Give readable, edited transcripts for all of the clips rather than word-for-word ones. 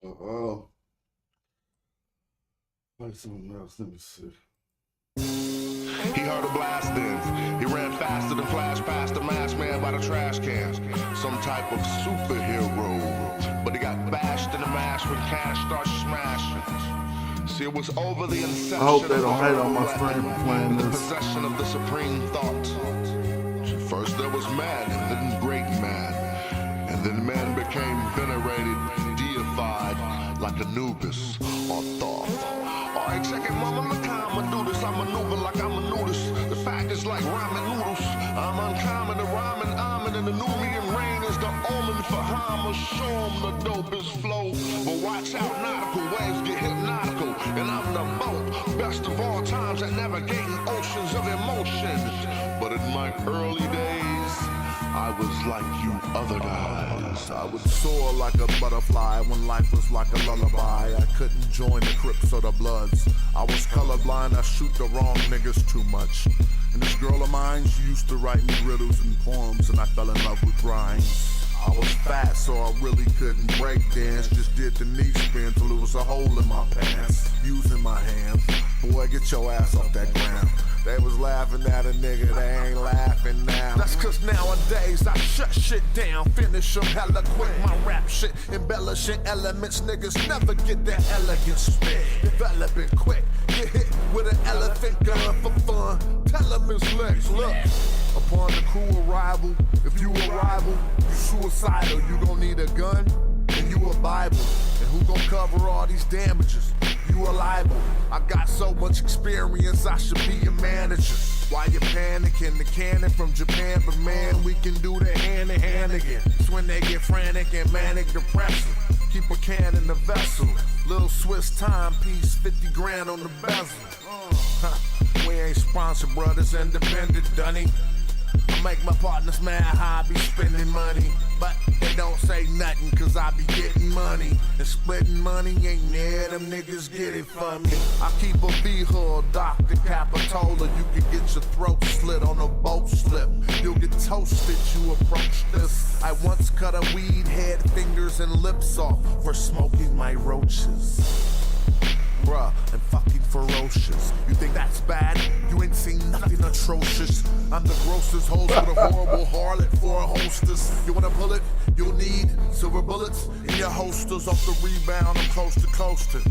Uh-oh. Play something else. Let me see. He heard a blast then. He ran faster than Flash past the masked man by the trash cans. Some type of superhero. But he got bashed in the mash when cash starts smashing. See, it was over the inception. I hope they don't of hate on my stream for playing the this. possession of the supreme thought. First there was man, and then great man. And then man became venerated, deified, like Anubis or Thoth. Alright, check it, mama, look how I'ma do this. I maneuver like I'm a nudist. The fact is like ramen noodles. I'm uncommon, the rhyming, almond, and the Nubian rain is the omen for how I'ma show 'em the dopest flow. But watch out, nautical waves get hypnotical. And I'm the boat, best of all times at navigating oceans of emotion. But in my early days, I was like you other guys. I would soar like a butterfly when life was like a lullaby. I couldn't join the Crips or the Bloods. I was colorblind, I shoot the wrong niggas too much. And this girl of mine, she used to write me riddles and poems, and I fell in love with rhymes. I was fat, so I really couldn't break dance. Just did the knee spin till it was a hole in my pants. Using my hands, boy, get your ass off that ground. They was laughing at a nigga, they ain't laughing now. That's cause nowadays I shut shit down, finish them hella quick. My rap shit, embellishing elements, niggas never get that elegant spit. Developing quick, get hit with an elephant gun for fun. Tell them it's Lex, look. Upon the crew arrival, if you a rival, you suicidal, you gon' need a gun, and you a Bible. And who gon' cover all these damages? You a liable. I got so much experience, I should be a manager. Why you panicking? The cannon from Japan, but man, we can do the hand-to-hand again. It's when they get frantic and manic depressive. Keep a can in the vessel. Little Swiss timepiece, 50 grand on the bezel. We ain't sponsored, brothers, independent, Dunny. I make my partners mad how I be spending money. But they don't say nothing cause I be getting money. And splitting money ain't near them niggas get it for me. I keep a V-Hull, Dr. Capitola. You can get your throat slit on a boat slip. You'll get toasted, you approach this. I once cut a weed head, fingers and lips off for smoking my roaches. Bruh, and fucking ferocious. You think that's bad? You ain't seen nothing atrocious. I'm the grossest host with a horrible harlot for a hostess. You want a bullet? You'll need silver bullets in your holsters. Off the rebound, I'm coast to coasting.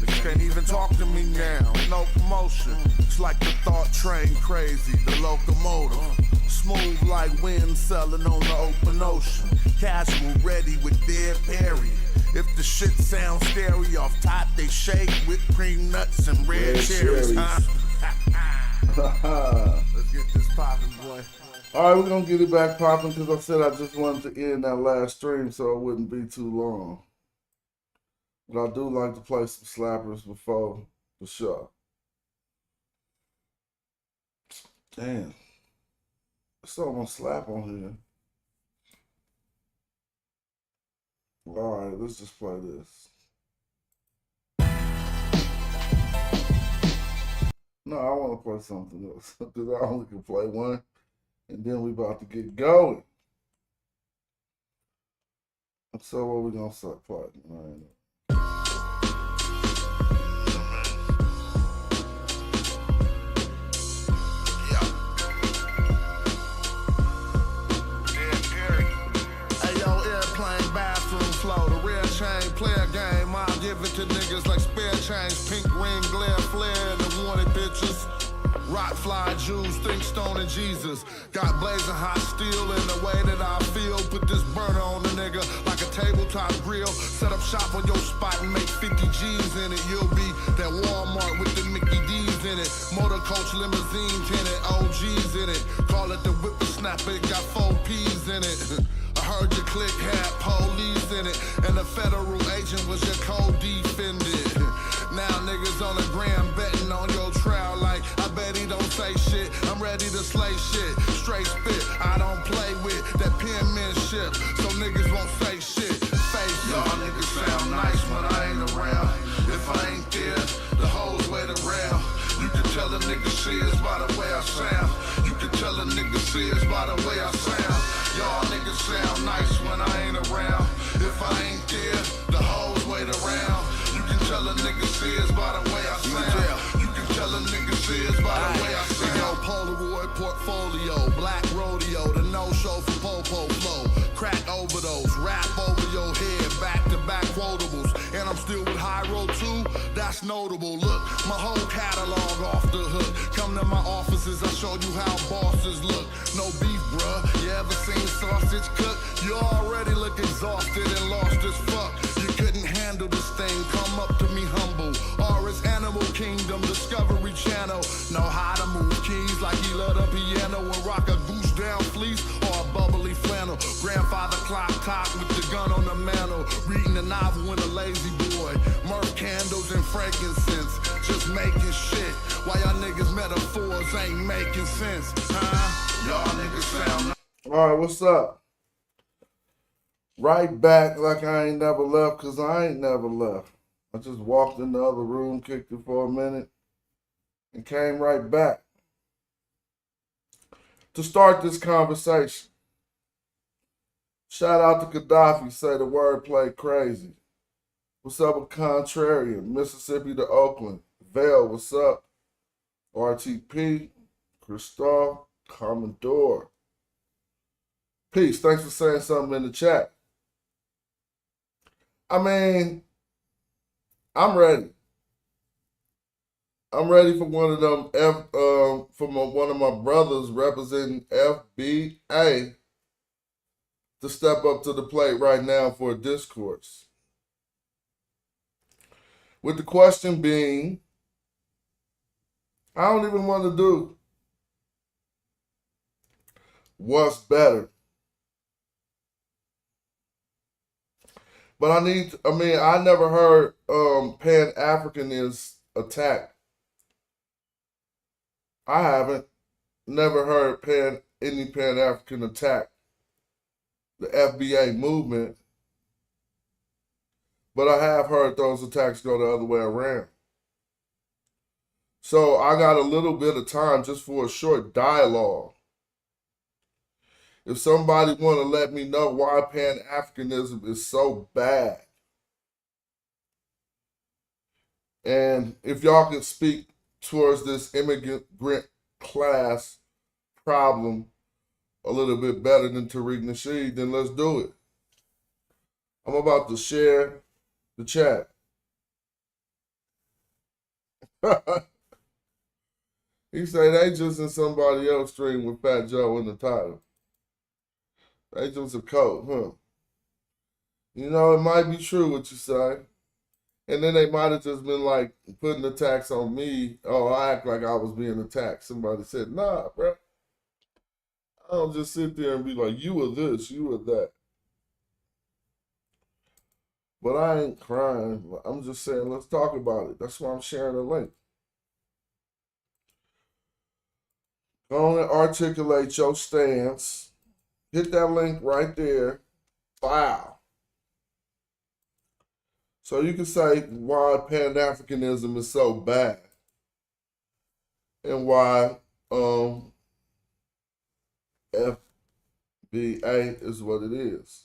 You can't even talk to me now, no commotion. It's like the thought train crazy, the locomotive. Smooth like wind sailing on the open ocean. Casual ready with dead Perry. If the shit sounds scary, off top they shake with cream nuts and red cherries, huh? Let's get this poppin', boy. All right, we're going to get it back popping because I said I just wanted to end that last stream so it wouldn't be too long. But I do like to play some slappers before the show. Damn. Someone slap on here. All right, let's just play this. No, I want to play something else because I only can play one, and then we about to get going. So what we gonna start playing right now? Player game, I'll give it to niggas like spare change, pink ring, glare, flare, and the wanted bitches. Rock, fly, Jews, think stone and Jesus. Got blazing hot steel in the way that I feel. Put this burner on the nigga like a tabletop grill. Set up shop on your spot and make 50 G's in it. You'll be that Walmart with the Mickey D's in it. Motor coach, limousine tinted, OG's in it. Call it the whippersnapper, it got 4 P's in it. I heard your clique had police in it, and the federal agent was your co-defendant. Now niggas on the gram betting on your trial like, I bet he don't say shit, I'm ready to slay shit. Straight spit, I don't play with that penmanship, so niggas won't say shit. Face y'all niggas sound nice when I ain't around. If I ain't there, the hoes wait around. You can tell a nigga serious by the way I sound. You can tell a nigga serious by the way I sound. Y'all niggas sound nice when I ain't around. If I ain't there, the hoes wait around. tell a nigga serious by the way I sound. You can tell a nigga serious by the way I sound. Yo, Polaroid portfolio, black rodeo, the no-show for Popo flow. Crack overdose, rap over your head, back-to-back quotables. And I'm still with High Road 2, that's notable. Look, my whole catalog off the hook. Come to my offices, I show you how bosses look. No beef, bruh, you ever seen sausage cook? You already look exhausted and lost as fuck. You couldn't handle this thing, come up to me humble. Or it's Animal Kingdom, Discovery Channel. Know how to move keys like he love the piano and rock a goose down fleece or a bubbly flannel. Grandfather clock top with the gun on the mantle. Reading a novel with a lazy boy. Murph candles and frankincense. Just making shit. Why y'all niggas metaphors ain't making sense, huh? Y'all niggas sound. All right, what's up? Right back like I ain't never left, because I ain't never left. I just walked in the other room, kicked it for a minute, and came right back to start this conversation. Shout out to Gaddafi, say the wordplay crazy. What's up with Contrarian, Mississippi to Oakland? Vale, what's up? RTP, Christoph, Commodore. Peace, thanks for saying something in the chat. I mean, I'm ready. I'm ready for one of them one of my brothers representing FBA to step up to the plate right now for a discourse. With the question being, I don't even want to do what's better. But I never heard Pan-Africanism attack. I haven't never heard any Pan-African attack the FBA movement, but I have heard those attacks go the other way around. So I got a little bit of time just for a short dialogue. If somebody want to let me know why Pan-Africanism is so bad, and if y'all can speak towards this immigrant class problem a little bit better than Tariq Nasheed, then let's do it. I'm about to share the chat. He said they just in somebody else's stream with Fat Joe in the title. They just a code, huh? You know, it might be true what you say. And then they might have just been like putting attacks on me. Oh, I act like I was being attacked. Somebody said, nah, bro. I don't just sit there and be like, you were this, you were that. But I ain't crying. I'm just saying, let's talk about it. That's why I'm sharing the link. Go on and articulate your stance. Hit that link right there. Wow. So you can say why Pan-Africanism is so bad and why FBA is what it is.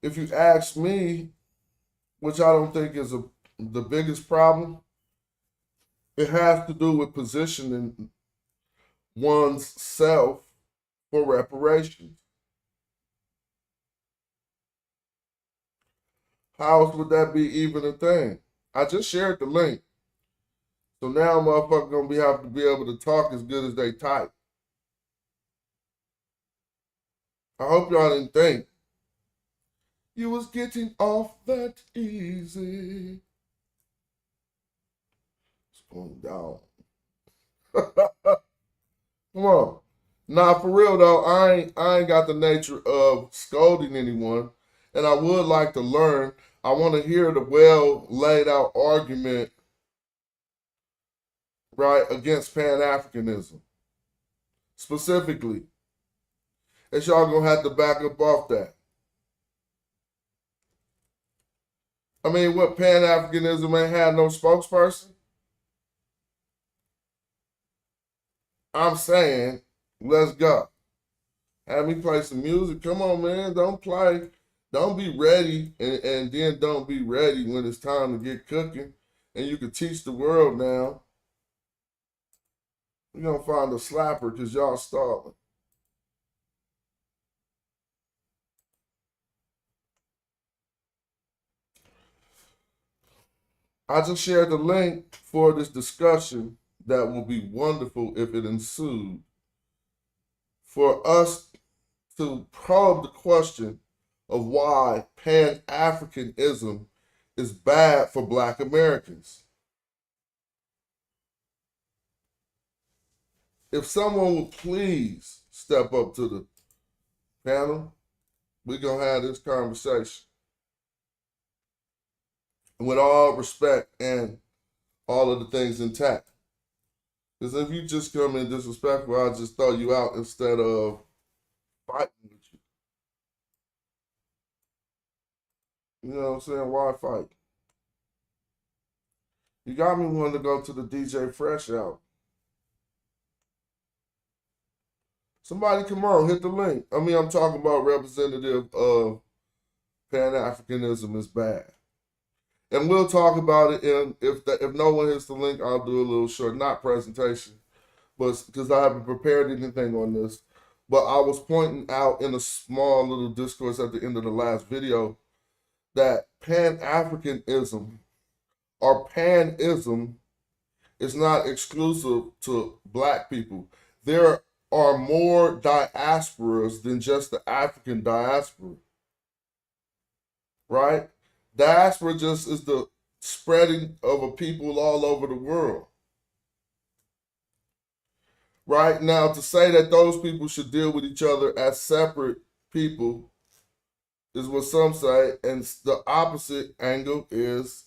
If you ask me, which I don't think is the biggest problem, it has to do with positioning one's self for reparations. How else would that be even a thing? I just shared the link. So now motherfuckers gonna have to be able to talk as good as they type. I hope y'all didn't think you was getting off that easy. It's going down. Come on. Nah, for real though, I ain't got the nature of scolding anyone, and I would like to learn. I want to hear the well laid out argument, right, against Pan-Africanism. Specifically. And y'all gonna have to back up off that. I mean, what, Pan-Africanism ain't had no spokesperson? I'm saying, let's go. Have me play some music. Come on, man. Don't play Don't be ready and then don't be ready when it's time to get cooking. And you can teach the world now. You're going to find a slapper because y'all starving. I just shared the link for this discussion that will be wonderful if it ensued. For us to probe the question of why Pan-Africanism is bad for Black Americans. If someone would please step up to the panel, we're going to have this conversation. With all respect and all of the things intact. Because if you just come in disrespectful, I'll just throw you out instead of fighting with you. You know what I'm saying? Why fight? You got me wanting to go to the DJ Fresh out. Somebody come on, hit the link. I mean, I'm talking about representative of Pan-Africanism is bad. And we'll talk about it, and if no one hits the link, I'll do a little short, not presentation, but because I haven't prepared anything on this. But I was pointing out in a small little discourse at the end of the last video that Pan-Africanism or Panism is not exclusive to Black people. There are more diasporas than just the African diaspora, right? Diaspora just is the spreading of a people all over the world. Right now, to say that those people should deal with each other as separate people is what some say, and the opposite angle is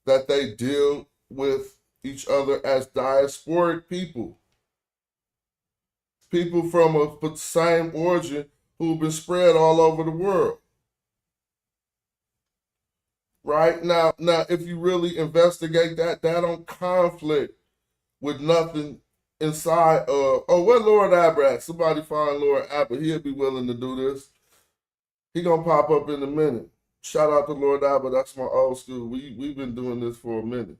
that they deal with each other as diasporic people. People from the same origin who've been spread all over the world. Right now, if you really investigate that don't conflict with nothing inside of, oh, where Lord Abba at? Somebody find Lord Abba. He'll be willing to do this. He gonna pop up in a minute. Shout out to Lord Abba. That's my old school. We've been doing this for a minute.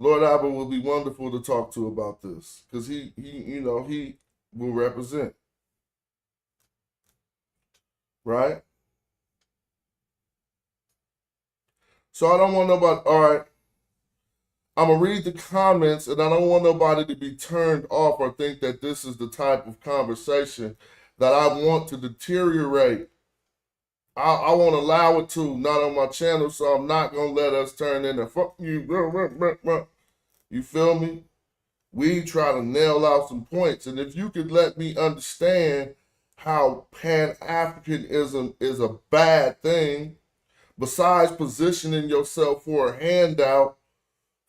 Lord Abba will be wonderful to talk to about this because he will represent. Right? So I don't want nobody, all right, I'm going to read the comments, and I don't want nobody to be turned off or think that this is the type of conversation that I want to deteriorate. I won't allow it to, not on my channel, so I'm not going to let us turn into fuck you. You feel me? We try to nail out some points, and if you could let me understand how Pan-Africanism is a bad thing, besides positioning yourself for a handout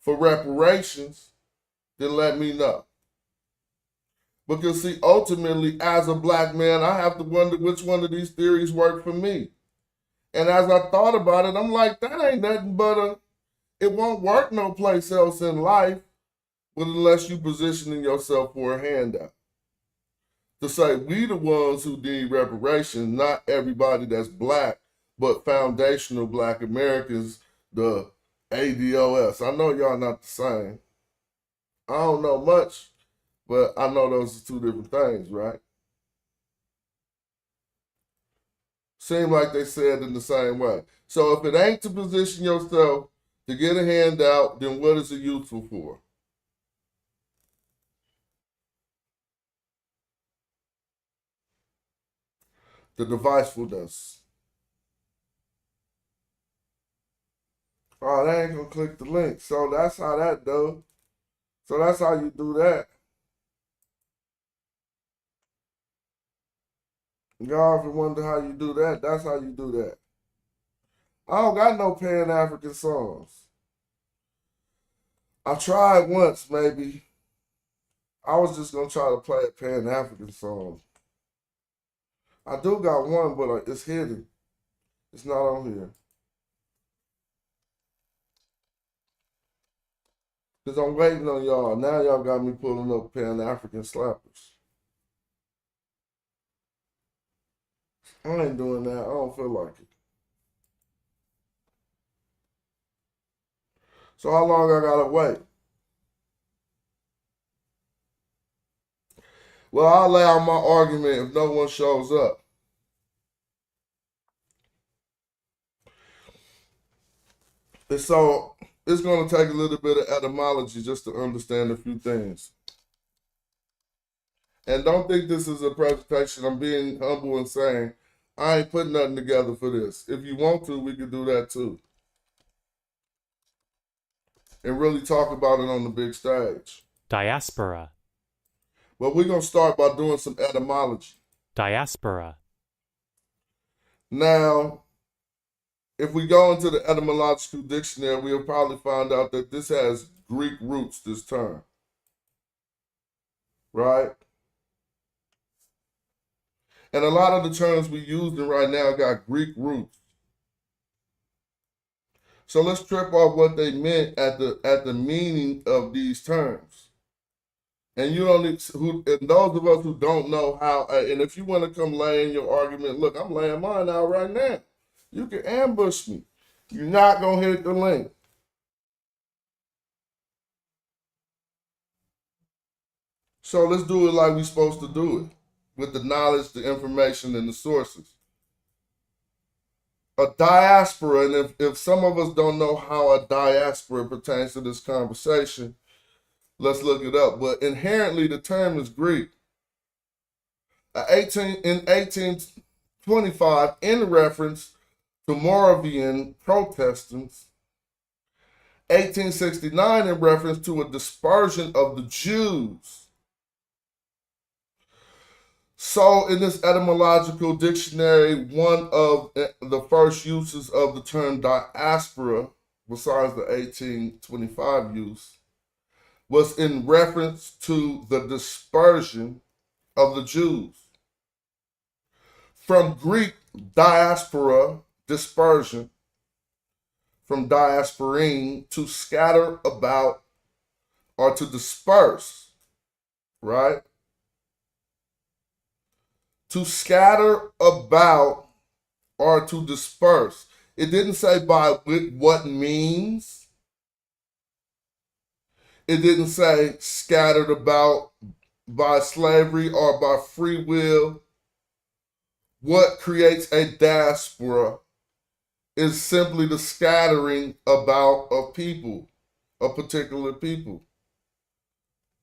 for reparations, then let me know. Because see, ultimately, as a Black man, I have to wonder which one of these theories work for me. And as I thought about it, I'm like, that ain't nothing but it won't work no place else in life, but unless you positioning yourself for a handout. To say we the ones who need reparations, not everybody that's Black, but foundational Black Americans, the ADOS. I know y'all not the same. I don't know much, but I know those are two different things, right? Seem like they said in the same way. So if it ain't to position yourself to get a handout, then what is it useful for? The devicefulness. Oh, they ain't gonna click the link. So that's how that do. So that's how you do that. Y'all ever wonder how you do that? That's how you do that. I don't got no Pan-African songs. I tried once, maybe. I was just gonna try to play a Pan-African song. I do got one, but it's hidden. It's not on here. Because I'm waiting on y'all. Now y'all got me pulling up Pan-African slappers. I ain't doing that. I don't feel like it. So how long I gotta wait? Well, I'll lay out my argument if no one shows up. And so it's going to take a little bit of etymology just to understand a few things. And don't think this is a presentation. I'm being humble and saying I ain't putting nothing together for this. If you want to, we can do that too. And really talk about it on the big stage. Diaspora. But we're going to start by doing some etymology. Diaspora. Now, if we go into the etymological dictionary, we'll probably find out that this has Greek roots, this term. Right? And a lot of the terms we using right now got Greek roots. So let's trip off what they meant at the meaning of these terms. And you don't need and those of us who don't know how, and if you want to come lay in your argument, look, I'm laying mine out right now. You can ambush me. You're not gonna hit the link. So let's do it like we're supposed to do it, with the knowledge, the information, and the sources. A diaspora, and if some of us don't know how a diaspora pertains to this conversation, let's look it up. But inherently, the term is Greek. In 1825, in reference to Moravian Protestants. 1869, in reference to a dispersion of the Jews. So in this etymological dictionary, one of the first uses of the term diaspora, besides the 1825 use, was in reference to the dispersion of the Jews. From Greek diaspora, dispersion, from diasporine, to scatter about or to disperse, right? To scatter about or to disperse. It didn't say by what means. It didn't say scattered about by slavery or by free will. What creates a diaspora is simply the scattering about of people, of particular people,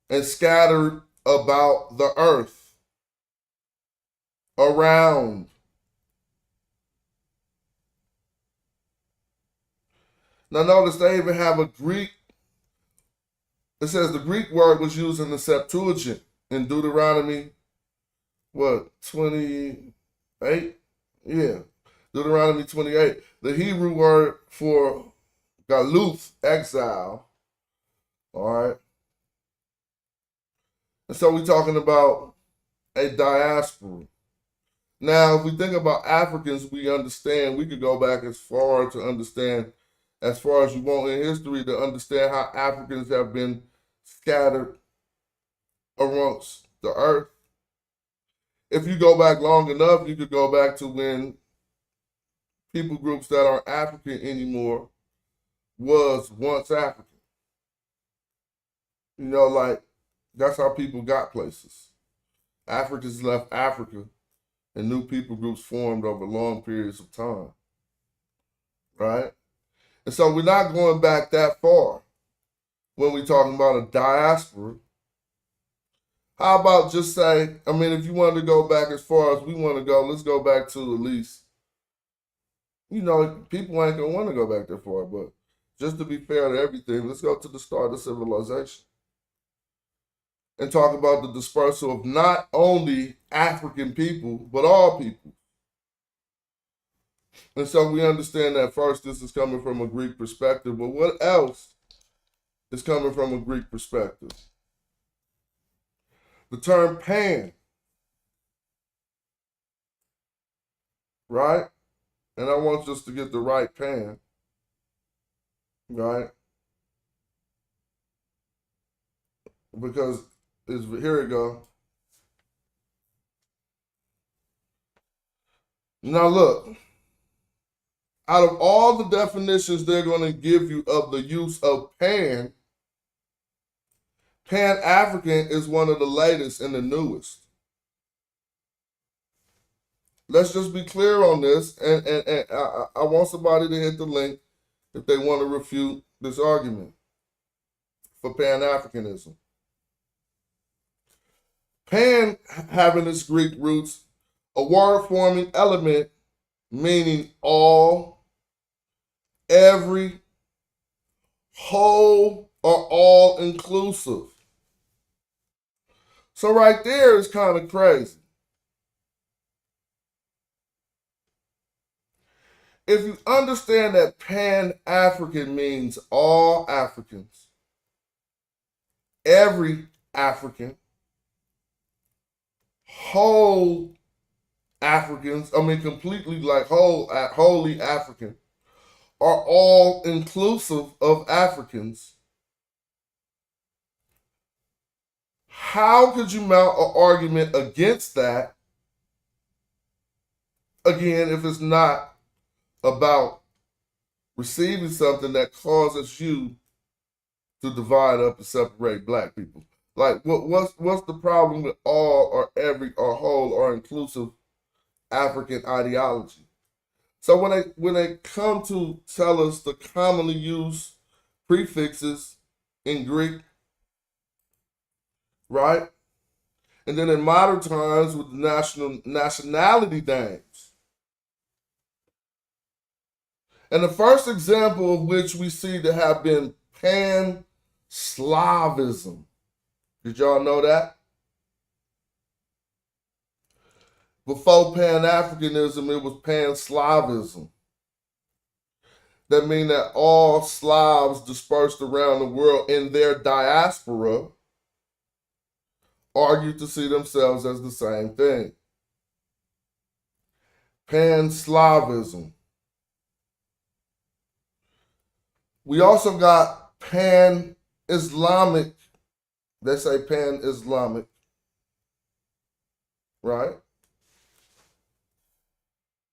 and scattered about the earth. Around. Now notice they even have a Greek, it says the Greek word was used in the Septuagint in Deuteronomy, 28? Yeah, Deuteronomy 28. The Hebrew word for galuth, exile, all right? And so we're talking about a diaspora. Now, if we think about Africans, we understand, we could go back as far as you want in history to understand how Africans have been scattered amongst the earth. If you go back long enough, you could go back to when people groups that aren't African anymore was once African. You know, like, that's how people got places. Africans left Africa, and new people groups formed over long periods of time, right? And so we're not going back that far when we're talking about a diaspora. How about just say, I mean, if you want to go back as far as we want to go, let's go back to at least, you know, people ain't going to want to go back that far, but just to be fair to everything, let's go to the start of civilization and talk about the dispersal of not only African people, but all people. And so we understand that first, this is coming from a Greek perspective, but what else is coming from a Greek perspective? The term pan, right? And I want us to get the right pan, right? Because here we go. Now look, out of all the definitions they're going to give you of the use of Pan-African is one of the latest and the newest. Let's just be clear on this, and I want somebody to hit the link if they want to refute this argument for Pan-Africanism. Pan having its Greek roots, a word-forming element meaning all, every, whole, or all-inclusive. So right there is kind of crazy. If you understand that Pan-African means all Africans, every African, whole Africans, completely like wholly African, are all inclusive of Africans, how could you mount an argument against that, again, if it's not about receiving something that causes you to divide up and separate black people? Like, what's the problem with all or every or whole or inclusive African ideology? So when they come to tell us the commonly used prefixes in Greek, right? And then in modern times with nationality names. And the first example of which we see to have been Pan-Slavism. Did y'all know that? Before Pan-Africanism, it was Pan-Slavism. That means that all Slavs dispersed around the world in their diaspora argued to see themselves as the same thing. Pan-Slavism. We also got Pan-Islamic. They say Pan-Islamic, right?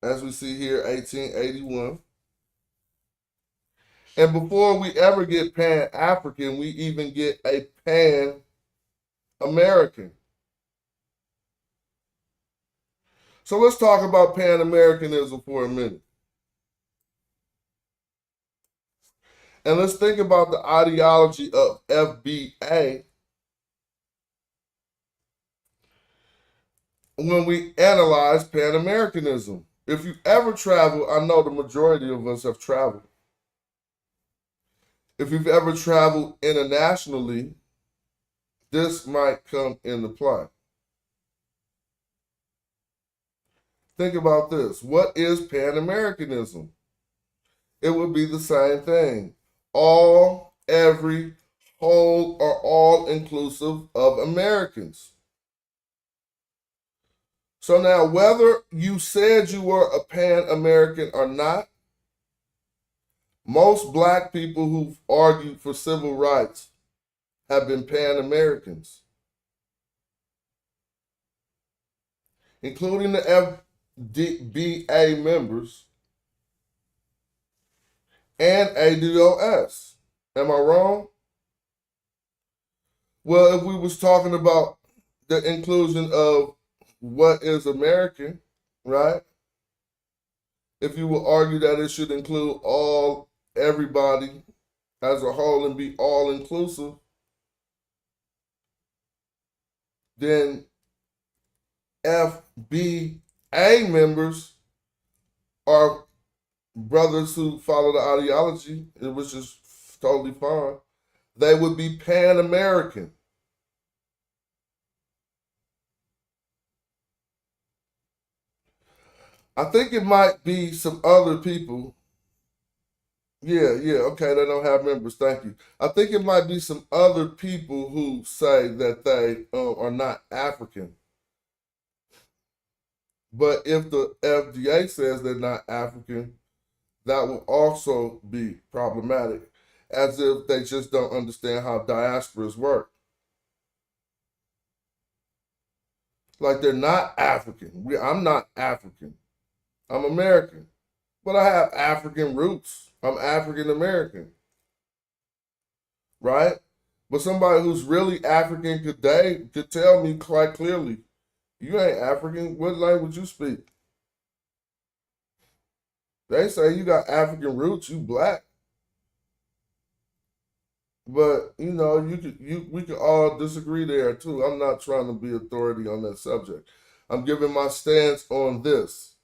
As we see here, 1881. And before we ever get Pan-African, we even get a Pan-American. So let's talk about Pan-Americanism for a minute. And let's think about the ideology of FBA when we analyze Pan-Americanism. If you ever travel, I know the majority of us have traveled. If you've ever traveled internationally, this might come into play. Think about this. What is Pan-Americanism? It would be the same thing. All, every, whole, or all inclusive of Americans. So now, whether you said you were a Pan-American or not, most black people who've argued for civil rights have been Pan-Americans, including the FBA members and ADOS. Am I wrong? Well, if we was talking about the inclusion of what is American, right? If you would argue that it should include everybody as a whole and be all inclusive, then FBA members are brothers who follow the ideology, which is totally fine. They would be Pan-American. I think it might be some other people. Yeah, okay, they don't have members, thank you. I think it might be some other people who say that they are not African. But if the FDA says they're not African, that will also be problematic, as if they just don't understand how diasporas work. Like they're not African. I'm not African. I'm American, but I have African roots. I'm African American, right? But somebody who's really African could tell me quite clearly, you ain't African. What language you speak? They say you got African roots, you black. But we could all disagree there too. I'm not trying to be authority on that subject. I'm giving my stance on this.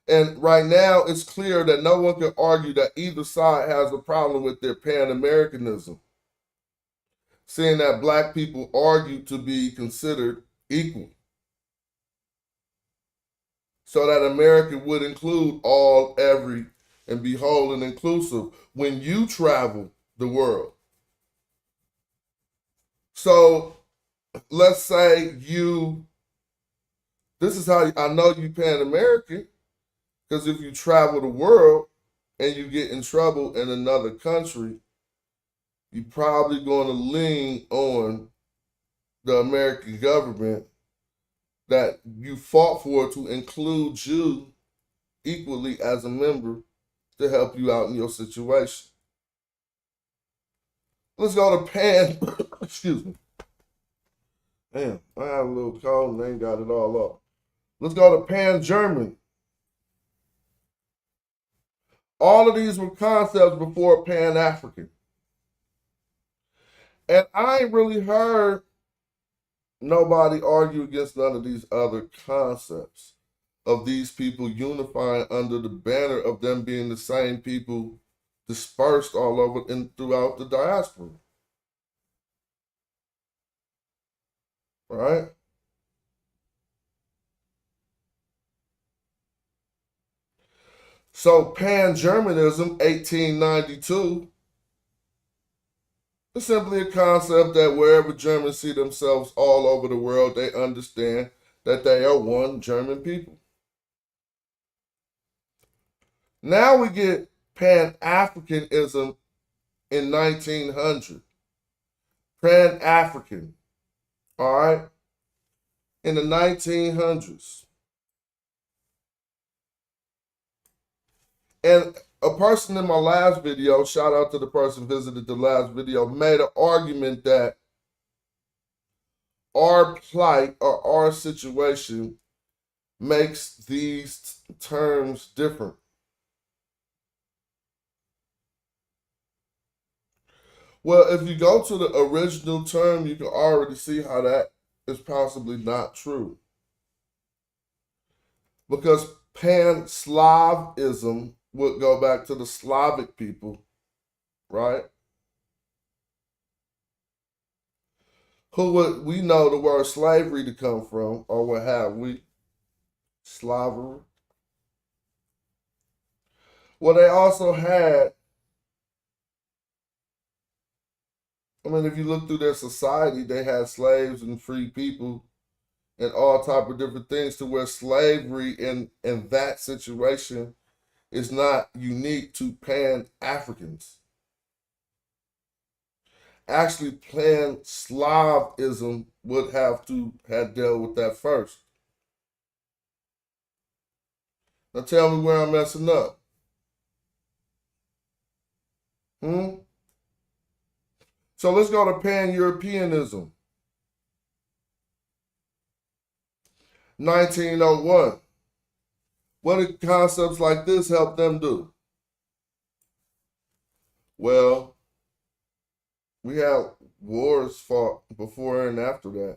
And right now, it's clear that no one can argue that either side has a problem with their Pan-Americanism, seeing that black people argue to be considered equal, so that America would include all, every, and be whole and inclusive when you travel the world. So let's say this is how I know you Pan-American, because if you travel the world and you get in trouble in another country, you're probably going to lean on the American government that you fought for to include you equally as a member to help you out in your situation. Let's go to Pan, excuse me. Damn, I have a little cold and they ain't got it all off. Let's go to Pan-German. All of these were concepts before Pan-African. And I ain't really heard nobody argue against none of these other concepts of these people unifying under the banner of them being the same people dispersed all over and throughout the diaspora. Right? So Pan-Germanism, 1892, is simply a concept that wherever Germans see themselves all over the world, they understand that they are one German people. Now we get Pan-Africanism in 1900. Pan-African, all right, in the 1900s. And a person in my last video, shout out to the person who visited the last video, made an argument that our plight or our situation makes these terms different. Well, if you go to the original term, you can already see how that is possibly not true. Because Pan-Slavism would go back to the Slavic people, right? Who would we know the word slavery to come from, or what have we? Slavery. Well, they also had, if you look through their society, they had slaves and free people and all type of different things, to where slavery in that situation is not unique to Pan-Africans. Actually, Pan-Slavism would have dealt with that first. Now tell me where I'm messing up. So let's go to Pan-Europeanism. 1901. What did concepts like this help them do? Well, we had wars fought before and after that.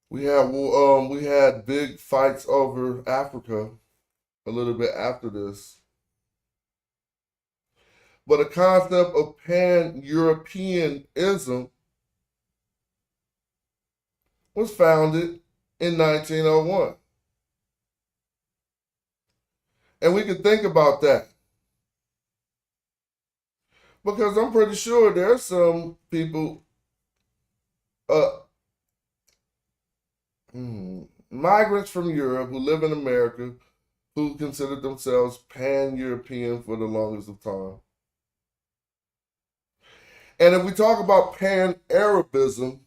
We had big fights over Africa a little bit after this. But the concept of Pan-Europeanism was founded in 1901. And we can think about that, because I'm pretty sure there are some people, migrants from Europe who live in America, who consider themselves Pan-European for the longest of time. And if we talk about Pan-Arabism,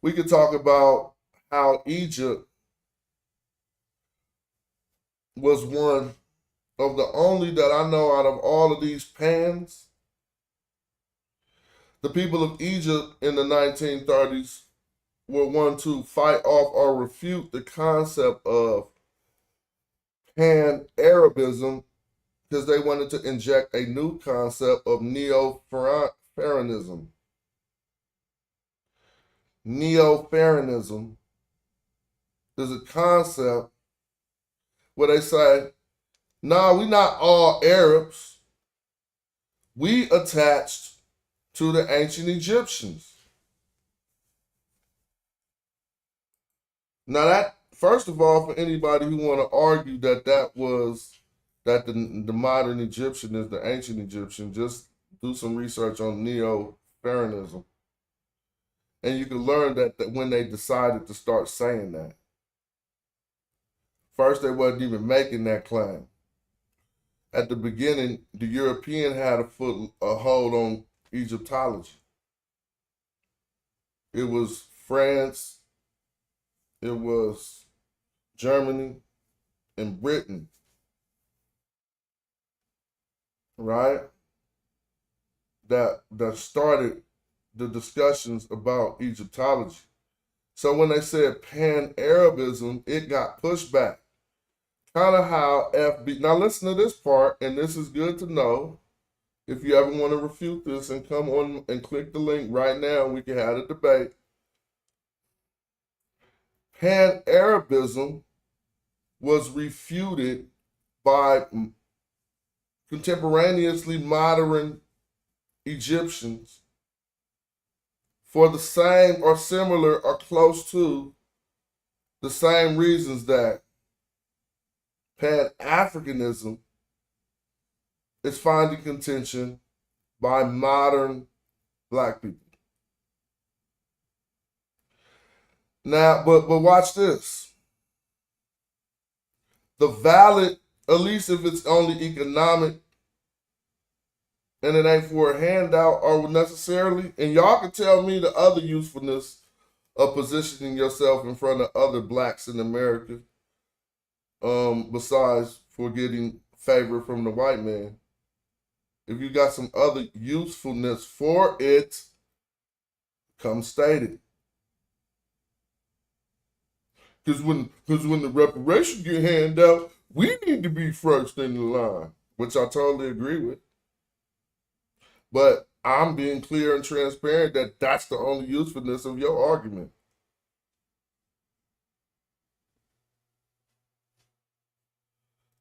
we could talk about how Egypt was one of the only that I know out of all of these pans. The people of Egypt in the 1930s were one to fight off or refute the concept of Pan-Arabism because they wanted to inject a new concept of Neo-Pharaonism. Neo-Pharaonism is a concept where they say, "No, we're not all Arabs. We attached to the ancient Egyptians." Now that, first of all, for anybody who want to argue that the modern Egyptian is the ancient Egyptian, just do some research on Neo-Pharaonism. And you can learn that when they decided to start saying that. First, they wasn't even making that claim. At the beginning, the European had a hold on Egyptology. It was France, it was Germany, and Britain, right? That started the discussions about Egyptology. So when they said Pan-Arabism, it got pushed back. Kind of how FB. Now listen to this part, and this is good to know. If you ever want to refute this, and come on and click the link right now, we can have a debate. Pan-Arabism was refuted by contemporaneously modern Egyptians for the same or similar or close to the same reasons that Pan-Africanism is finding contention by modern black people. Now, but watch this. The valid, at least if it's only economic and it ain't for a handout or necessarily, and y'all can tell me the other usefulness of positioning yourself in front of other blacks in America, besides for getting favor from the white man. If you got some other usefulness for it, come state it. Because when the reparations get handed out, we need to be first in the line, which I totally agree with. But I'm being clear and transparent that that's the only usefulness of your argument.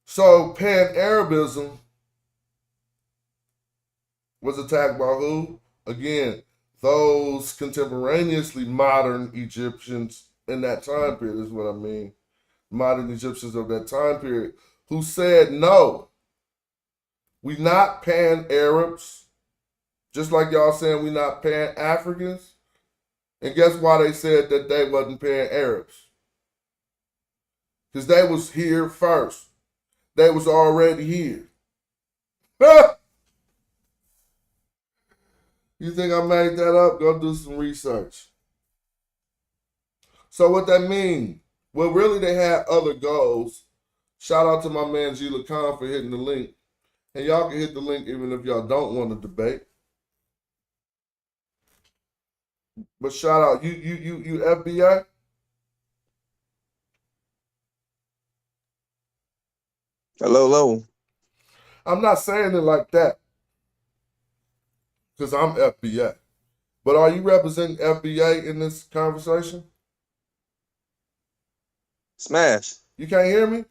So Pan-Arabism was attacked by who? Again, those contemporaneously modern Egyptians in that time period is what I mean. Modern Egyptians of that time period who said, no, we not Pan-Arabs, just like y'all saying we not Pan-Africans. And guess why they said that they wasn't Pan-Arabs? Because they was here first. They was already here. You think I made that up? Go do some research. So what that mean? Well, really they had other goals. Shout out to my man G. Lacan for hitting the link. And y'all can hit the link even if y'all don't want to debate. But shout out, you FBA? Hello. I'm not saying it like that because I'm FBA. But are you representing FBA in this conversation? Smash. You can't hear me?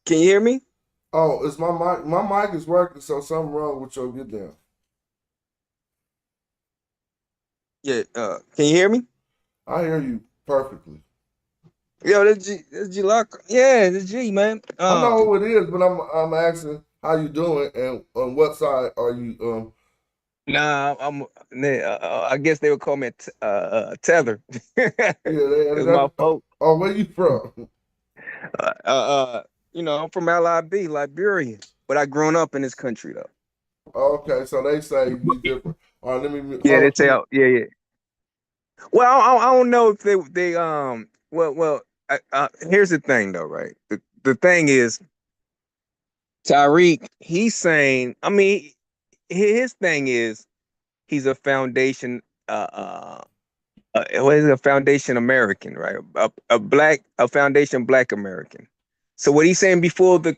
Can you hear me? Oh, it's my mic. My mic is working, so something wrong with your get down. Yeah. Can you hear me? I hear you perfectly. Yo, this G Lock. Yeah, this G, man. I know who it is, but I'm asking how you doing and on what side are you? Nah, I guess they would call me Tether. Yeah, Cause my folks. Oh, where you from? I'm from LIB, Liberia, but I grown up in this country though. Okay, so they say we different. All right, let me. Yeah, they say, yeah. Well, I don't know if they well. Here's the thing though, right? the thing is, Tyreek, he's saying, I mean, his thing is he's a foundation, what is a foundation American, right? A foundation Black American. So what he's saying before the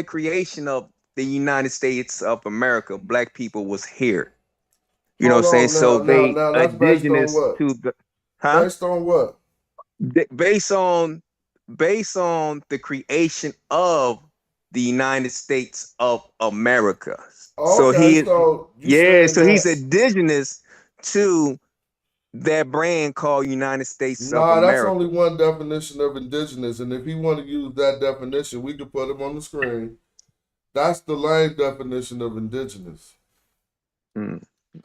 creation of the United States of America, Black people was here. You know what Hold I'm saying? on So now. they Now that's based on indigenous what? to the, huh? Based on what? Based on the creation of the United States of America. So Okay, so you saying so he's that? indigenous to that brand called United States of Nah, that's America. only one definition of indigenous, and if he want to use that definition, we could put him on the screen. That's the lame definition of indigenous. Hmm.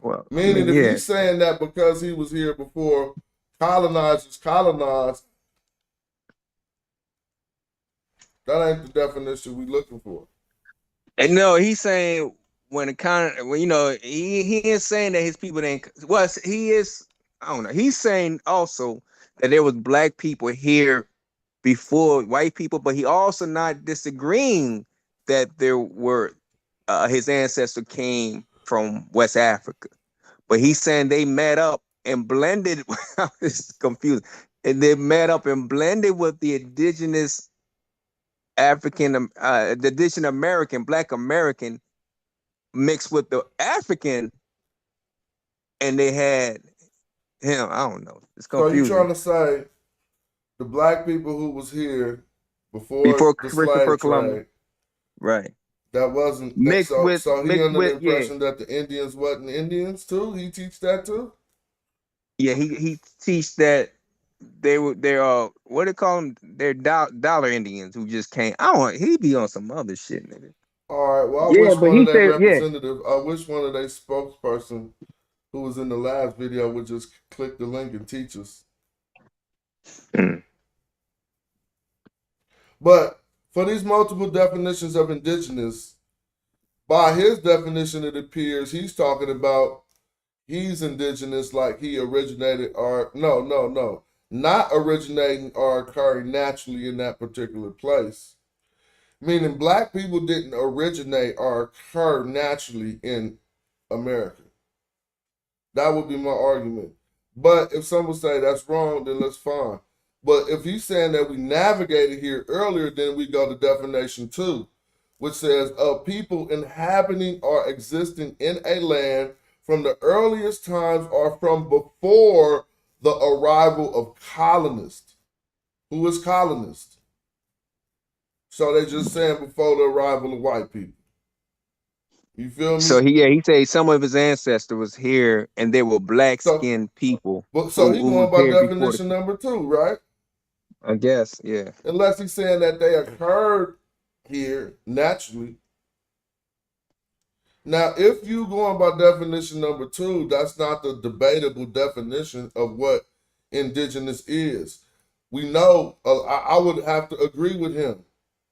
Well, I Meaning, mean, if yeah. he's saying that because he was here before colonizers colonized, that ain't the definition we looking for. And no, he's saying when it kind of, you know, he is saying that his people didn't. Well, he is. I don't know. He's saying also that there was Black people here before white people, but he also not disagreeing that there were his ancestor came from West Africa, but he's saying they met up and blended. I was confused, and they met up and blended with the indigenous the indigenous American, Black American, mixed with the African, and they had him. I don't know. It's So you trying confusing. to say the black people who was here before Before the slave Christopher Columbus, trade, right? that wasn't that, Mixed with so he under the yeah. impression that the Indians wasn't Indians too? He teach that too? Yeah, he teach that they're what they call them, they're dollar Indians who just came. I don't, he be on some other shit, nigga. All right. Well, I Yeah, wish but one of he their said, yeah. representative, I wish one of their spokesperson who was in the last video would just click the link and teach us. Mm. But for these multiple definitions of indigenous, by his definition, it appears he's talking about he's indigenous like he originated or no, not originating or occurring naturally in that particular place. Meaning black people didn't originate or occur naturally in America. That would be my argument. But if someone say that's wrong, then that's fine. But if he's saying that we navigated here earlier, then we go to definition 2, which says of people inhabiting or existing in a land from the earliest times or from before the arrival of colonists. Who is colonist? So they just saying before the arrival of white people. You feel So me? he said some of his ancestors was here, and they were black So, skinned people so he who was going by here before definition number 2, right? I guess, yeah. Unless he's saying that they occurred here naturally. Now, if you going by definition number 2, that's not the debatable definition of what indigenous is. We know, I would have to agree with him.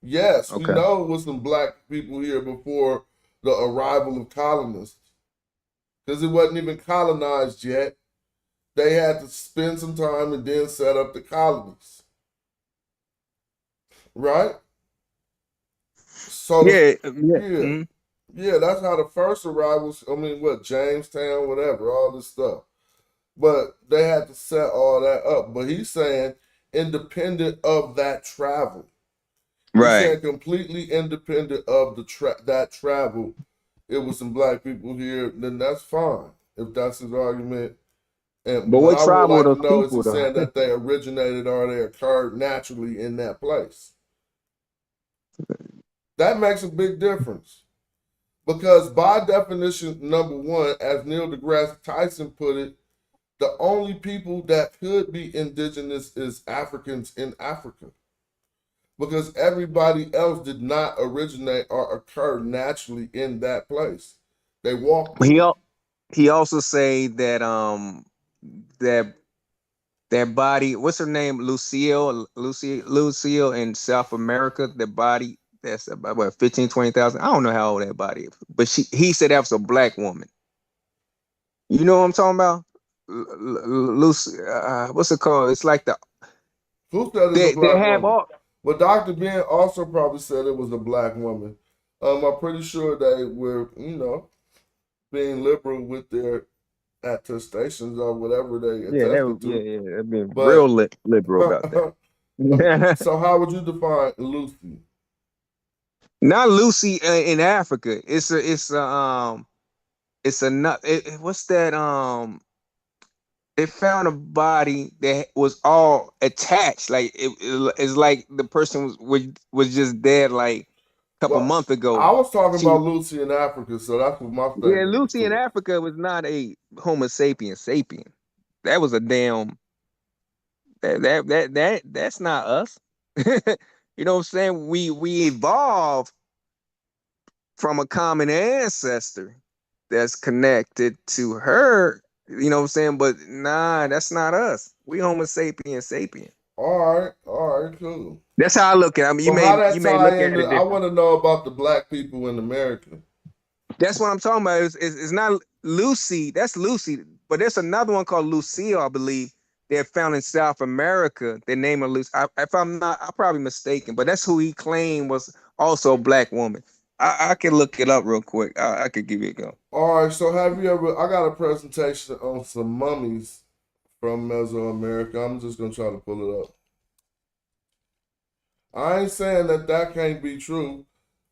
Yes, we Okay. know with some black people here before the arrival of colonists, because it wasn't even colonized yet. They had to spend some time and then set up the colonies. Right? So, Yeah, yeah. mhm. Yeah, that's how the first arrivals, I mean, what, Jamestown, whatever, all this stuff. But they had to set all that up. But he's saying independent of that travel. He's Right. saying completely independent of that travel. It was some black people here, then that's fine, if that's his argument. And But what what I would tribe were like to those know is he people though? saying that they originated or they occurred naturally in that place. That makes a big difference. Because by definition, number 1, as Neil deGrasse Tyson put it, the only people that could be indigenous is Africans in Africa. Because everybody else did not originate or occur naturally in that place. They walked there. He also say that that that body, what's her name, Lucille in South America, the body that's about what 15, 20,000. I don't know how old that body is, but he said that was a black woman. You know what I'm talking about? Lucy, what's it called? It's like Who said it's a They black have woman? all. But Dr. Ben also probably said it was a black woman. I'm pretty sure they were, being liberal with their attestations or whatever they Yeah, attested to. they've been real But liberal about that. so how would you define Lucy? Not Lucy in Africa. It's a nut. What's that? They found a body that was all attached. Like it's like the person was just dead like a couple Well, months ago. I was talking She about Lucy in Africa, so that's what my Yeah, statement was Lucy in to. Africa was not a Homo sapien. That was a damn that's not us. You know what I'm saying? We evolved from a common ancestor that's connected to her. You know what I'm saying? But nah, that's not us. We Homo sapien. All right, cool. That's how I look at it. I mean, So how that you may look tie at into? it I different. want to know about the black people in America. That's what I'm talking about. It's not Lucy. That's Lucy. But there's another one called Lucille, I believe. They're found in South America. They name her Lucy. If I'm not, I'm probably mistaken. But that's who he claimed was also a black woman. I can look it up real quick. I could give you a go. All right, so have you ever? I got a presentation on some mummies from Mesoamerica. I'm just gonna try to pull it up. I ain't saying that can't be true,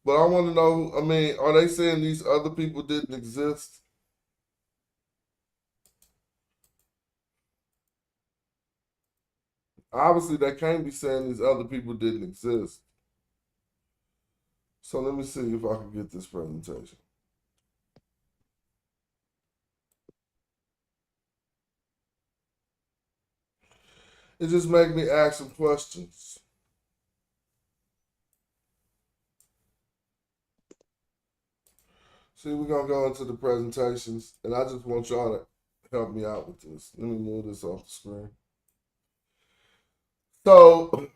but I want to know. I mean, are they saying these other people didn't exist? Obviously, they can't be saying these other people didn't exist. So let me see if I can get this presentation. It just make me ask some questions. See, we're gonna go into the presentations, and I just want y'all to help me out with this. Let me move this off the screen. So,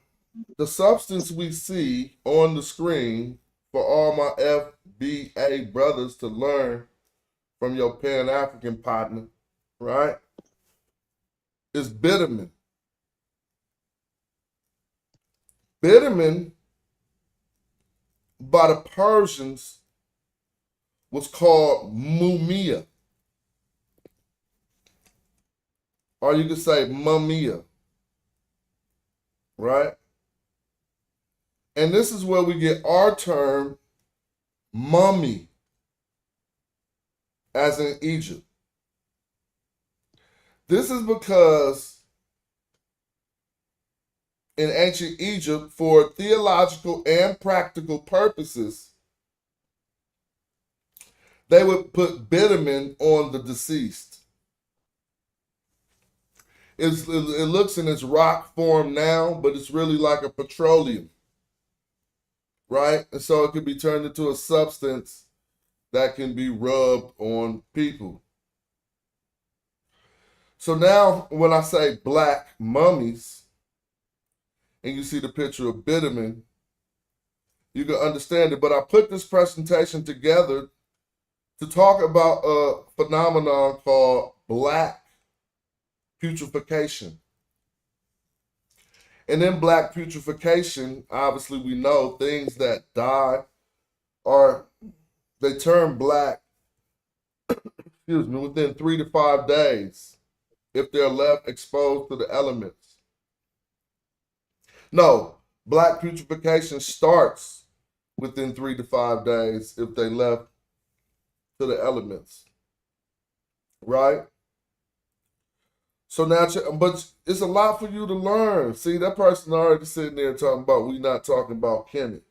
the substance we see on the screen for all my FBA brothers to learn from your Pan-African partner, right, is bitumen. Bitumen, by the Persians, was called mumia. Or you could say mumia, right? And this is where we get our term mummy, as in Egypt. This is because in ancient Egypt, for theological and practical purposes, they would put bitumen on the deceased. It looks in its rock form now, but it's really like a petroleum, right? And so it could be turned into a substance that can be rubbed on people. So now when I say black mummies, and you see the picture of bitumen, you can understand it. But I put this presentation together to talk about a phenomenon called black putrefaction. And in black putrefaction, obviously we know things that die they turn black, within 3 to 5 days if they're left exposed to the elements. No, black putrefaction starts within 3 to 5 days if they left to the elements, right? So now, but it's a lot for you to learn. See, that person already sitting there talking about, we not talking about Kenny.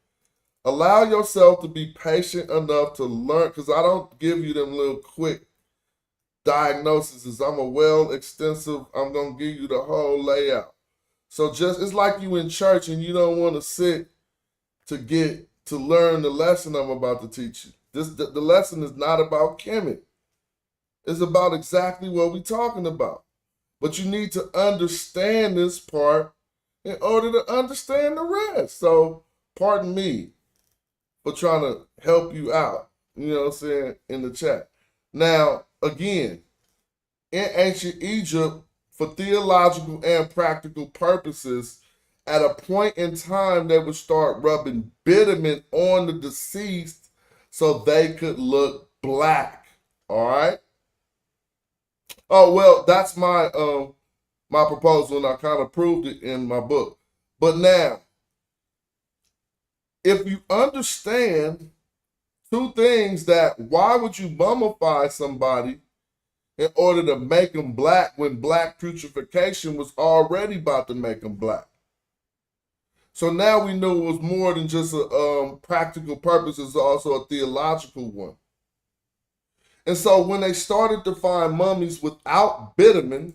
Allow yourself to be patient enough to learn, because I don't give you them little quick diagnoses. I'm I'm going to give you the whole layout. So it's like you in church and you don't want to sit to learn the lesson I'm about to teach you. The lesson is not about Kemet. It's about exactly what we're talking about. But you need to understand this part in order to understand the rest. So, pardon me for trying to help you out, you know what I'm saying, in the chat. Now, again, in ancient Egypt, for theological and practical purposes, at a point in time, they would start rubbing bitumen on the deceased so they could look black. All right. Oh well, that's my proposal, and I kind of proved it in my book. But now, if you understand two things, that why would you mummify somebody in order to make them black when black putrefaction was already about to make them black? So now we knew it was more than just a practical purpose, it's also a theological one. And so when they started to find mummies without bitumen,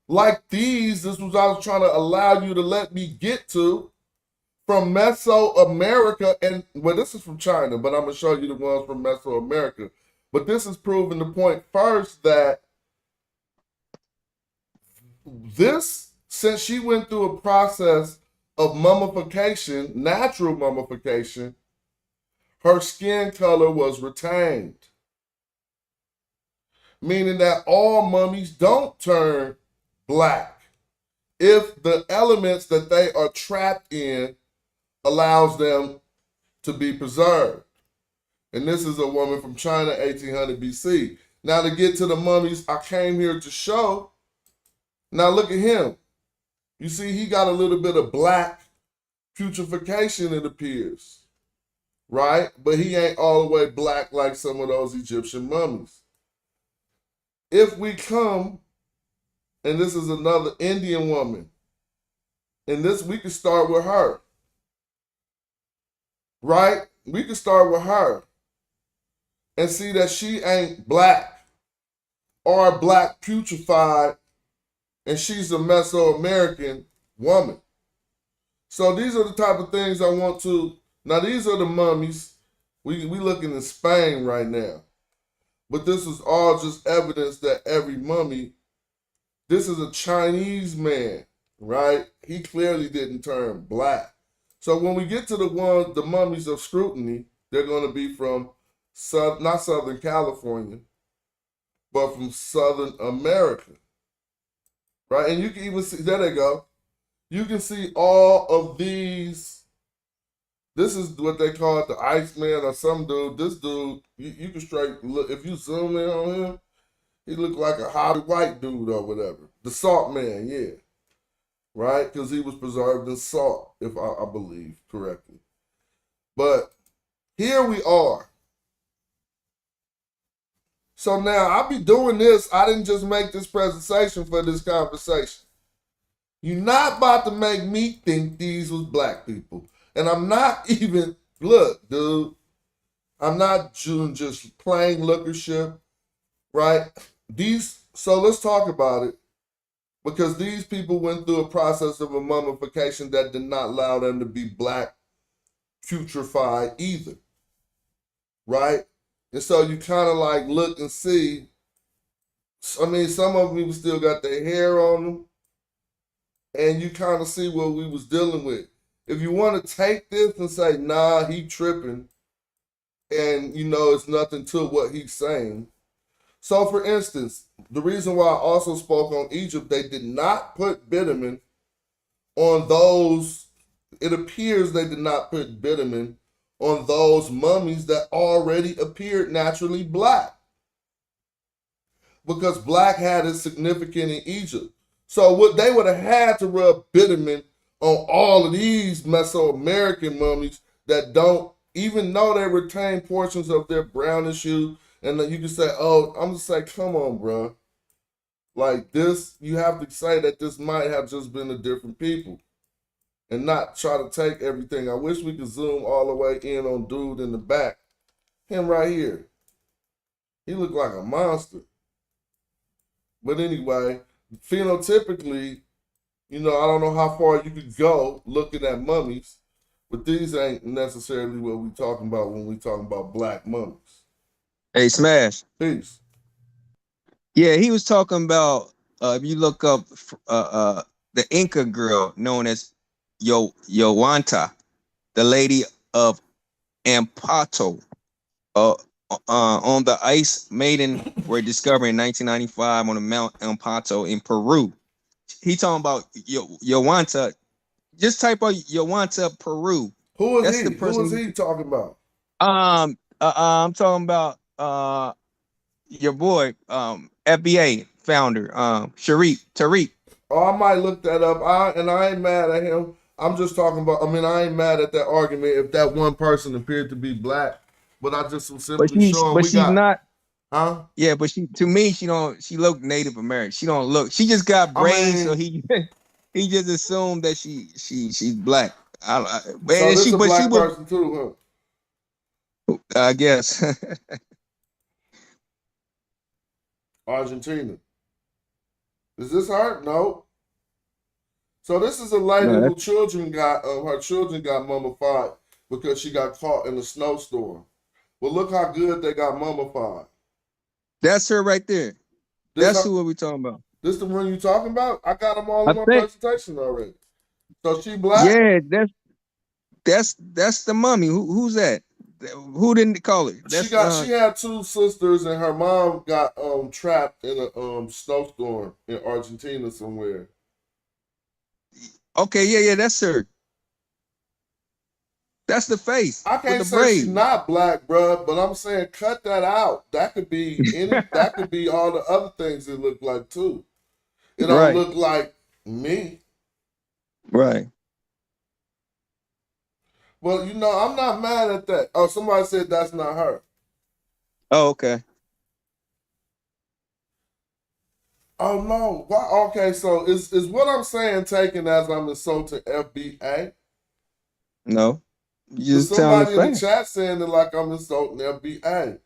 like these, this was I was trying to allow you to let me get to, from Mesoamerica, and well, this is from China, but I'm gonna show you the ones from Mesoamerica. But this is proving the point first that this, since she went through a process of mummification, natural mummification, her skin color was retained. Meaning that all mummies don't turn black if the elements that they are trapped in allows them to be preserved. And this is a woman from China, 1800 BC. Now to get to the mummies I came here to show, now look at him. You see he got a little bit of black putrefaction, it appears, right? But he ain't all the way black like some of those Egyptian mummies. If we come, and this is another Indian woman, and this we can start with her, right? We can start with her and see that she ain't black or black putrefied, and she's a Mesoamerican woman. So these are the type of things I want to, now these are the mummies. We looking in Spain right now. But this is all just evidence that every mummy, this is a Chinese man, right? He clearly didn't turn black. So when we get to the mummies of scrutiny, they're going to be from, not Southern California, but from Southern America, right? And you can even see, there they go. You can see all of these. This is what they call it, the Iceman or some dude. This dude, you can straight look, if you zoom in on him, he looked like a hot white dude or whatever. The Salt Man, yeah. Right? Because he was preserved in salt, if I believe correctly. But here we are. So now I'll be doing this. I didn't just make this presentation for this conversation. You're not about to make me think these was black people. And I'm not even, look, dude, I'm not doing just plain lookership, right? So let's talk about it, because these people went through a process of a mummification that did not allow them to be black putrefied either, right? And so you kind of like look and see, I mean, some of them even still got their hair on them, and you kind of see what we was dealing with. If you want to take this and say, nah, he tripping, and you know it's nothing to what he's saying. So for instance, the reason why I also spoke on Egypt, they did not put bitumen on those, it appears they did not put bitumen on those mummies that already appeared naturally black, because black had its significant in Egypt. So what they would have had to rub bitumen on all of these Mesoamerican mummies that don't, even though they retain portions of their brownish hue, and then you can say, oh, I'm just say, come on, bro. Like this, you have to say that this might have just been a different people, and not try to take everything. I wish we could zoom all the way in on dude in the back. Him right here. He looked like a monster. But anyway, phenotypically, you know, I don't know how far you could go looking at mummies, but these ain't necessarily what we talking about when we talking about black mummies. Hey, Smash. Peace. Yeah, he was talking about, if you look up the Inca girl known as Yowanta, the Lady of Ampato, on the ice maiden were discovered in 1995 on the Mount Ampato in Peru. he talking about Yawanta. Just type out Yawanta Peru. Who is That's he? the person. Who is he talking about? I'm talking about your boy, FBA founder, Tariq. Oh, I might look that up. I ain't mad at him. I'm just talking about. I mean, I ain't mad at that argument if that one person appeared to be black, but I just was simply showing we She's got. not. Huh? Yeah, but to me, she look Native American. She don't look. She just got I braids, so mean, he just assumed that she's black. so this a black person too, huh? I guess. Argentina. Is this her? No. So this is a lady No, who children got her children got mummified because she got caught in a snowstorm. Well, look how good they got mummified. that's her right there. That's who we talking about. This the one you talking about? I got them all in my presentation already. So she black? Yeah, that's the mummy. Who's that? Who didn't call it? She had two sisters and her mom got trapped in a snowstorm in Argentina somewhere. Okay, yeah, that's her. That's the face. I can't say she's not black, bro, but I'm saying cut that out. That could be that could be all the other things it look like too. It don't look like me. Right. Well, you know, I'm not mad at that. Oh, somebody said that's not her. Oh, okay. Oh no. Why? Okay, so is what I'm saying taken as I'm insulting FBA? No. You just somebody in the chat saying it like I'm insulting FBA.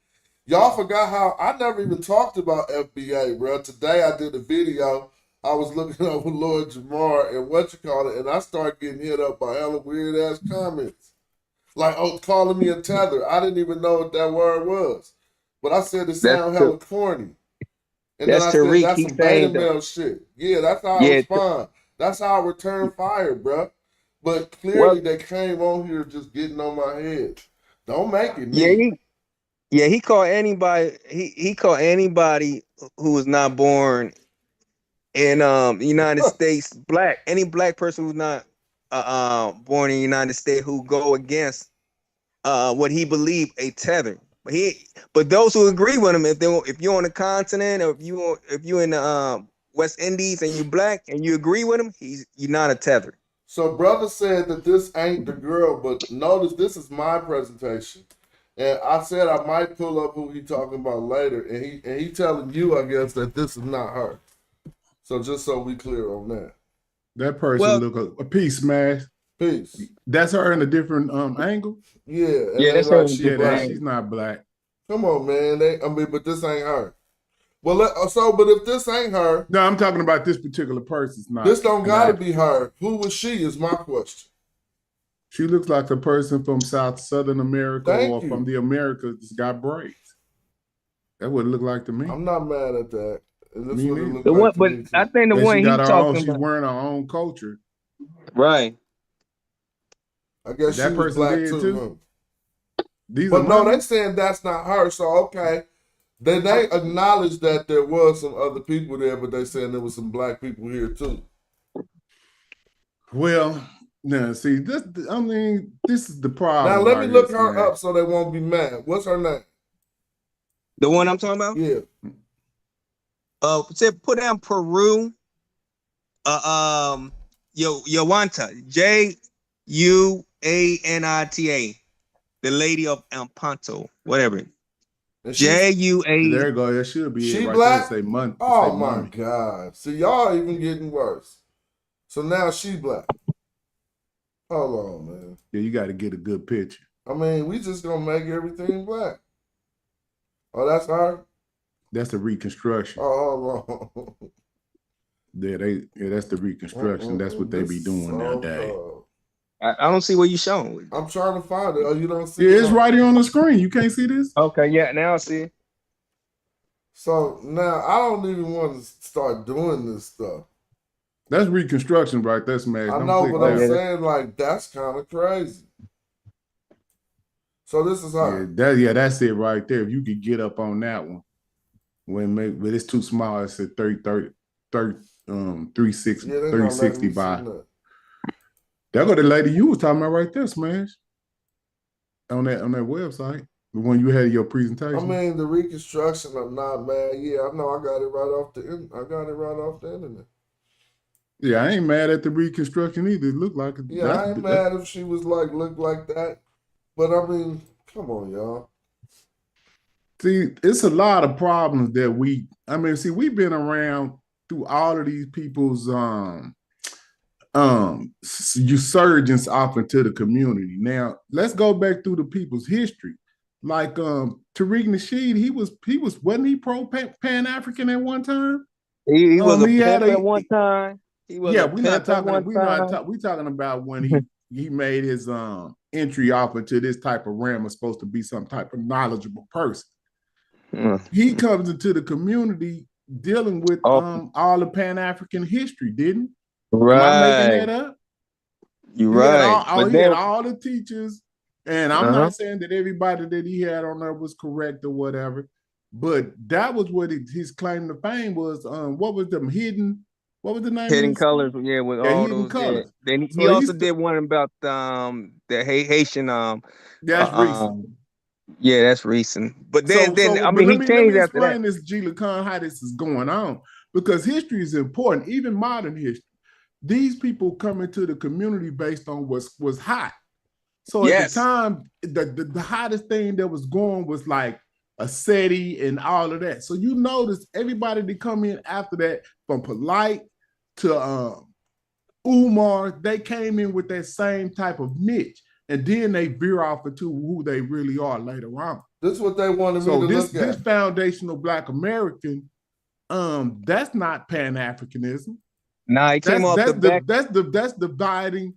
Y'all forgot how I never even talked about FBA, bro. Today I did a video. I was looking over Lord Jamar and and I started getting hit up by hella weird ass comments. Like, oh, calling me a tether. I didn't even know what that word was. But I said it sounded hella corny. And then I said that's some beta male shit. Yeah, that's how I respond. That's how I return fire, bro. But clearly they came on here just getting on my head. Don't make it me. He called anybody. He called anybody who was not born in the United States black. Any black person who's not born in the United States who go against what he believed a tether. But those who agree with him, if you're on the continent or if you in the West Indies and you black and you agree with him, you're not a tether. So brother said that this ain't the girl, but notice this is my presentation. And I said I might pull up who he talking about later. And he telling you, I guess, that this is not her. So just so we clear on that. That person look a piece smash. Peace. That's her in a different angle? Yeah. That's like her. She's not black. Come on, man. But this ain't her. Well, but if this ain't her, no, I'm talking about this particular person's not. This don't gotta be her. Who was she? Is my question. She looks like a person from Southern America from the Americas that's got braids. That would look like to me. I'm not mad at that. Me neither. But I think the one he's talking she's wearing her own culture. Right. I guess that she was black too. Huh? But no, they saying that's not her. So okay. They acknowledged that there was some other people there, but they saying there was some black people here too. Well, now see this. I mean, this is the problem. Now let me look her up so they won't be mad. What's her name? The one I'm talking about? Yeah. Put down Peru. Yawanta. Juanita. The lady of Ampanto. Whatever. Jua. There you go. That should be she it right black? there. Say month. Oh my God. See, y'all even getting worse. So now she black. Hold on, man. Yeah, you got to get a good picture. I mean, we just gonna make everything black. Oh, that's her? That's the reconstruction. Oh, hold on. That's the reconstruction. That's what they be doing nowadays. I don't see what you showing. I'm trying to find it. Oh, you don't see it? Yeah, it's right here on the screen. You can't see this? Okay, yeah, now I see it. So now I don't even want to start doing this stuff. That's reconstruction right there, Smash. I know, but I'm saying like that's kind of crazy. So this is her. That's it right there. If you could get up on that one. But it's too small. It's at 30 360, Yeah, they're not letting 360 me by. see that. That go the lady you was talking about right there, Smash. On that website, the one you had in your presentation. I mean, the reconstruction, I'm not mad. Yeah, I know I got it right off the internet. Yeah, I ain't mad at the reconstruction either. It looked like it. Yeah, I ain't mad if she was like looked like that. But I mean, come on, y'all. See, it's a lot of problems that we've been around through all of these people's resurgence off into the community. Now, let's go back through the people's history. Like Tariq Nasheed, he wasn't he pro Pan-African at one time? He was a pimp at one time. We talking about when he made his entry off into this type of realm, was supposed to be some type of knowledgeable person. He comes into the community dealing with all the Pan-African history, didn't he? Right. Am I making that up? You're right. He had all the teachers, and I'm not saying that everybody that he had on there was correct or whatever, but that was what his claim to fame was. What was the name? Hidden Colors, yeah, with all Hidden those. Colors. Yeah. Then he also did one about the Haitian. That's recent. Yeah, that's recent. But then he changed let me after that. explain this, G. Lacan, how this is going on, because history is important, even modern history. These people come into the community based on what's hot. So at the time, the hottest thing that was going was like a SETI and all of that. So you notice everybody that come in after that, from Polite to Umar, they came in with that same type of niche. And then they veer off into who they really are later on. This is what they wanted me to look at. This foundational Black American, that's not Pan-Africanism. Nah, it came off the back. That's dividing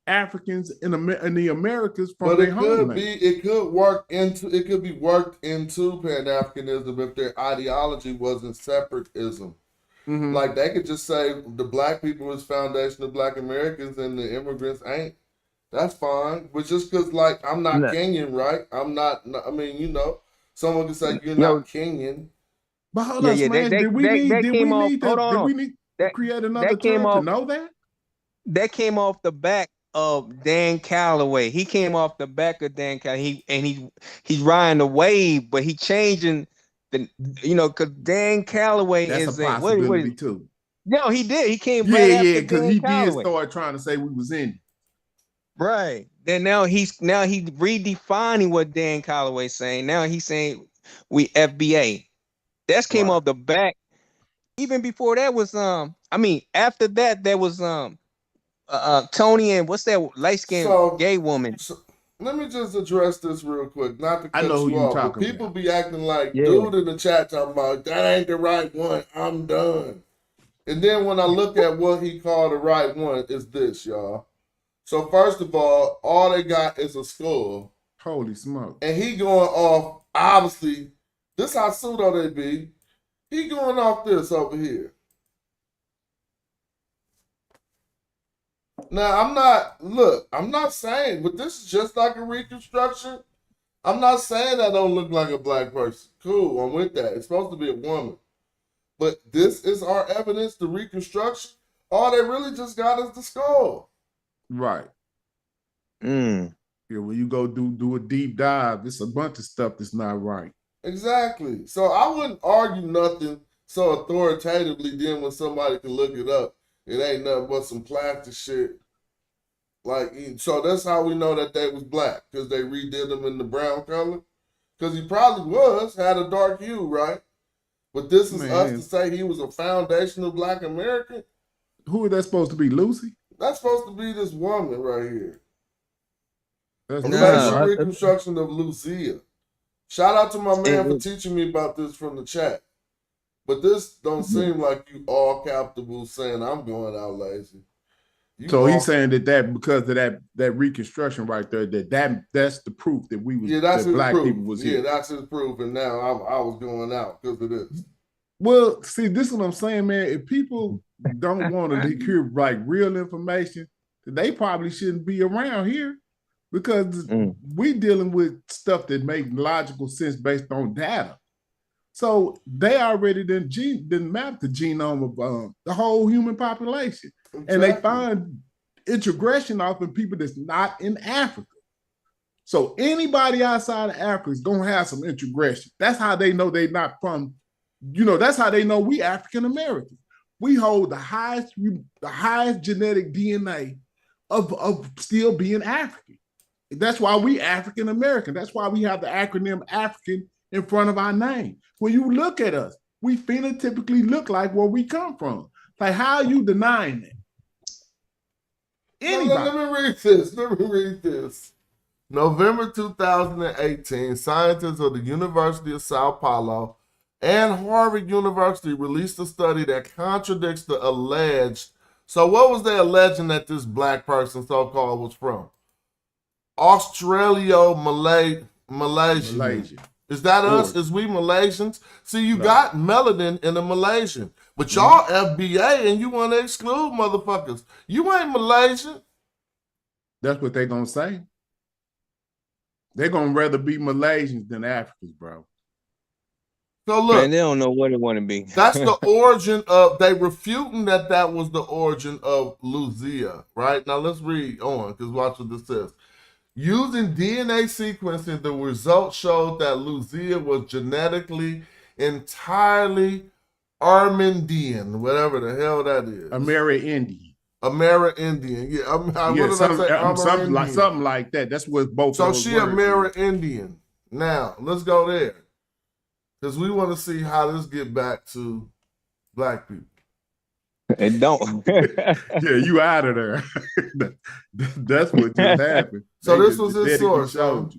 Africans in the Americas from their homeland. It could be worked into Pan-Africanism if their ideology wasn't separatism. Mm-hmm. Like they could just say the Black people is foundational Black Americans and the immigrants ain't. That's fine, but just because, like, I'm not Kenyan, right? I'm not. I mean, you know, someone can say you're not Kenyan. But hold on, man. Did we need to create another term to know that? That came off the back of Dan Calloway. He came off the back of Dan Calloway. He's riding the wave, but he changing because Dan Calloway is a possibility too. No, he did. He came because he did start trying to say we was in. Right. Then now he's redefining what Dan Calloway's saying. Now he's saying we FBA. That came off the back. Even before that was after that there was Tony and what's that light-skinned gay woman. So let me just address this real quick. Not to cut you off, but people be acting like dude in the chat talking about that ain't the right one. I'm done. And then when I look at what he called the right one, is this, y'all. So first of all they got is a skull. Holy smoke. And he going off, obviously, this how pseudo they be. He going off this over here. Now, I'm not saying, but this is just like a reconstruction. I'm not saying I don't look like a Black person. Cool, I'm with that. It's supposed to be a woman. But this is our evidence, the reconstruction. All they really just got is the skull. Right. Yeah, when you go do a deep dive, it's a bunch of stuff that's not right. Exactly. So I wouldn't argue nothing so authoritatively then when somebody can look it up. It ain't nothing but some plastic shit. Like, so that's how we know that they was Black, because they redid them in the brown color. Because he probably had a dark hue, right? But this is us to say he was a foundational Black American. Who is that supposed to be, Lucy? That's supposed to be this woman right here. That's a reconstruction of Lucia. Shout out to my man for teaching me about this from the chat. But this don't seem like you all comfortable saying I'm going out lazy. So he's saying that because of that reconstruction right there, that's the proof that we was that Black people was here. Yeah, that's his proof. And now I was going out because of this. Well, see, this is what I'm saying, man. If people don't want to hear like real information, they probably shouldn't be around here, because we dealing with stuff that make logical sense based on data. So they already didn't map the genome of the whole human population. Exactly. And they find introgression off in people that's not in Africa. So anybody outside of Africa is going to have some introgression. That's how they know they're not from, that's how they know we African Americans. We hold the highest genetic DNA of still being African. That's why we African American. That's why we have the acronym African in front of our name. When you look at us, we phenotypically look like where we come from. Like, how are you denying that? Anybody? Let me read this. November 2018, scientists of the University of Sao Paulo and Harvard University released a study that contradicts the alleged. So what was they alleging that this black person so-called was from? Malaysia. Is that us? Is we Malaysians? See, you got melanin in a Malaysian, but y'all FBA and you want to exclude motherfuckers. You ain't Malaysian. That's what they gonna say. They're gonna rather be Malaysians than Africans, bro. So look, man, they don't know what they want to be. That's the origin of. They refuting that was the origin of Lucia. Right now, let's read on because watch what this says. Using DNA sequencing, the results showed that Lucia was genetically entirely Armenian, whatever the hell that is. Amerindian. Yeah. Something like that. That's what both. So she Amerindian. Now let's go there because we want to see how this get back to black people. It don't. Yeah, you out of there. That's what just happened. So this was his source. So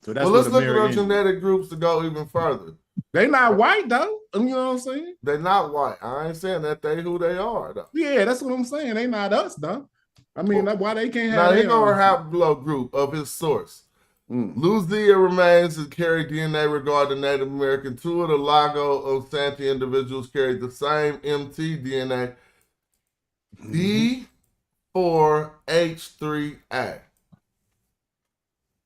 that's well, let's look at our genetic groups to go even further. They not white though. You know what I'm saying? They're not white. I ain't saying that they who they are though. Yeah, that's what I'm saying. They not us though. I mean, that's why they can't have. Now he gonna have blood group of his source. Lucia remains to carry DNA regarding Native American. Two of the Lago of Santi individuals carried the same MT DNA, D4H3A.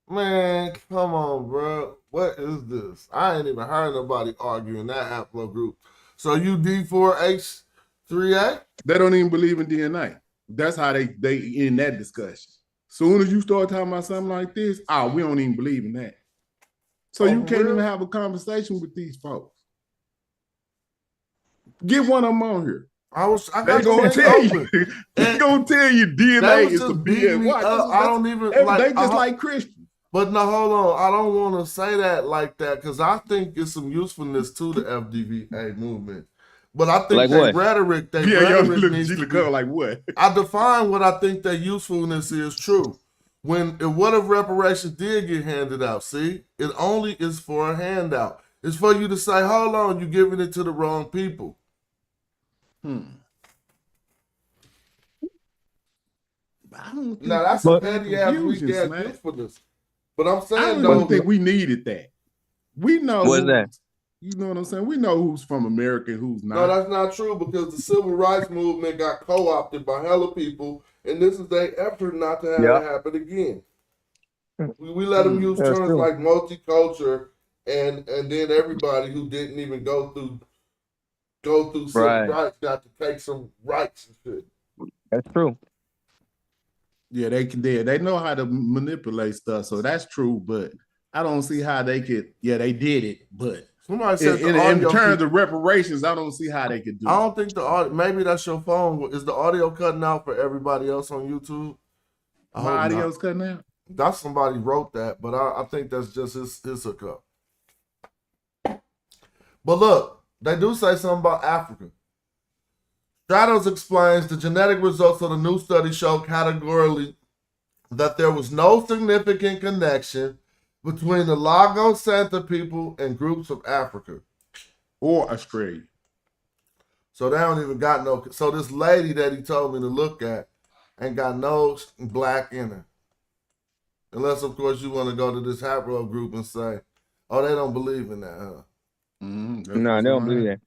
Man, come on, bro. What is this? I ain't even heard nobody arguing that haplogroup. So you D4H3A? They don't even believe in DNA. That's how they in that discussion. Soon as you start talking about something like this, we don't even believe in that. So you can't even have a conversation with these folks. Get one of them on here. They're gonna tell you. They're gonna tell you DNA is the BS. I don't even they just like Christians. But no, hold on. I don't want to say that like that because I think it's some usefulness to the FDVA movement. But I think like rhetoric needs to go like what? I define what I think their usefulness is true. What if reparations did get handed out? See, it only is for a handout. It's for you to say, hold on, you're giving it to the wrong people. I don't think that's a petty ass weak ass usefulness. But I'm saying I don't think we needed that. We know what's that? You know what I'm saying? We know who's from America and who's not. No, that's not true because the civil rights movement got co-opted by hella people, and this is their effort not to have it happen again. We let them use terms like multicultural and then everybody who didn't even go through civil rights got to take some rights and shit. That's true. Yeah, they know how to manipulate stuff, so that's true, but I don't see how they could. Yeah, they did it, but somebody said in terms of reparations, I don't see how they could do it. I don't think the audio, maybe that's your phone. Is the audio cutting out for everybody else on YouTube? My audio's cutting out? That's somebody wrote that, but I think that's just his hookup. But look, they do say something about Africa. Stratos explains the genetic results of the new study show categorically that there was no significant connection between the Lagos Santa people and groups of Africa. Or Australia. So they don't even got no. So this lady that he told me to look at ain't got no black in her. Unless, of course, you want to go to this hapro group and say, oh, they don't believe in that, huh? No, they don't believe that.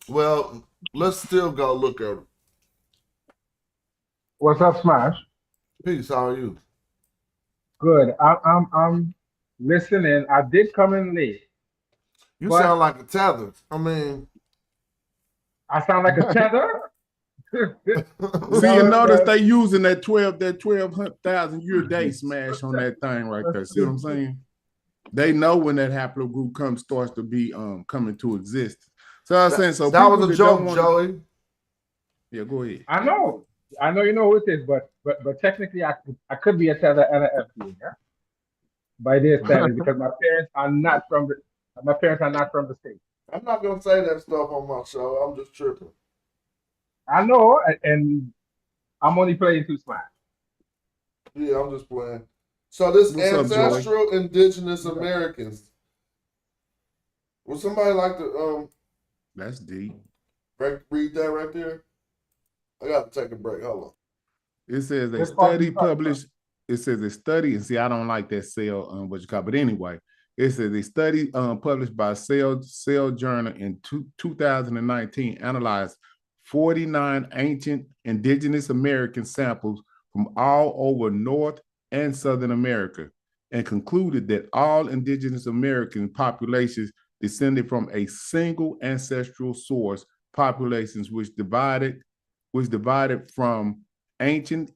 Well, let's still go look at it. What's up, Smash? Peace. How are you? Good. I'm listening. I did come in late. You But- sound like a tether. I mean, I sound like a tether. See, you notice they using that 12,000 year day smash on that thing right there. See what I'm saying? They know when that haplogroup starts to be coming to exist. So I was saying, so that was people a that joke, don't wanna- Joey. Yeah, go ahead. I know you know who it is, but technically I could be a tether and an FBA, yeah? By their standards, because my parents are not from the state. I'm not gonna say that stuff on my show. I'm just tripping. I know, and I'm only playing too smart. Yeah, I'm just playing. So this What's up, Joey? ancestral indigenous Americans. Would somebody like to That's deep. read that right there? I got to take a break. Hold on. It says a Let's study talk- published. It says a study, and see, I don't like that Cell, what you call, but anyway, it says a study published by Cell Journal in 2019 analyzed 49 ancient indigenous American samples from all over North and Southern America, and concluded that all indigenous American populations descended from a single ancestral source, populations which divided from ancient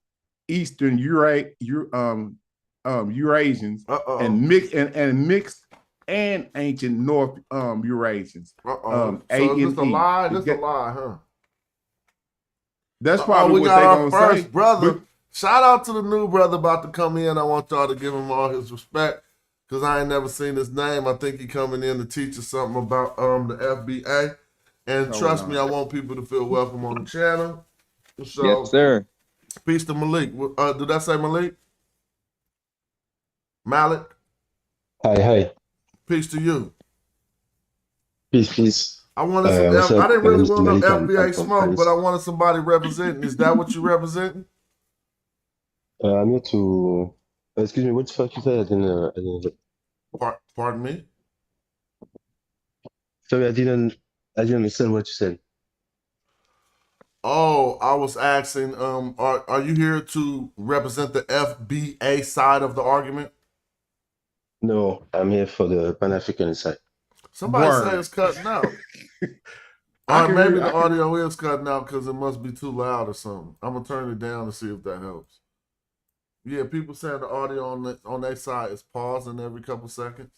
Eastern Eurasians and mixed and ancient North Eurasians. So is this a lie? This a lie, huh? That's probably we what they got gonna our first say. brother. But- Shout out to the new brother about to come in. I want y'all to give him all his respect because I ain't never seen his name. I think he coming in to teach us something about the FBA. And trust me, I want people to feel welcome on the channel. So, Yes, sir. peace to Malik. Did I say Malik? Malik? Hi. Peace to you. Peace. I wanted some. what's up? I didn't My really name's want no Malik. I'm FBA from smoke, France. but I wanted somebody representing. Is that what you representing? I'm here to. Excuse me. What the fuck you said? I didn't. Pardon me. Sorry, I didn't understand what you said. Oh, I was asking. Are you here to represent the FBA side of the argument? No, I'm here for the Pan-African side. Somebody Word. say it's cutting out. I Or can maybe hear- the I can- audio is cutting out because it must be too loud or something. I'm gonna turn it down to see if that helps. Yeah, people saying the audio on their side is pausing every couple seconds.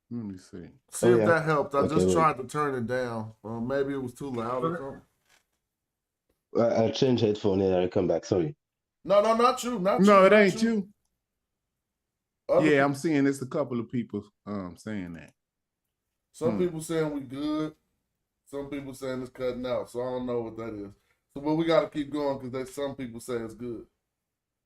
Let me see. See Oh, if yeah. that helped. I Okay, just wait. tried to turn it down. Maybe it was too loud or something. I'll change headphone and I'll come back. Sorry. No, not you. Not you. No, it not ain't you. Other Yeah, I'm seeing it's a couple of people saying that. Some people saying we good. Some people saying it's cutting out. So I don't know what that is. So, but we got to keep going because some people say it's good.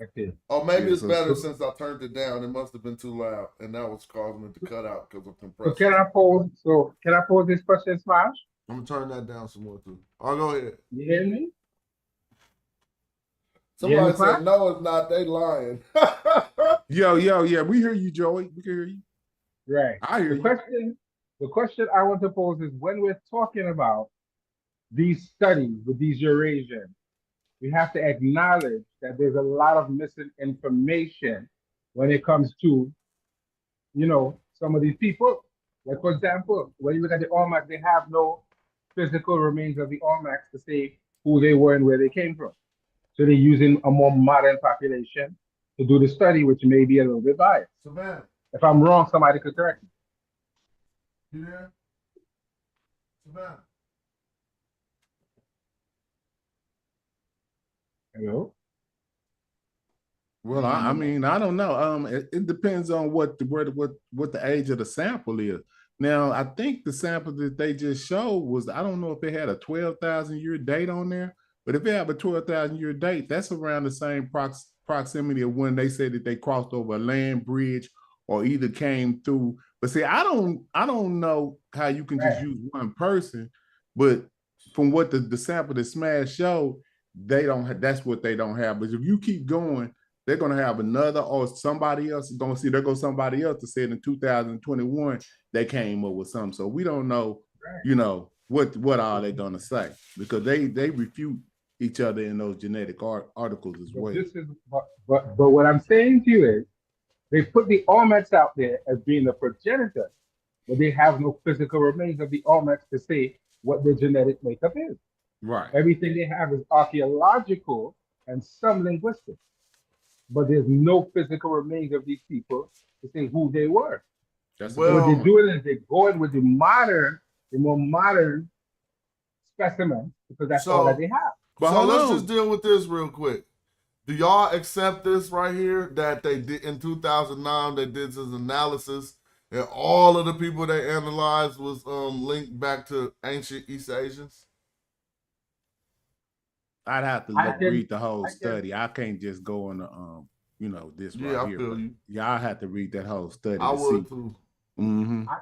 Okay. Or maybe Yeah, it's so- better so- since I turned it down. It must have been too loud, and that was causing it to cut out because of So compressor. can I pose this question, Smash? I'm gonna turn that down some more too. I'll go ahead. You hear me? Somebody Yeah, said Clark? no, it's not. They lying. Yo, yeah, we hear you, Joey. We can hear you. Right. I hear The question I want to pose is when we're talking about these studies with these Eurasians, we have to acknowledge that there's a lot of missing information when it comes to, some of these people. Like, for example, when you look at the Olmecs, they have no physical remains of the Olmecs to say who they were and where they came from. So they're using a more modern population to do the study, which may be a little bit biased. Savannah, If I'm wrong, somebody could correct me. you there? Savannah. Hello? Well, I mean, I don't know. It depends on what the age of the sample is. Now, I think the sample that they just showed was, I don't know if it had a 12,000 year date on there, but if it have a 12,000 year date, that's around the same proximity of when they said that they crossed over a land bridge or either came through. But see, I don't know how you can just use one person, but from what the sample that Smash showed, that's what they don't have. But if you keep going, they're going to have another, or somebody else is going to see, there goes somebody else that said in 2021, they came up with something. So we don't know, what all they're going to say, because they refute each other in those genetic articles as well. But what I'm saying to you is, They put the Olmecs out there as being the progenitor, but they have no physical remains of the Olmecs to say what their genetic makeup is. Right. Everything they have is archaeological and some linguistic, but there's no physical remains of these people to say who they were. That's So what they're well, doing is they're going with the more modern specimens because that's all that so they have. But so hold let's on. just deal with this real quick. Do y'all accept this right here that they did in 2009? They did this analysis, and all of the people they analyzed was linked back to ancient East Asians. I'd have to read the whole study. I can't just go on the this Yeah, right I here. feel you. Yeah, I have to read that whole study. I to would see. too. Mm-hmm. I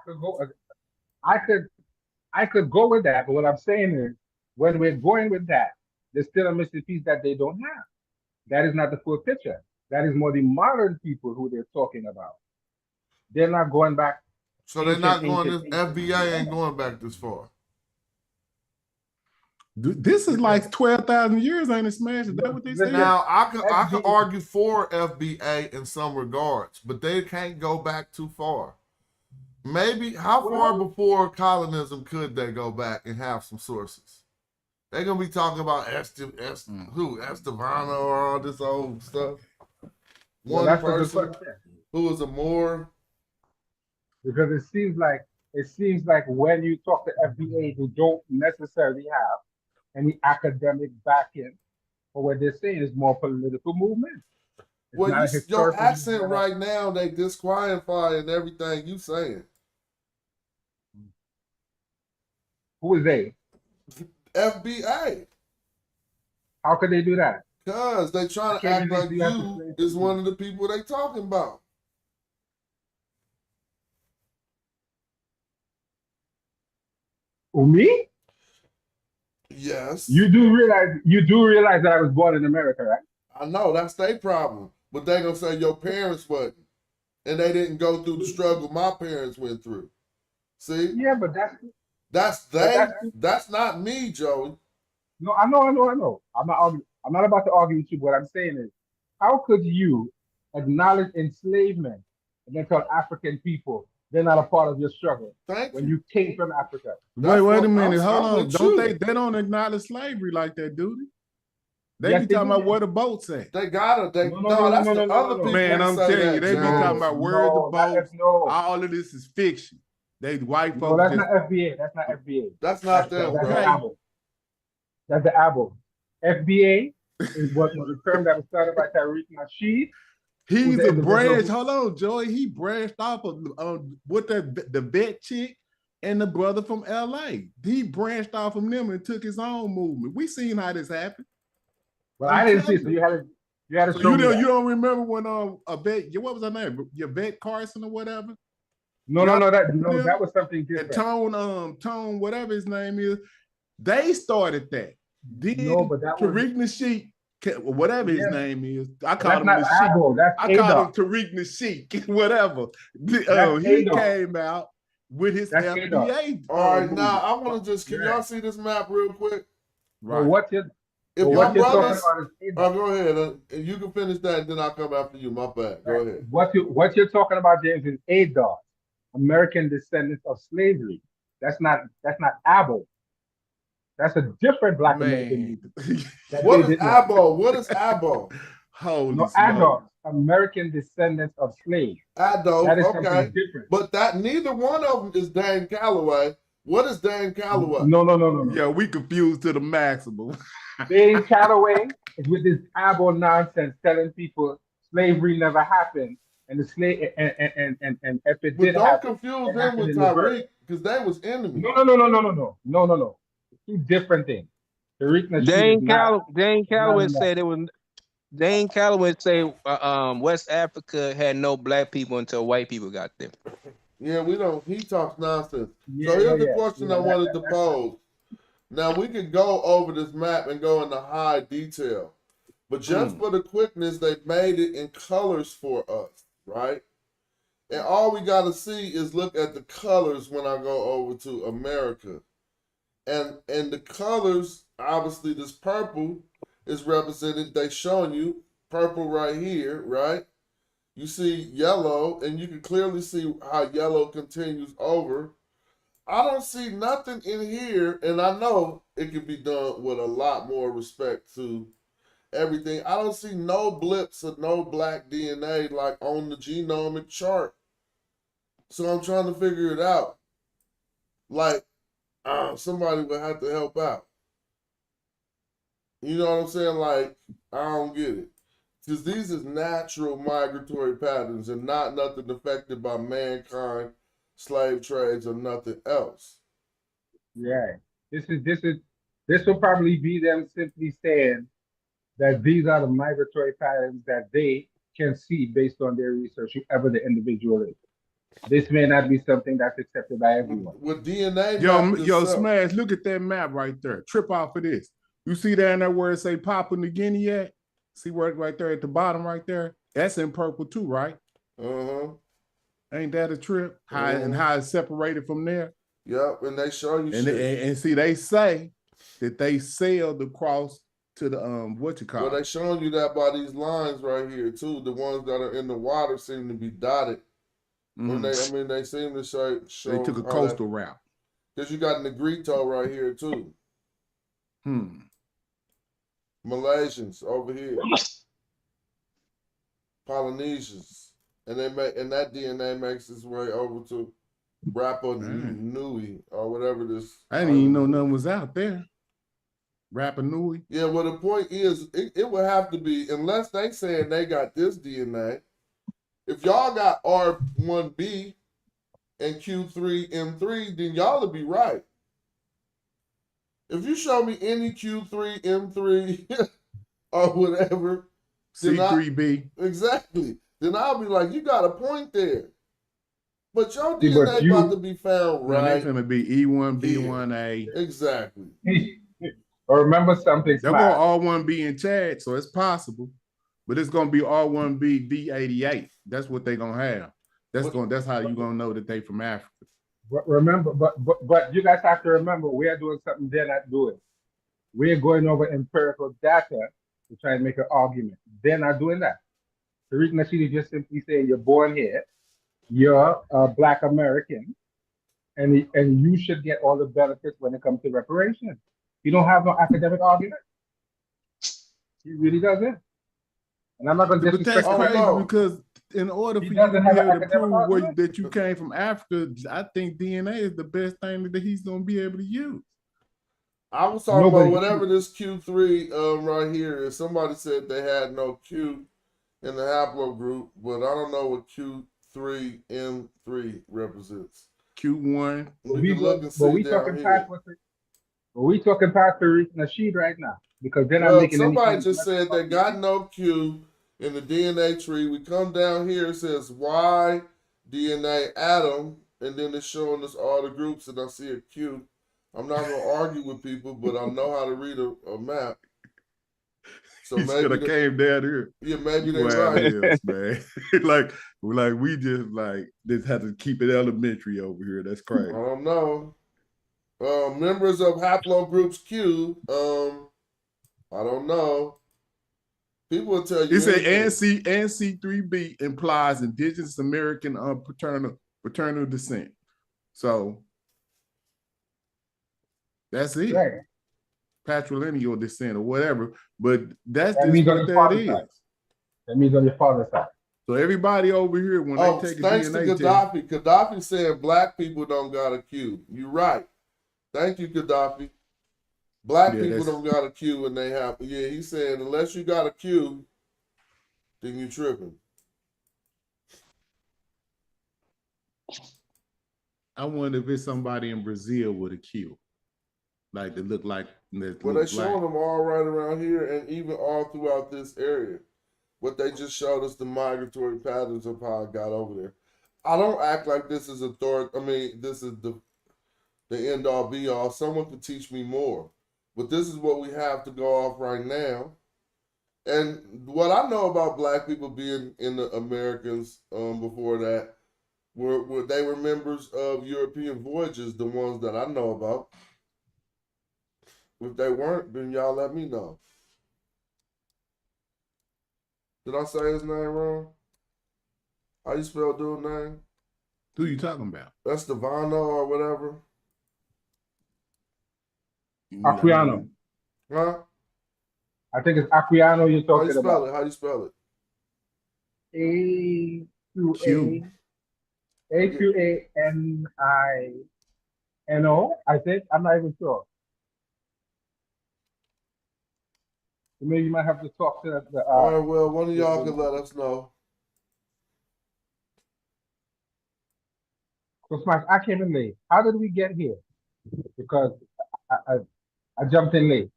could go with that, but what I'm saying is when we're going with that, there's still a missing piece that they don't have. That is not the full picture. That is more the modern people who they're talking about. They're not going back. So they're not going. This FBA ain't going back this far. This is like 12,000 years, ain't it, Smash? Is that what they say? Now I could argue for FBA in some regards, but they can't go back too far. Maybe how far before colonism could they go back and have some sources? They're gonna be talking about Estevano or all this old stuff. One person who was a Moor. Because it seems like when you talk to FBA, they don't necessarily have any academic backing for what they're saying. Is more political movement. Well, your accent right now, they disqualifying everything you saying. Who is they? FBA. How could they do that? Because they trying to act like you is one of the people they talking about. Who, me? Yes. You do realize that I was born in America, right? I know, that's their problem. But they gonna say your parents wasn't. And they didn't go through the struggle my parents went through. See? Yeah, but that's not me, Joey. No, I know. I'm not about to argue with you. What I'm saying is, how could you acknowledge enslavement and then tell African people they're not a part of your struggle when you came from Africa? Wait a minute. Hold on. They don't acknowledge slavery like that, do they? They be talking about where the boats at. They gotta. That's the other people. Man, I'm telling you, they be talking about where the boats. All of this is fiction. They white folks. No, that's not FBA. That's not FBA. That's not them, that's bro. the album. That's the album. FBA is what was a term that was started by Tariq Nasheed. He's a branch. Hold on, Joey. He branched off of with the vet chick and the brother from LA. He branched off from them and took his own movement. We seen how this happened. Well, I didn't see it, so you had to show me that. You don't remember when a vet, what was her name? Your vet Carson or whatever? No, that was something different. And Tone, whatever his name is, they started that. Then Tariq Nasheed, whatever his name is, I call him Nasheed. I call him Tariq Nasheed, whatever. He came out with his FBA. All right, now I want to can y'all see this map real quick? Right. Well, if your brothers, go ahead, and you can finish that, and then I'll come after you. My bad. Go ahead. What you're talking about, James, is ADOS, American descendants of slavery. That's not Abo. That's a different Black American movement. What is Abo? What is Abo? ADOS, American descendants of slaves. ADOS, that is okay. Something different. But neither one of them is Dan Calloway. What is Dan Calloway? No. Yeah, we confused to the maximum. Dan Calloway is with this Abo nonsense, telling people slavery never happened, and the slave and if it did happen, confuse them with Tariq because they was enemies. No. Two different things. Dane Calloway said it was. Dane Calloway said West Africa had no Black people until white people got there. Yeah, we don't. He talks nonsense. So here's the question I wanted to pose. Now we can go over this map and go into high detail, but just for the quickness, they made it in colors for us, right? And all we got to see is look at the colors when I go over to America. And the colors, obviously this purple is represented, they showing you purple right here, right? You see yellow, and you can clearly see how yellow continues over. I don't see nothing in here, and I know it can be done with a lot more respect to everything. I don't see no blips of no black DNA like on the genomic chart. So I'm trying to figure it out. Like, somebody would have to help out. You know what I'm saying? Like, I don't get it. Because these is natural migratory patterns and not nothing affected by mankind, slave trades, or nothing else. Yeah. This will probably be them simply saying that these are the migratory patterns that they can see based on their research, whoever the individual is. This may not be something that's accepted by everyone. With DNA, yo, Smash, look at that map right there. Trip off of this. You see down there where it say Papua New Guinea at? See where right there at the bottom right there? That's in purple too, right? Uh-huh. Ain't that a trip? And how it's separated from there? Yep, and they show you and see, they say that they sailed across to the what you call Well, they showing you that by these lines right here too. The ones that are in the water seem to be dotted. When they seem to show they took a coastal route. Because you got Negrito right here too. Malaysians over here. Polynesians. And that DNA makes its way over to Rapa Nui or whatever this. I didn't even know nothing was out there. Rapa Nui. Yeah, well the point is it would have to be, unless they saying they got this DNA. If y'all got R1B and Q3M3, then y'all will be right. If you show me any Q3M3 or whatever, C3B. Exactly. Then I'll be like, you got a point there. But your DNA about to be found right. It's going to be E1B1A. Exactly. Or remember something. They're going R1B in Chad, so it's possible. But it's gonna be R1B D88. That's what they're gonna have. That's how you're gonna know that they from Africa. But remember, but you guys have to remember, we are doing something they're not doing. We are going over empirical data to try and make an argument. They're not doing that. Tariq Nasheed is just simply saying you're born here, you're a Black American, and you should get all the benefits when it comes to reparations. You don't have no academic argument. He really doesn't. And I'm not going to disrespect. But that's crazy because in order for you to be able to prove that you came from Africa, I think DNA is the best thing that he's going to be able to use. I was talking about whatever this Q3 right here is. Somebody said they had no Q in the haplogroup, but I don't know what Q3M3 represents. Q1. We talking past Tariq Nasheed right now. Because they're not making somebody just said they got no Q in the DNA tree. We come down here, it says Y DNA atom, and then it's showing us all the groups, and I see a Q. I'm not gonna argue with people, but I know how to read a map. So he should have came down here. Yeah, maybe they're right. Man. like we just have to keep it elementary over here. That's crazy. I don't know. Members of haplogroups Q. I don't know. People will tell you. It said NC3B implies indigenous American paternal descent. So that's it. Right. Patrilineal descent or whatever. But that means what that is. That means on your father's side. So everybody over here, when they take a thanks DNA to Gaddafi. Gaddafi saying black people don't got a Q. You're right. Thank you, Gaddafi. Black people don't got a Q and they have. Yeah, he's saying unless you got a Q, then you tripping. I wonder if it's somebody in Brazil with a Q, like they look like. Well, they're showing them all right around here and even all throughout this area. What they just showed us the migratory patterns of how it got over there. I don't act like this is this is the end all be all. Someone could teach me more. But this is what we have to go off right now. And what I know about black people being in the Americans before that, they were members of European voyages, the ones that I know about. If they weren't, then y'all let me know. Did I say his name wrong? How you spell dude name? Who you talking about? That's Devano or whatever. Aquiano. Huh? I think it's Aquiano you're How you talking spell about. it? How you spell it? Q. Aquiano, I think. I'm not even sure. Maybe you might have to talk to the All right, well, one of y'all can let us know. So Smash, I came in late. How did we get here? Because I jumped in late.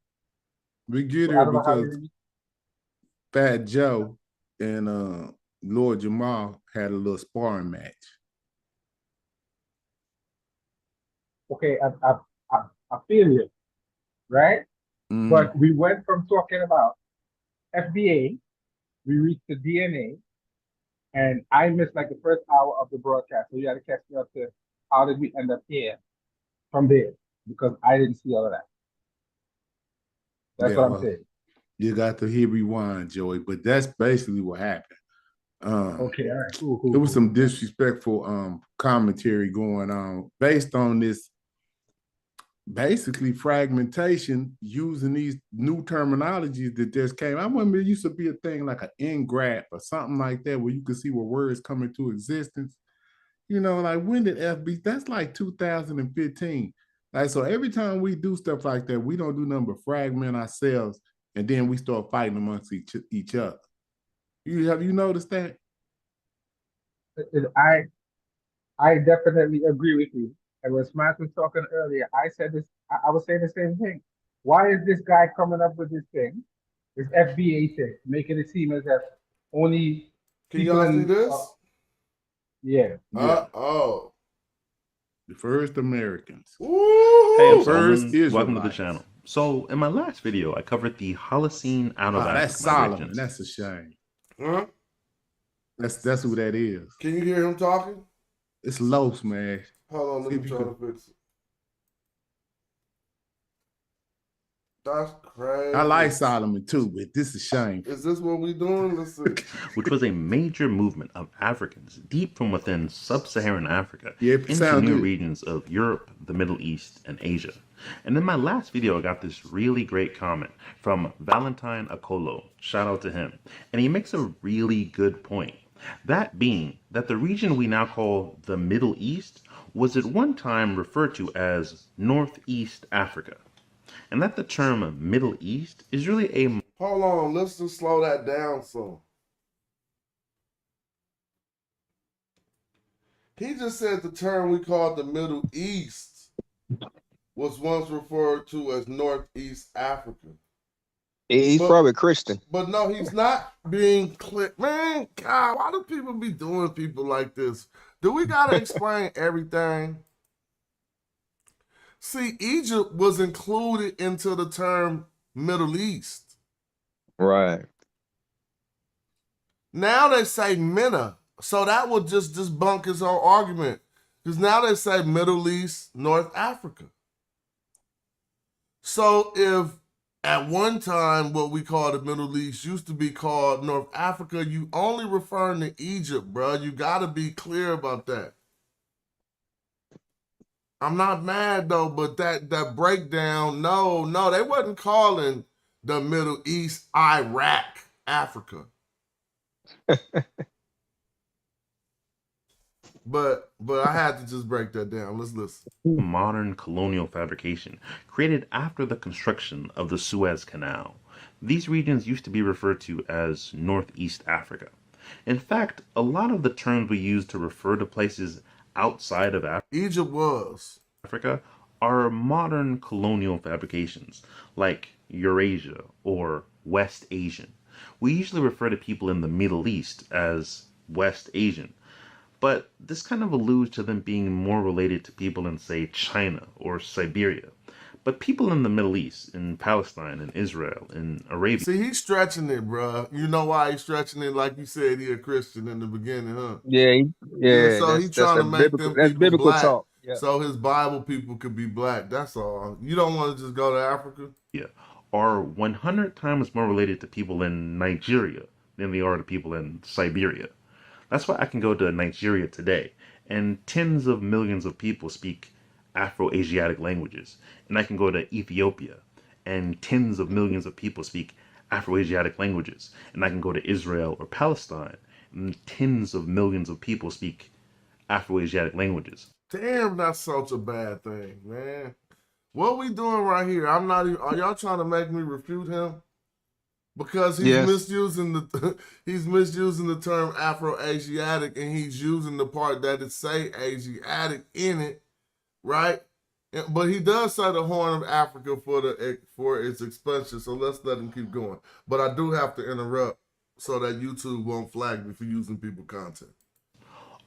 We get So I here don't know how because Fat Joe and Lord Jamal had a little sparring match. Okay, I feel you, right? But we went from talking about FBA, we reached the DNA, and I missed like the first hour of the broadcast. So you got to catch me up to how did we end up here from there, because I didn't see all of that. That's what I'm saying. You got to hit rewind, Joey, but that's basically what happened. Okay, all right, cool. There was some disrespectful commentary going on based on this basically fragmentation using these new terminologies that just came. I remember it used to be a thing like an in-graph or something like that where you could see where words come into existence. You know, like when did FB? That's like 2015. Like, so every time we do stuff like that, we don't do nothing but fragment ourselves, and then we start fighting amongst each other. Have you noticed that? I definitely agree with you. And when Smash was talking earlier, I said this. I was saying the same thing. Why is this guy coming up with this thing, this FBA thing, making it seem as if only Can people y'all see in this? yeah. Oh. The first Americans. Ooh. Hey, I'm First Solomon. Welcome to the Israelites. channel. So, in my last video, I covered the Holocene out of That's Africa Solomon. migrations. That's a shame. Huh? That's who that is. Can you hear him talking? It's low, Smash. Hold on, let me try to fix it. That's crazy. I like Solomon too, but this is shame. Is this what we doing? Let's see. Which was a major movement of Africans deep from within sub-Saharan Africa into new good. regions of Europe, the Middle East, and Asia. And in my last video, I got this really great comment from Valentine Akolo. Shout out to him. And he makes a really good point. That being that the region we now call the Middle East was at one time referred to as Northeast Africa. And that the term Middle East is really a... Hold on, let's just slow that down some. He just said the term we call the Middle East was once referred to as Northeast Africa. He's probably Christian. But no, he's not being clear. Man, God, why do people be doing people like this? Do we got to explain everything? See, Egypt was included into the term Middle East. Right. Now they say MENA. So that would just debunk his whole argument. Because now they say Middle East, North Africa. So if at one time what we call the Middle East used to be called North Africa, you only referring to Egypt, bro. You got to be clear about that. I'm not mad though, but that breakdown, no, they wasn't calling the Middle East Iraq, Africa. But I had to just break that down. Let's listen. Modern colonial fabrication created after the construction of the Suez Canal. These regions used to be referred to as Northeast Africa. In fact, a lot of the terms we use to refer to places outside of Africa are modern colonial fabrications, like Eurasia or West Asian. We usually refer to people in the Middle East as West Asian, but this kind of alludes to them being more related to people in, say, China or Siberia. But people in the Middle East, in Palestine, in Israel, in Arabia... See, he's stretching it, bro. You know why he's stretching it? Like you said, he's a Christian in the beginning, huh? Yeah. So he's trying to make them people black. Talk. Yeah. So his Bible people could be black. That's all. You don't want to just go to Africa? Yeah. Are 100 times more related to people in Nigeria than they are to people in Siberia. That's why I can go to Nigeria today, and tens of millions of people speak Afro-Asiatic languages. And I can go to Ethiopia, and tens of millions of people speak Afro-Asiatic languages. And I can go to Israel or Palestine, and tens of millions of people speak Afro-Asiatic languages. Damn, that's such a bad thing, man. What we doing right here? I'm not even. Are y'all trying to make me refute him? Because he's misusing the he's misusing the term Afro-Asiatic, and he's using the part that it say Asiatic in it, right? But he does say the Horn of Africa for its expansion. So let's let him keep going. But I do have to interrupt so that YouTube won't flag me for using people content.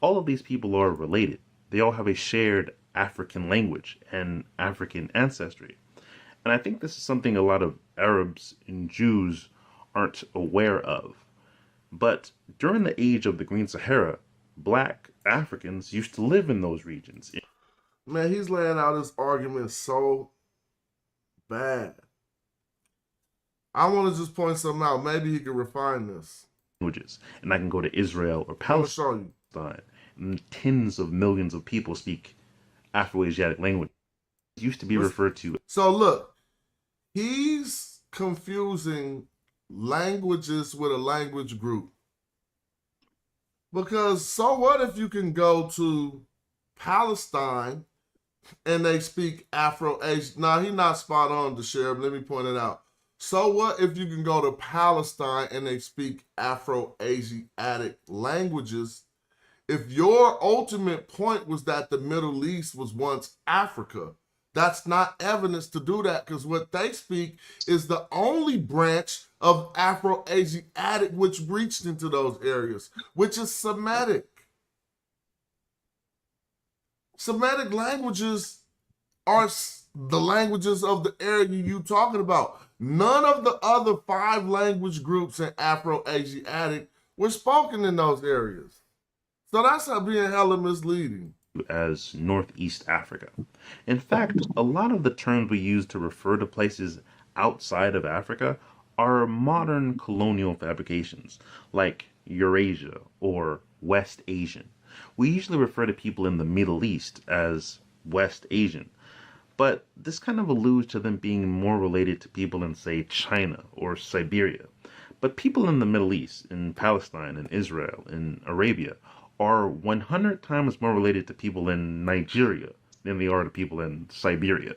All of these people are related. They all have a shared African language and African ancestry. And I think this is something a lot of Arabs and Jews aren't aware of. But during the age of the Green Sahara, black Africans used to live in those regions. Man, he's laying out this argument so bad. I want to just point something out. Maybe he can refine this. Languages. And I can go to Israel or Palestine. And tens of millions of people speak Afro-Asiatic language. It used to be referred to. So look, he's confusing languages with a language group. Because so what if you can go to Palestine and they speak Afro-Asian? Now, he's not spot on, the sheriff. Let me point it out. So what if you can go to Palestine and they speak Afro-Asiatic languages? If your ultimate point was that the Middle East was once Africa, that's not evidence to do that, because what they speak is the only branch of Afro-Asiatic which reached into those areas, which is Semitic. Semitic languages are the languages of the area you're talking about. None of the other 5 language groups in Afro-Asiatic were spoken in those areas. So that's how being hella misleading. As Northeast Africa. In fact, a lot of the terms we use to refer to places outside of Africa are modern colonial fabrications, like Eurasia or West Asian. We usually refer to people in the Middle East as West Asian, but this kind of alludes to them being more related to people in, say, China or Siberia. But people in the Middle East, in Palestine, in Israel, in Arabia, are 100 times more related to people in Nigeria than they are to people in Siberia.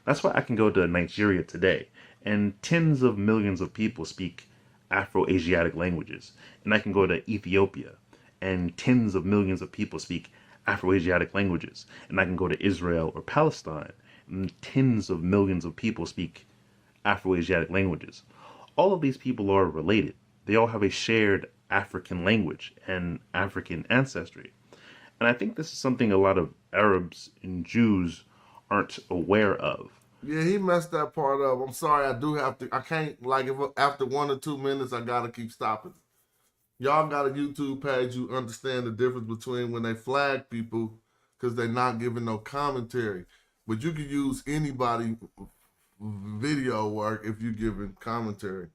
That's why I can go to Nigeria today, and tens of millions of people speak Afro-Asiatic languages. And I can go to Ethiopia, and tens of millions of people speak Afro-Asiatic languages. And I can go to Israel or Palestine, and tens of millions of people speak Afro-Asiatic languages. All of these people are related. They all have a shared African language and African ancestry. And I think this is something a lot of Arabs and Jews aren't aware of. Yeah, he messed that part up. I'm sorry, I do have to. I can't, like, if after 1 or 2 minutes, I got to keep stopping. Y'all got a YouTube page, you understand the difference between when they flag people because they're not giving no commentary. But you can use anybody video work if you're giving commentary.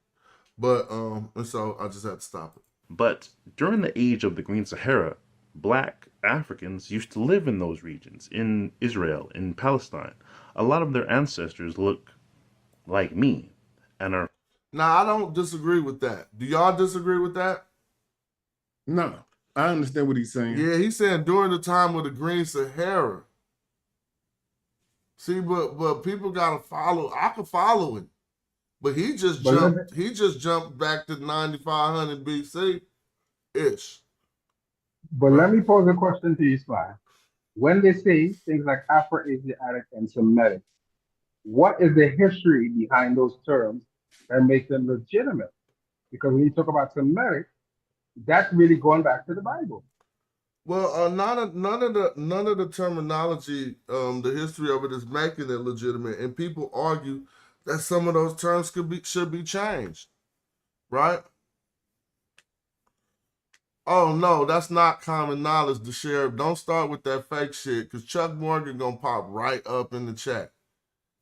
But, and so I just had to stop it. But during the age of the Green Sahara, black Africans used to live in those regions, in Israel, in Palestine. A lot of their ancestors look like me and are... Now, I don't disagree with that. Do y'all disagree with that? No, I understand what he's saying. Yeah, he's saying during the time of the Green Sahara. See, but people gotta follow. I can follow him. But he just jumped back to 9500 BC ish. But let me pose a question to you, Sly. When they say things like Afro-Asiatic and Semitic, what is the history behind those terms that make them legitimate? Because when you talk about Semitic, that's really going back to the Bible. Well, none of the terminology, the history of it is making it legitimate, and people argue that some of those terms should be changed, right? Oh no, that's not common knowledge. The sheriff, don't start with that fake shit, because Chuck Morgan gonna pop right up in the chat,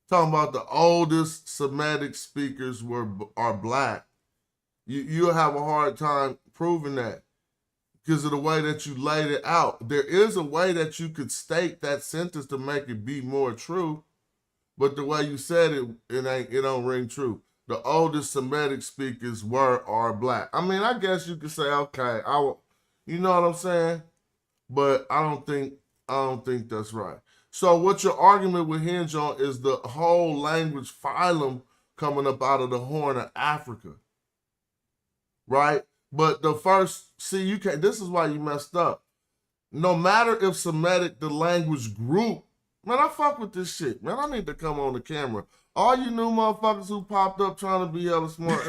talking about the oldest Semitic speakers are black. You'll have a hard time proving that. because of the way that you laid it out. There is a way that you could state that sentence to make it be more true, but the way you said it, it don't ring true. The oldest Semitic speakers are black. I mean, I guess you could say, okay, you know what I'm saying? But I don't think that's right. So what your argument would hinge on is the whole language phylum coming up out of the Horn of Africa, right? But the first, see, this is why you messed up. No matter if Semitic, the language group, man, I fuck with this shit. Man, I need to come on the camera. All you new motherfuckers who popped up trying to be hella smart,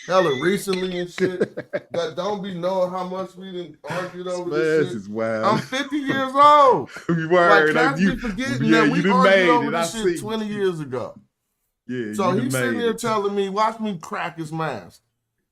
hella recently and shit, that don't be knowing how much we done argued over this shit. Is wild. I'm 50 years old. Like, cats be forgetting that we argued over this shit 20 years ago. Yeah, so he's sitting here telling me, watch me crack his mask,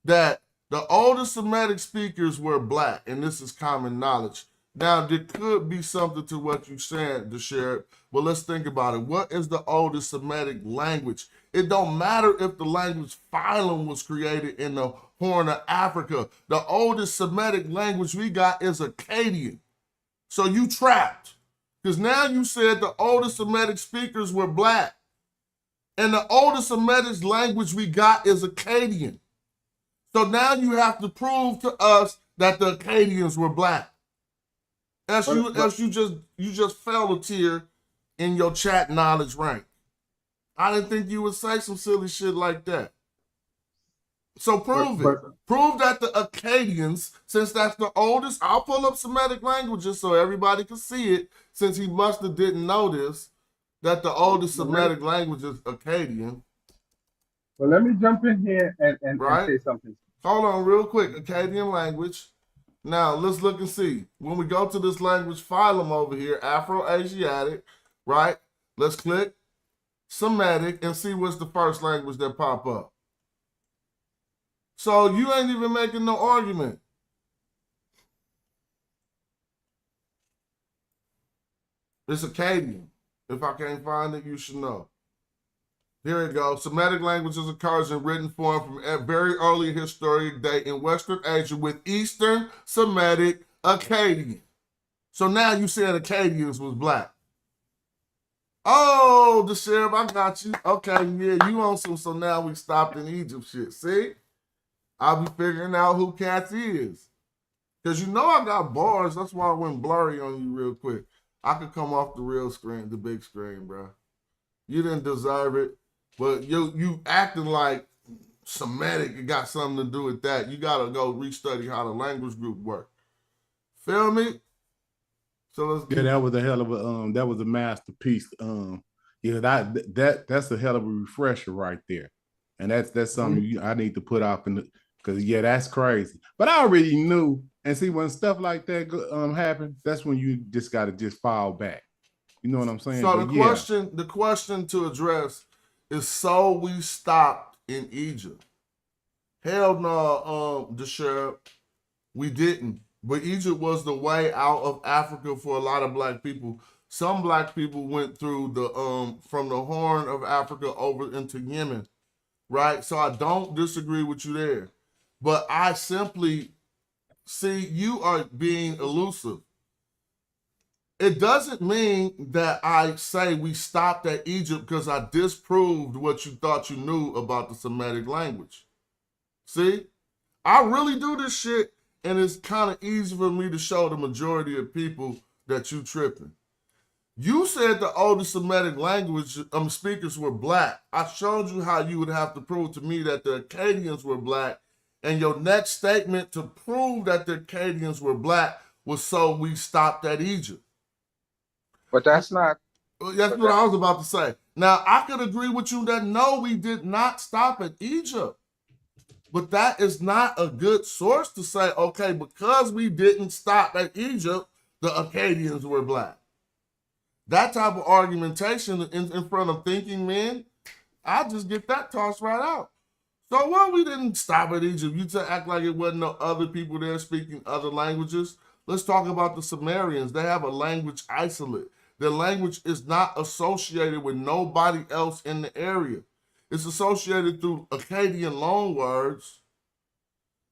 that the oldest Semitic speakers were black, and this is common knowledge. Now, there could be something to what you said, the sheriff, but let's think about it. What is the oldest Semitic language? It don't matter if the language phylum was created in the Horn of Africa. The oldest Semitic language we got is Akkadian. So you trapped, because now you said the oldest Semitic speakers were black, and the oldest Semitic language we got is Akkadian. So now you have to prove to us that the Akkadians were black. You just fell a tier in your chat knowledge rank. I didn't think you would say some silly shit like that. So prove it. Prove that the Akkadians, since that's the oldest, I'll pull up Semitic languages so everybody can see it, since he must have didn't know this, that the oldest Semitic language is Akkadian. Well, let me jump in here and say something. Hold on real quick. Akkadian language. Now, let's look and see. When we go to this language phylum over here, Afro-Asiatic, right? Let's click Semitic and see what's the first language that pop up. So you ain't even making no argument. It's Akkadian. If I can't find it, you should know. Here it goes. Semitic languages occurs in written form from a very early historic date in Western Asia with Eastern Semitic Akkadian. So now you said Akkadians was black. Oh, the sheriff, I got you. Okay, yeah, you on some, so now we stopped in Egypt shit. See? I'll be figuring out who Cats is. Because you know I got bars. That's why I went blurry on you real quick. I could come off the real screen, the big screen, bro. You didn't deserve it. But you acting like Semitic, it got something to do with that. You got to go restudy how the language group work. Feel me? So let's that was a hell of a that was a masterpiece. That's a hell of a refresher right there. And that's something I need to put off because that's crazy. But I already knew. And see, when stuff like that happens, that's when you just got to just fall back. You know what I'm saying? So the question to address is, so we stopped in Egypt. Hell no, the sheriff, we didn't. But Egypt was the way out of Africa for a lot of black people. Some black people went through from the Horn of Africa over into Yemen, right? So I don't disagree with you there. But I simply see you are being elusive. It doesn't mean that I say we stopped at Egypt because I disproved what you thought you knew about the Semitic language. See? I really do this shit, and it's kind of easy for me to show the majority of people that you tripping. You said the oldest Semitic language speakers were black. I showed you how you would have to prove to me that the Akkadians were black, and your next statement to prove that the Akkadians were black was so we stopped at Egypt. But that's not. That's what I was about to say. Now, I could agree with you that no, we did not stop at Egypt. But that is not a good source to say, okay, because we didn't stop at Egypt, the Akkadians were black. That type of argumentation in front of thinking men, I just get that tossed right out. So what, we didn't stop at Egypt? You to act like it wasn't no other people there speaking other languages. Let's talk about the Sumerians. They have a language isolate. Their language is not associated with nobody else in the area. It's associated through Akkadian loanwords.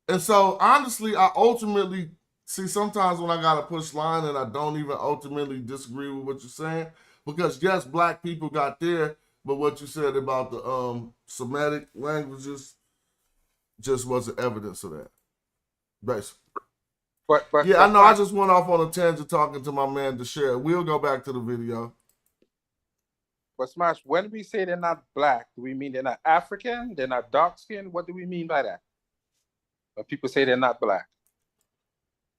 And so, honestly, I ultimately see, sometimes when I got to push line and I don't even ultimately disagree with what you're saying, because yes, black people got there, but what you said about the Semitic languages just wasn't evidence of that. Basically. But yeah, I know. I just went off on a tangent talking to my man Deshair. We'll go back to the video. But Smash, when we say they're not black, do we mean they're not African? They're not dark skinned? What do we mean by that? When people say they're not black.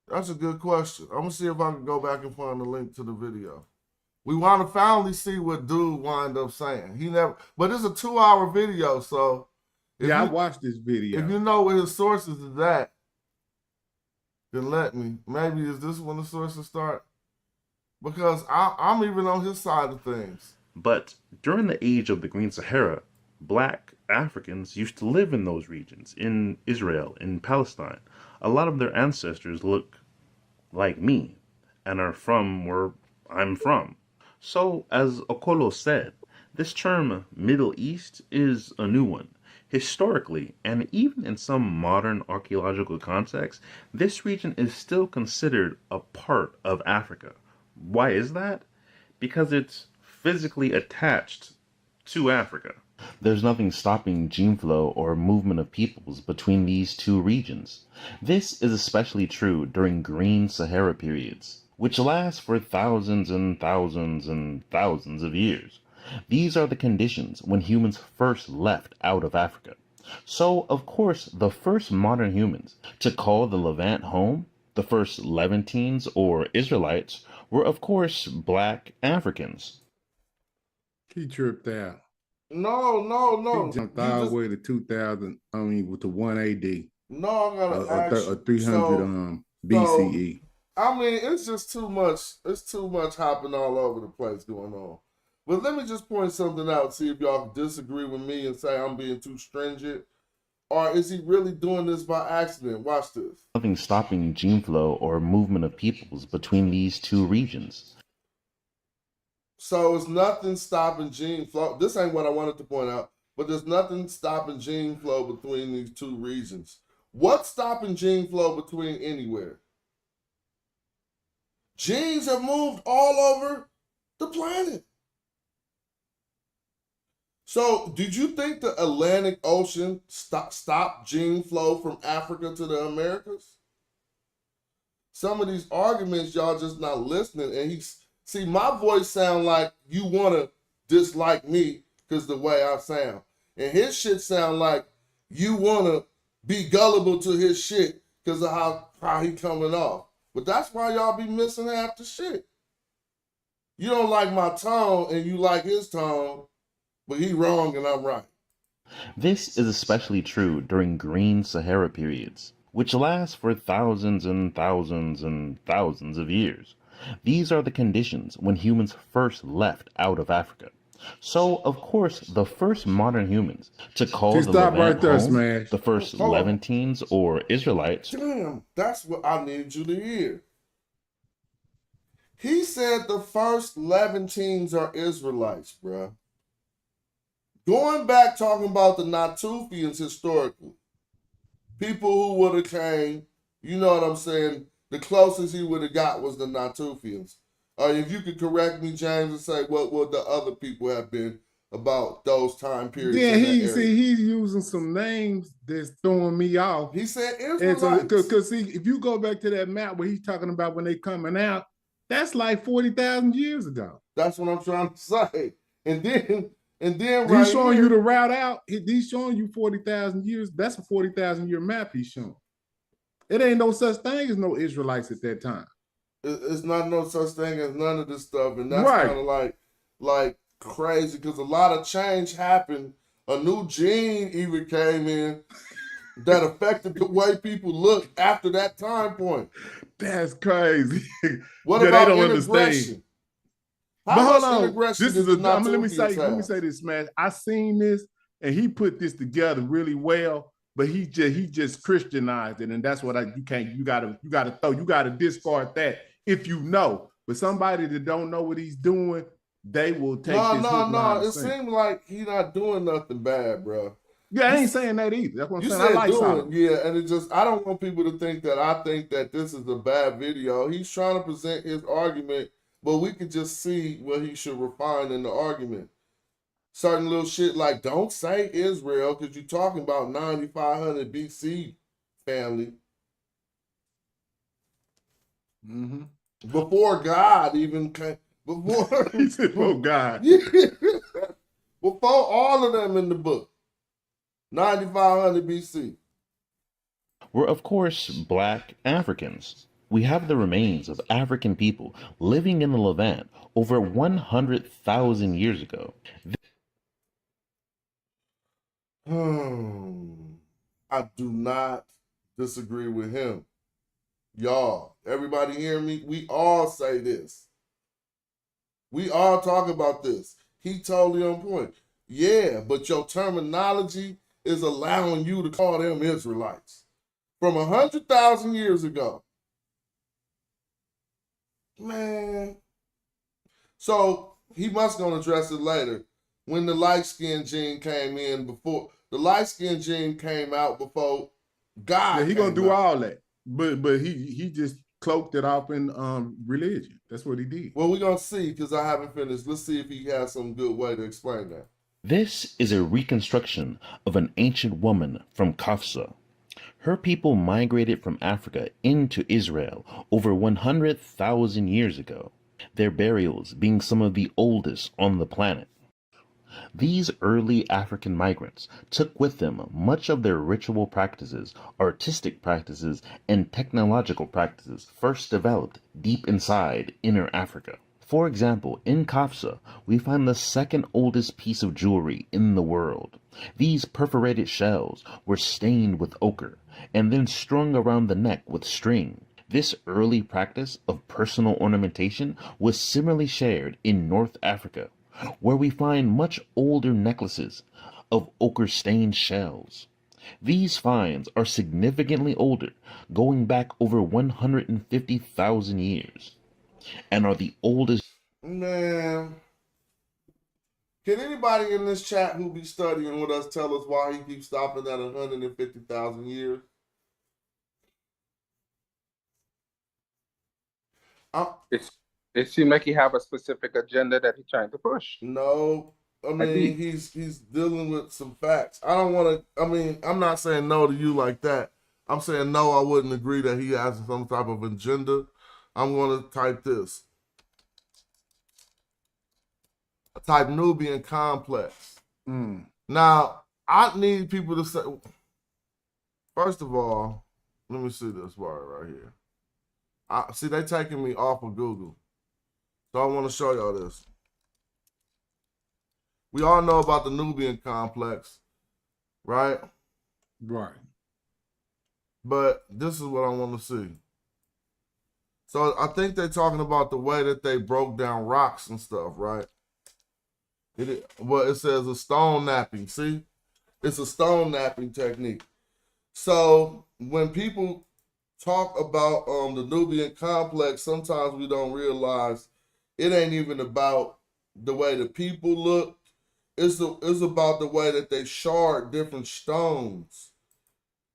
That's a good question. I'm gonna see if I can go back and find the link to the video. We want to finally see what dude wind up saying. He never, but it's a 2-hour video, so yeah, I watched this video. If you know where his sources is at, then let me. Maybe is this when the sources start? Because I'm even on his side of things. But during the age of the Green Sahara, black Africans used to live in those regions, in Israel, in Palestine. A lot of their ancestors look like me and are from where I'm from. So, as Okolo said, this term Middle East is a new one. Historically, and even in some modern archaeological contexts, this region is still considered a part of Africa. Why is that? Because it's physically attached to Africa. There's nothing stopping gene flow or movement of peoples between these two regions. This is especially true during green Sahara periods, which last for thousands and thousands and thousands of years. These are the conditions when humans first left out of Africa. So, of course, the first modern humans to call the Levant home, the first Levantines or Israelites, were of course black Africans. He tripped out. No. He jumped all the way to 2000. I mean, with the 1 AD. No, I gotta ask you. 300 BCE. I mean, it's just too much. It's too much hopping all over the place going on. But let me just point something out. See if y'all disagree with me and say I'm being too stringent. Or is he really doing this by accident? Watch this. Nothing stopping gene flow or movement of peoples between these two regions. So it's nothing stopping gene flow. This ain't what I wanted to point out, but there's nothing stopping gene flow between these two regions. What's stopping gene flow between anywhere? Genes have moved all over the planet. So did you think the Atlantic Ocean stopped gene flow from Africa to the Americas? Some of these arguments, y'all just not listening, and see, my voice sound like you want to dislike me because the way I sound. And his shit sound like you want to be gullible to his shit because of how he coming off. But that's why y'all be missing half the shit. You don't like my tone and you like his tone, but he wrong and I'm right. This is especially true during green Sahara periods, which last for thousands and thousands and thousands of years. These are the conditions when humans first left out of Africa. So, of course, the first modern humans to call the Levant home, the first Levantines or Israelites. Damn, that's what I need you to hear. He said the first Levantines are Israelites, bruh. Going back talking about the Natufians historically, people who would have came, you know what I'm saying, the closest he would have got was the Natufians. If you could correct me, James, and say what would the other people have been about those time periods. Yeah, he's using some names that's throwing me off. He said Israelites. Because see, if you go back to that map where he's talking about when they coming out, that's like 40,000 years ago. That's what I'm trying to say. And then he's showing you the route out. He's showing you 40,000 years. That's a 40,000 year map he's showing. It ain't no such thing as no Israelites at that time. It's not no such thing as none of this stuff. And that's kind of like crazy because a lot of change happened. A new gene even came in that affected the way people look after that time point. That's crazy. What about integration? But hold on. This is let me say this, man. I seen this and he put this together really well. But he just Christianized it, and that's what you gotta discard that if you know. But somebody that don't know what he's doing, they will take this. No. It seems like he's not doing nothing bad, bro. Yeah, I ain't saying that either. That's what I'm You saying. I said like doing, Solomon. yeah, and it just I don't want people to think that I think that this is a bad video. He's trying to present his argument, but we can just see what he should refine in the argument. Certain little shit like don't say Israel because you're talking about 9500 BC family. Mm-hmm. Before God even came, before He said, "Oh God." before all of them in the book, 9500 BC. We're, of course, black Africans. We have the remains of African people living in the Levant over 100,000 years ago. I do not disagree with him. Y'all, everybody hear me? We all say this. We all talk about this. He totally on point. Yeah, but your terminology is allowing you to call them Israelites from 100,000 years ago. Man. So he must gonna address it later. When the light-skinned gene came in before the light-skinned gene came out before God. Yeah, he gonna do out. all that. But he just cloaked it off in religion. That's what he did. Well, we're gonna see because I haven't finished. Let's see if he has some good way to explain that. This is a reconstruction of an ancient woman from Kafsa. Her people migrated from Africa into Israel over 100,000 years ago, their burials being some of the oldest on the planet. These early African migrants took with them much of their ritual practices, artistic practices, and technological practices first developed deep inside inner Africa. For example, in Kafsa, we find the second oldest piece of jewelry in the world. These perforated shells were stained with ochre and then strung around the neck with string. This early practice of personal ornamentation was similarly shared in North Africa, where we find much older necklaces of ochre-stained shells. These finds are significantly older, going back over 150,000 years, and are the oldest. Man, can anybody in this chat who be studying with us tell us why he keeps stopping at 150,000 years? It seems like he have a specific agenda that he's trying to push. No, I mean he's dealing with some facts. I don't want to. I mean, I'm not saying no to you like that. I'm saying no. I wouldn't agree that he has some type of agenda. I'm going to type this. Type Nubian complex. Now, I need people to say, first of all, let me see this word right here. See, they taking me off of Google. So I want to show y'all this. We all know about the Nubian complex, right? Right. But this is what I want to see. So I think they're talking about the way that they broke down rocks and stuff, right? It says a stone napping. See, it's a stone napping technique. So when people talk about the Nubian complex, sometimes we don't realize it ain't even about the way the people look. It's about the way that they shard different stones.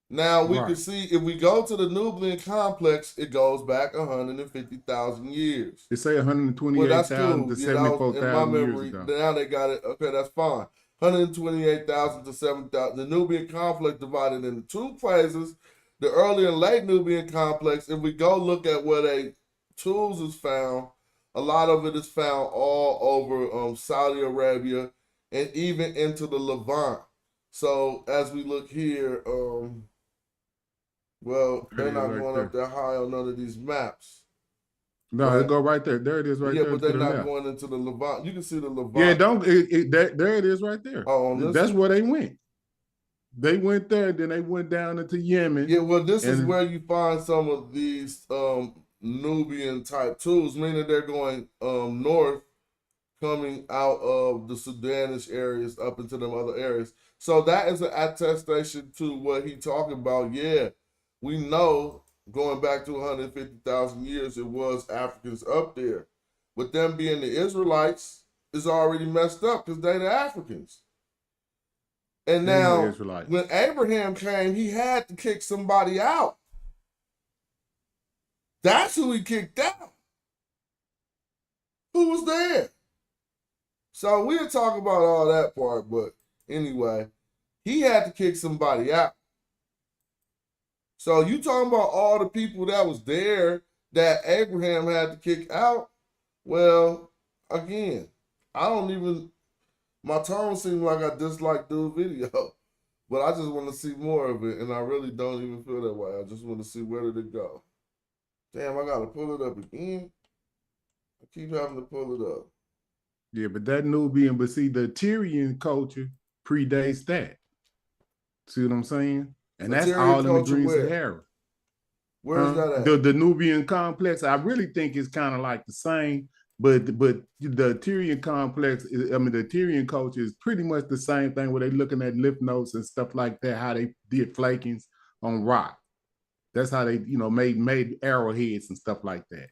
Now we can see if we go to the Nubian complex, it goes back 150,000 years. They say 128,000 to 74,000 years ago. Now they got it. Okay, that's fine. 128,000 to 7,000. The Nubian complex divided into two phases. The early and late Nubian complex. If we go look at where they tools is found, a lot of it is found all over Saudi Arabia and even into the Levant. So as we look here, well, they're not going up that high on none of these maps. No, they go right there. There it is right there. Yeah, but they're not going into the Levant. You can see the Levant. Yeah, there it is right there. Oh, that's where they went. They went there, then they went down into Yemen. Yeah, well, this is where you find some of these Nubian type tools, meaning they're going north, coming out of the Sudanish areas up into them other areas. So that is an attestation to what he talking about. Yeah, we know going back to 150,000 years, it was Africans up there. With them being the Israelites, is already messed up because they the Africans. And They were now, Israelites. when Abraham came, he had to kick somebody out. That's who he kicked out. Who was there? So we'll talk about all that part, but anyway, he had to kick somebody out. So you talking about all the people that was there that Abraham had to kick out? Well, again, my tone seems like I dislike the video, but I just want to see more of it, and I really don't even feel that way. I just want to see where did it go. Damn, I gotta pull it up again. I keep having to pull it up. Yeah, but that Nubian, but see, the Tyrian culture predates that. See what I'm saying? And that's Tyrian all in the Green where? Sahara. Where's that at? The Nubian complex, I really think it's kind of like the same, but the Tyrian complex, the Tyrian culture is pretty much the same thing where they're looking at lymph nodes and stuff like that, how they did flakings on rock. That's how they, made arrowheads and stuff like that.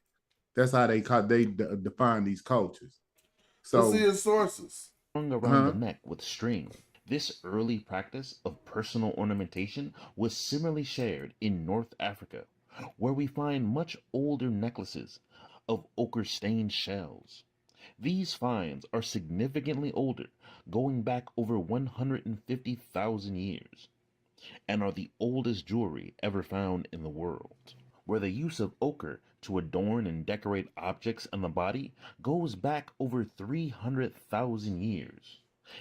That's how they define these cultures. So let's see his sources. Around the neck with string. This early practice of personal ornamentation was similarly shared in North Africa, where we find much older necklaces of ochre-stained shells. These finds are significantly older, going back over 150,000 years, and are the oldest jewelry ever found in the world, where the use of ochre to adorn and decorate objects on the body goes back over 300,000 years.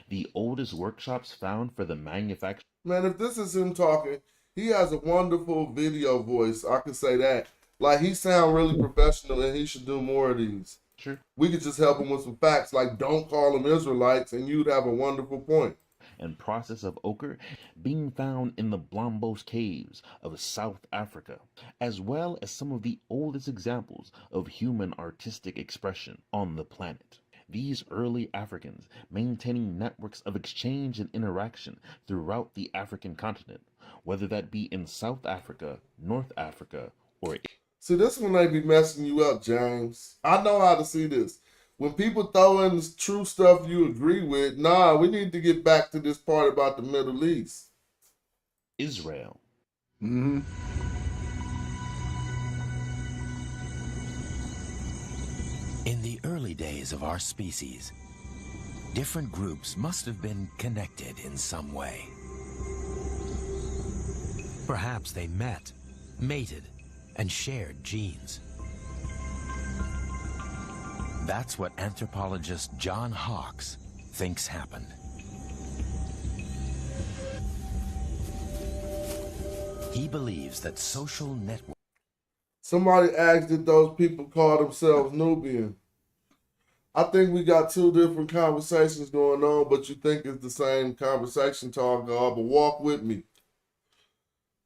The oldest workshops found for the manufacture. Man, if this is him talking, he has a wonderful video voice. I can say that. Like, he sound really professional, and he should do more of these. Sure. We could just help him with some facts, like don't call them Israelites, and you'd have a wonderful point. And process of ochre being found in the Blombos caves of South Africa, as well as some of the oldest examples of human artistic expression on the planet. These early Africans maintaining networks of exchange and interaction throughout the African continent, whether that be in South Africa, North Africa, or... See, this one may be messing you up, James. I know how to see this. When people throw in the true stuff you agree with, nah, we need to get back to this part about the Middle East. Israel. Mm-hmm. In the early days of our species, different groups must have been connected in some way. Perhaps they met, mated, and shared genes. That's what anthropologist John Hawkes thinks happened. He believes that social networks... Somebody asked if those people call themselves Nubian. I think we got two different conversations going on, but you think it's the same conversation, Tall God, but walk with me.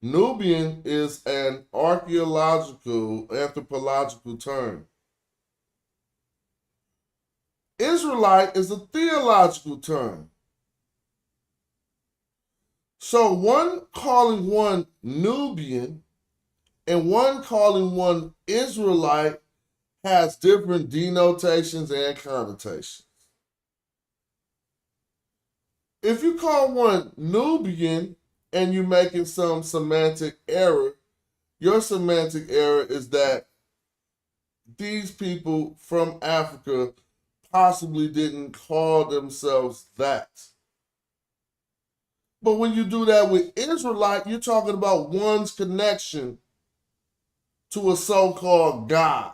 Nubian is an anthropological term. Israelite is a theological term. So one calling one Nubian and one calling one Israelite has different denotations and connotations. If you call one Nubian and you're making some semantic error, your semantic error is that these people from Africa possibly didn't call themselves that. But when you do that with Israelite, you're talking about one's connection to a so-called God.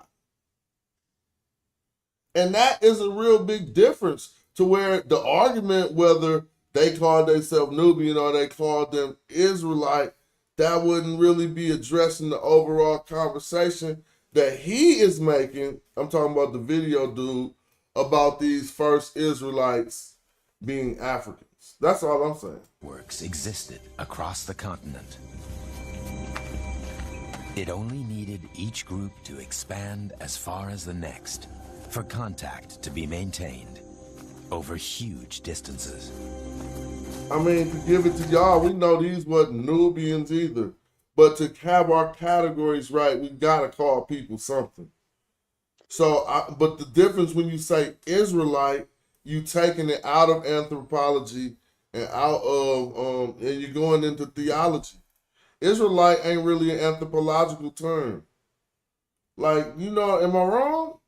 And that is a real big difference to where the argument, whether they called themselves Nubian or they called them Israelite, that wouldn't really be addressing the overall conversation that he is making. I'm talking about the video dude, about these first Israelites being Africans. That's all I'm saying. Works existed across the continent. It only needed each group to expand as far as the next for contact to be maintained over huge distances. I mean, to give it to y'all, we know these wasn't Nubians either. But to have our categories right, we gotta call people something. So, but the difference when you say Israelite, you taking it out of anthropology and out of and you're going into theology. Israelite ain't really an anthropological term. Like, you know, am I wrong?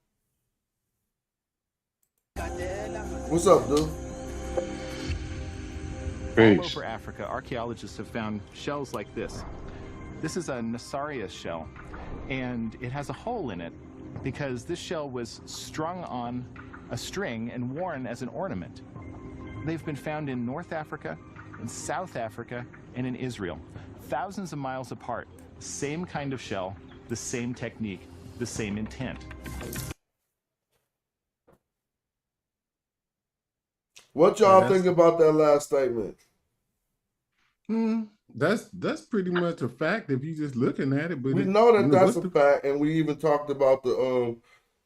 What's up, dude? All over Africa, archaeologists have found shells like this. This is a Nassarius shell, and it has a hole in it because this shell was strung on a string and worn as an ornament. They've been found in North Africa, in South Africa, and in Israel, thousands of miles apart. Same kind of shell, the same technique, the same intent. What y'all think about that last statement? That's pretty much a fact if you're just looking at it. But we know that that's a fact, and we even talked about the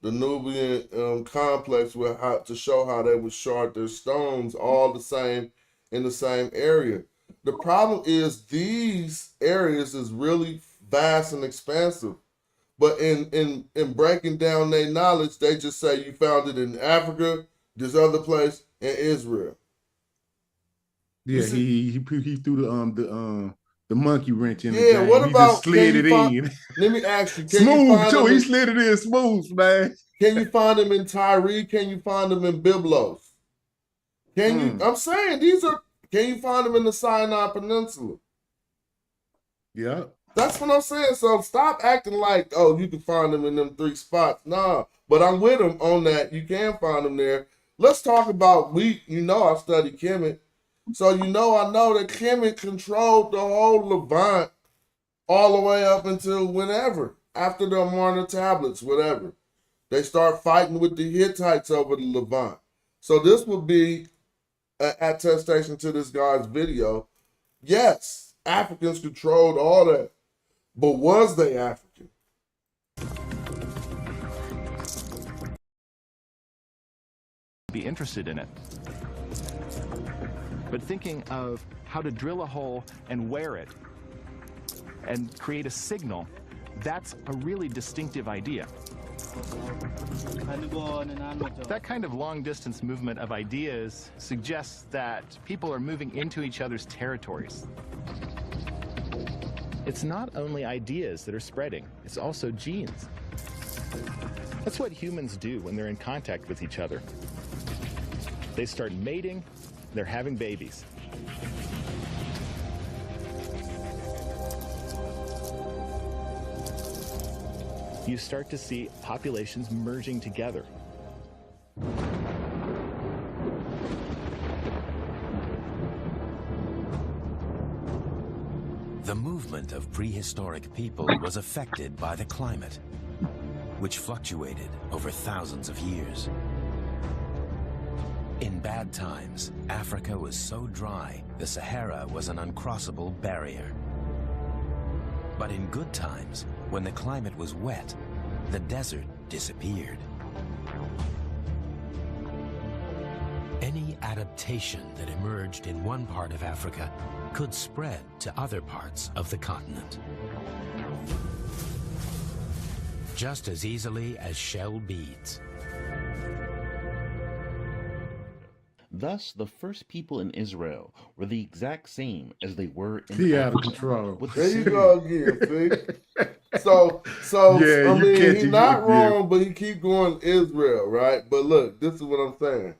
Nubian complex with how to show how they would shard their stones all the same in the same area. The problem is these areas is really vast and expansive, but in breaking down their knowledge, they just say you found it in Africa, this other place, and Israel. Yeah, he threw the monkey wrench in the game. What he about just slid it in? Let me ask you, smooth too. He slid it in smooth, man. Can you find them in Tyre? Can you find them in Byblos? Can you? I'm saying these are. Can you find them in the Sinai Peninsula? Yeah, that's what I'm saying. So stop acting like, oh, you can find them in them 3 spots. Nah, but I'm with them on that. You can find them there. Let's talk about You know, I studied Kemet. So I know that Kemet controlled the whole Levant all the way up until whenever, after the Amarna tablets, whatever. They start fighting with the Hittites over the Levant. So this would be an attestation to this guy's video. Yes, Africans controlled all that, but was they African? Be interested in it. But thinking of how to drill a hole and wear it and create a signal, that's a really distinctive idea. That kind of long-distance movement of ideas suggests that people are moving into each other's territories. It's not only ideas that are spreading, it's also genes. That's what humans do when they're in contact with each other. They start mating, they're having babies. You start to see populations merging together. The movement of prehistoric people was affected by the climate, which fluctuated over thousands of years. In bad times, Africa was so dry, the Sahara was an uncrossable barrier. But in good times, when the climate was wet, the desert disappeared. Any adaptation that emerged in one part of Africa could spread to other parts of the continent. Just as easily as shell beads. Thus, the first people in Israel were the exact same as they were in He out of Africa. control. There you go again, see? So yeah, I mean, he's not wrong, but he keep going Israel, right? But look, this is what I'm saying.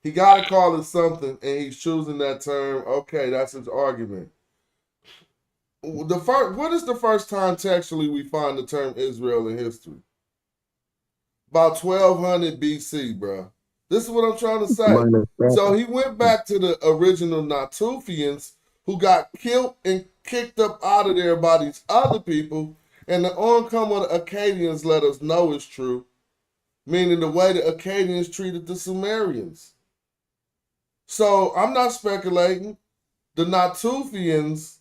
He got to call it something, and he's choosing that term. Okay, that's his argument. What is the first time textually we find the term Israel in history? About 1200 BC, bro. This is what I'm trying to say. So he went back to the original Natufians who got killed and kicked up out of there by these other people, and the oncoming of the Akkadians let us know it's true, meaning the way the Akkadians treated the Sumerians. So I'm not speculating. The Natufians,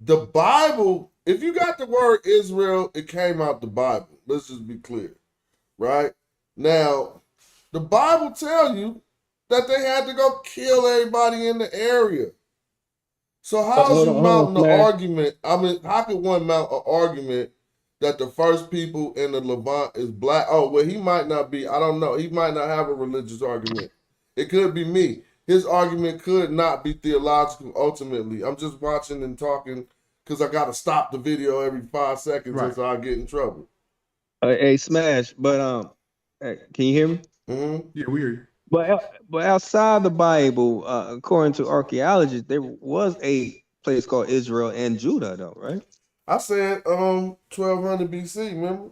the Bible, if you got the word Israel, it came out the Bible. Let's just be clear, right? Now, the Bible tells you that they had to go kill everybody in the area. So how is you mounting the argument? I mean, how could one mount an argument that the first people in the Levant is black? Oh, well, he might not be. I don't know. He might not have a religious argument. It could be me. his argument could not be theological ultimately. I'm just watching and talking because I got to stop the video every 5 seconds or I get in trouble. Hey, Smash, but can you hear me? Mm-hmm. Yeah, we hear you. But outside the Bible, according to archaeologists, there was a place called Israel and Judah, though, right? I said 1200 BC, remember?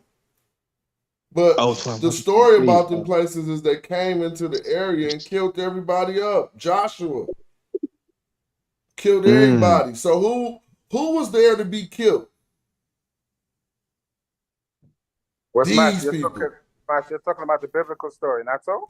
But the 1200 story BC. about them places is they came into the area and killed everybody up. Joshua killed everybody. So who was there to be killed? These people. You're talking about the biblical story, not so?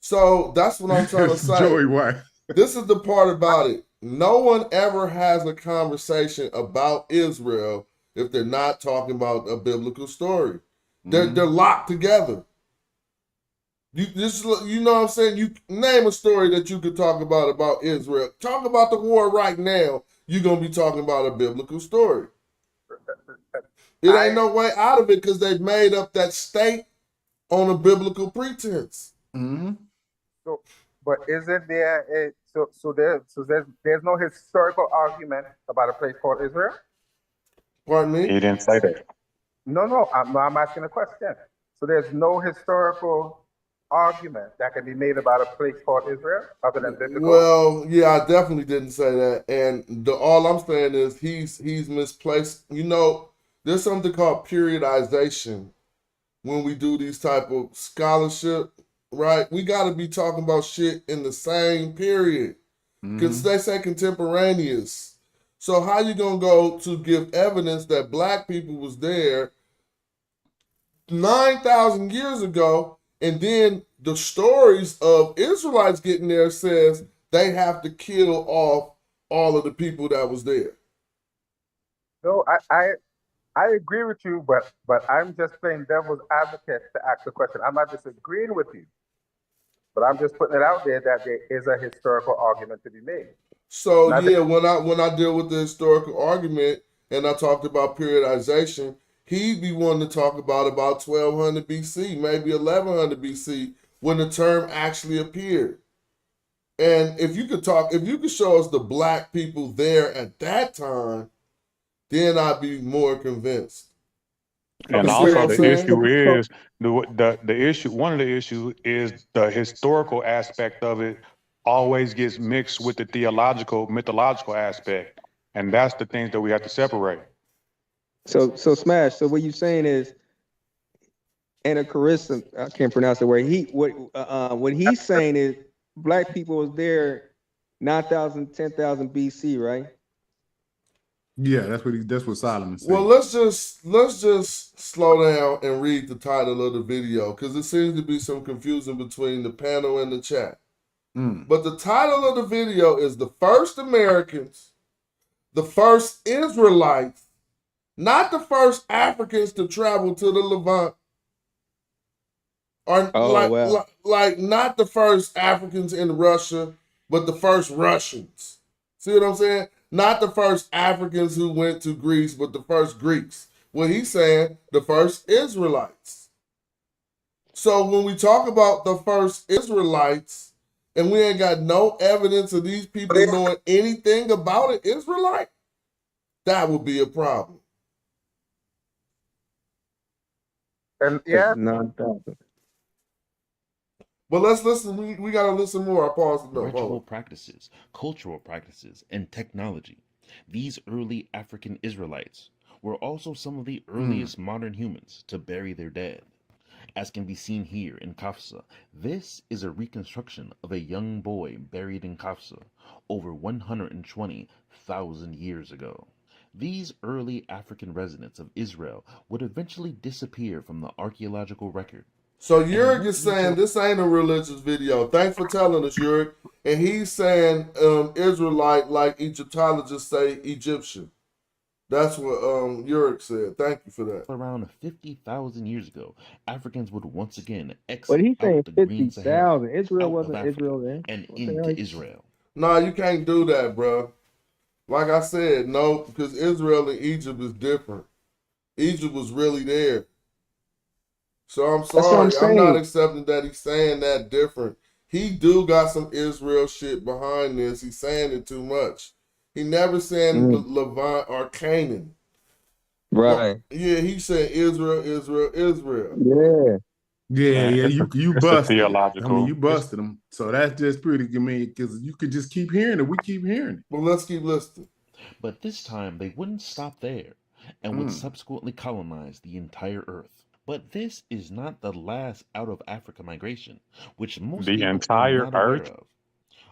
So that's what I'm trying to say. Joey White. This is the part about it. No one ever has a conversation about Israel if they're not talking about a biblical story. They're locked together. You know what I'm saying? You name a story that you could talk about Israel. Talk about the war right now. You're gonna be talking about a biblical story. It ain't no way out of it because they've made up that state on a biblical pretense. Mm-hmm. So, but isn't there there's no historical argument about a place called Israel? Pardon me? He didn't say that. No, I'm asking a question. So there's no historical argument that can be made about a place called Israel other than biblical? Well, yeah, I definitely didn't say that. And all I'm saying is he's misplaced. You know, there's something called periodization when we do these type of scholarship, right? We got to be talking about shit in the same period because they say contemporaneous. So how you gonna go to give evidence that black people was there 9,000 years ago, and then the stories of Israelites getting there says they have to kill off all of the people that was there? No, I agree with you, but I'm just playing devil's advocate to ask the question. I'm not disagreeing with you, but I'm just putting it out there that there is a historical argument to be made. So yeah, when I deal with the historical argument and I talked about periodization, he'd be wanting to talk about 1200 BC, maybe 1100 BC, when the term actually appeared. And if you could show us the black people there at that time, then I'd be more convinced. And also the issue is the issue. One of the issues is the historical aspect of it always gets mixed with the theological, mythological aspect, and that's the things that we have to separate. So Smash. So what you saying is, Anacharissa, I can't pronounce the word. What he's saying is black people was there 9,000, 10,000 BC, right? Yeah, that's what Solomon said. Well, let's just slow down and read the title of the video because it seems to be some confusion between the panel and the chat. But the title of the video is The First Americans, the First Israelites, not the first Africans to travel to the Levant. Or like not the first Africans in Russia, but the first Russians. See what I'm saying? Not the first Africans who went to Greece, but the first Greeks. Well, he's saying the first Israelites. So when we talk about the first Israelites, and we ain't got no evidence of these people knowing anything about an Israelite, that would be a problem. And yeah. But let's listen. We got to listen more. I paused. Ritual practices, cultural practices, and technology. These early African Israelites were also some of the earliest modern humans to bury their dead. As can be seen here in Kafsa, this is a reconstruction of a young boy buried in Kafsa over 120,000 years ago. These early African residents of Israel would eventually disappear from the archaeological record. So Yurik is saying this ain't a religious video. Thanks for telling us, Yurik. And he's saying Israelite like Egyptologists say Egyptian. That's what Yurik said. Thank you for that. Around 50,000 years ago, Africans would once again But he's saying the Green Sahara 50,000. Israel wasn't Israel then. and into Israel. Nah, you can't do that, bro. Like I said, no, because Israel and Egypt is different. Egypt was really there. So I'm sorry. I'm not accepting that he's saying that different. he do got some Israel shit behind this. He's saying it too much. He never saying Levant or Canaan. Right. Yeah, he said Israel, Israel, Israel. Yeah. Yeah, you busted it. I mean, you theological. busted them. So that's just pretty good, man, because you could just keep hearing it. We keep hearing it. Well, let's keep listening. But this time they wouldn't stop there and would subsequently colonize the entire earth. But this is not the last out of Africa migration, which most The people entire are not aware earth. of.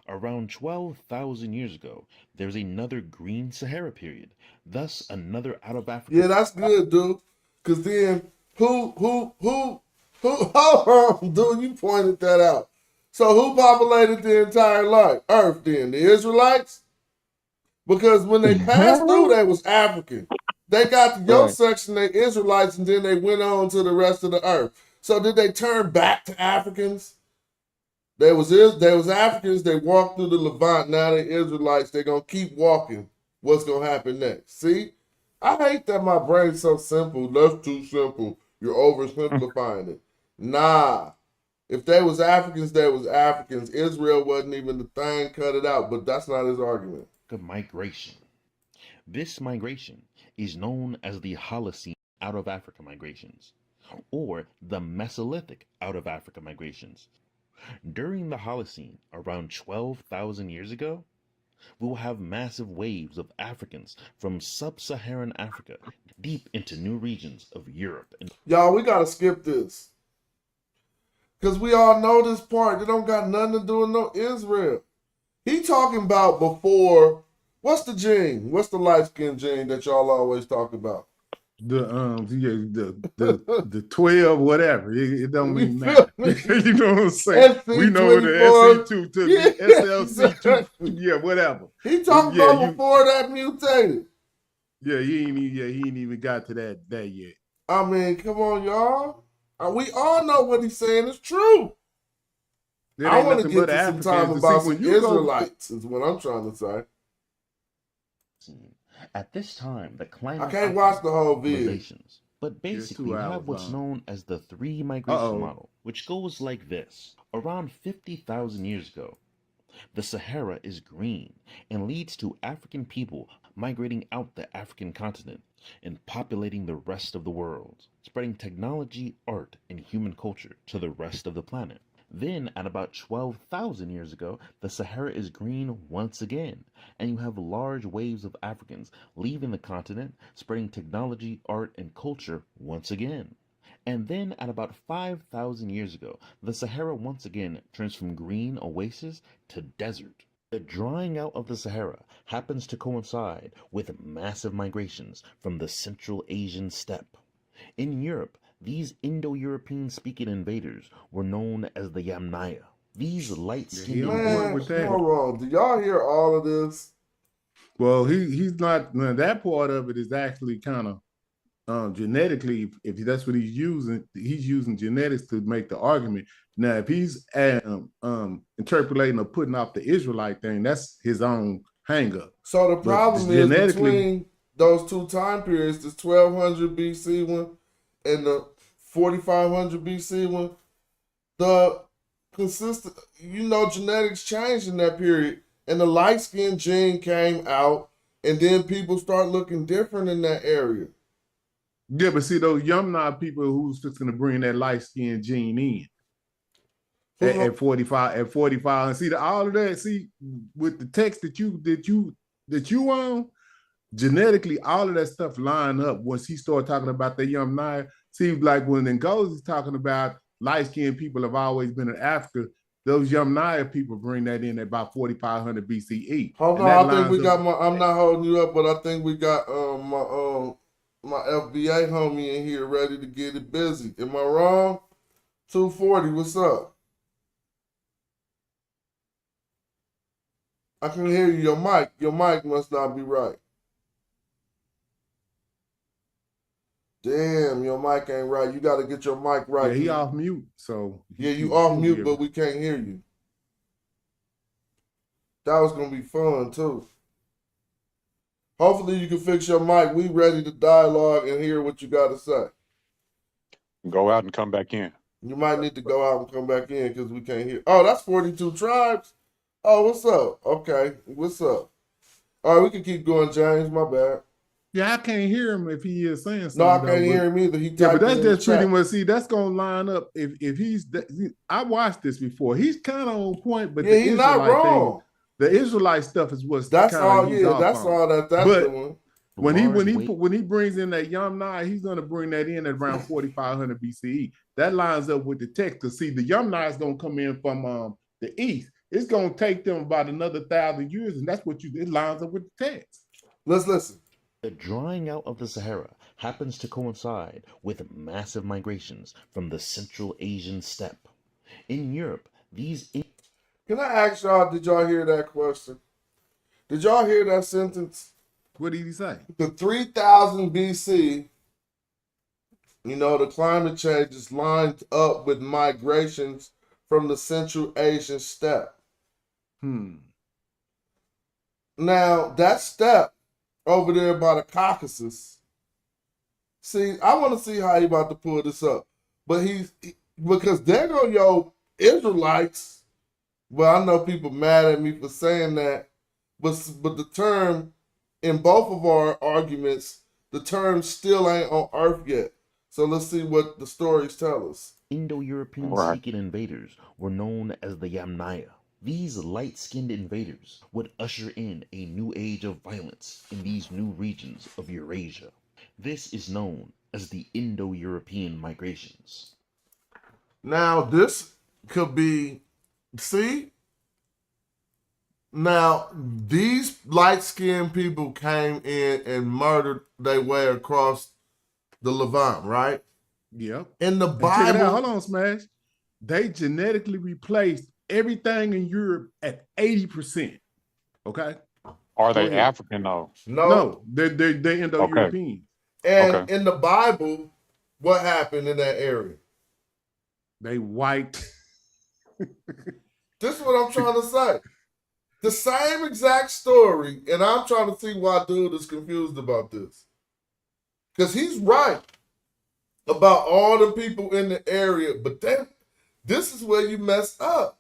Around 12,000 years ago, there's another green Sahara period, thus another out of Africa. Yeah, that's good, dude. Because then, hold on, dude, you pointed that out. So who populated the entire earth then? The Israelites? Because when they passed through, they was African. They got to your section, they Israelites, and then they went on to the rest of the earth. So did they turn back to Africans? There was Africans, they walked through the Levant, now they Israelites, they're going to keep walking. What's going to happen next? See? I hate that my brain's so simple. That's too simple. You're oversimplifying it. Nah. If they was Africans, they was Africans. Israel wasn't even the thing, cut it out. But that's not his argument. Migration. This migration is known as the Holocene out of Africa migrations, or the Mesolithic out of Africa migrations. During the Holocene, around 12,000 years ago, we will have massive waves of Africans from sub-Saharan Africa deep into new regions of Europe. Y'all, we got to skip this. Because we all know this part. It don't got nothing to do with no Israel. He talking about before, what's the gene? What's the light-skinned gene that y'all always talk about? The 12 whatever. It don't mean matter. You know what I'm saying? We know the SC2 to the SLC2. Yeah, whatever. He talking about before that mutated. Yeah, he ain't even got to that yet. I mean, come on, y'all. We all know what he's saying is true. I want to get to some time about some Israelites, is what I'm trying to say. At this time, the climate. I can't watch the whole video. But basically, we have what's known as the three migration model, which goes like this. Around 50,000 years ago, the Sahara is green and leads to African people migrating out the African continent and populating the rest of the world, spreading technology, art, and human culture to the rest of the planet. Then, at about 12,000 years ago, the Sahara is green once again, and you have large waves of Africans leaving the continent, spreading technology, art, and culture once again. And then, at about 5,000 years ago, the Sahara once again turns from green oasis to desert. The drying out of the Sahara happens to coincide with massive migrations from the Central Asian steppe. In Europe, these Indo-European speaking invaders were known as the Yamnaya. These light-skinned Hold on. Do y'all hear all of this? Well, he's not. That part of it is actually kind of genetically. If that's what he's using genetics to make the argument. Now, if he's interpolating or putting off the Israelite thing, that's his own hang-up. So the problem is between those two time periods, this 1200 BC one and the 4500 BC one, the consistent, genetics changed in that period, and the light-skinned gene came out, and then people start looking different in that area. Yeah, but see, those Yamna people who's just going to bring that light-skinned gene in at 45, and see all of that. See, with the text that you own, genetically, all of that stuff line up. Once he started talking about the Yamna, seems like when Ngosi's talking about light-skinned people have always been in Africa, those Yamnaya people bring that in at about 4500 BCE. Hold on, I think we got I'm not holding you up, but I think we got my FBA homie in here ready to get it busy. Am I wrong? 240, what's up? I can hear you. Your mic must not be right. Damn, your mic ain't right. You got to get your mic right. Yeah, he off mute. So yeah, you off mute, but we can't hear you. That was gonna be fun too. Hopefully you can fix your mic. We ready to dialogue and hear what you got to say. Go out and come back in. You might need to go out and come back in because we can't hear. Oh, that's 42 tribes. Oh, what's up? Okay, what's up? All right, we can keep going, James. My bad. Yeah, I can't hear him if he is saying something. No, I can't hear him either. He yeah, but typed that's it in just the pretty chat. much, see, that's gonna line up if he's. I watched this before. He's kind of on point, but Yeah, the he's not Israelite wrong. thing, the Israelite stuff is what's That's kind all. of he's Yeah, off that's on. all that's But doing. when he brings in that Yom Nai, he's gonna bring that in at around 4500 BCE. That lines up with the text. Cause see, the Yom Nai is gonna come in from the east. It's gonna take them about another 1,000 years, and that's what it lines up with the text. Let's listen. The drying out of the Sahara happens to coincide with massive migrations from the Central Asian steppe. In Europe, these... Can I ask y'all, did y'all hear that question? Did y'all hear that sentence? What did he say? The 3000 BC, the climate change is lined up with migrations from the Central Asian steppe. Now, that steppe over there by the Caucasus, see, I want to see how he about to pull this up. But because there go your Israelites. Well, I know people mad at me for saying that, but the term, in both of our arguments, the term still ain't on earth yet. So let's see what the stories tell us. Indo-European speaking invaders were known as the Yamnaya. These light-skinned invaders would usher in a new age of violence in these new regions of Eurasia. This is known as the Indo-European migrations. Now, this could be, see? Now, these light-skinned people came in and murdered their way across the Levant, right? Yep. In the Bible... Check it out. Hold on, Smash. They genetically replaced everything in Europe at 80%. Okay? Are they African, though? No. They're Indo-European. Okay. And in the Bible, what happened in that area? They wiped. This is what I'm trying to say. The same exact story, and I'm trying to see why dude is confused about this. Because he's right about all the people in the area, but then this is where you mess up.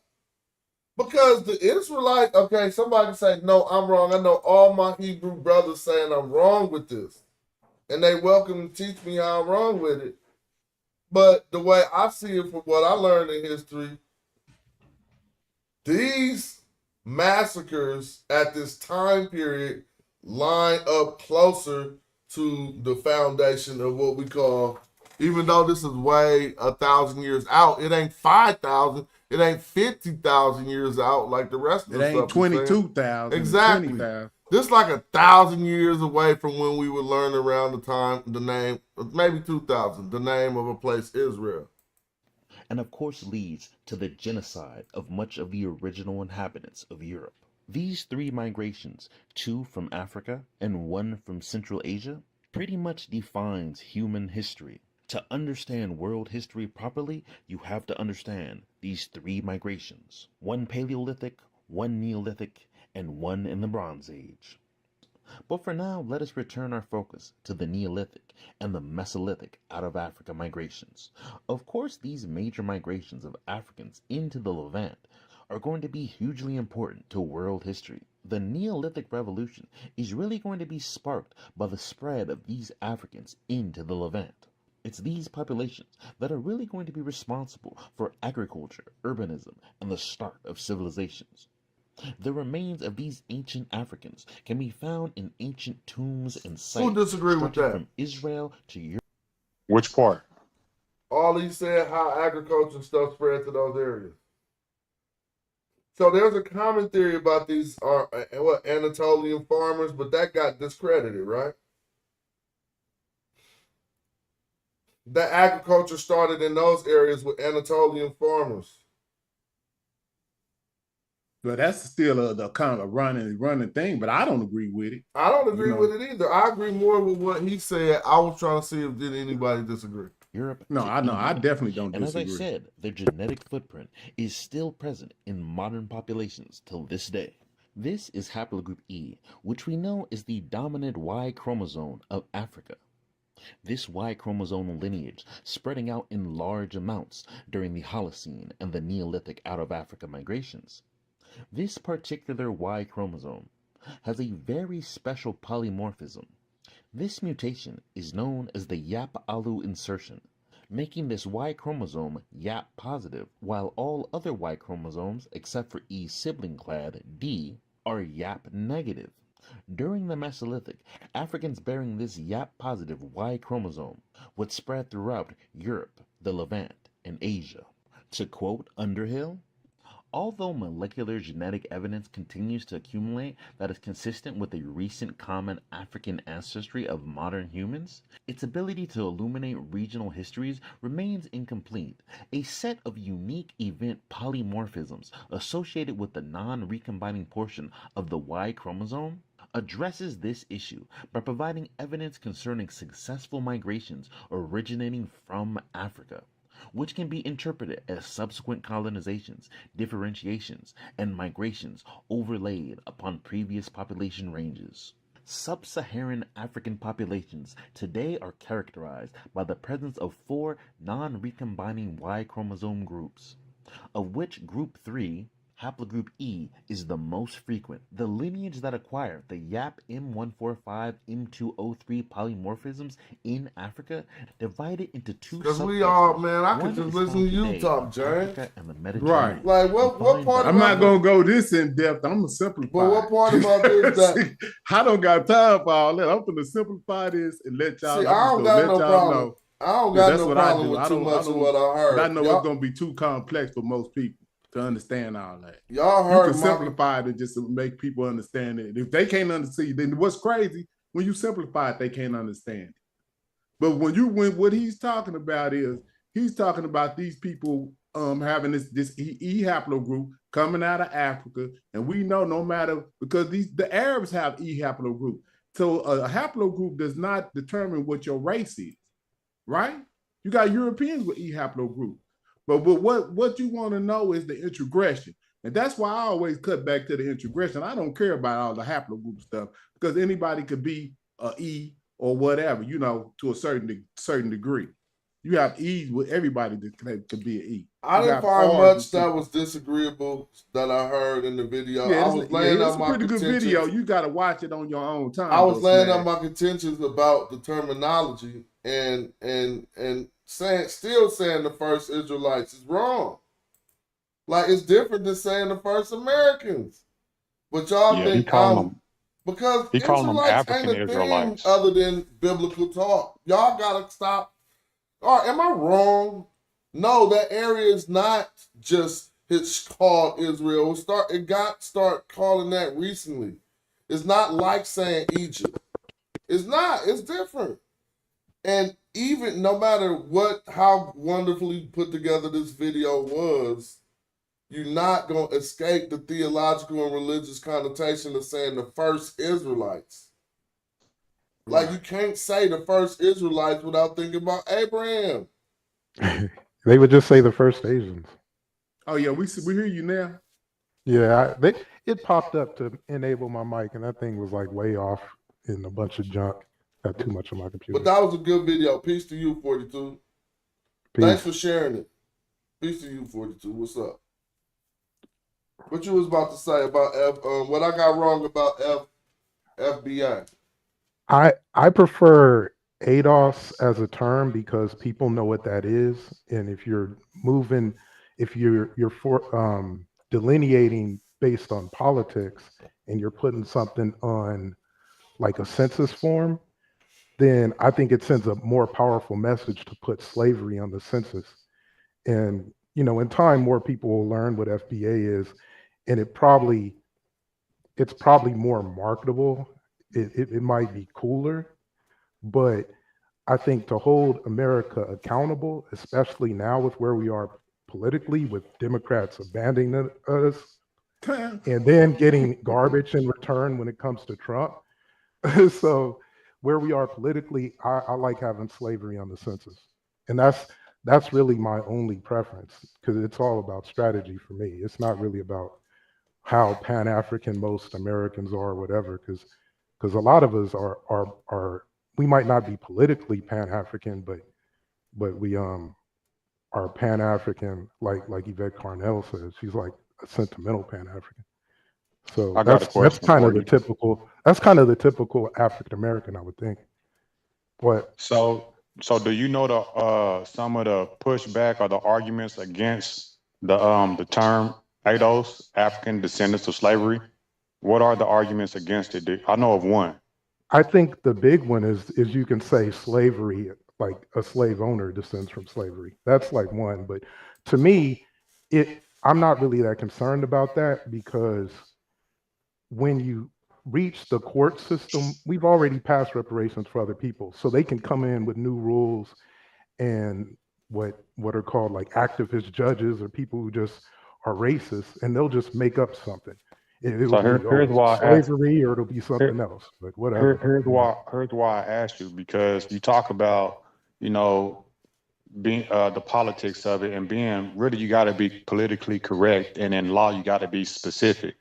Because the Israelite, okay, somebody can say, no, I'm wrong. I know all my Hebrew brothers saying I'm wrong with this. And they welcome to teach me how I'm wrong with it. But the way I see it from what I learned in history, these massacres at this time period line up closer to the foundation of what we call, even though this is way 1,000 years out, it ain't 5,000, it ain't 50,000 years out like the rest of the stuff. It ain't 22,000. Exactly. 20,000. This is like 1,000 years away from when we would learn around the time, the name, maybe 2,000, the name of a place, Israel. And of course leads to the genocide of much of the original inhabitants of Europe. These three migrations, 2 from Africa and 1 from Central Asia, pretty much defines human history. To understand world history properly, you have to understand these 3 migrations. 1 Paleolithic, 1 Neolithic, and 1 in the Bronze Age. But for now, let us return our focus to the Neolithic and the Mesolithic out of Africa migrations. Of course, these major migrations of Africans into the Levant are going to be hugely important to world history. The Neolithic Revolution is really going to be sparked by the spread of these Africans into the Levant. It's these populations that are really going to be responsible for agriculture, urbanism, and the start of civilizations. The remains of these ancient Africans can be found in ancient tombs and sites. Who disagree with that? From Israel to Europe. Which part? All he said how agriculture stuff spread to those areas. So there's a common theory about these Anatolian farmers, but that got discredited, right? That agriculture started in those areas with Anatolian farmers. But that's still the kind of running thing, but I don't agree with it. I don't agree with it either. I agree more with what he said. I was trying to see if did anybody disagree. Europe. No, I definitely don't disagree. And as I said, their genetic footprint is still present in modern populations till this day. This is haplogroup E, which we know is the dominant Y chromosome of Africa. This Y chromosomal lineage spreading out in large amounts during the Holocene and the Neolithic out of Africa migrations. This particular Y chromosome has a very special polymorphism. This mutation is known as the YAP-ALU insertion, making this Y chromosome YAP positive, while all other Y chromosomes except for E sibling clade D are YAP negative. During the Mesolithic, Africans bearing this YAP positive Y chromosome would spread throughout Europe, the Levant, and Asia. To quote Underhill, although molecular genetic evidence continues to accumulate that is consistent with a recent common African ancestry of modern humans, its ability to illuminate regional histories remains incomplete. A set of unique event polymorphisms associated with the non-recombining portion of the Y chromosome addresses this issue by providing evidence concerning successful migrations originating from Africa, which can be interpreted as subsequent colonizations, differentiations, and migrations overlaid upon previous population ranges. Sub-Saharan African populations today are characterized by the presence of 4 non-recombining Y chromosome groups, of which group 3, haplogroup E, is the most frequent. The lineage that acquired the YAP M145 M203 polymorphisms in Africa divided into 2 Because we subclusters. all, man, I could One just is listen to found you today talk, in James. Africa and the Mediterranean. Right. Like, what part I'm about not gonna go this in depth. I'm gonna simplify. But what part about this that I don't got time for all that. I'm gonna simplify this and let y'all. see, I don't got no problem. Know. I don't Yeah, got that's no what problem I do. with I too don't, much of what I heard. I know it's gonna be too complex for most people to understand all that. Y'all heard you can simplify it and just make people understand it. If they can't understand, then what's crazy when you simplify it, they can't understand it. But when what he's talking about is he's talking about these people having this E haplogroup coming out of Africa, and we know no matter because the Arabs have E haplogroup, so a haplogroup does not determine what your race is, right? You got Europeans with E haplogroup. But what you want to know is the introgression. And that's why I always cut back to the introgression. I don't care about all the haplogroup stuff because anybody could be a E or whatever, to a certain degree. You have E's with everybody that could be an E. I didn't find much that was disagreeable that I heard in the video. Yeah, I was laying it's on a my pretty good video. You got to watch it on your own time. I was laying on my contentions about the terminology and still saying the first Israelites is wrong. Like it's different than saying the first Americans. But y'all think because he calling them Israelites African ain't a Israelites thing other than biblical talk. Y'all gotta stop. All right, am I wrong? No, that area is not just it's called Israel. It got start calling that recently. It's not like saying Egypt. It's not. It's different. And even no matter how wonderfully put together this video was, you're not going to escape the theological and religious connotation of saying the first Israelites. Right. Like you can't say the first Israelites without thinking about Abraham. They would just say the first Asians. Oh yeah, we hear you now. Yeah, it popped up to enable my mic, and that thing was like way off in a bunch of junk. Got too much on my computer. But that was a good video. Peace to you, 42. Peace. Thanks for sharing it. Peace to you, 42. What's up? What you was about to say about what I got wrong about FBA? I prefer ADOS as a term because people know what that is, and if you're delineating based on politics and you're putting something on like a census form, then I think it sends a more powerful message to put slavery on the census. And in time, more people will learn what FBA is, and it's probably more marketable. It might be cooler, but I think to hold America accountable, especially now with where we are politically, with Democrats abandoning us and then getting garbage in return when it comes to Trump. So where we are politically, I like having slavery on the census. And that's really my only preference because it's all about strategy for me. It's not really about how Pan-African most Americans are or whatever, because a lot of us are we might not be politically Pan-African, but we are Pan-African, like Yvette Carnell says. She's like a sentimental Pan-African. So I got a question kind for of the you. typical African American, I would think. What? So do you know the some of the pushback or the arguments against the term ADOS, African descendants of slavery? What are the arguments against it? I know of one. I think the big one is you can say slavery, like a slave owner descends from slavery. That's like one. But to me, I'm not really that concerned about that, because when you reach the court system, we've already passed reparations for other people. So they can come in with new rules and what are called like activist judges or people who just are racist, and they'll just make up something. It'll So be here's why I asked, slavery, or it'll be something else, but whatever. here's why I asked you, because you talk about, you know, being the politics of it, and being really, you got to be politically correct, and in law you got to be specific.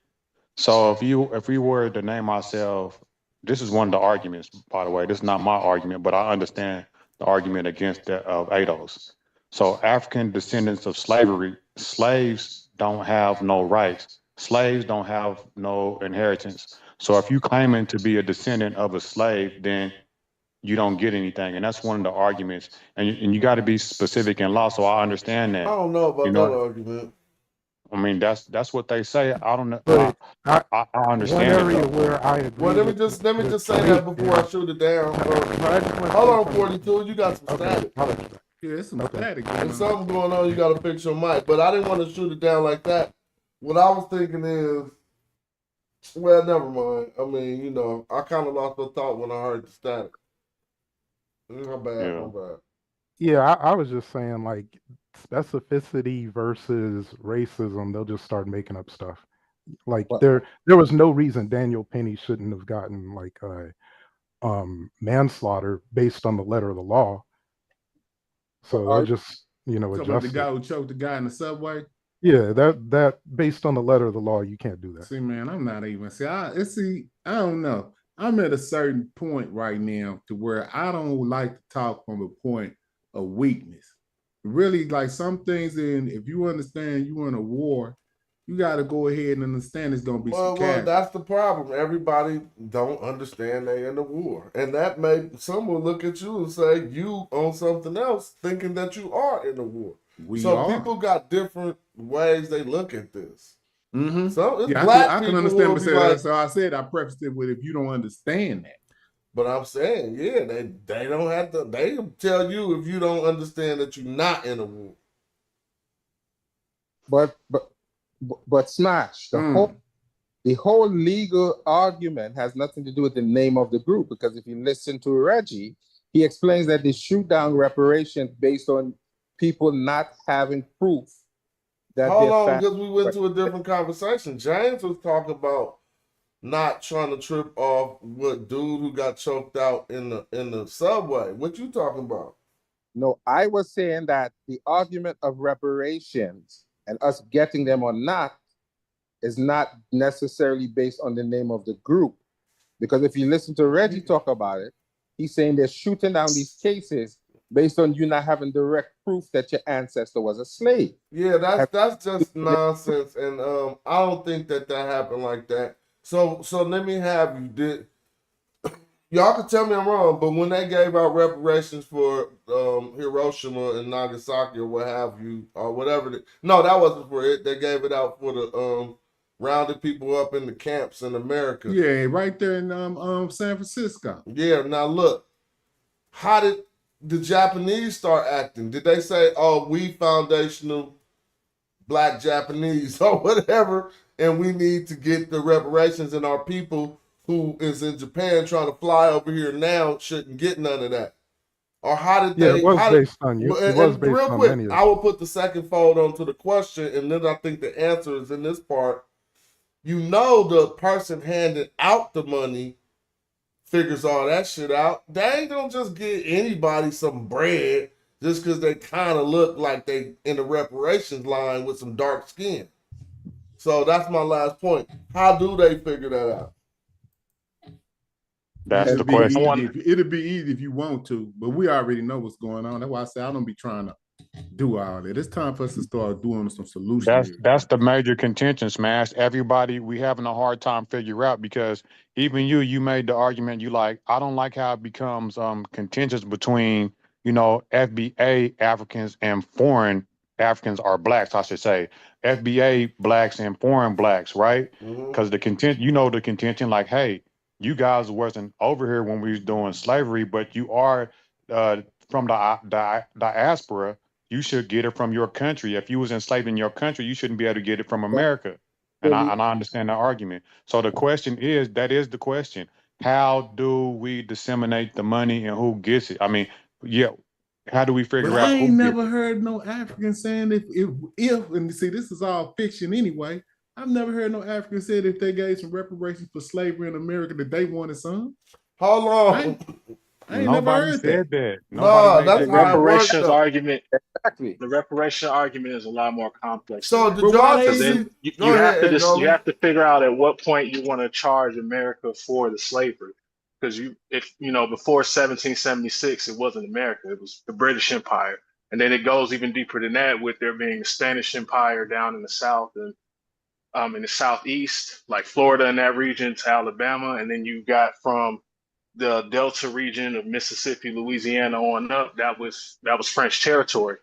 So if we were to name ourselves, this is one of the arguments, by the way, this is not my argument, but I understand the argument against the of ADOS. So African descendants of slavery, slaves don't have no rights. Slaves don't have no inheritance. So if you claiming to be a descendant of a slave, then you don't get anything. And that's one of the arguments. And you got to be specific in law. So I understand that. I don't know about that argument. I mean, that's what they say. I don't know. But I understand. One area where I agree. Well, let me just say that before I shoot it down. Hold on, 42. You got some static. Yeah, it's some static. If something's going on, you got to fix your mic. But I didn't want to shoot it down like that. What I was thinking is, well, never mind. I mean, you know, I kind of lost the thought when I heard the static. My bad. Yeah, I was just saying, like, specificity versus racism, they'll just start making up stuff. Like, there was no reason Daniel Penny shouldn't have gotten like manslaughter based on the letter of the law. So I just, about the guy who choked the guy in the subway. Yeah, that based on the letter of the law, you can't do that. See, man, I'm not even I don't know. I'm at a certain point right now to where I don't like to talk from a point of weakness. Really, like some things, if you understand you're in a war, you got to go ahead and understand it's going to be some Well, that's the problem. Everybody don't understand they're in the war. And that some will look at you and say you on something else, thinking that you are in the war. People got different ways they look at this. Mm-hmm. So it's I can understand. So I said I prefaced it with, if you don't understand that. But I'm saying, yeah, they don't have to. They tell you if you don't understand that you're not in a war. But Smash, the whole legal argument has nothing to do with the name of the group, because if you listen to Reggie, he explains that they shoot down reparations based on people not having proof. Hold on, because we went to a different conversation. James was talking about not trying to trip off what dude who got choked out in the subway. What you talking about? No, I was saying that the argument of reparations and us getting them or not is not necessarily based on the name of the group. Because if you listen to Reggie talk about it, he's saying they're shooting down these cases based on you not having direct proof that your ancestor was a slave. Yeah, that's just nonsense, and I don't think that happened like that. So let me have you. Y'all can tell me I'm wrong, but when they gave out reparations for Hiroshima and Nagasaki or what have you, or whatever, no, that wasn't for it. They gave it out for the rounded people up in the camps in America. Yeah, right there in San Francisco. Yeah, now look, how did the Japanese start acting? Did they say, "Oh, we foundational Black Japanese or whatever, and we need to get the reparations, and our people who is in Japan trying to fly over here now shouldn't get none of that"? Or how did they? It was based on you. It was based real on quick, many of I will put the second fold onto the question, and then I think the answer is in this part. You know, the person handing out the money figures all that shit out. They ain't gonna just give anybody some bread just because they kind of look like they in the reparations line with some dark skin. So that's my last point. How do they figure that out? That's It'll the be question. easy if you want to, but we already know what's going on. That's why I say I don't be trying to do all that. It's time for us to start doing some solutions. That's the major contention, Smash. Everybody, we having a hard time figure out because even you made the argument. You like, I don't like how it becomes contentious between FBA Africans and foreign Africans or blacks, I should say. FBA blacks and foreign blacks, right? Because the contention, like, hey, you guys wasn't over here when we was doing slavery, but you are from the diaspora. You should get it from your country. If you was enslaved in your country, you shouldn't be able to get it from America. And I understand the argument. So the question is, that is the question. How do we disseminate the money and who gets it? I mean, yeah, how do we figure But out I who ain't gets never it? heard no African saying if and see this is all fiction anyway. I've never heard no African said if they gave some reparations for slavery in America that they wanted some. How long? I ain't never Nobody heard said that. that. Nah, Nobody made that's that how it claim. works. Reparations Though. argument. Exactly. The reparation argument is a lot more complex. So than did that. y'all Because see? then you Go have ahead, to just you Angola. have to figure out at what point you want to charge America for the slavery. Because if before 1776, it wasn't America; it was the British Empire, and then it goes even deeper than that, with there being the Spanish Empire down in the south and in the southeast, like Florida and that region to Alabama, and then you got from the Delta region of Mississippi, Louisiana on up. That was French territory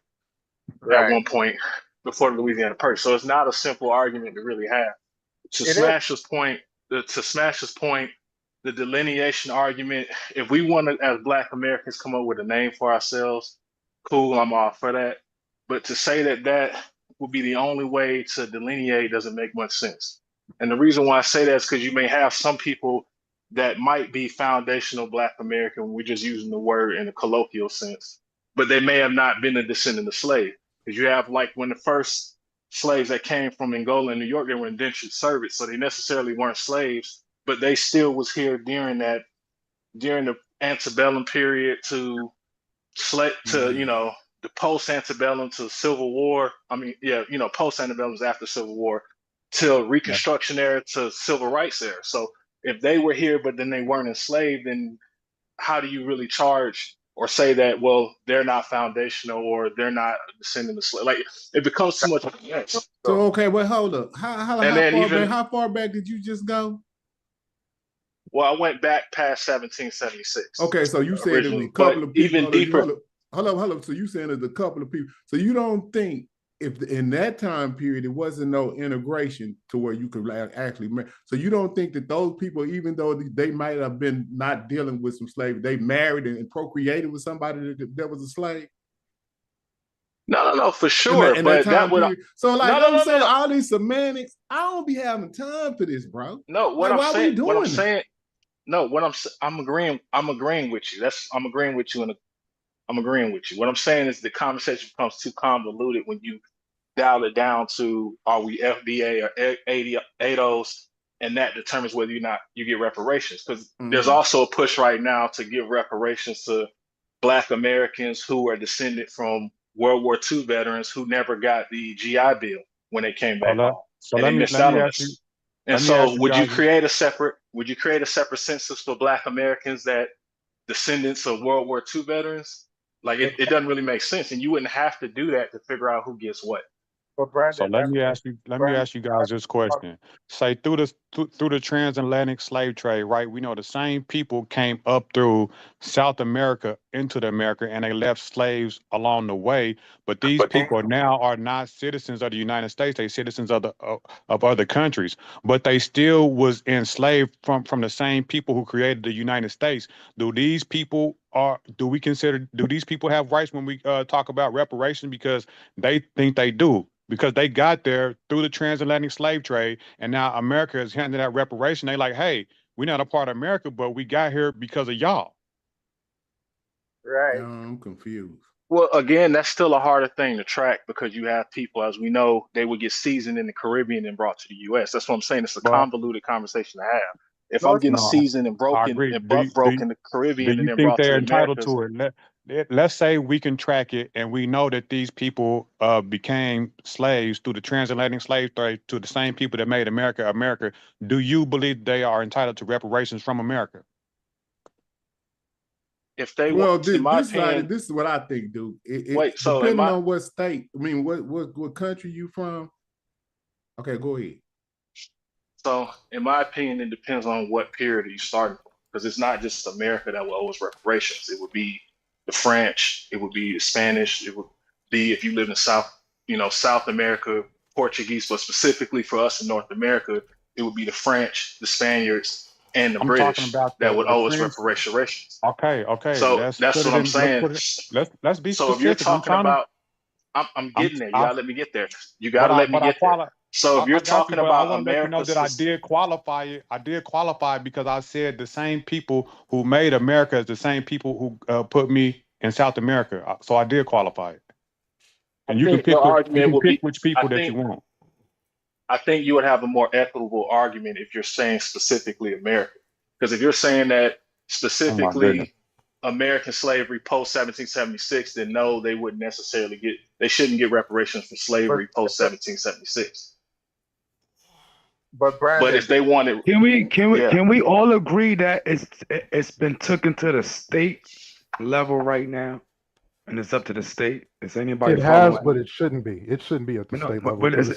at one point before the Louisiana Purchase. So it's not a simple argument to really have. To Smash's point, the delineation argument. If we want to, as Black Americans, come up with a name for ourselves, cool, I'm all for that. But to say that would be the only way to delineate doesn't make much sense. And the reason why I say that is because you may have some people that might be foundational Black American. We're just using the word in a colloquial sense, but they may have not been a descendant of slave. Because you have, like, when the first slaves that came from Angola and New York, they were indentured servants, so they necessarily weren't slaves, but they still was here during the antebellum period to the post antebellum to Civil War. I mean, post antebellum is after Civil War till Reconstruction era to Civil Rights era. So if they were here but then they weren't enslaved, then how do you really charge or say that, well, they're not foundational or they're not descendant of slave? Like, it becomes too much of a mess. So okay, well, hold up. How far back did you just go? Well, I went back past 1776. Okay, so you said it was a couple of people. Even deeper. Hold up. So you saying there's a couple of people. So you don't think if in that time period it wasn't no integration to where you could actually marry. So you don't think that those people, even though they might have been not dealing with some slavery, they married and procreated with somebody that was a slave? No, for sure. But that would. So like I'm saying, all these semantics, I don't be having time for this, bro. No, what I'm saying. No, I'm agreeing with you. I'm agreeing with you, and I'm agreeing with you. What I'm saying is the conversation becomes too convoluted when you dial it down to, are we FBA or ADOs, and that determines whether or not you get reparations. Because there's also a push right now to give reparations to Black Americans who are descended from World War II veterans who never got the GI Bill when they came back home. So let me ask you. And so would you create a separate census for Black Americans that descendants of World War II veterans? Like, it doesn't really make sense. And you wouldn't have to do that to figure out who gets what. So let me ask you guys this question. Say through the transatlantic slave trade, right? We know the same people came up through South America into the America, and they left slaves along the way. But these people now are not citizens of the United States; they're citizens of other countries. But they still was enslaved from the same people who created the United States. Do these people do these people have rights when we talk about reparations? Because they think they do. Because they got there through the transatlantic slave trade, and now America is handing out reparation. They like, hey, we're not a part of America, but we got here because of y'all. Right. No, I'm confused. Well, again, that's still a harder thing to track because you have people, as we know, they would get seasoned in the Caribbean and brought to the U.S. That's what I'm saying. It's a convoluted conversation to have. If I'm getting seasoned and broken and butt broken in the Caribbean and then brought to the Americas, to it? Let's say we can track it and we know that these people became slaves through the transatlantic slave trade to the same people that made America America. Do you believe they are entitled to reparations from America? if they Well, want, in my opinion, this is what I think, dude. wait, so depending on what state, I mean, what country you from. Okay, go ahead. So, in my opinion, it depends on what period you starting from, because it's not just America that will owe us reparations. It would be the French, it would be the Spanish, it would be if you live in South America, Portuguese, but specifically for us in North America, it would be the French, the Spaniards, and the I'm talking British about that would the owe us French. reparations. Okay. So Let's that's put what it I'm in. saying. Let's be So if you're specific. I'm talking trying to. about, I'm getting there. You I, gotta let me get there. You gotta let me but I get there. qualify. So if you're I got you, talking but I about want to let you know America's, that I did qualify it. I did qualify it because I said the same people who made America is the same people who put me in South America. So I did qualify it. And you can pick which people that you want. I think you would have a more equitable argument if you're saying specifically America. Because if you're saying that specifically American slavery post 1776, then no, they shouldn't get reparations for slavery post 1776. But Brandon, But if they wanted, can we all agree that it's been taken to the state level right now, and it's up to the state? Is anybody? It has, but it shouldn't be. It shouldn't be at the state level. But it's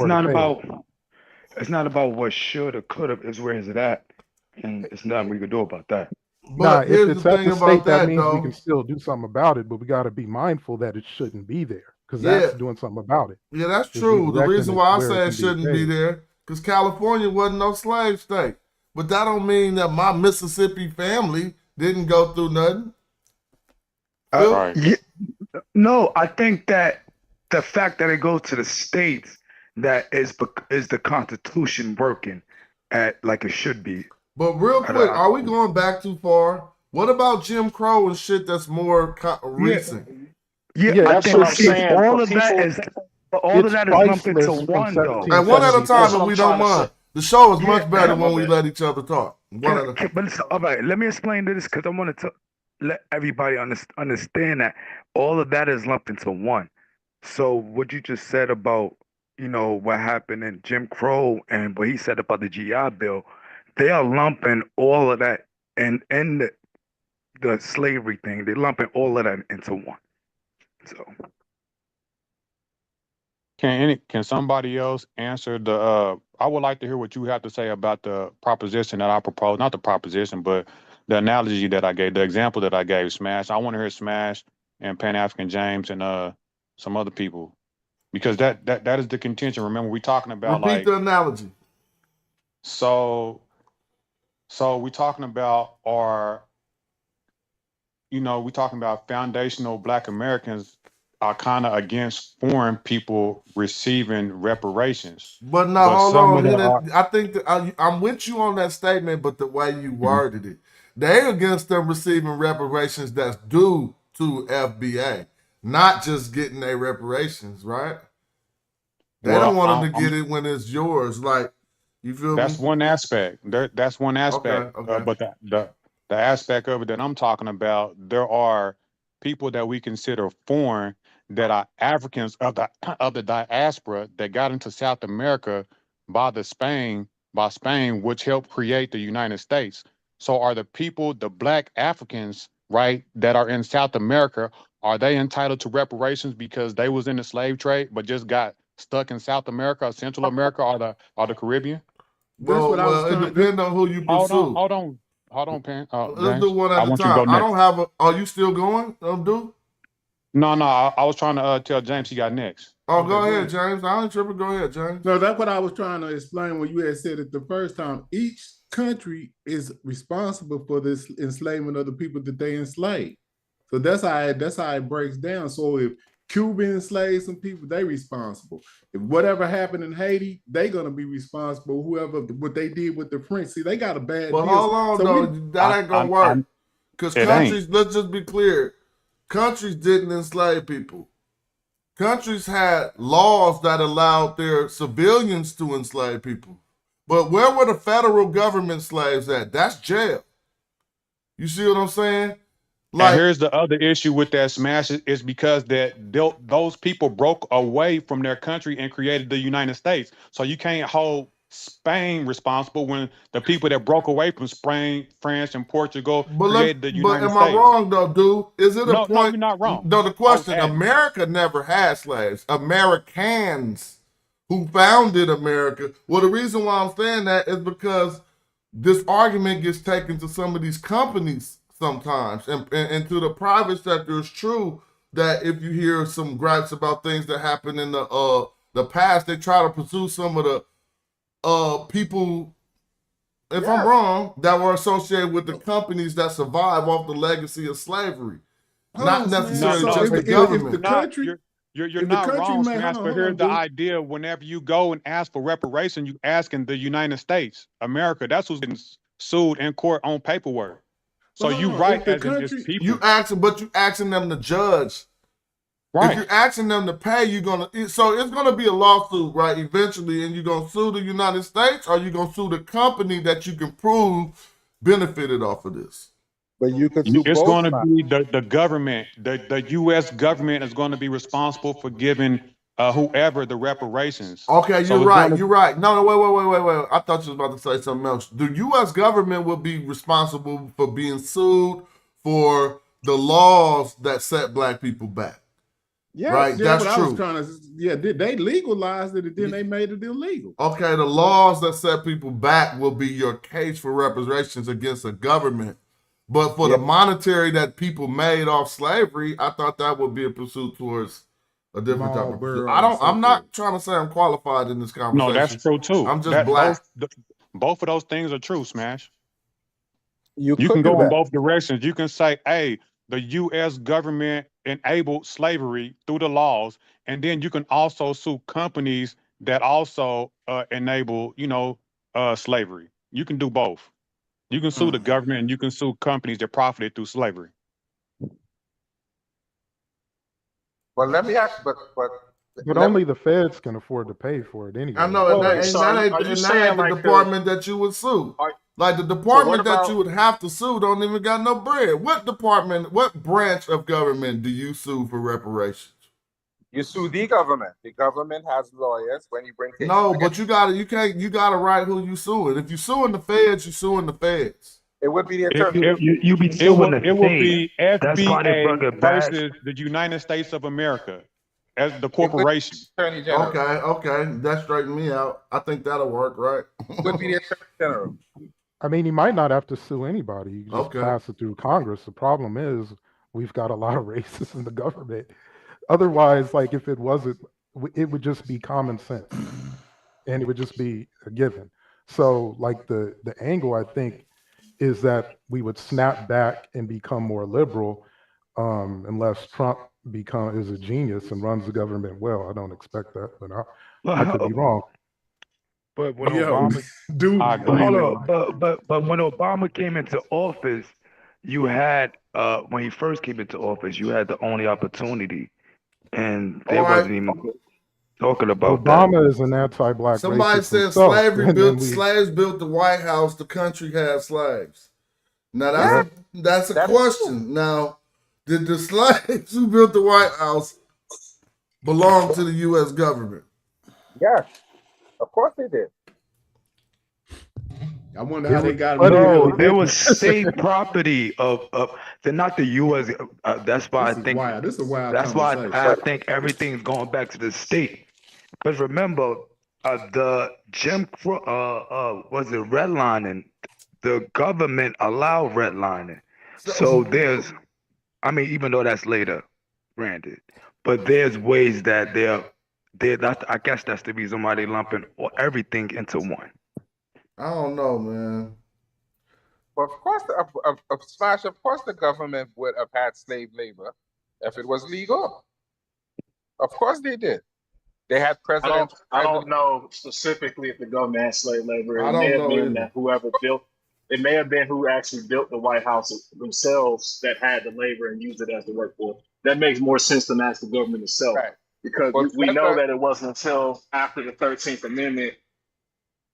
not to about. It's not about what should or could have. It's where is it at, and it's nothing we can do about that. But if it's at the state, that means though, we can still do something about it. But we got to be mindful that it shouldn't be there, because that's doing something about it. Yeah, that's true. The reason why I say it shouldn't be there, because California wasn't no slave state. But that don't mean that my Mississippi family didn't go through nothing. No, I think that the fact that it goes to the states, that is the Constitution working at like it should be. But real quick, are we going back too far? What about Jim Crow and shit that's more recent? Yeah, I think all of that is lumped into one, though. And one at a time, if we don't mind. The show is much better when we let each other talk. But all right, let me explain this because I want to let everybody understand that all of that is lumped into one. So what you just said about, what happened in Jim Crow and what he said about the GI Bill, they are lumping all of that and the slavery thing. They're lumping all of that into one. So can somebody else answer the? I would like to hear what you have to say about the proposition that I proposed. Not the proposition, but the analogy that I gave, the example that I gave. Smash. I want to hear Smash and Pan-African James and some other people, because that is the contention. Remember, we're talking about repeat the analogy. So we're talking about we're talking about foundational Black Americans are kind of against foreign people receiving reparations. But no, hold on. I think that I'm with you on that statement, but the way you worded it, they're against them receiving reparations that's due to FBA, not just getting their reparations, right? They don't want them to get it when it's yours. Like, you feel that's me? one aspect. That's one aspect. Okay. But the aspect of it that I'm talking about, there are people that we consider foreign that are Africans of the diaspora that got into South America by Spain, which helped create the United States. So are the people, the Black Africans, right, that are in South America, are they entitled to reparations because they was in the slave trade but just got stuck in South America, or Central America, or the Caribbean? Well, it depends on who you pursue. Hold on, Pan. Let's do one at a time. I don't have are you still going, dude? No, I was trying to tell James he got next. Oh, go ahead, James. I ain't tripping. Go ahead, James. No, that's what I was trying to explain when you had said it the first time. Each country is responsible for this enslavement of the people that they enslaved. So that's how it breaks down. So if Cuba enslaved some people, they responsible. If whatever happened in Haiti, they gonna be responsible. What they did with the French, see, they got a bad deal. But hold on, though, that ain't gonna work. Because countries, let's just be clear, countries didn't enslave people. Countries had laws that allowed their civilians to enslave people. But where were the federal government slaves at? That's jail. You see what I'm saying? Like, and here's the other issue with that, Smash, is because those people broke away from their country and created the United States. So you can't hold Spain responsible when the people that broke away from Spain, France, and Portugal created the But United am I States. wrong though, dude? Is it a No, point? you're not wrong. No, the question: America never had slaves. Americans who founded America. Well, the reason why I'm saying that is because this argument gets taken to some of these companies sometimes, and to the private sector. It's true that if you hear some gripes about things that happened in the past, they try to pursue some of the people, if I'm wrong, that were associated with the companies that survive off the legacy of slavery, not necessarily just the government. You're not wrong, Smash, but here's the idea. Whenever you go and ask for reparation, you asking the United States, America. That's who's getting sued in court on paperwork. So you right as in this people. You asking them to judge. Right. If you're asking them to pay, so it's gonna be a lawsuit, right? Eventually, and you're gonna sue the United States, or you're gonna sue the company that you can prove benefited off of this. But you could sue It's both going to sides. be the government. The U.S. government is going to be responsible for giving whoever the reparations. Okay, So you're it's right. gonna- You're right. No, wait. I thought you was about to say something else. The U.S. government will be responsible for being sued for the laws that set black people back. Yes, right, yeah, that's but true. They legalized it and then they made it illegal. Okay, the laws that set people back will be your case for reparations against a government. But for the monetary that people made off slavery, I thought that would be a pursuit towards a different type of pursuit. I'm not trying to say I'm qualified in this conversation. No, that's true too. I'm just black. Both of those things are true, Smash. You can could go do in that. both directions. You can say, hey, the U.S. government enabled slavery through the laws, and then you can also sue companies that also enable, slavery. You can do both. You can sue the government, and you can sue companies that profited through slavery. Well, let me ask, but only the feds can afford to pay for it anyway. I know, and that ain't the department that you would sue. Like the department that you would have to sue don't even got no bread. What branch of government do you sue for reparations? You sue the government. The government has lawyers when you bring cases. No, but you gotta write who you suing. If you suing the feds, you suing the feds. It would be the attorney. You be suing the It will state. be That's why they bring FBA it back. versus the United States of America as the corporation. Attorney General. Okay, that straightened me out. I think that'll work, right? Would be the Attorney General. I mean, he might not have to sue anybody. You just pass it through Congress. The problem is we've got a lot of racists in the government. Otherwise, like if it wasn't, it would just be common sense, and it would just be a given. So, like the angle I think is that we would snap back and become more liberal, unless Trump is a genius and runs the government well. I don't expect that, but I could be wrong. But when Obama, but when Obama came into office, you had when he first came into office, you had the only opportunity, and they wasn't even talking about Obama that. is an anti-black. Somebody said slaves built the White House. The country had slaves. Now that's a question. True. Now, did the slaves who built the White House belong to the U.S. government? Yes. Of course they did. I wonder how they got. No, there was state property of. They're not the U.S. That's why I think. This is wild. That's why I think everything's going back to the state. But remember, the Jim Crow, was it redlining? The government allowed redlining. So there's, I mean, even though that's later, granted, but there's ways that I guess that's the reason why they lumping everything into one. I don't know, man. Well, of course, Smash. Of course, the government would have had slave labor if it was legal. Of course, they did. They had presidents. I don't know specifically if the government had slave labor. I don't know that whoever built. It may have been who actually built the White House themselves that had the labor and used it as the workforce. That makes more sense than ask the government itself, Right. Because we know that it wasn't until after the 13th Amendment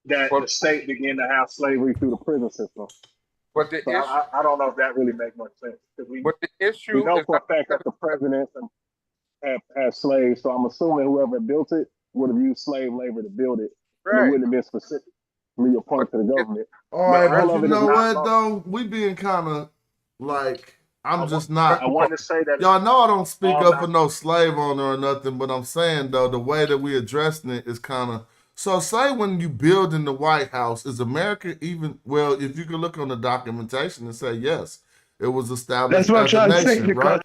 that the state began to have slavery through the prison system. But the issue, I don't know if that really makes much sense. But the issue we know is for a fact that the presidents have slaves, so I'm assuming whoever built it would have used slave labor to build it. and it Right. wouldn't have been specifically appointed to the government. All But right, all but of you it is know not what lost. though? We being kind of like I'm just not. I want to say that Y'all know I don't speak all up not. for no slave owner or nothing, but I'm saying though the way that we addressing it is kind of. So say when you build in the White House, is America even? Well, if you can look on the documentation and say yes, it was established That's what I'm as a trying to say, nation, because right?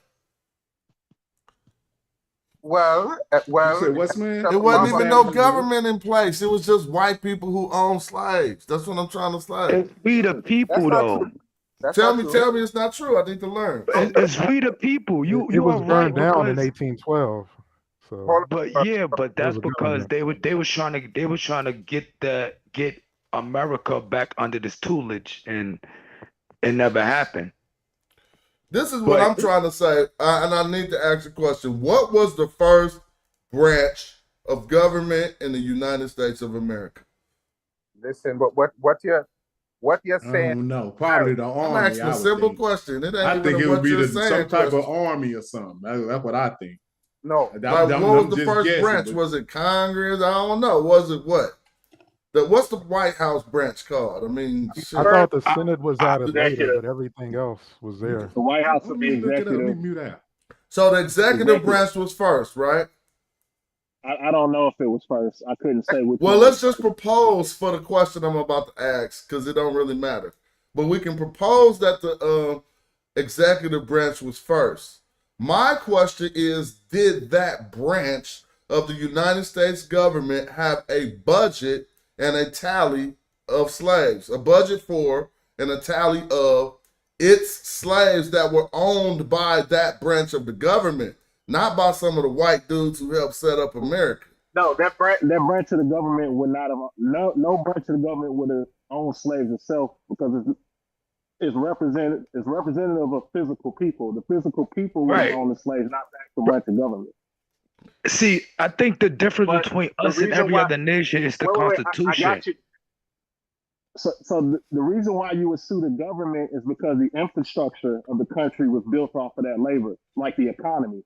Well, You said what's man? It You wasn't was even saying no what? government in place. It was just white people who owned slaves. That's what I'm trying to say. it's we the that's people, not though. true. That's not true. Tell me it's not true. I need to learn. It's we the people. It You was are right, burned down in because 1812. So Hold but on. yeah, but it was that's a because government. they was trying to get America back under this tutelage, and it never happened. This is what But I'm trying to say, and I need to ask a question. What was the first branch of government in the United States of America? Listen, but what you're I saying? don't know. Probably the I'm army. asking a I would simple think. question. It I ain't even think a it would what be you're some saying type of question. army or something. That's what I think. No. Like, what was I'm the just first guessing, branch? but Was it Congress? I don't know. Was it what? What's the White House branch called? I mean, I shit. thought the Senate was added later, Executive. but everything else was there. The White House let would me be look it up. Let me executive. mute out. So the executive Executive. branch was first, right? I don't know if it was first. I couldn't say which Well, one let's was just propose for the question I'm about to ask because it don't really matter. But we can propose that the executive branch was first. My question is, did that branch of the United States government have a budget and a tally of slaves? A budget for and a tally of its slaves that were owned by that branch of the government, not by some of the white dudes who helped set up America. No, that branch of the government would not have no branch of the government would have owned slaves itself because it's representative of physical people. The physical people would have right. owned the slaves, not the actual branch of government. See, I think the difference But between the us and reason every why other nation is the wait, I Constitution. got you. So the reason why you would sue the government is because the infrastructure of the country was built off of that labor, like the economy.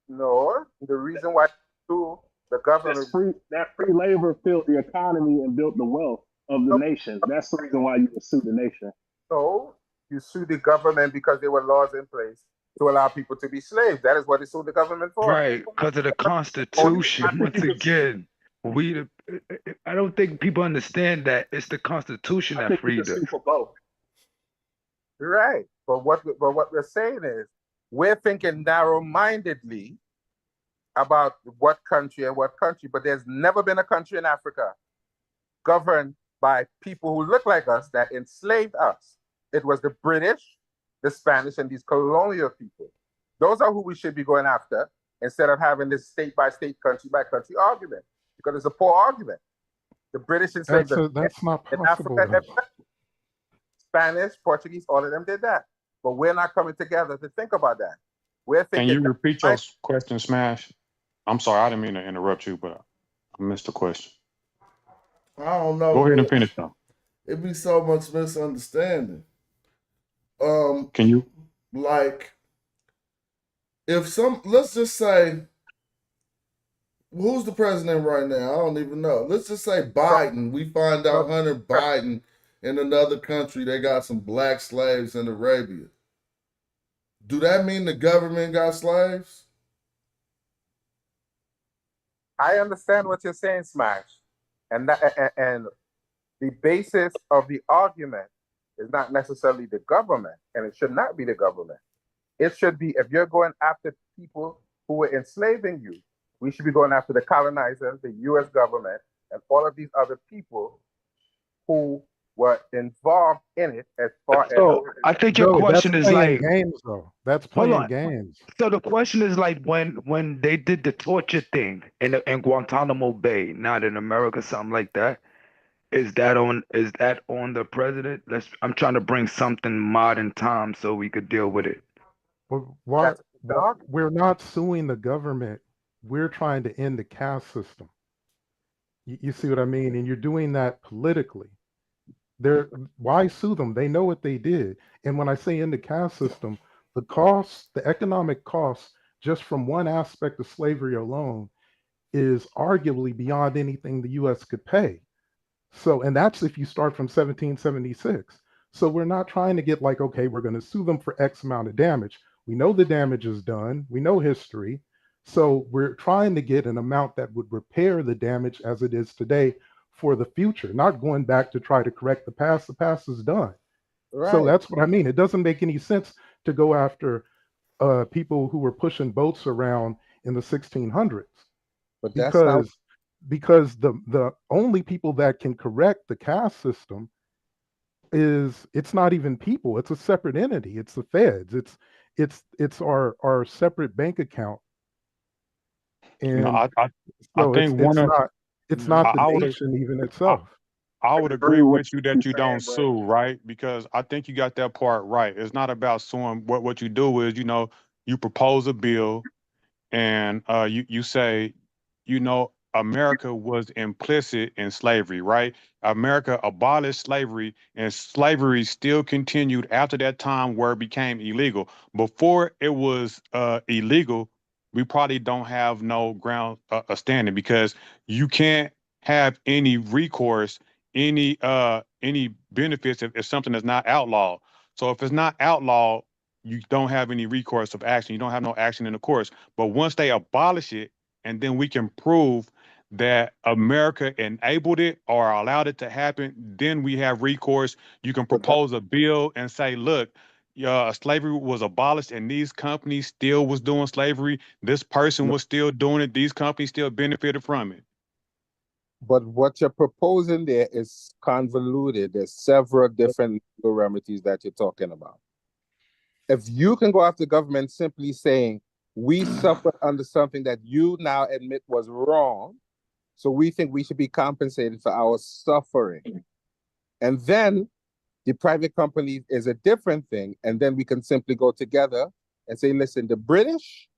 No, the reason why the government That free labor built the economy and built the wealth of the nation. That's the reason why you would sue the nation. No, you sue the government because there were laws in place to allow people to be slaves. That is what they sued the government for. Right, because of the Constitution. Once again, I don't think people understand that it's the Constitution that freed us. For both. Right, but what we're saying is we're thinking narrow-mindedly about what country and what country, but there's never been a country in Africa governed by people who look like us that enslaved us. It was the British, the Spanish, and these colonial people. Those are who we should be going after instead of having this state-by-state, country-by-country argument, because it's a poor argument. The British enslaved us That's not in possible. Africa. Spanish, Portuguese, all of them did that. But we're not coming together to think about that. We're thinking. Can you repeat your question, Smash? I'm sorry, I didn't mean to interrupt you, but I missed the question. I don't know. Go ahead and finish now. It'd be so much misunderstanding. Can you? Like, let's just say, who's the president right now? I don't even know. Let's just say Biden. We find out Hunter Biden in another country, they got some black slaves in Arabia. Do that mean the government got slaves? I understand what you're saying, Smash, and the basis of the argument is not necessarily the government, and it should not be the government. It should be, if you're going after people who were enslaving you, we should be going after the colonizers, the U.S. government, and all of these other people who were involved in it as far as. So I think your question is like games, though. That's playing games. So the question is like when they did the torture thing in Guantanamo Bay, not in America, something like that. Is that on the president? I'm trying to bring something modern time so we could deal with it. Why we're not suing the government? We're trying to end the caste system. You see what I mean? And you're doing that politically. Why sue them? They know what they did. And when I say in the caste system, the economic costs just from one aspect of slavery alone is arguably beyond anything the US could pay. So, and that's if you start from 1776. So we're not trying to get like, okay, we're going to sue them for X amount of damage. We know the damage is done. We know history. So we're trying to get an amount that would repair the damage as it is today for the future, not going back to try to correct the past. The past is done. Right. So that's what I mean. It doesn't make any sense to go after people who were pushing boats around in the 1600s. But that's not because the only people that can correct the caste system it's not even people. It's a separate entity. It's the feds. It's our separate bank account. And No, I so think one of it's not the I would nation even itself. I would agree with you that you don't sue, right? Because I think you got that part right. It's not about suing. What you do is, you propose a bill, and you say, America was implicit in slavery, right? America abolished slavery, and slavery still continued after that time where it became illegal. Before it was illegal, we probably don't have no ground standing, because you can't have any recourse, any benefits if something is not outlawed. So if it's not outlawed, you don't have any recourse of action. You don't have no action in the courts. But once they abolish it, and then we can prove that America enabled it or allowed it to happen, then we have recourse. You can propose a bill and say, look, slavery was abolished and these companies still was doing slavery. This person was still doing it. These companies still benefited from it. But what you're proposing there is convoluted. There's several different legal remedies that you're talking about. If you can go after the government simply saying, we suffered under something that you now admit was wrong, so we think we should be compensated for our suffering. And then the private company is a different thing. And then we can simply go together and say, listen, the British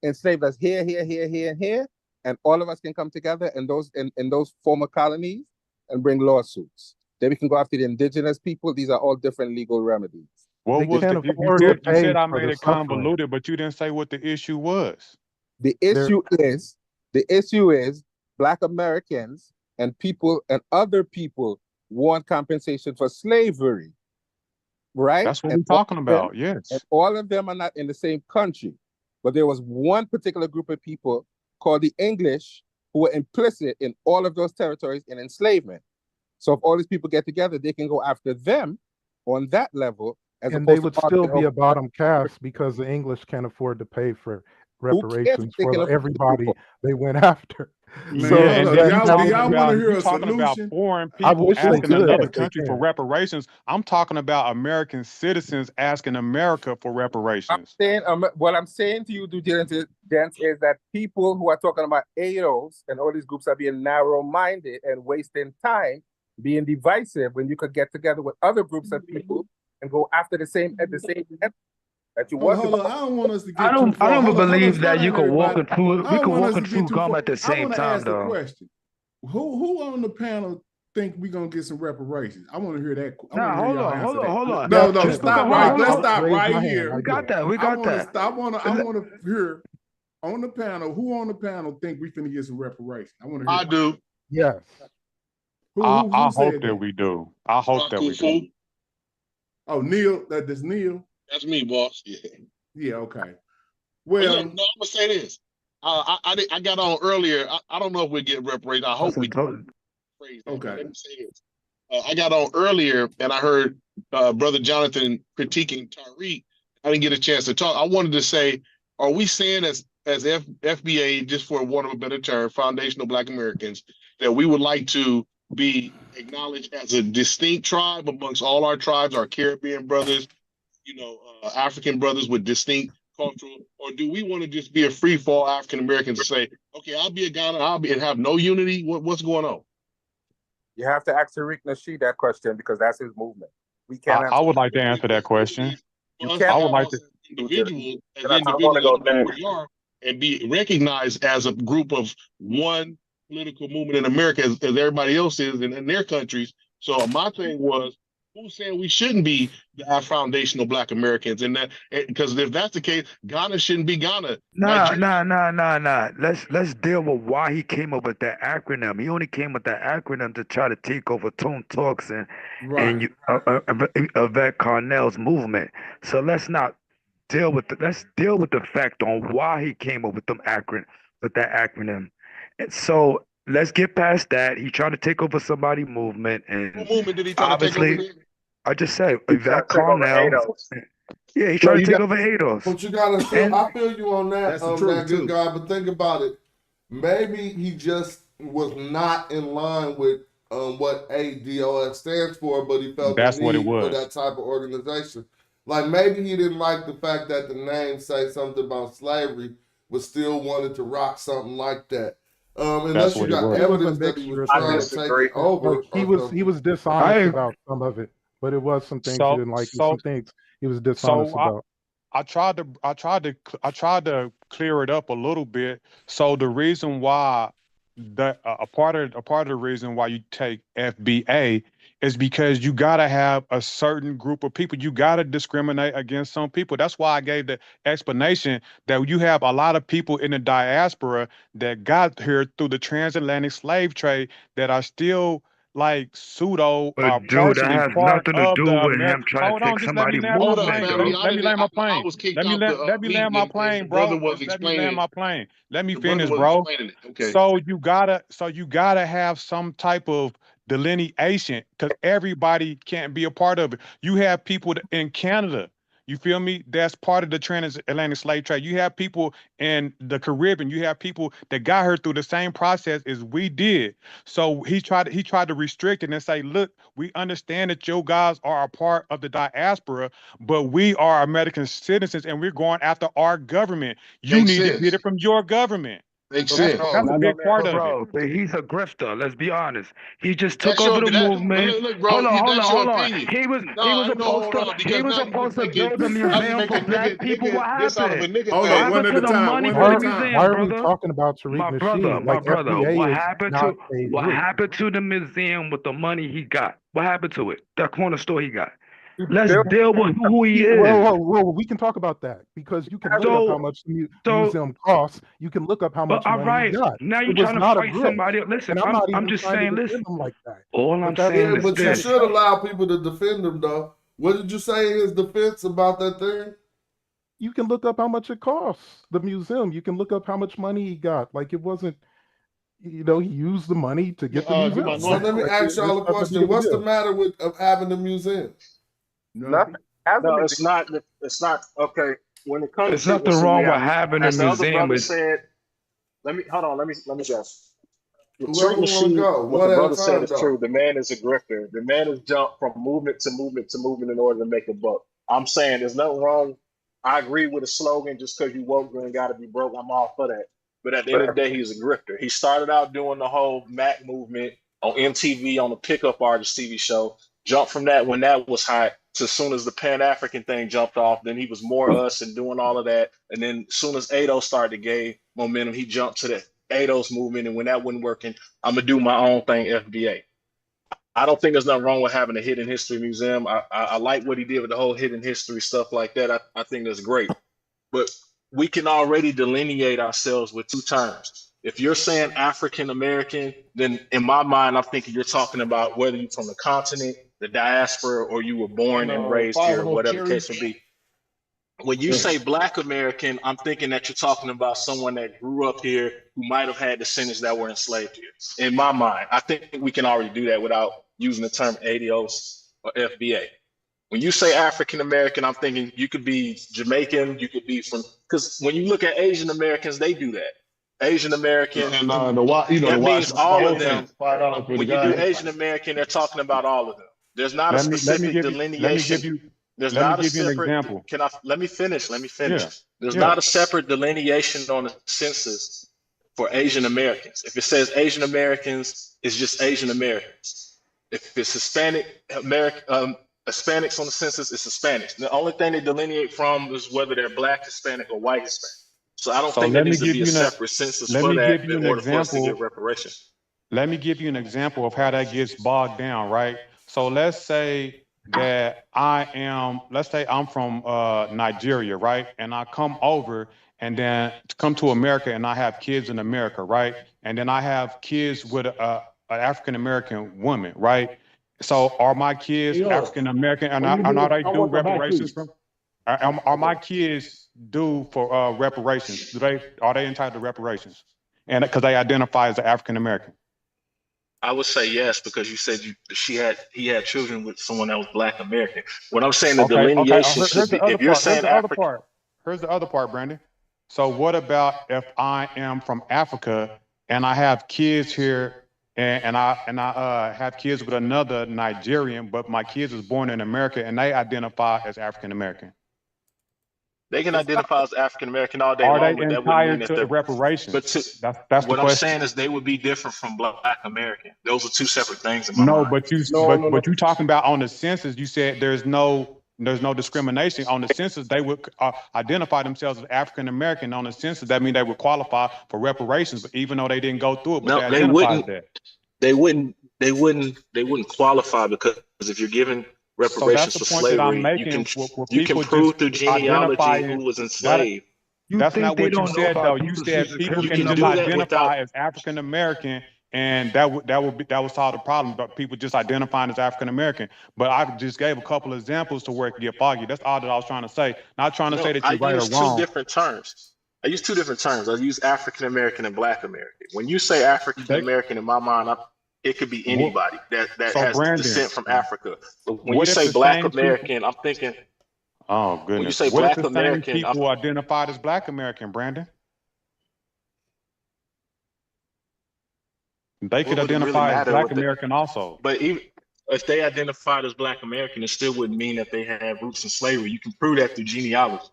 enslaved us here, and here. And all of us can come together in those former colonies and bring lawsuits. Then we can go after the indigenous people. These are all different legal remedies. What was you said I made it convoluted, but you didn't say what the issue was. The issue is Black Americans and people and other people want compensation for slavery, right? That's what we're talking about. Yes. And all of them are not in the same country, but there was one particular group of people called the English who were implicit in all of those territories in enslavement. So if all these people get together, they can go after them on that level. And they would still be a bottom caste because the English can't afford to pay for reparations for everybody they went after. Man, so y'all want to hear a talking about foreign people asking another country for reparations. I'm talking about American citizens asking America for reparations. What I'm saying to you, due diligence, is that people who are talking about AOs and all these groups are being narrow-minded and wasting time, being divisive, when you could get together with other groups of people and go after the same that you want. Hold on. I don't want us to get I don't believe that you can walk and chew gum at the same time, though. The question. Who on the panel think we're gonna get some reparations? I want to hear that. Hold on. No, stop right. Let's stop right here. We got that. I want to hear on the panel. Who on the panel think we finna get some reparations? I want to hear. I do. Yes. I hope that we do. I hope that we do. Oh, Neil, that's Neil. That's me, boss. Yeah. Yeah. Okay. Well, no, I'm gonna say this. I got on earlier. I don't know if we get reparations. I hope we do. Okay. Let me say this. I got on earlier and I heard Brother Jonathan critiquing Tariq. I didn't get a chance to talk. I wanted to say, are we saying as FBA, just for want of a better term, Foundational Black Americans, that we would like to be acknowledged as a distinct tribe amongst all our tribes, our Caribbean brothers, African brothers with distinct cultural, or do we want to just be a free fall African Americans and say, okay, I'll be a Ghana, and have no unity? What's going on? You have to ask Tariq Nasheed that question because that's his movement. We can't. I would like to answer that question. I would like to individuals where we are and be recognized as a group of one political movement in America as everybody else is in their countries. So my thing was, Who said we shouldn't be our foundational Black Americans? And that because if that's the case, Ghana shouldn't be Ghana. Nah. Let's deal with why he came up with that acronym. He only came with that acronym to try to take over Tone Talks and Yvette Carnell's movement. So let's not deal with let's deal with the fact on why he came up with that acronym. And so let's get past that. He trying to take over somebody's movement, and what movement did he try to take over? I just said Yvette Carnell. Yeah, he tried to take over ADOS. But you gotta feel, I feel you on that, that good guy. But think about it. Maybe he just was not in line with what ADOS stands for, but he felt the need for that type of organization. Like maybe he didn't like the fact that the name say something about slavery, but still wanted to rock something like that. Unless you got evidence that he was trying to take it over. He was dishonest about some of it, but it was some things he didn't like. Some things he was dishonest about. I tried to clear it up a little bit. So the reason why a part of the reason why you take FBA is because you gotta have a certain group of people. You gotta discriminate against some people. That's why I gave the explanation that you have a lot of people in the diaspora that got here through the transatlantic slave trade that are still like pseudo But dude, that has nothing to do with him trying to take somebody's movement, though. Let me land my plane. Let me land my plane, bro. Let me land my plane. Let me finish, bro. So you gotta have some type of delineation because everybody can't be a part of it. You have people in Canada, you feel me? That's part of the transatlantic slave trade. You have people in the Caribbean. You have people that got here through the same process as we did. So he tried to restrict it and say, look, we understand that you guys are a part of the diaspora, but we are American citizens and we're going after our government. You need to get it from your government. Makes sense. That's a big part of it. But he's a grifter. Let's be honest. He just took That's over the your- movement. Look, bro, Hold on. opinion. He was supposed to build a museum for black people. What happened? What happened to the money for the museum, Why are we brother? talking about Tariq My Nasheed? brother. FBA What is happened not to a what group. happened to the museum with the money he got? What happened to it? That corner store he got. Let's deal with who he is. Well, we can talk about that because you can look up how much the museum costs. You can look up how much money he got. Now you're It was trying to not a fight group. somebody. Listen, And I'm just saying, listen. Like that. All I'm saying is but you this. should allow people to defend him, though. What did you say in his defense about that thing? You can look up how much it costs. The museum. You can look up how much money he got. Like it wasn't. He used the money to get the museum. So let me ask y'all a question. What's the matter with having the museum? Nothing. No, it's not. It's not okay. When it comes There's to nothing wrong with having a as the other museum. brother said, let me guess. Whoever Tariq wanna go, what one the at a brother said time, is though. true. The man is a grifter. The man has jumped from movement to movement to movement in order to make a buck. I'm saying there's nothing wrong. I agree with the slogan. Just because you woke, you ain't got to be broke. I'm all for that. But at the end of the day, he's a grifter. He started out doing the whole Mac movement on MTV on the Pickup Artist TV show. Jumped from that when that was hot to as soon as the Pan-African thing jumped off. Then he was more us and doing all of that. And then as soon as ADOS started to gain momentum, he jumped to the ADOS movement. And when that wasn't working, I'm going to do my own thing, FBA. I don't think there's nothing wrong with having a hidden history museum. I like what he did with the whole hidden history stuff like that. I think that's great. But we can already delineate ourselves with two terms. If you're saying African American, then in my mind, I'm thinking you're talking about whether you're from the continent, the diaspora, or you were born and raised here, whatever the case may be. When you say Black American, I'm thinking that you're talking about someone that grew up here who might have had descendants that were enslaved here. In my mind, I think we can already do that without using the term ADOS or FBA. When you say African American, I'm thinking you could be Jamaican, you could be from, because when you look at Asian Americans, they do that. Asian American, that means all of them. When you do Asian American, they're talking about all of them. There's not a specific delineation. There's not a separate. Let me finish. Yeah. There's not a separate delineation on the census for Asian Americans. If it says Asian Americans, it's just Asian Americans. If it's Hispanic Hispanics on the census, it's Hispanics. The only thing they delineate from is whether they're Black, Hispanic, or white Hispanic. So I don't think there needs to be a separate census for that in order for us to get reparations. Let me give you an example of how that gets bogged down, right? So let's say that I am, let's say I'm from Nigeria, right? And I come over and then come to America and I have kids in America, right? And then I have kids with an African American woman, right? So are my kids African American and are they due reparations from? Are my kids due for reparations? Are they entitled to reparations? And because they identify as African American. I would say yes, because you said he had children with someone that was Black American. What I'm saying, the delineation should be, if you're saying African. Here's the other part, Brandon. So what about if I am from Africa and I have kids here and I have kids with another Nigerian, but my kids was born in America and they identify as African American? They can identify as African American all day long, but they that wouldn't mean that they're reparations? But that's what the I'm question. saying is they would be different from Black American. Those are two separate things in my mind. But you talking about on the census, you said there's no discrimination. On the census, they would identify themselves as African American. On the census, that means they would qualify for reparations, but even though they didn't go through it, but they identified that. They wouldn't qualify, because if you're giving reparations for slavery, you can prove through genealogy who was enslaved. That's not what you said, though. You said people can just identify as African American, and that would solve the problem. But people just identifying as African American. But I just gave a couple of examples to where it could get foggy. That's all that I was trying to say. Not trying to say that you're right or wrong. I use two different terms. I use African American and Black American. When you say African American, in my mind, it could be anybody that has descent from Africa. But when you say Black American, I'm thinking. Oh goodness! When you say what Black if the American, same people identified as Black American, Brandon? They could identify as Black American also. But even if they identified as Black American, it still wouldn't mean that they had roots in slavery. You can prove that through genealogy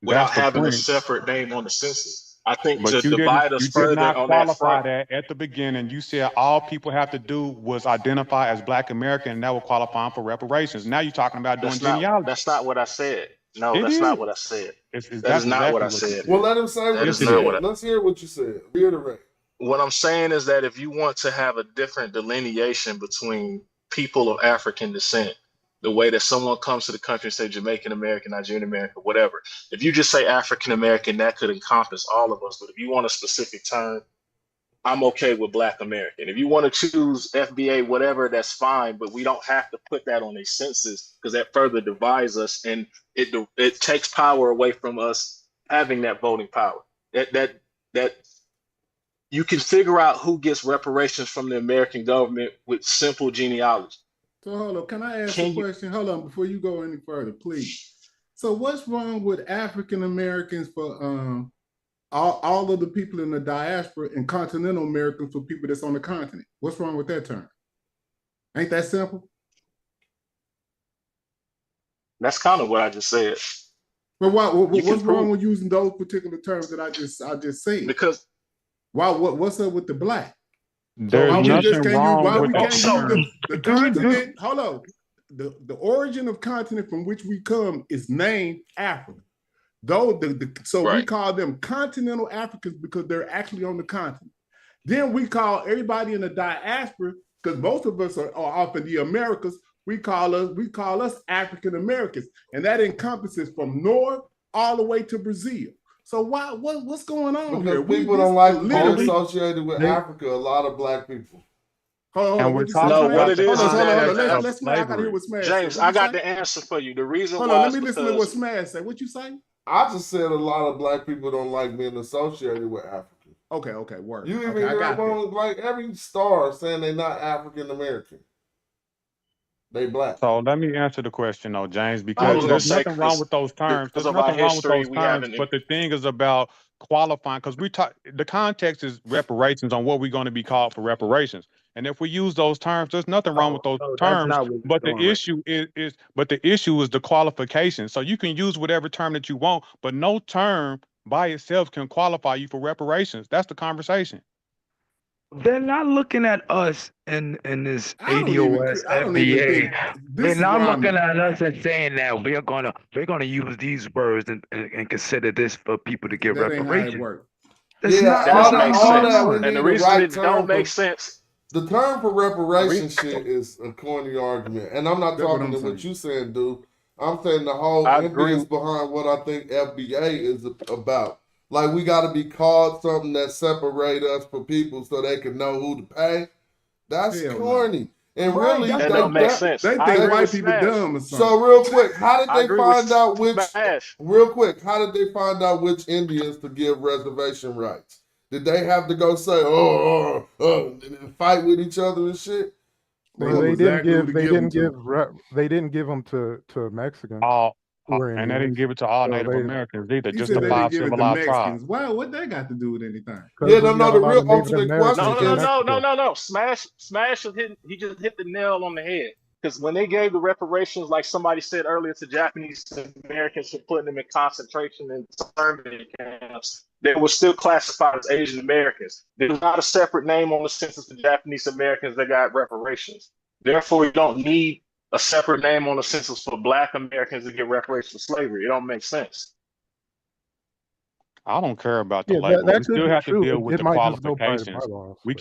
without having a separate name on the census. I think but to divide us further did not on qualify that front. At the beginning. You said all people have to do was identify as Black American, and that will qualify them for reparations. Now you're talking about doing genealogy. That's not what I said. No, that's not what I said. That is not what I said. Well, let him say what he said. Let's hear what you said. Reiterate. What I'm saying is that if you want to have a different delineation between people of African descent, the way that someone comes to the country and say Jamaican American, Nigerian American, whatever. If you just say African American, that could encompass all of us. But if you want a specific term, I'm okay with Black American. If you want to choose FBA, whatever, that's fine. But we don't have to put that on a census, because that further divides us, and it takes power away from us having that voting power. That you can figure out who gets reparations from the American government with simple genealogy. So hold on, can I ask a question? Hold on, before you go any further, please. So what's wrong with African Americans for all of the people in the diaspora, and continental Americans for people that's on the continent? What's wrong with that term? Ain't that simple? That's kind of what I just said. But what's wrong with using those particular terms that I just said? Because what's up with the Black? There's nothing wrong with the continent. Hold on. The origin of continent from which we come is named Africa. We call them continental Africans because they're actually on the continent. Then we call everybody in the diaspora, because most of us are off in the Americas. We call us African Americans, and that encompasses from north all the way to Brazil. So what's going on here? People don't like being associated with Africa. A lot of Black people. Hold on, what it is. Let's I gotta hear what Smash James, said. I got the answer for you. The reason Hold why. on, let me listen to what Smash said. What you say? I just said a lot of Black people don't like being associated with Africa. Okay, word. You even hear like every star saying they're not African American. They Black. So let me answer the question, though, James, because there's nothing wrong with those terms. There's nothing wrong with those terms, but the thing is about qualifying, because the context is reparations on what we're going to be called for reparations. And if we use those terms, there's nothing wrong with those terms. But the issue is the qualification. So you can use whatever term that you want, but no term by itself can qualify you for reparations. That's the conversation. They're not looking at us in this ADOS FBA. They're not looking at us and saying that we're gonna use these words and consider this for people to get reparations. That's not makes sense. And the reason it don't make sense The term for reparation shit is a corny argument, and I'm not talking to what you saying, dude. I'm saying the whole impetus behind what I think FBA is about. Like, we got to be called something that separate us from people so they can know who to pay. That's corny. And really, that don't make sense. They I think agree white with people Smash. dumb or something. So real quick, how did I they agree find with out which? Smash. Real quick, how did they find out which Indians to give reservation rights? Did they have to go say, and fight with each other and shit? They didn't give them to Mexicans. And they didn't give it to all Native Americans either, He just said the they 5 didn't give it to civilized tribes. Mexicans. Wow, what they got to do with anything? Yeah, no, the real ultimate question is... No. Smash is hitting, he just hit the nail on the head. Because when they gave the reparations, like somebody said earlier, to Japanese Americans for putting them in concentration and internment camps, they were still classified as Asian Americans. There's not a separate name on the census for Japanese Americans that got reparations. Therefore, you don't need a separate name on the census for Black Americans to get reparations for slavery. It don't make sense. I don't care about the label. We still have to deal with the qualifications. We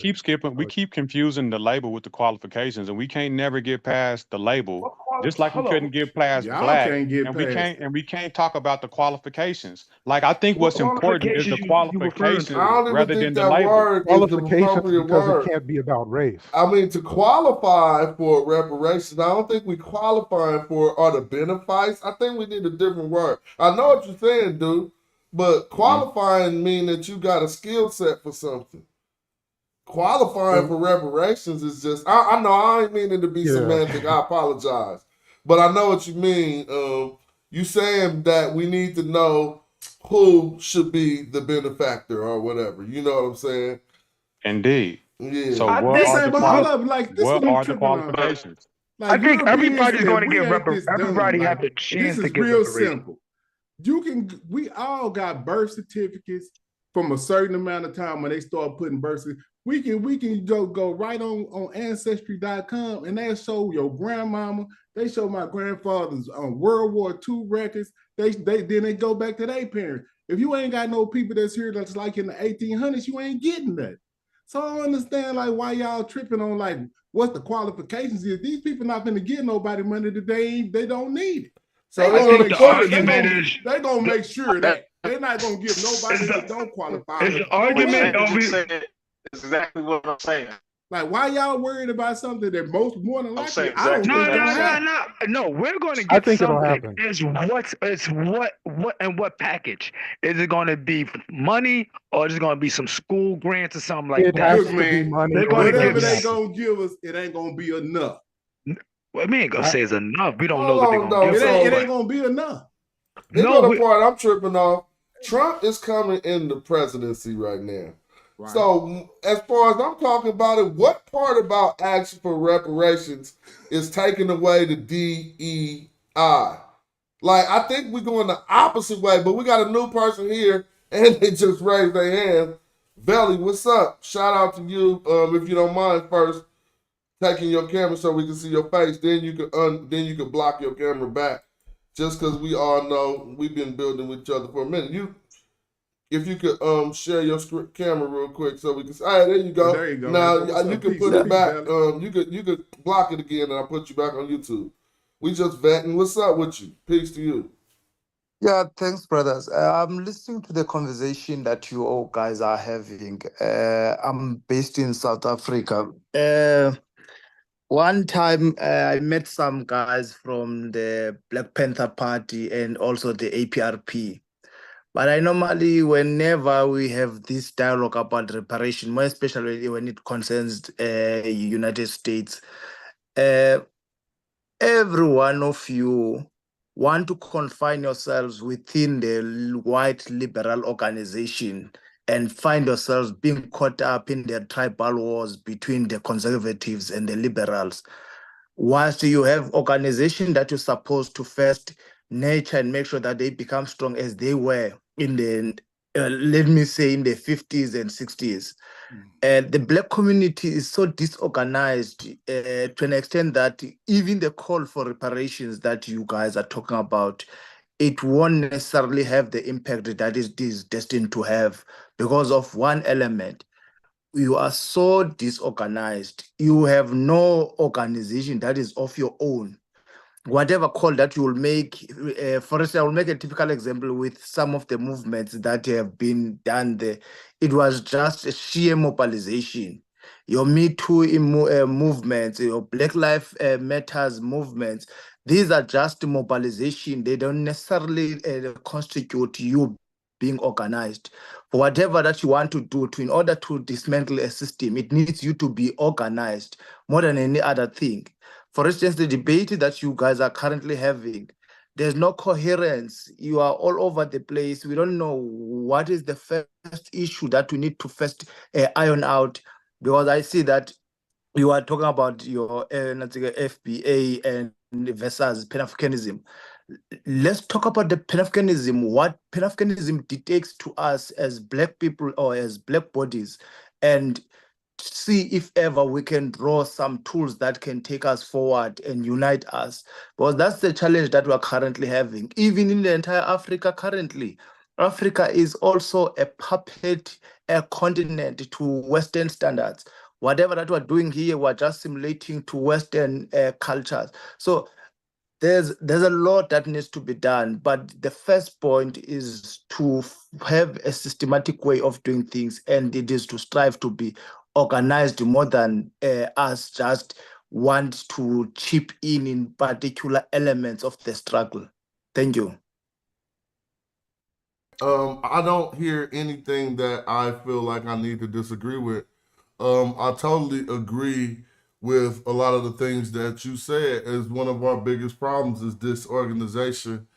keep confusing the label with the qualifications, and we can't never get past the label. Just like we couldn't get past Black, and we can't talk about the qualifications. Like, I think what's important is the qualifications rather than the label. Qualifications because it can't be about race. I mean, to qualify for reparations, I don't think we qualifying for are the benefits. I think we need a different word. I know what you're saying, dude. But qualifying mean that you got a skill set for something. Qualifying for reparations is just, I know I ain't meaning to be semantic, I apologize. But I know what you mean. You saying that we need to know who should be the benefactor or whatever. You know what I'm saying? Indeed. Yeah. So what are the qualifications? I think everybody's going to get reparations. Everybody have the chance to get reparations. Simple. We all got birth certificates from a certain amount of time when they start putting birth certificates. We can go right on ancestry.com and they'll show your grandmama. They show my grandfather's World War II records. Then they go back to their parents. If you ain't got no people that's here that's like in the 1800s, you ain't getting that. So I don't understand like why y'all tripping on like what the qualifications is. These people not gonna get nobody money that they don't need it. So they're gonna make sure that they're not gonna give nobody that don't qualify. It's the argument It's exactly what I'm saying. Like, why y'all worried about something that more than likely I don't think it'll happen. No, we're going to get I think it'll something. happen. What package? Is it going to be money or is it going to be some school grants or something like that? It has to be money. Whatever they gonna give us, it ain't gonna be enough. Well, we ain't gonna say it's enough. We don't know what they're gonna give. It ain't gonna be enough. The part I'm tripping off. Trump is coming in the presidency right now. Right. So as far as I'm talking about it, what part about action for reparations is taking away the DEI? Like, I think we're going the opposite way, but we got a new person here and they just raised their hand. Belly, what's up? Shout out to you. If you don't mind first taking your camera so we can see your face, then you can block your camera back. Just because we all know we've been building with each other for a minute. If you could share your camera real quick so we can. All right, there you go. There you go. Now you can put it back. You could block it again, and I'll put you back on YouTube. We just vetting. What's up with you? Peace to you. Yeah, thanks, brothers. I'm listening to the conversation that you all guys are having. I'm based in South Africa. One time I met some guys from the Black Panther Party and also the APRP. But I normally, whenever we have this dialogue about reparation, more especially when it concerns the United States, every one of you want to confine yourselves within the white liberal organization and find yourselves being caught up in the tribal wars between the conservatives and the liberals. Whilst you have organizations that you're supposed to first nurture and make sure that they become strong as they were in the, let me say, in the 50s and 60s. The Black community is so disorganized to an extent that even the call for reparations that you guys are talking about, it won't necessarily have the impact that it is destined to have because of one element. you are so disorganized. You have no organization that is of your own. Whatever call that you will make, for instance, I will make a typical example with some of the movements that have been done there. It was just a sheer mobilization. Your Me Too movements, your Black Lives Matters movements, these are just mobilization. They don't necessarily constitute you being organized. For whatever that you want to do in order to dismantle a system, it needs you to be organized more than any other thing. For instance, the debate that you guys are currently having, there's no coherence. You are all over the place. We don't know what is the first issue that we need to first iron out, because I see that you are talking about your FBA and versus Pan-Africanism. Let's talk about the Pan-Africanism, what Pan-Africanism dictates to us as Black people or as Black bodies, and see if ever we can draw some tools that can take us forward and unite us. Because that's the challenge that we're currently having. Even in the entire Africa currently, Africa is also a puppet, a continent to Western standards. Whatever that we're doing here, we're just simulating to Western cultures. So there's a lot that needs to be done, but the first point is to have a systematic way of doing things, and it is to strive to be organized more than us just want to chip in particular elements of the struggle. Thank you. I don't hear anything that I feel like I need to disagree with. I totally agree with a lot of the things that you said. Is one of our biggest problems is disorganization.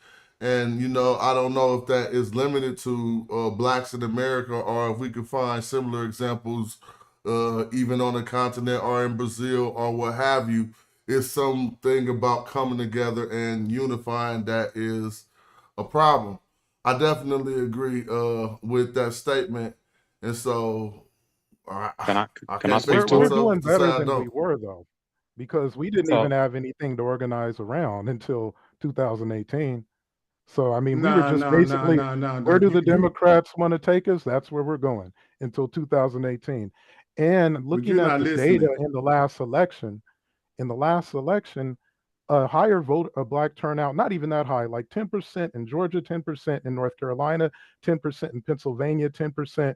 And, I don't know if that is limited to blacks in America or if we could find similar examples even on the continent or in Brazil or what have you. It's something about coming together and unifying that is a problem. I definitely agree with that statement. And so I can't speak fix to We're it? myself doing to say better I than we don't. were, though, because we didn't even So have anything to organize around until 2018. So, I mean, we were Nah, just nah, nah, basically, nah, nah, nah. where do the You, Democrats want to take us? That's where we're going until 2018. And but looking you're at not the data listening. in the last election, a higher a black turnout, not even that high, like 10% in Georgia, 10% in North Carolina, 10% in Pennsylvania, 10%,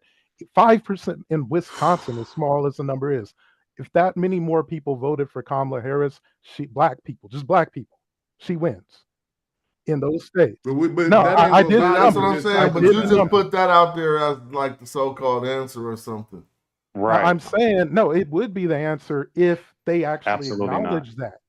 5% in Wisconsin, as small as the number is. If that many more people voted for Kamala Harris, black people, just black people, she wins in those states. But No, that ain't I what did See, the that's Valley what was I'm numbers. just I saying. talking But did you the just about. numbers. put that out there as like the so-called answer or something. right, I'm saying, no, it would be the answer if they actually absolutely not. acknowledge that.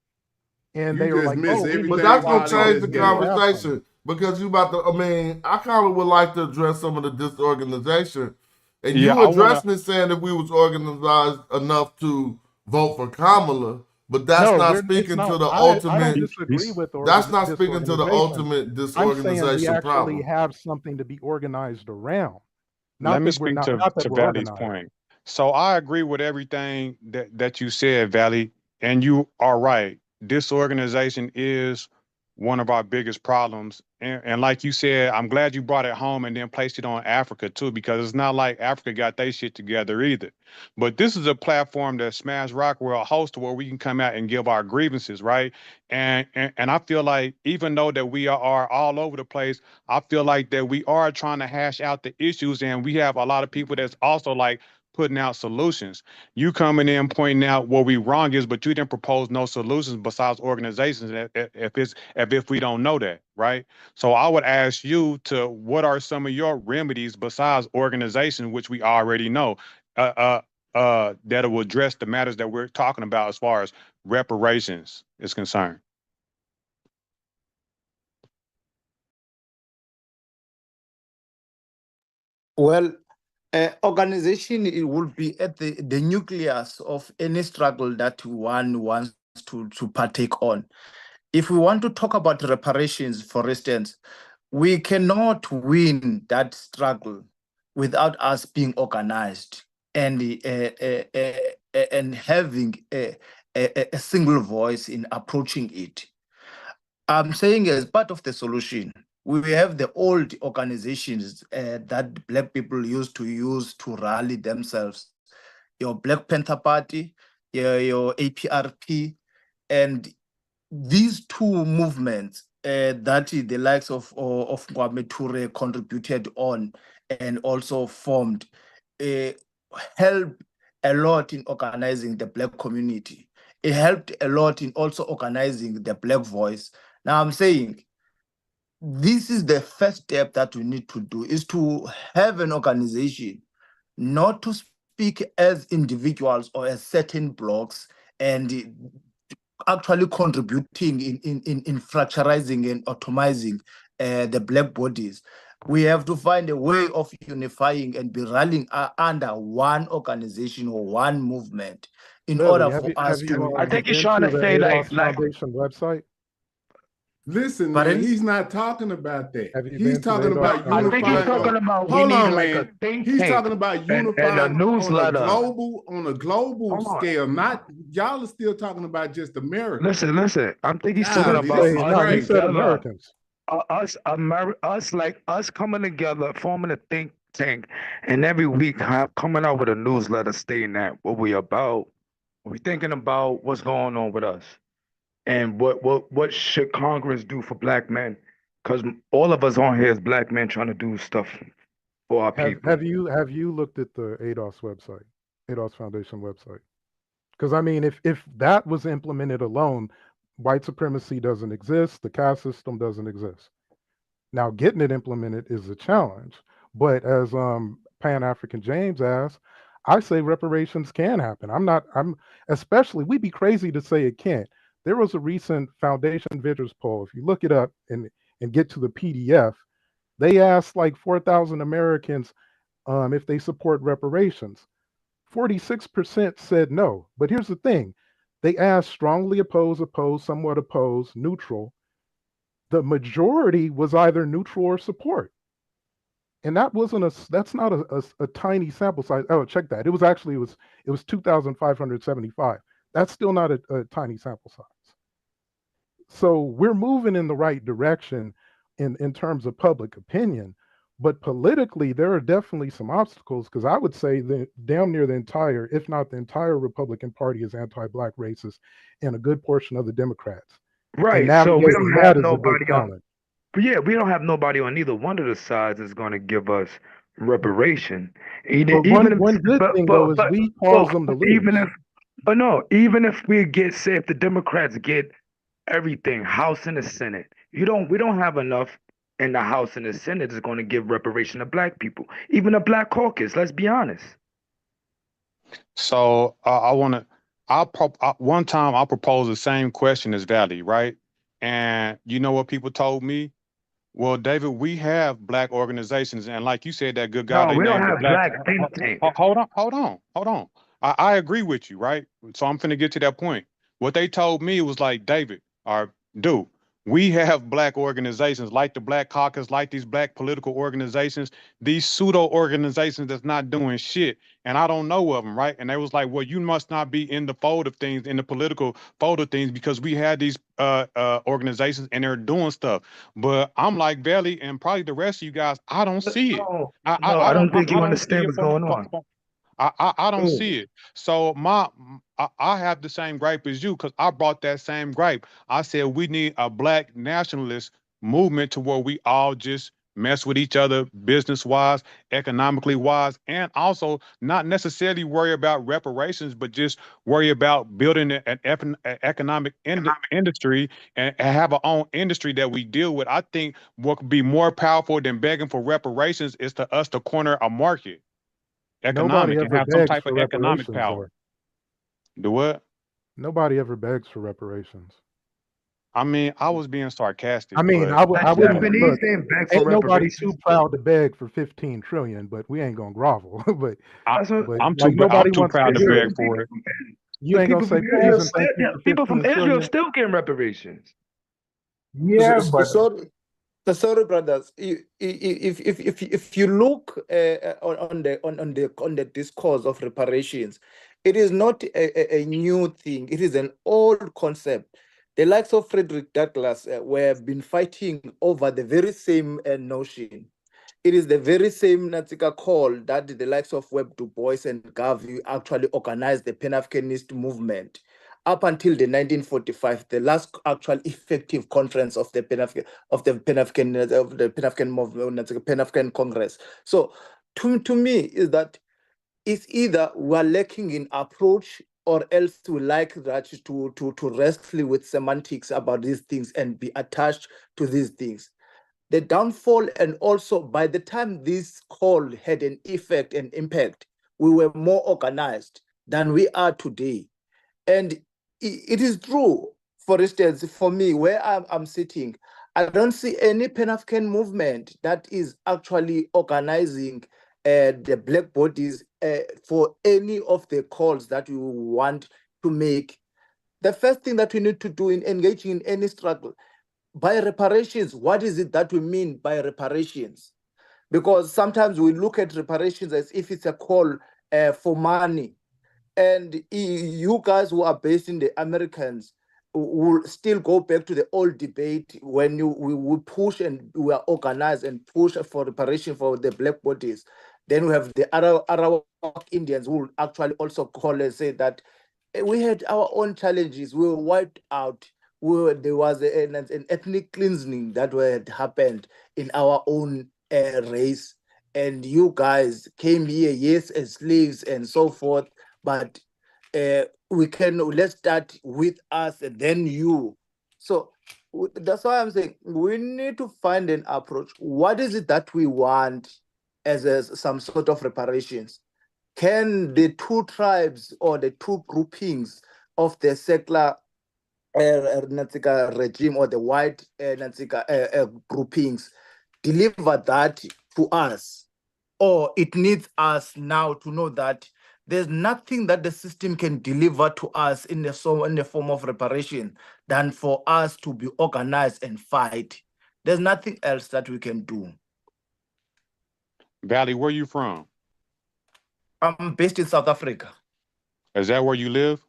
And You they were just like, miss oh, we But need to everything that's gonna watch Valley out change for the just you to gave. have some. conversation because you about to. I mean, I kind of would like to address some of the disorganization, and Yeah, you I wanna. addressing it saying that we was organized enough to vote for Kamala, but that's No, not it's speaking not. to the I don't ultimate. disagree He's with That's not speaking to the disorganization. ultimate I'm saying we disorganization actually problem. have something to be organized around. Let Not me that we're speak not, to not that we're Valley's organized. point. So I agree with everything that you said, Valley, and you are right. Disorganization is one of our biggest problems. And like you said, I'm glad you brought it home and then placed it on Africa too, because it's not like Africa got their shit together either. But this is a platform that Smash Rock will host where we can come out and give our grievances, right? And I feel like even though that we are all over the place, I feel like that we are trying to hash out the issues, and we have a lot of people that's also like putting out solutions. You coming in pointing out what we wrong is, but you didn't propose no solutions besides organizations. If we don't know that, right? So I would ask you to what are some of your remedies besides organization, which we already know, that will address the matters that we're talking about as far as reparations is concerned. Well, organization, it will be at the nucleus of any struggle that one wants to partake on. If we want to talk about reparations, for instance, we cannot win that struggle without us being organized and and having a single voice in approaching it. I'm saying as part of the solution, we have the old organizations that Black people used to use to rally themselves. your Black Panther Party, your APRP, and these two movements that the likes of Kwame Ture contributed on and also formed helped a lot in organizing the Black community. It helped a lot in also organizing the Black voice. Now I'm saying this is the first step that we need to do, is to have an organization, not to speak as individuals or as certain blocks, and actually contributing in fracturizing and atomizing the Black bodies. We have to find a way of unifying and be rallying under one organization or one movement in order for us to. I think he's trying to say like Foundation website. Listen, Pardon? man, he's not talking about that. Have you He's been to talking ADOS about I think he's unifying. talking about we Hold need on, like man. a think He's tank talking about and a unifying newsletter. on a global Hold on. scale. Not y'all are still talking about just America. Listen. I think he's talking Golly, about this is us crazy. together. Americans. Us coming together, forming a think tank, and every week coming out with a newsletter stating that what we about. We're thinking about what's going on with us, and what should Congress do for Black men? Because all of us on here is Black men trying to do stuff for our people. Have you looked at the ADOS website, ADOS Foundation website? Because I mean, if that was implemented alone, white supremacy doesn't exist, the caste system doesn't exist. Now, getting it implemented is a challenge. But as Pan-African James asked, I say reparations can happen. I'm especially, we'd be crazy to say it can't. There was a recent Foundation Ventures poll. If you look it up and get to the PDF, they asked like 4,000 Americans if they support reparations. 46% said no. But here's the thing. They asked strongly opposed, somewhat opposed, neutral. The majority was either neutral or support. And that's not a tiny sample size. Oh, check that. It was 2,575. That's still not a tiny sample size. So we're moving in the right direction in terms of public opinion, but politically there are definitely some obstacles, because I would say that damn near the entire, if not the entire Republican Party is anti-Black racist, and a good portion of the Democrats. Right. So we don't have nobody on. But yeah, we don't have nobody on either one of the sides that's going to give us reparation. One good thing though is we cause them to lose. Even if if the Democrats get everything, House and the Senate, we don't have enough in the House and the Senate is going to give reparation to Black people, even a Black caucus. Let's be honest. So one time I proposed the same question as Valley, right? And you know what people told me? Well, David, we have Black organizations, and like you said, that good guy. No, we don't have Black think tank. Hold on. I agree with you, right? So I'm finna get to that point. What they told me was like, David, or dude, we have Black organizations like the Black Caucus, like these Black political organizations, these pseudo organizations that's not doing shit. And I don't know of them, right? And they was like, well, you must not be in the fold of things, in the political fold of things, because we had these organizations and they're doing stuff. But I'm like Belly and probably the rest of you guys, I don't see it. I don't think you understand what's going on. I don't see it. So I have the same gripe as you, because I brought that same gripe. I said we need a Black nationalist movement to where we all just mess with each other business-wise, economically-wise, and also not necessarily worry about reparations, but just worry about building an economic industry and have our own industry that we deal with. I think what could be more powerful than begging for reparations is to us to corner a market. Economic and have some type of economic power. The what? Nobody ever begs for reparations. I mean, I was being sarcastic. I mean, but, I wouldn't. Look, ain't nobody too reparations. proud to beg for 15 trillion, but we ain't gonna grovel. but I'm like, nobody too wants proud to hear beg it. for it. You ain't gonna say please and thank you for People from 15 Israel trillion. still getting reparations. Yeah, but Sorry, brothers. If you look on the discourse of reparations, it is not a new thing. It is an old concept. The likes of Frederick Douglass were been fighting over the very same notion. it is the very same Natsika call that the likes of Webb Du Bois and Garvey actually organized the Pan-Africanist movement. Up until the 1945, the last actual effective conference of the Pan-African movement, Pan-African Congress. So to me is that it's either we're lacking in approach or else we like that to wrestle with semantics about these things and be attached to these things. The downfall, and also by the time this call had an effect and impact, we were more organized than we are today. And it is true, for instance, for me, where I'm sitting, I don't see any Pan-African movement that is actually organizing the black bodies for any of the calls that we want to make. The first thing that we need to do in engaging in any struggle, by reparations, what is it that we mean by reparations? Because sometimes we look at reparations as if it's a call for money. And you guys who are based in the Americans will still go back to the old debate when we push and we are organized and push for reparation for the black bodies. Then we have the Arawak Indians who will actually also call and say that we had our own challenges. We were wiped out. There was an ethnic cleansing that had happened in our own race. And you guys came here, yes, as slaves and so forth. But let's start with us and then you. So that's why I'm saying we need to find an approach. What is it that we want as some sort of reparations? Can the two tribes or the two groupings of the secular regime or the white groupings deliver that to us? Or it needs us now to know that there's nothing that the system can deliver to us in the form of reparation than for us to be organized and fight. There's nothing else that we can do. Valley, where you from? I'm based in South Africa. Is that where you live?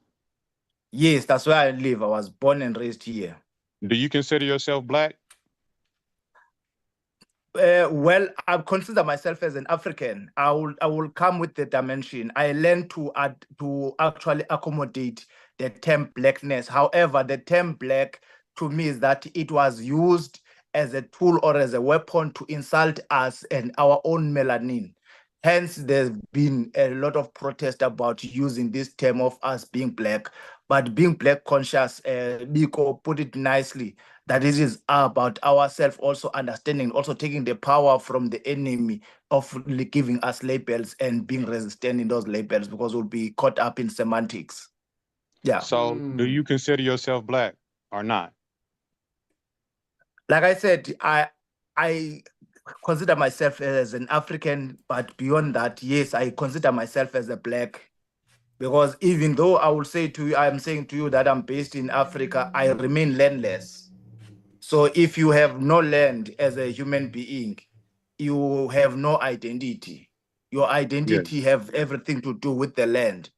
Yes, that's where I live. I was born and raised here. Do you consider yourself black? Well, I consider myself as an African. I will come with the dimension. I learned to actually accommodate the term blackness. However, the term black to me is that it was used as a tool or as a weapon to insult us and our own melanin. Hence, there's been a lot of protest about using this term of us being black. But being black conscious, Biko put it nicely, that this is about ourselves also understanding, also taking the power from the enemy of giving us labels and being resistant in those labels, because we'll be caught up in semantics. Yeah. So do you consider yourself black or not? Like I said, I consider myself as an African, but beyond that, yes, I consider myself as a black. Because even though I will say to you, I'm saying to you that I'm based in Africa, I remain landless. So if you have no land as a human being, you have no identity. Your identity have everything to do with the land.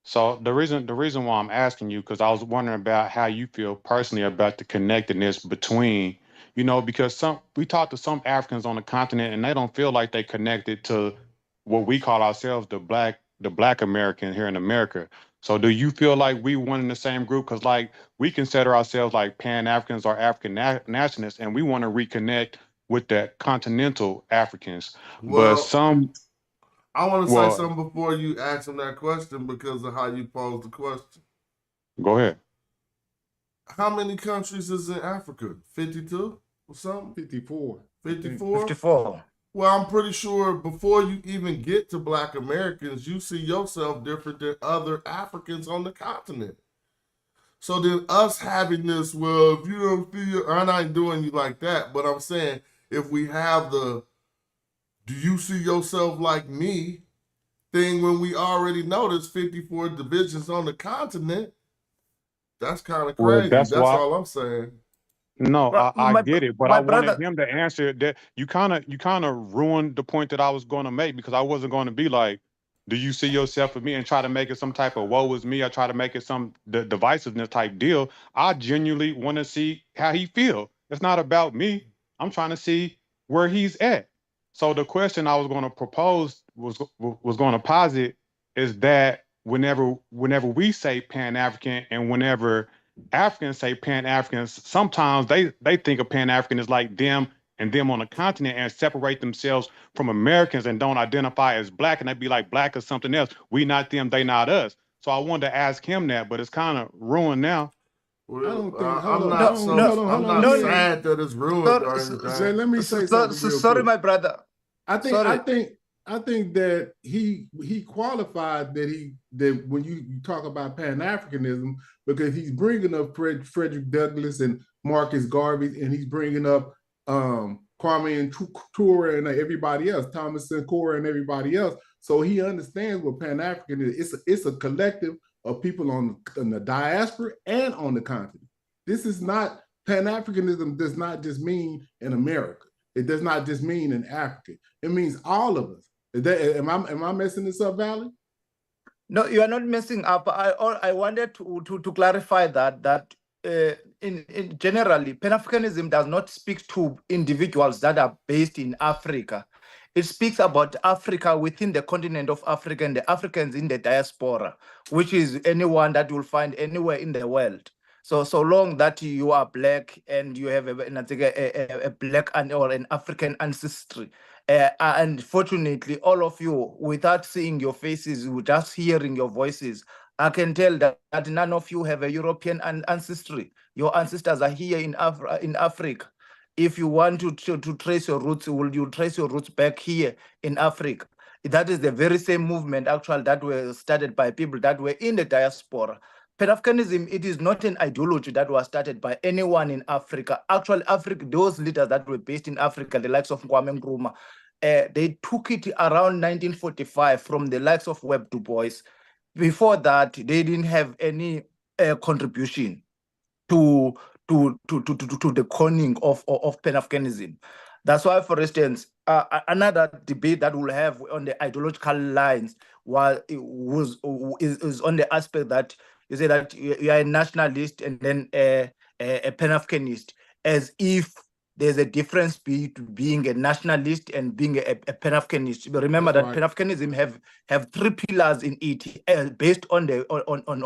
So the reason why I'm asking you, because I was wondering about how you feel personally about the connectedness between, because we talk to some Africans on the continent and they don't feel like they connected to what we call ourselves the black American here in America. So do you feel like we one in the same group? Because like we consider ourselves like Pan-Africans or African nationalists, and we want to reconnect with the continental Africans. Well, but some I want to say something before you ask him that question because of how you posed the question. Go ahead. How many countries is in Africa? 52 or something? 54. 54? 54. Well, I'm pretty sure before you even get to Black Americans, you see yourself different than other Africans on the continent. So then us having this, well, if you don't feel, I'm not doing you like that, but I'm saying if we have the, do you see yourself like me thing when we already know there's 54 divisions on the continent, that's kind of crazy. That's all I'm saying. No, I get it, but I wanted him to answer that. You kind of ruined the point that I was going to make, because I wasn't going to be like, do you see yourself with me, and try to make it some type of woe is me, or try to make it some divisiveness type deal. I genuinely want to see how he feel. It's not about me. I'm trying to see where he's at. So the question I was going to propose was going to posit is that whenever we say Pan-African and whenever Africans say Pan-Africans, sometimes they think of Pan-African as like them and them on the continent and separate themselves from Americans and don't identify as black, and they be like black or something else. We not them, they not us. So I wanted to ask him that, but it's kind of ruined now. Well, I don't think. I'm not sad that it's ruined or anything. So let me say something real sorry, quick. my brother. I think that he qualified that when you talk about Pan-Africanism, because he's bringing up Frederick Douglass and Marcus Garvey, and he's bringing up Kwame Nkrumah and everybody else, Thomas Sankara and everybody else. So he understands what Pan-African is. It's a collective of people on the diaspora and on the continent. This is not, Pan-Africanism does not just mean in America. It does not just mean in Africa. It means all of us. Am I messing this up, Valley? No, you are not messing up. I wanted to clarify that in generally, Pan-Africanism does not speak to individuals that are based in Africa. It speaks about Africa within the continent of Africa and the Africans in the diaspora, which is anyone that you'll find anywhere in the world. So long that you are black and you have a black or an African ancestry, and fortunately, all of you, without seeing your faces, just hearing your voices, I can tell that none of you have a European ancestry. Your ancestors are here in Africa. If you want to trace your roots, will you trace your roots back here in Africa? That is the very same movement, actually, that was started by people that were in the diaspora. Pan-Africanism, it is not an ideology that was started by anyone in Africa. Actually, Africa, those leaders that were based in Africa, the likes of Kwame Nkrumah, they took it around 1945 from the likes of Webb Du Bois. Before that, they didn't have any contribution to the conning of Pan-Africanism. That's why, for instance, another debate that we'll have on the ideological lines is on the aspect that you say that you are a nationalist and then a Pan-Africanist, as if there's a difference between being a nationalist and being a Pan-Africanist. But remember that Pan-Africanism have three pillars in it, based on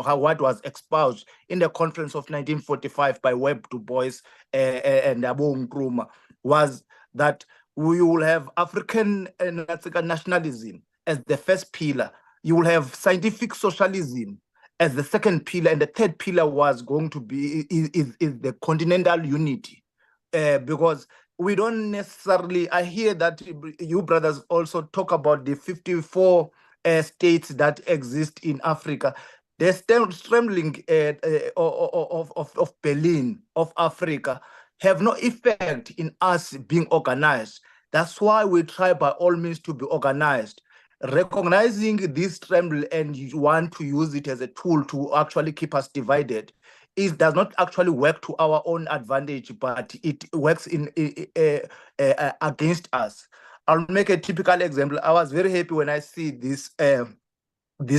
how what was espoused in the conference of 1945 by Webb Du Bois and Abu Nkrumah, was that we will have African nationalism as the first pillar. You will have scientific socialism as the second pillar, and the third pillar was going to be is the continental unity. Because we don't necessarily, I hear that you brothers also talk about the 54 states that exist in Africa. The scrambling of Berlin, of Africa, have no effect in us being organized. That's why we try by all means to be organized. Recognizing this tremble and you want to use it as a tool to actually keep us divided, it does not actually work to our own advantage, but it works against us. I'll make a typical example. I was very happy when I see this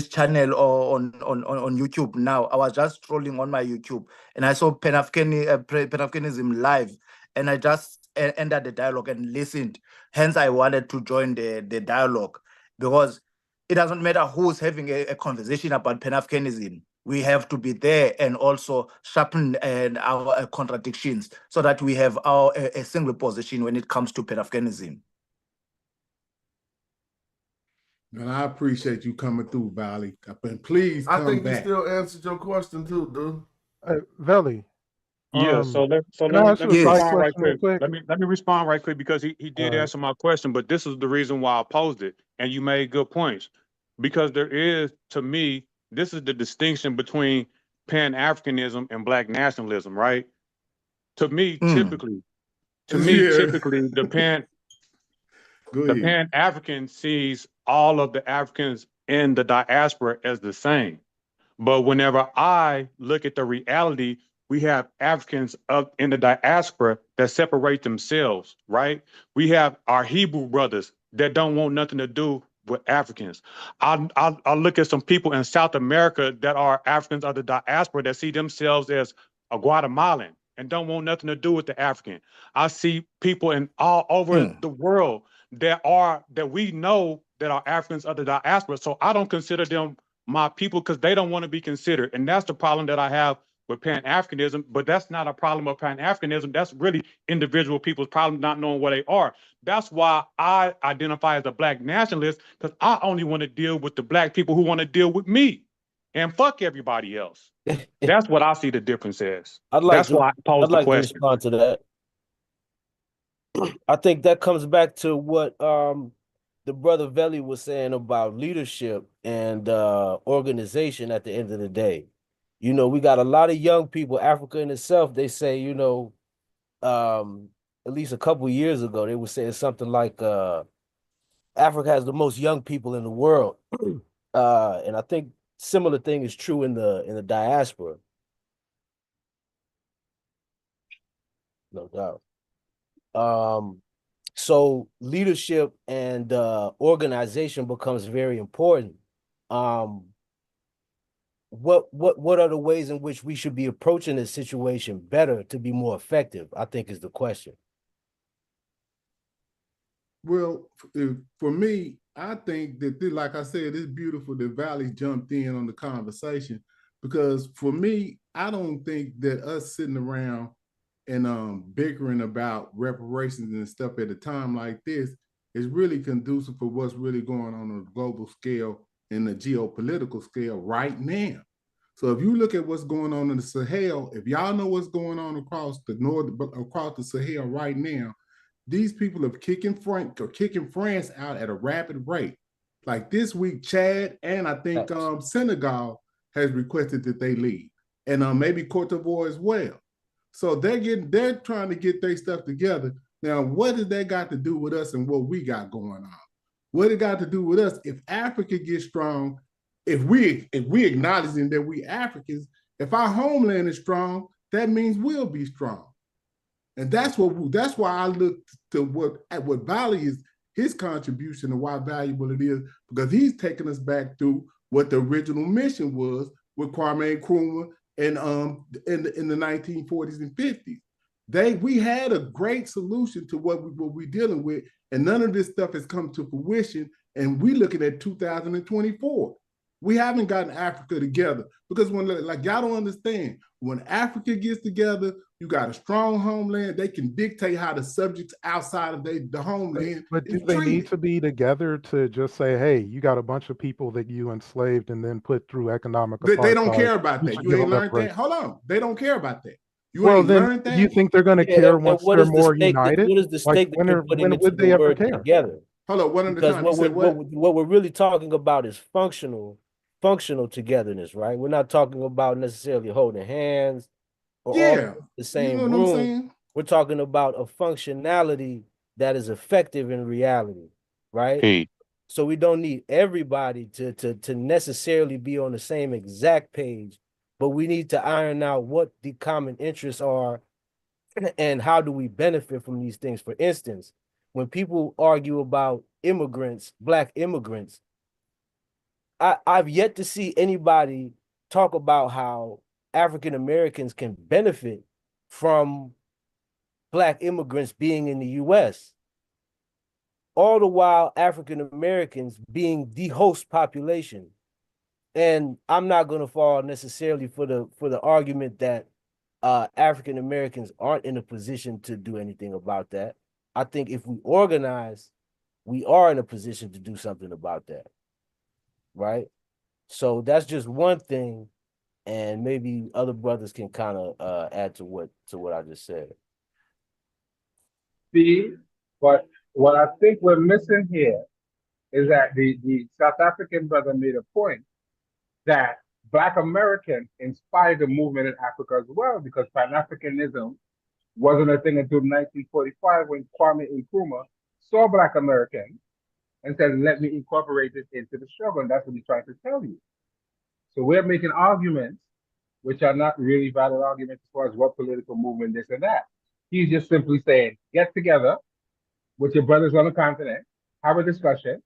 channel on YouTube now. I was just scrolling on my YouTube and I saw Pan-Africanism live, and I just entered the dialogue and listened. Hence, I wanted to join the dialogue, because it doesn't matter who's having a conversation about Pan-Africanism. We have to be there and also sharpen our contradictions so that we have a single position when it comes to Pan-Africanism. And I appreciate you coming through, Valley. And please come back. I think you still answered your question too, dude. Valley. Yeah, so let me respond right quick. Let me respond right quick, because he did answer my question, but this is the reason why I posed it, and you made good points. Because there is, to me, this is the distinction between Pan-Africanism and Black nationalism, right? To me, typically, the Pan-African sees all of the Africans in the diaspora as the same. But whenever I look at the reality, we have Africans up in the diaspora that separate themselves, right? We have our Hebrew brothers that don't want nothing to do with Africans. I look at some people in South America that are Africans of the diaspora that see themselves as a Guatemalan and don't want nothing to do with the African. I see people in all over the world that we know that are Africans of the diaspora. So I don't consider them my people because they don't want to be considered. And that's the problem that I have with Pan-Africanism, but that's not a problem of Pan-Africanism. That's really individual people's problem not knowing what they are. That's why I identify as a Black nationalist, because I only want to deal with the Black people who want to deal with me and fuck everybody else. That's what I see the difference as. That's why I posed the to question. respond to that. I think that comes back to what the brother Veli was saying about leadership and organization at the end of the day. You know, we got a lot of young people, Africa in itself, they say, you know, at least a couple of years ago, they were saying something like Africa has the most young people in the world. And I think similar thing is true in the diaspora. No doubt. So leadership and organization becomes very important. What are the ways in which we should be approaching this situation better to be more effective, I think is the question. Well, for me, I think that, like I said, it's beautiful that Valley jumped in on the conversation, because for me, I don't think that us sitting around and bickering about reparations and stuff at a time like this is really conducive for what's really going on a global scale and the geopolitical scale right now. So if you look at what's going on in the Sahel, if y'all know what's going on across the Sahel right now, these people are kicking France out at a rapid rate. Like this week, Chad and I think Senegal has requested that they leave, and maybe Cote d'Ivoire as well. So they're trying to get their stuff together. Now, what does that got to do with us and what we got going on? What it got to do with us? If Africa gets strong, if we acknowledging that we Africans, if our homeland is strong, that means we'll be strong. And that's why I look to what Valley is, his contribution and why valuable it is, because he's taking us back to what the original mission was with Kwame Nkrumah and in the 1940s and 50s. We had a great solution to what we're dealing with, and none of this stuff has come to fruition. And we're looking at 2024. We haven't gotten Africa together, because when, like, y'all don't understand, when Africa gets together, you got a strong homeland. They can dictate how the subjects outside of the homeland. But do they need to be together to just say, hey, you got a bunch of people that you enslaved and then put through economic apartheid? They don't care about that. You ain't learned that? Hold on. They don't care about that. You ain't learned that? You think they're going to care once they're more united? What is the stake when would they ever care? Together? Hold on, one at a time. What we're really talking about is functional togetherness, right? We're not talking about necessarily holding hands or all the same room. We're talking about a functionality that is effective in reality, right? Hey. So we don't need everybody to necessarily be on the same exact page, but we need to iron out what the common interests are and how do we benefit from these things. For instance, when people argue about immigrants, Black immigrants, I've yet to see anybody talk about how African Americans can benefit from Black immigrants being in the U.S. All the while African Americans being the host population. And I'm not going to fall necessarily for the argument that African Americans aren't in a position to do anything about that. I think if we organize, we are in a position to do something about that. Right? So that's just one thing, and maybe other brothers can kind of add to what I just said. See, but what I think we're missing here is that the South African brother made a point that Black Americans inspired the movement in Africa as well, because Pan-Africanism wasn't a thing until 1945 when Kwame Nkrumah saw Black Americans and said, let me incorporate it into the struggle. And that's what he's trying to tell you. So we're making arguments which are not really valid arguments as far as what political movement, this and that. He's just simply saying, get together with your brothers on the continent, have a discussion,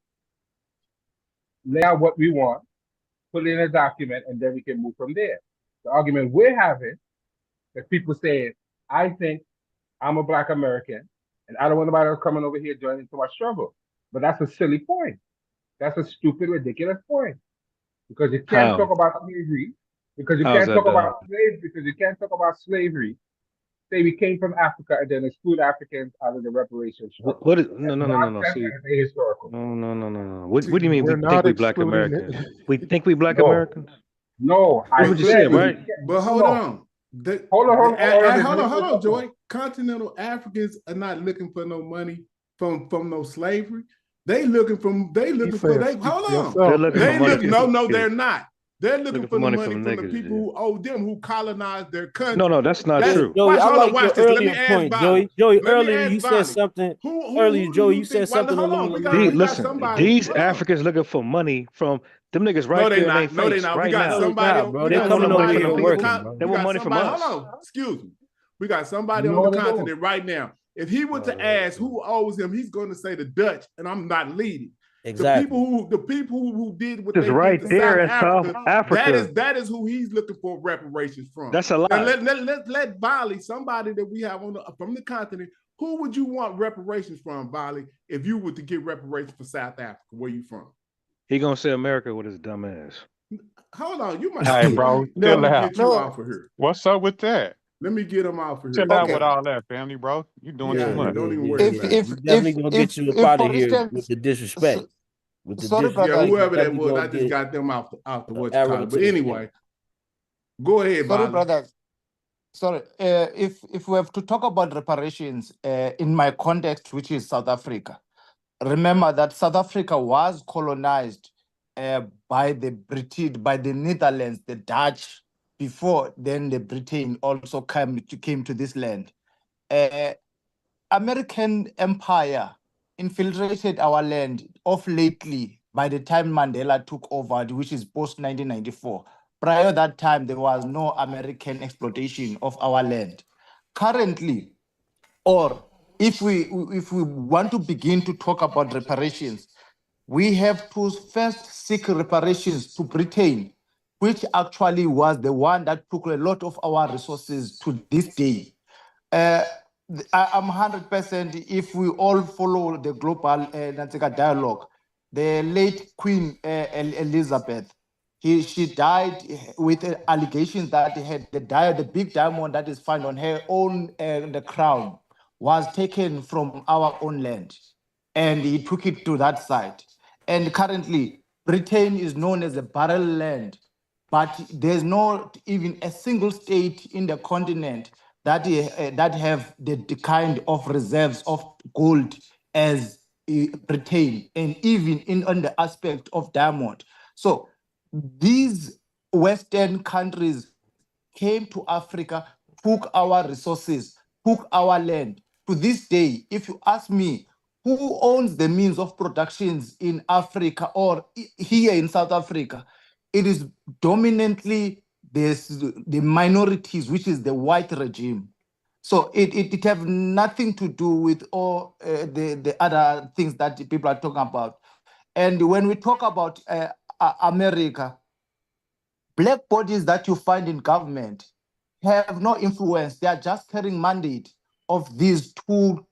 lay out what we want, put it in a document, and then we can move from there. The argument we're having, that people say, I think I'm a Black American, And I don't want nobody else coming over here joining into my struggle. But that's a silly point. That's a stupid, ridiculous point. Because you can't talk How? about slavery. Because you How is can't that talk dumb? about slavery. Because you can't talk about slavery. Say we came from Africa and then exclude Africans out of the reparations struggle. What is That's no. nonsense See, and it's ahistorical. no. What See, do you mean we we're think not we black excluding Americans? We think we black No, Americans? no. That's I what you said said, we right? But no, hold no. on. Hold on. Joy. Continental Africans are not looking for no money from no slavery. They looking for Yourself. They're looking for money from no, they're niggas. not. They're looking for the money from the niggas, people who owe them, who colonized their country. No, that's not true. Joey, I like your watch this. Let me earlier ask point, Bobby. Joey. Let me Earlier ask you said Bobby. something. Who Earlier, do Joey, you you said think? something Hold on. along the We lines. got somebody. These Hold on. Africans looking for money from them niggas right No, they there in their not. No, they face not. We right got now. somebody. Nah, bro. We They got coming over somebody here on the working, continent. bro. They We want got money from somebody. us. Hold on. Excuse me. We got somebody on No, the they don't. continent right now. If he were to ask who owes him, he's going to say the Dutch, and I'm not leading. Exactly. The people who did what It's they right did to there South in South Africa, Africa. that is who he's looking for reparations from. That's a lie. Now let Bali, somebody that we have from the continent, who would you want reparations from, Bali, if you were to get reparations for South Africa? Where you from? He gonna say America with his dumb ass. Hold on, you might. Hey, bro, Let chill me out. get you off of here. What's up with that? Let me get him off of here. Chill out with all that, family, bro. You doing too much. Don't even worry about it. We definitely gonna get you up out of here with the disrespect. With the disrespect, Yeah, whoever that definitely was, gonna I just get got them out the what you arrow call it. to But the anyway, go ahead, Sorry, Bali. brother. Sorry. If we have to talk about reparations in my context, which is South Africa, remember that South Africa was colonized by the British, by the Netherlands, the Dutch, before then the Britain also came to this land. American empire infiltrated our land off lately by the time Mandela took over, which is post 1994. Prior that time, there was no American exploitation of our land. Currently, or if we want to begin to talk about reparations, we have to first seek reparations to Britain, which actually was the one that took a lot of our resources to this day. I'm 100% if we all follow the global dialogue. The late Queen Elizabeth, she died with allegations that had the big diamond that is found on her own the crown was taken from our own land, and he took it to that side. And currently, Britain is known as a barren land, but there's not even a single state in the continent that have the kind of reserves of gold as Britain, and even on the aspect of diamond. So these Western countries came to Africa, took our resources, took our land. To this day, if you ask me, who owns the means of productions in Africa or here in South Africa, it is dominantly the minorities, which is the white regime. So it have nothing to do with all the other things that people are talking about. And when we talk about America, black bodies that you find in government have no influence. They are just carrying mandate of these two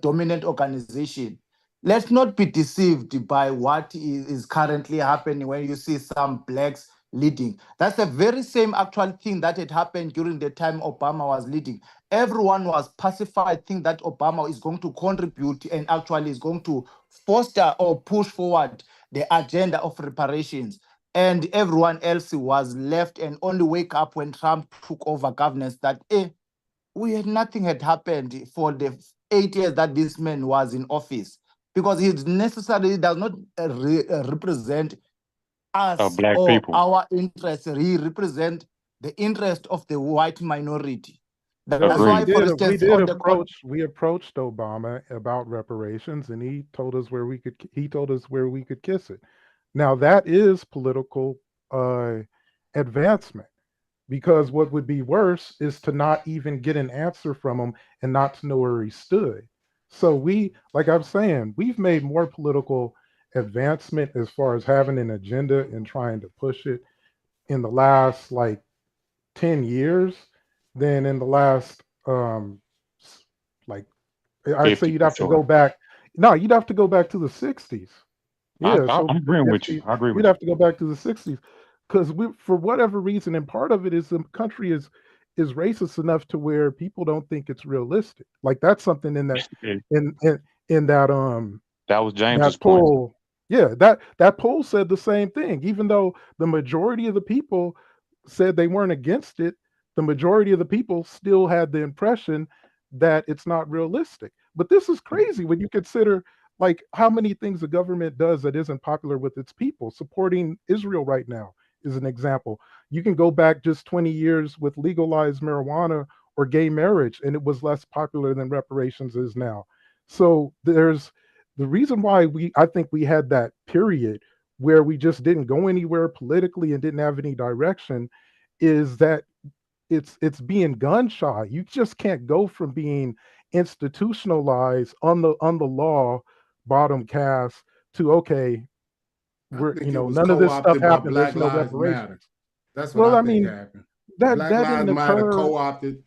dominant organizations. Let's not be deceived by what is currently happening when you see some blacks leading. That's the very same actual thing that had happened during the time Obama was leading. Everyone was pacified, think that Obama is going to contribute and actually is going to foster or push forward the agenda of reparations. And everyone else was left and only wake up when Trump took over governance that nothing had happened for the 8 years that this man was in office, because he necessarily does not represent us Black or people. our interests. He represents the interest of the white minority. That's Agreed. why, for instance, we approached Obama about reparations, and he told us where we could kiss it. Now that is political advancement, because what would be worse is to not even get an answer from him and not to know where he stood. So like I'm saying, we've made more political advancement as far as having an agenda and trying to push it in the last 10 years than in the last I'd say you'd have to go back. No, you'd have to go back to the 60s. Yeah, so I'm agreeing with you. 50s, I agree with you'd you. have to go back to the 60s because we, for whatever reason, and part of it is the country is racist enough to where people don't think it's realistic. Like that's something in that in that was James's that point. poll. Yeah, that poll said the same thing. Even though the majority of the people said they weren't against it, the majority of the people still had the impression that it's not realistic. But this is crazy when you consider like how many things the government does that isn't popular with its people. Supporting Israel right now is an example. You can go back just 20 years with legalized marijuana or gay marriage, and it was less popular than reparations is now. So there's the reason why I think we had that period where we just didn't go anywhere politically and didn't have any direction is that it's being gun shy. You just can't go from being institutionalized on the law bottom cast to okay, I we're think it was none of this stuff co-opted by happened. Black There's no Lives Matter. reparations. That's what Well, I I think mean happened. that Black that Lives didn't Matter occur. co-opted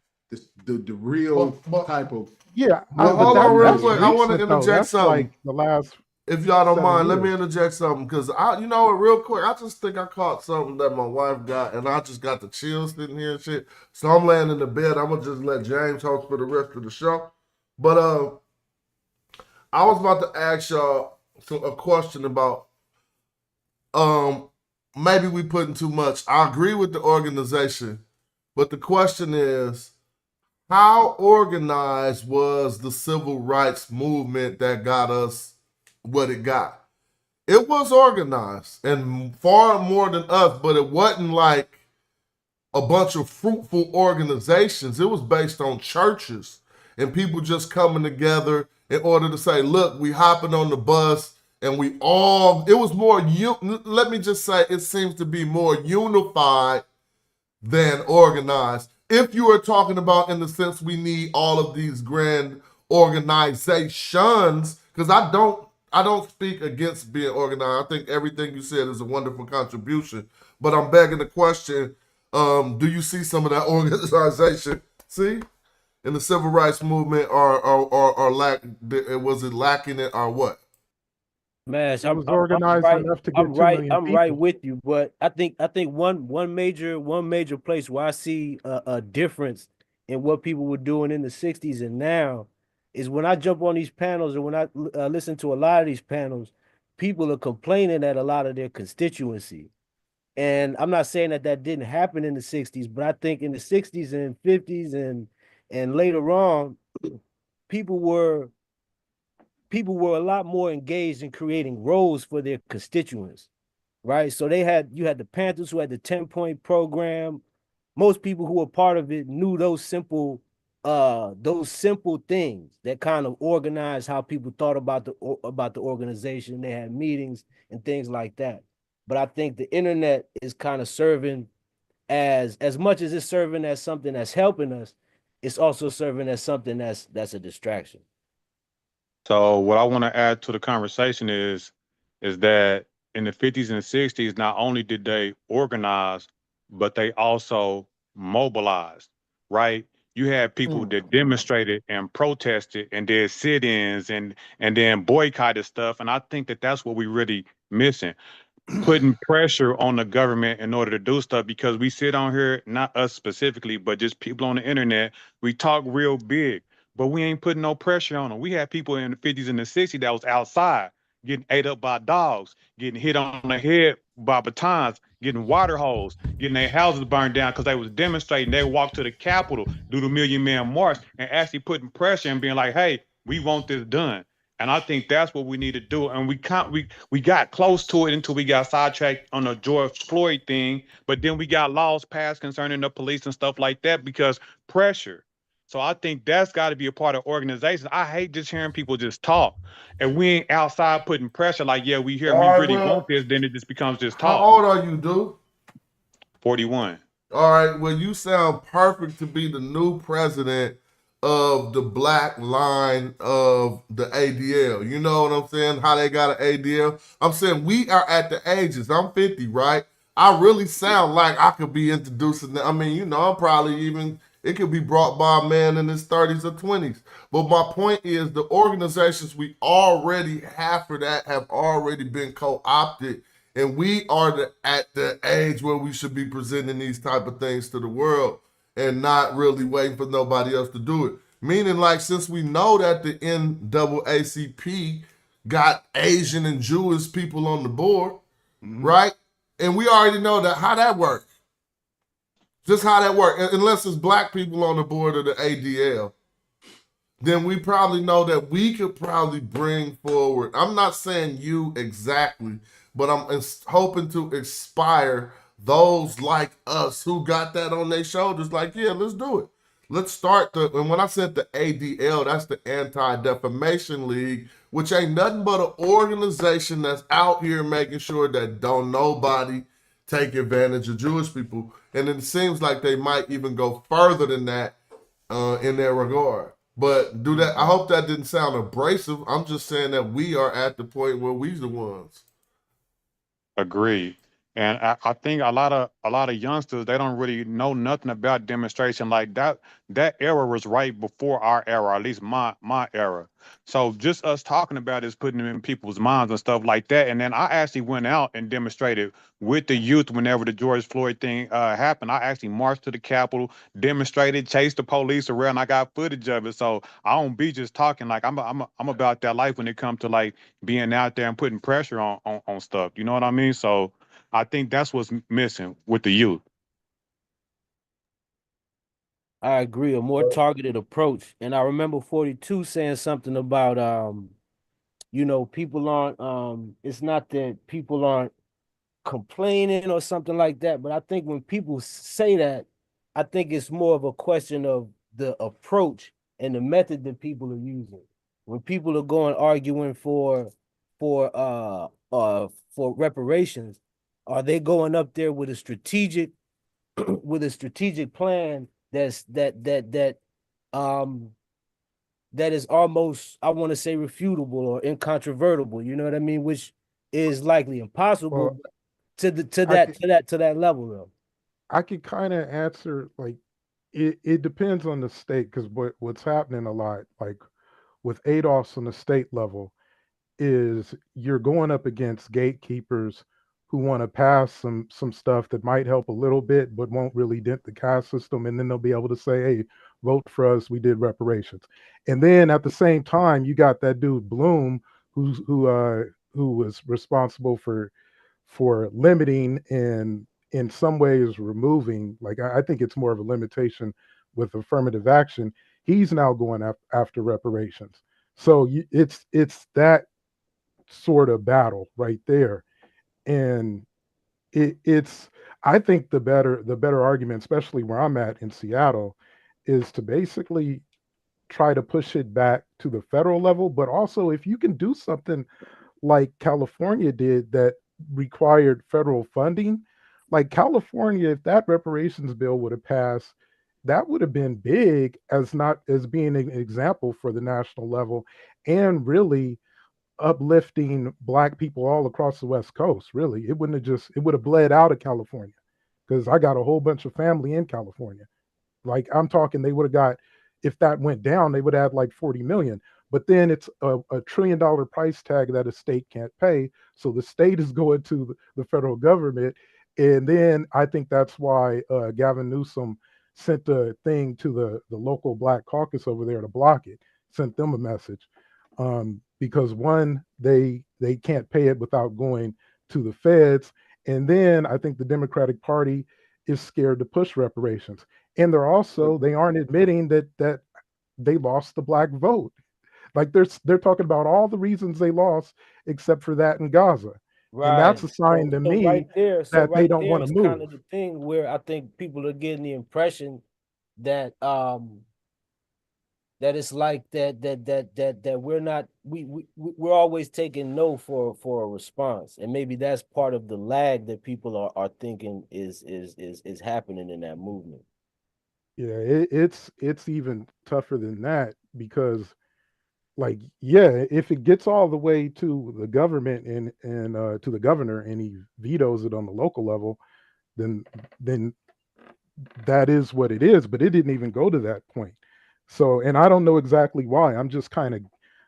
the real type of Yeah, Well, but hold on real that's quick. I want to recent though. interject That's like something. the last If y'all don't 7 mind, let me years. interject something because you know what, real quick, I just think I caught something that my wife got, and I just got the chills sitting here and shit. So I'm laying in the bed. I'm gonna just let James host for the rest of the show. But I was about to ask y'all a question about maybe we putting too much. I agree with the organization, but the question is, how organized was the civil rights movement that got us what it got? It was organized and far more than us, but it wasn't like a bunch of fruitful organizations. It was based on churches and people just coming together in order to say, look, we hopping on the bus and we all, it was more, let me just say, it seems to be more unified than organized. If you are talking about in the sense we need all of these grand organizations, because I don't speak against being organized. I think everything you said is a wonderful contribution. But I'm begging the question, do you see some of that organization, see, in the civil rights movement or lack, was it lacking it or what? Man, It was organized enough to get 2 million I'm right people. with you, but I think one major place where I see a difference in what people were doing in the 60s and now is when I jump on these panels or when I listen to a lot of these panels, people are complaining at a lot of their constituency. And I'm not saying that didn't happen in the 60s, but I think in the 60s and 50s and later on, people were a lot more engaged in creating roles for their constituents, right? So you had the Panthers who had the 10-point program. Most people who were part of it knew those simple things that kind of organized how people thought about the organization. They had meetings and things like that. But I think the internet is kind of serving as much as it's serving as something that's helping us, it's also serving as something that's a distraction. So what I want to add to the conversation is that in the 50s and 60s, not only did they organize, but they also mobilized, right? You had people that demonstrated and protested and did sit-ins and then boycotted stuff. And I think that that's what we really missing. Putting pressure on the government in order to do stuff because we sit on here, not us specifically, but just people on the internet. We talk real big, but we ain't putting no pressure on them. We had people in the 50s and the 60s that was outside getting ate up by dogs, getting hit on the head by batons, getting water holes, getting their houses burned down because they was demonstrating. They walked to the Capitol, do the Million Man March, and actually putting pressure and being like, hey, we want this done. And I think that's what we need to do. And we got close to it until we got sidetracked on the George Floyd thing. But then we got laws passed concerning the police and stuff like that because pressure. So I think that's got to be a part of organization. I hate just hearing people just talk. And we ain't outside putting pressure like, yeah, we here, we really want this. Then it just becomes just talk. How old are you, dude? 41. All right. Well, you sound perfect to be the new president of the black line of the ADL. You know what I'm saying? How they got an ADL. I'm saying we are at the ages. I'm 50, right? I really sound like I could be introducing them. I mean, you know, I'm probably even It could be brought by a man in his 30s or 20s. But my point is the organizations we already have for that have already been co-opted. And we are at the age where we should be presenting these type of things to the world and not really waiting for nobody else to do it. Meaning, like, since we know that the NAACP got Asian and Jewish people on the board, right? And we already know that how that works. Just how that works. Unless it's black people on the board of the ADL, then we probably know that we could probably bring forward, I'm not saying you exactly, but I'm hoping to inspire those like us who got that on their shoulders, like, yeah, let's do it. Let's start and when I said the ADL, that's the Anti-Defamation League, which ain't nothing but an organization that's out here making sure that don't nobody take advantage of Jewish people. And it seems like they might even go further than that in their regard. But I hope that didn't sound abrasive. I'm just saying that we are at the point where we're the ones. Agreed. And I think a lot of youngsters, they don't really know nothing about demonstration like that. That era was right before our era, at least my era. So just us talking about it is putting them in people's minds and stuff like that. And then I actually went out and demonstrated with the youth whenever the George Floyd thing happened. I actually marched to the Capitol, demonstrated, chased the police around. I got footage of it. So I don't be just talking. Like I'm about that life when it comes to like being out there and putting pressure on stuff. You know what I mean? So I think that's what's missing with the youth. I agree, a more targeted approach. And I remember 42 saying something about people aren't it's not that people aren't complaining or something like that, but I think when people say that, I think it's more of a question of the approach and the method that people are using. When people are going arguing for reparations, are they going up there with a strategic plan that is almost, I want to say, refutable or incontrovertible, you know what I mean, which is likely impossible to that level though. I could kind of answer, like, it depends on the state, because what's happening a lot, like with ADOS on the state level, is you're going up against gatekeepers who want to pass some stuff that might help a little bit but won't really dent the caste system, and then they'll be able to say, hey, vote for us, we did reparations. And then at the same time, you got that dude Bloom who was responsible for limiting and in some ways removing, like, I think it's more of a limitation with affirmative action. He's now going after reparations. So it's that sort of battle right there. And it's I think the better argument, especially where I'm at in Seattle, is to basically try to push it back to the federal level. But also, if you can do something like California did that required federal funding, like California, if that reparations bill would have passed, that would have been big as not as being an example for the national level, and really uplifting Black people all across the West Coast. Really, it would have bled out of California, because I got a whole bunch of family in California. Like, I'm talking, they would have got, if that went down, they would add like 40 million. But then it's a $1 trillion price tag that a state can't pay. So the state is going to the federal government. And then I think that's why Gavin Newsom sent a thing to the local Black caucus over there to block it, sent them a message. Because one, they can't pay it without going to the feds. And then I think the Democratic Party is scared to push reparations. And they aren't admitting that they lost the Black vote. Like, they're talking about all the reasons they lost except for that in Gaza. Right. And that's a sign to me right there, that they don't want to move. Kind of the thing where I think people are getting the impression that that it's like that we're not we're always taking no for a response, and maybe that's part of the lag that people are thinking is happening in that movement. Yeah, it's even tougher than that, because, like, yeah, if it gets all the way to the government and to the governor and he vetoes it on the local level, then that is what it is, but it didn't even go to that point. So, and I don't know exactly why. I'm just kind of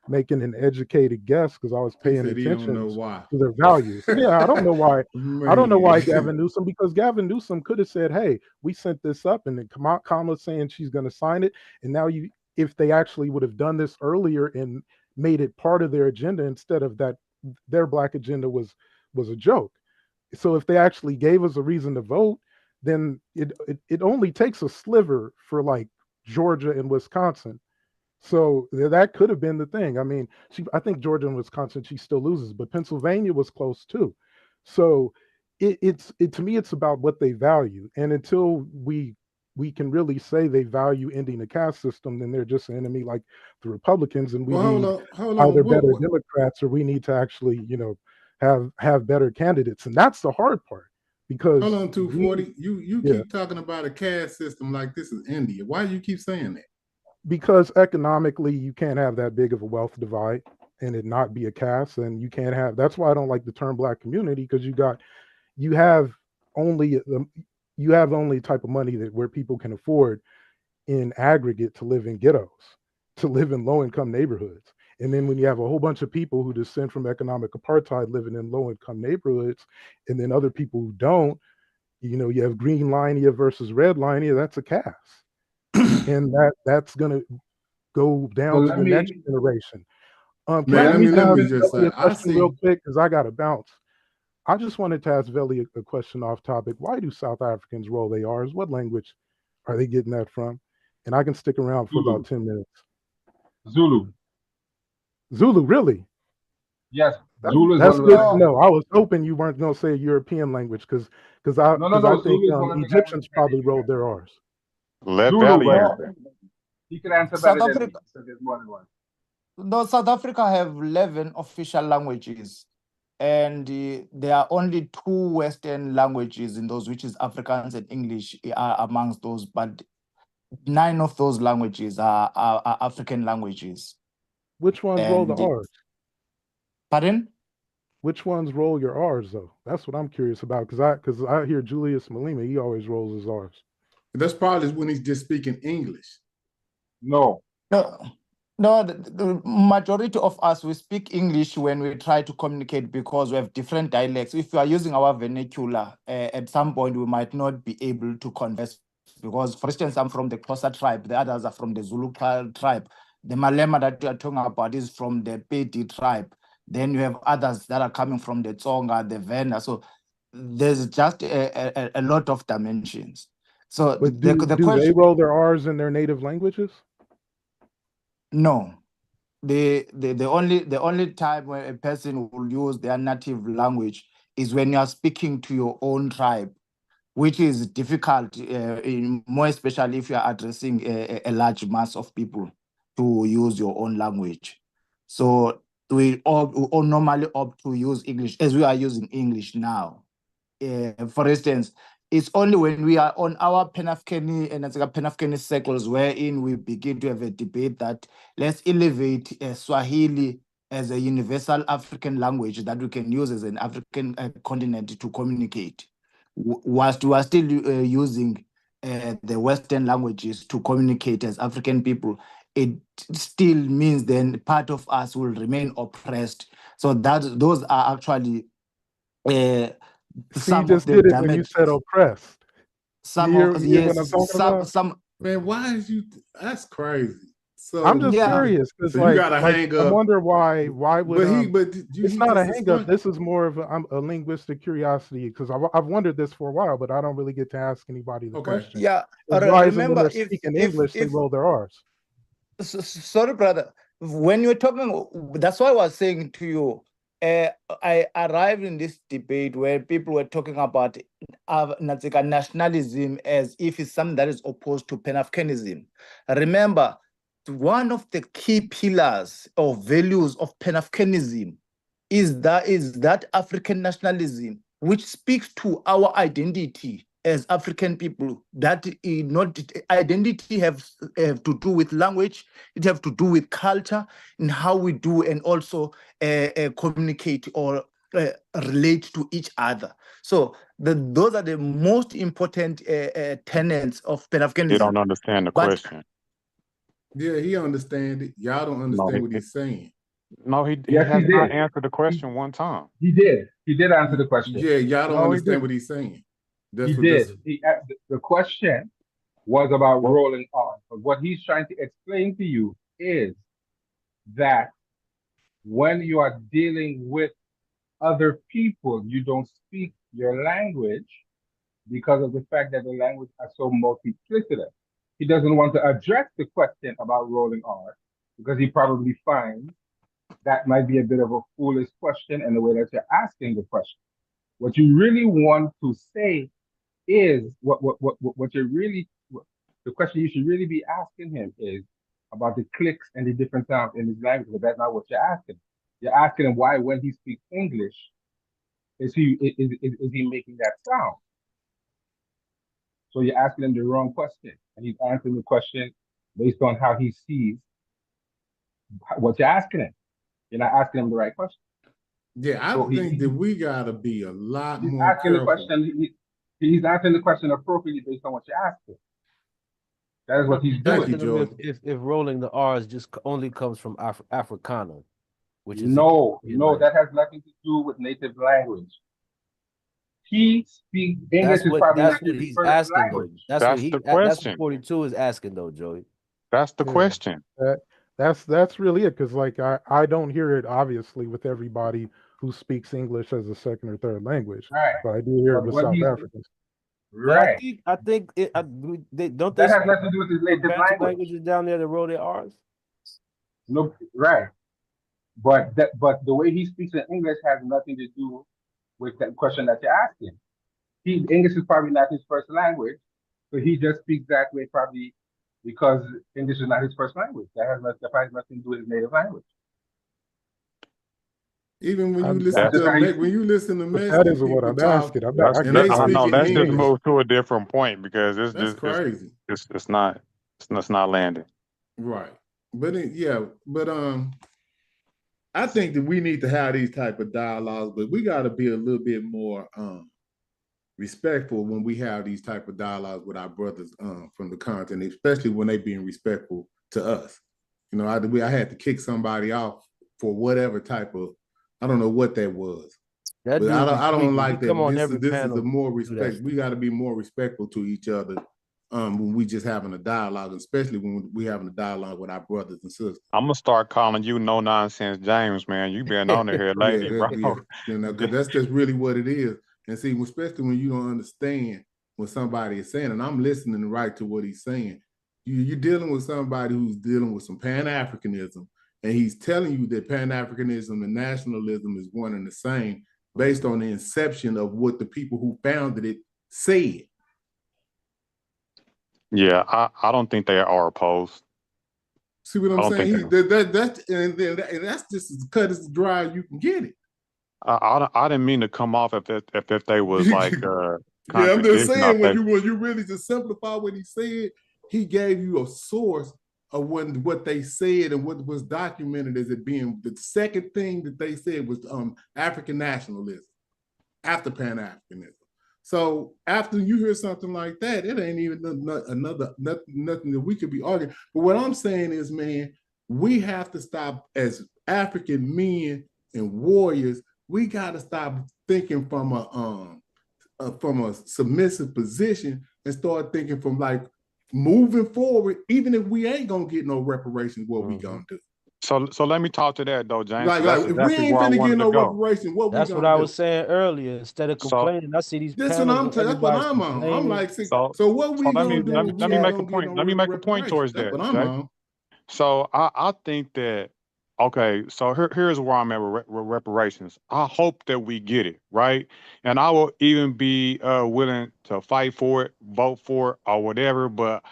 making an educated guess because I was paying attention to their values. Yeah, I don't know why. I don't know why Gavin Newsom, because Gavin Newsom could have said, "Hey, we sent this up," and then Kamala's saying she's going to sign it. And now if they actually would have done this earlier and made it part of their agenda instead of that, their black agenda was a joke. So if they actually gave us a reason to vote, then it only takes a sliver for like Georgia and Wisconsin. So that could have been the thing. I mean, I think Georgia and Wisconsin, she still loses, but Pennsylvania was close too. So to me, it's about what they value. And until we can really say they value ending the caste system, then they're just an enemy like the Republicans, and we need either better Democrats or we need to actually, have better candidates. And that's the hard part. Because hold on, 240. You keep talking about a caste system like this is India. Why do you keep saying that? Because economically, you can't have that big of a wealth divide and it not be a caste, and you can't have. That's why I don't like the term black community, because you have only type of money that where people can afford in aggregate to live in ghettos, to live in low income neighborhoods. And then when you have a whole bunch of people who descend from economic apartheid living in low income neighborhoods, and then other people who don't, you have green linea versus red linea, that's a caste. And that's going to go down to the next generation. Can let me just say a question real quick, because I got to bounce. I just wanted to ask Veli a question off topic. Why do South Africans roll their R's? What language are they getting that from? And I can stick around for about 10 minutes. Zulu, really? Yes. That's good to know. I was hoping you weren't going to say a European language, because I think Egyptians probably rolled their R's. Let Valley answer. He can answer better than me, so there's more than one. No, South Africa have 11 official languages, and there are only 2 Western languages in those, which is Afrikaans and English are amongst those, but 9 of those languages are African languages. Which ones roll the R's? Pardon? Which ones roll your R's, though? That's what I'm curious about, because I hear Julius Malema, he always rolls his R's. That's probably when he's just speaking English. No, the majority of us, we speak English when we try to communicate because we have different dialects. If we are using our vernacular, at some point we might not be able to converse because, for instance, I'm from the Xhosa tribe, the others are from the Zulu tribe. The Malema that you are talking about is from the Pedi tribe. Then you have others that are coming from the Tsonga, the Venda. So there's just a lot of dimensions. So but do they roll their R's in their native languages? No. The only time where a person will use their native language is when you are speaking to your own tribe, which is difficult, more especially if you are addressing a large mass of people to use your own language. So we all normally opt to use English as we are using English now. For instance, it's only when we are on our Pan-Africanist circles wherein we begin to have a debate that let's elevate Swahili as a universal African language that we can use as an African continent to communicate. Whilst we are still using the Western languages to communicate as African people, it still means then part of us will remain oppressed. So those are actually you just did it when you said oppressed. Man, why is you? That's crazy. So I'm just curious because you got a hang up. I wonder why would it's not a hang up. This is more of a linguistic curiosity because I've wondered this for a while, but I don't really get to ask anybody the question. Yeah, why remember when they're speaking English, they roll their R's. Sorry, brother. When you're talking, that's why I was saying to you. I arrived in this debate where people were talking about nationalism as if it's something that is opposed to Pan-Africanism. Remember, one of the key pillars or values of Pan-Africanism is that African nationalism, which speaks to our identity as African people. That identity have to do with language, it have to do with culture and how we do and also communicate or relate to each other. So those are the most important tenets of Pan-Africanism. You don't understand the question. Yeah, he understands it. Y'all don't understand what he's saying. No, he Yes, has he not did. answered the question one time. He did. He did answer the question. Yeah, y'all don't No, he understand didn't. what he's saying. That's He what did. this. The question was about Well, rolling on. But what he's trying to explain to you is that when you are dealing with other people, you don't speak your language because of the fact that the language are so multiplicative. He doesn't want to address the question about rolling R because he probably finds that might be a bit of a foolish question in the way that you're asking the question. What you really want to say is what you're really the question you should really be asking him is about the clicks and the different sounds in his language, but that's not what you're asking. You're asking him why when he speaks English is he making that sound? So you're asking him the wrong question, and he's answering the question based on how he sees what you're asking him. You're not asking him the right question. Yeah, I So think that we gotta be a lot he's more asking careful. the question. He's answering the question appropriately based on what you're asking. That is what he's Thank doing. you, George. If rolling the R's just only comes from Africana, which is no, that has nothing to do with native language. He speaks English is probably not his he's first asking language. though. That's the question. That's what 42 is asking though, Joey. That's the question. That's really it, because like I don't hear it obviously with everybody who speaks English as a second or third language, right? But I do hear it with South Africans. Right. But I think don't they that has nothing to do with his native language. languages down there that roll their R's? No, right. But the way he speaks in English has nothing to do with that question that you're asking. English is probably not his first language, but he just speaks that way probably because English is not his first language. That has nothing to do with his native language. Even when you listen to Mexican that isn't what people I'm talk, asking. I'm Let's not, and they just speak English. move to a different point because That's crazy. It's not landing. Right. But I think that we need to have these type of dialogues, but we got to be a little bit more respectful when we have these type of dialogues with our brothers from the continent, especially when they being respectful to us. You know, I had to kick somebody off for whatever type of, I don't know what that was. But I don't like that. This is the more respect. We got to be more respectful to each other when we just having a dialogue, especially when we having a dialogue with our brothers and sisters. I'm gonna start calling you no nonsense James, man. You been on here lately, bro. You know, because that's just really what it is. And see, especially when you don't understand what somebody is saying, and I'm listening right to what he's saying. You're dealing with somebody who's dealing with some Pan-Africanism, and he's telling you that Pan-Africanism and nationalism is one and the same based on the inception of what the people who founded it said. Yeah, I don't think they are opposed. See what I'm saying? That's just as cut as dry as you can get it. I didn't mean to come off if they was like yeah, I'm just saying when you really just simplify what he said, he gave you a source of what they said and what was documented as it being the second thing that they said was African nationalism after Pan-Africanism. So after you hear something like that, it ain't even nothing that we could be arguing. But what I'm saying is, man, we have to stop as African men and warriors. We got to stop thinking from a submissive position and start thinking from like moving forward. Even if we ain't gonna get no reparations, what we gonna do? So let me talk to that though, James. Like if we ain't gonna get no reparation, what that's we what gonna I do? was saying earlier. Instead of complaining, I see these. That's what I'm on. I'm like, so what we gonna do? Let me make a point. Let me make a point towards that. That's what I'm on. So I think that okay. So here's where I'm at with reparations. I hope that we get it right, and I will even be willing to fight for it, vote for it, or whatever. But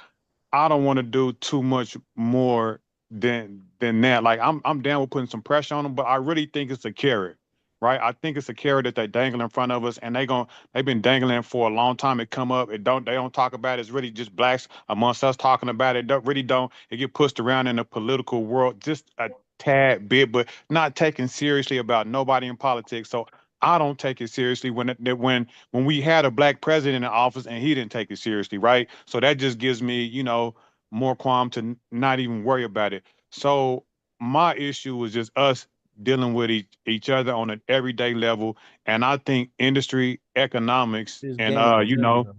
I don't want to do too much more than that. Like I'm down with putting some pressure on them, but I really think it's a carrot, right? I think it's a carrot that they dangle in front of us, and they've been dangling for a long time. It come up, they don't talk about it. It's really just blacks amongst us talking about it. It get pushed around in the political world just a tad bit, but not taken seriously about nobody in politics. So I don't take it seriously when we had a black president in office and he didn't take it seriously, right? So that just gives me, more qualm to not even worry about it. So my issue was just us dealing with each other on an everyday level, and I think industry, economics, This and game is everywhere.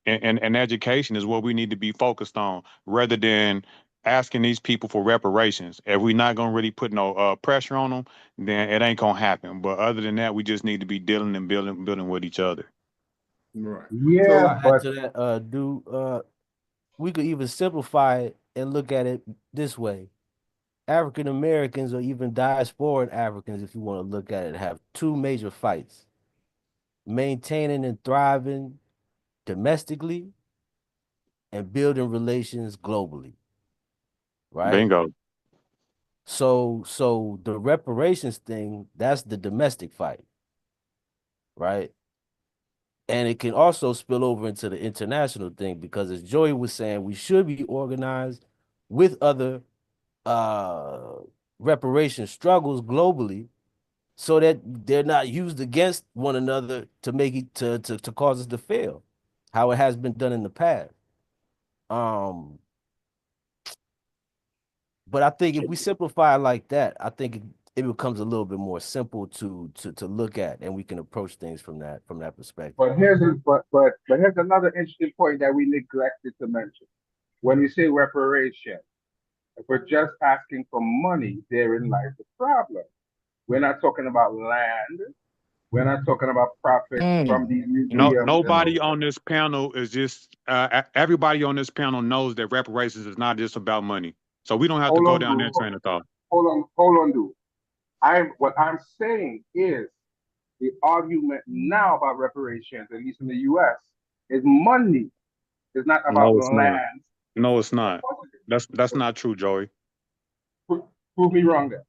and education is what we need to be focused on, rather than asking these people for reparations. If we're not gonna really put no pressure on them, then it ain't gonna happen. But other than that, we just need to be dealing and building with each other. Right. Yeah, I'll add to that, we could even simplify it and look at it this way. African Americans or even diasporic Africans, if you want to look at it, have two major fights: maintaining and thriving domestically and building relations globally. Right? Bingo. So the reparations thing, that's the domestic fight. Right? And it can also spill over into the international thing, because as Joey was saying, we should be organized with other reparation struggles globally, so that they're not used against one another to make it to cause us to fail, how it has been done in the past. But I think if we simplify it like that, I think it becomes a little bit more simple to look at, and we can approach things from that perspective. But here's another interesting point that we neglected to mention. When you say reparation, if we're just asking for money, therein lies the problem. We're not talking about land. We're not talking about profit from these museums. Nobody on this panel is just everybody on this panel knows that reparations is not just about money. So we don't have to go down that train of thought. Hold on, dude. What I'm saying is the argument now about reparations, at least in the US, is money. It's not about land. No, it's not. That's not true, Joey. Prove me wrong there.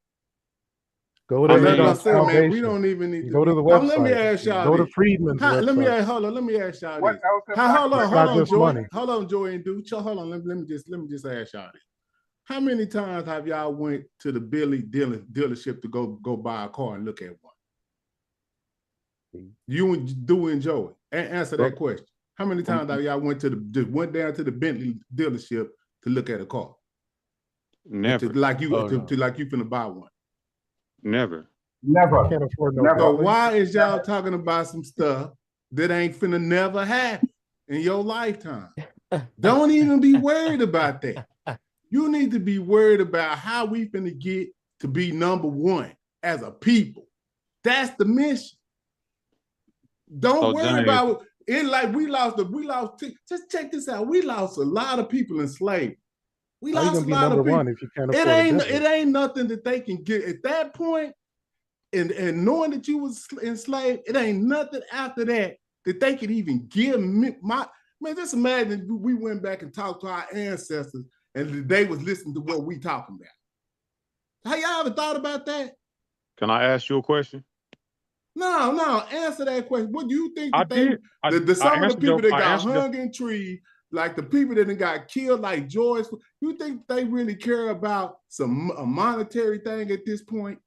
Go to That's what I'm saying, man. We don't even need to go to the website. Let me ask y'all. Go to Friedman's website. Let me ask y'all this. Hold on, Joey and Dude. Hold on. Let me just ask y'all this. How many times have y'all went to the Billy dealership to go buy a car and look at one? You and Dewey and Joey. Answer that question. How many times have y'all went down to the Bentley dealership to look at a car? Never. Like you finna buy one. Never. Can't afford no. So why is y'all talking about some stuff that ain't finna never happen in your lifetime? Don't even be worried about that. You need to be worried about how we finna get to be number one as a people. That's the mission. Don't worry about it. Like we lost. Just check this out. We lost a lot of people in slavery. We lost a lot of people. If you can't afford it ain't nothing that they can get at that point. And knowing that you was enslaved, it ain't nothing after that they could even give me man. Just imagine we went back and talked to our ancestors, and they was listening to what we talking about. Have y'all ever thought about that? Can I ask you a question? No, answer that question. What do you think that some of the people that got hung in trees, like the people that got killed, like George, you think they really care about a monetary thing at this point?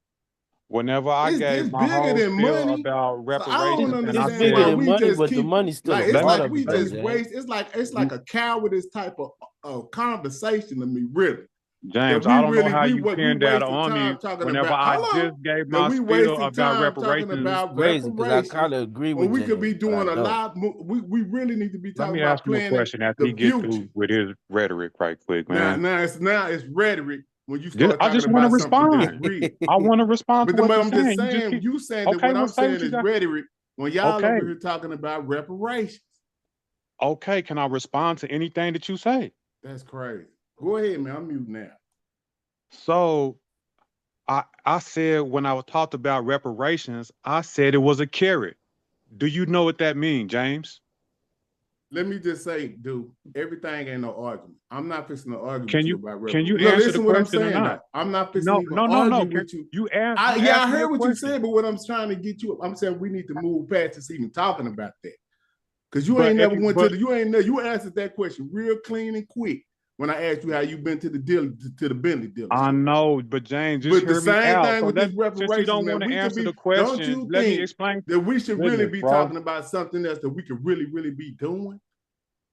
Whenever I gave my whole spiel about reparations, I don't understand it's bigger than money, but the money's still it's like we just waste. It's like a cowardice type of conversation to me, really. James, I don't know how you pinned that on me whenever I just gave my spiel about reparations. Crazy, because I kind of agree with you. We could be doing a lot more. We really need to be talking about planning. Let me ask you a question after he gets through with his rhetoric right quick, man. Now it's rhetoric. When you start I just want to respond. I want to respond to what I'm just saying. You saying that what I'm saying is rhetoric when y'all over here talking about reparations. Okay, can I respond to anything that you say? That's crazy. Go ahead, man. I'm mute now. So I said when I talked about reparations, I said it was a carrot. Do you know what that means, James? Let me just say, dude, everything ain't no argument. I'm not fixing to argue with you about reparations. Can you answer the question or not? I'm not fixing to argue with you. You asked. I heard what you said, but what I'm trying to get you, I'm saying we need to move past this even talking about that. Because you ain't never went to you answered that question real clean and quick. when I asked you how you been to the deal to the Bentley dealership. I know, but James, just but the hear me same out. thing So with that these since you reparations, don't man, want to we could answer be. the Don't question, you let me think explain. that we should really Goodness, be bro. talking about something else that we could really be doing?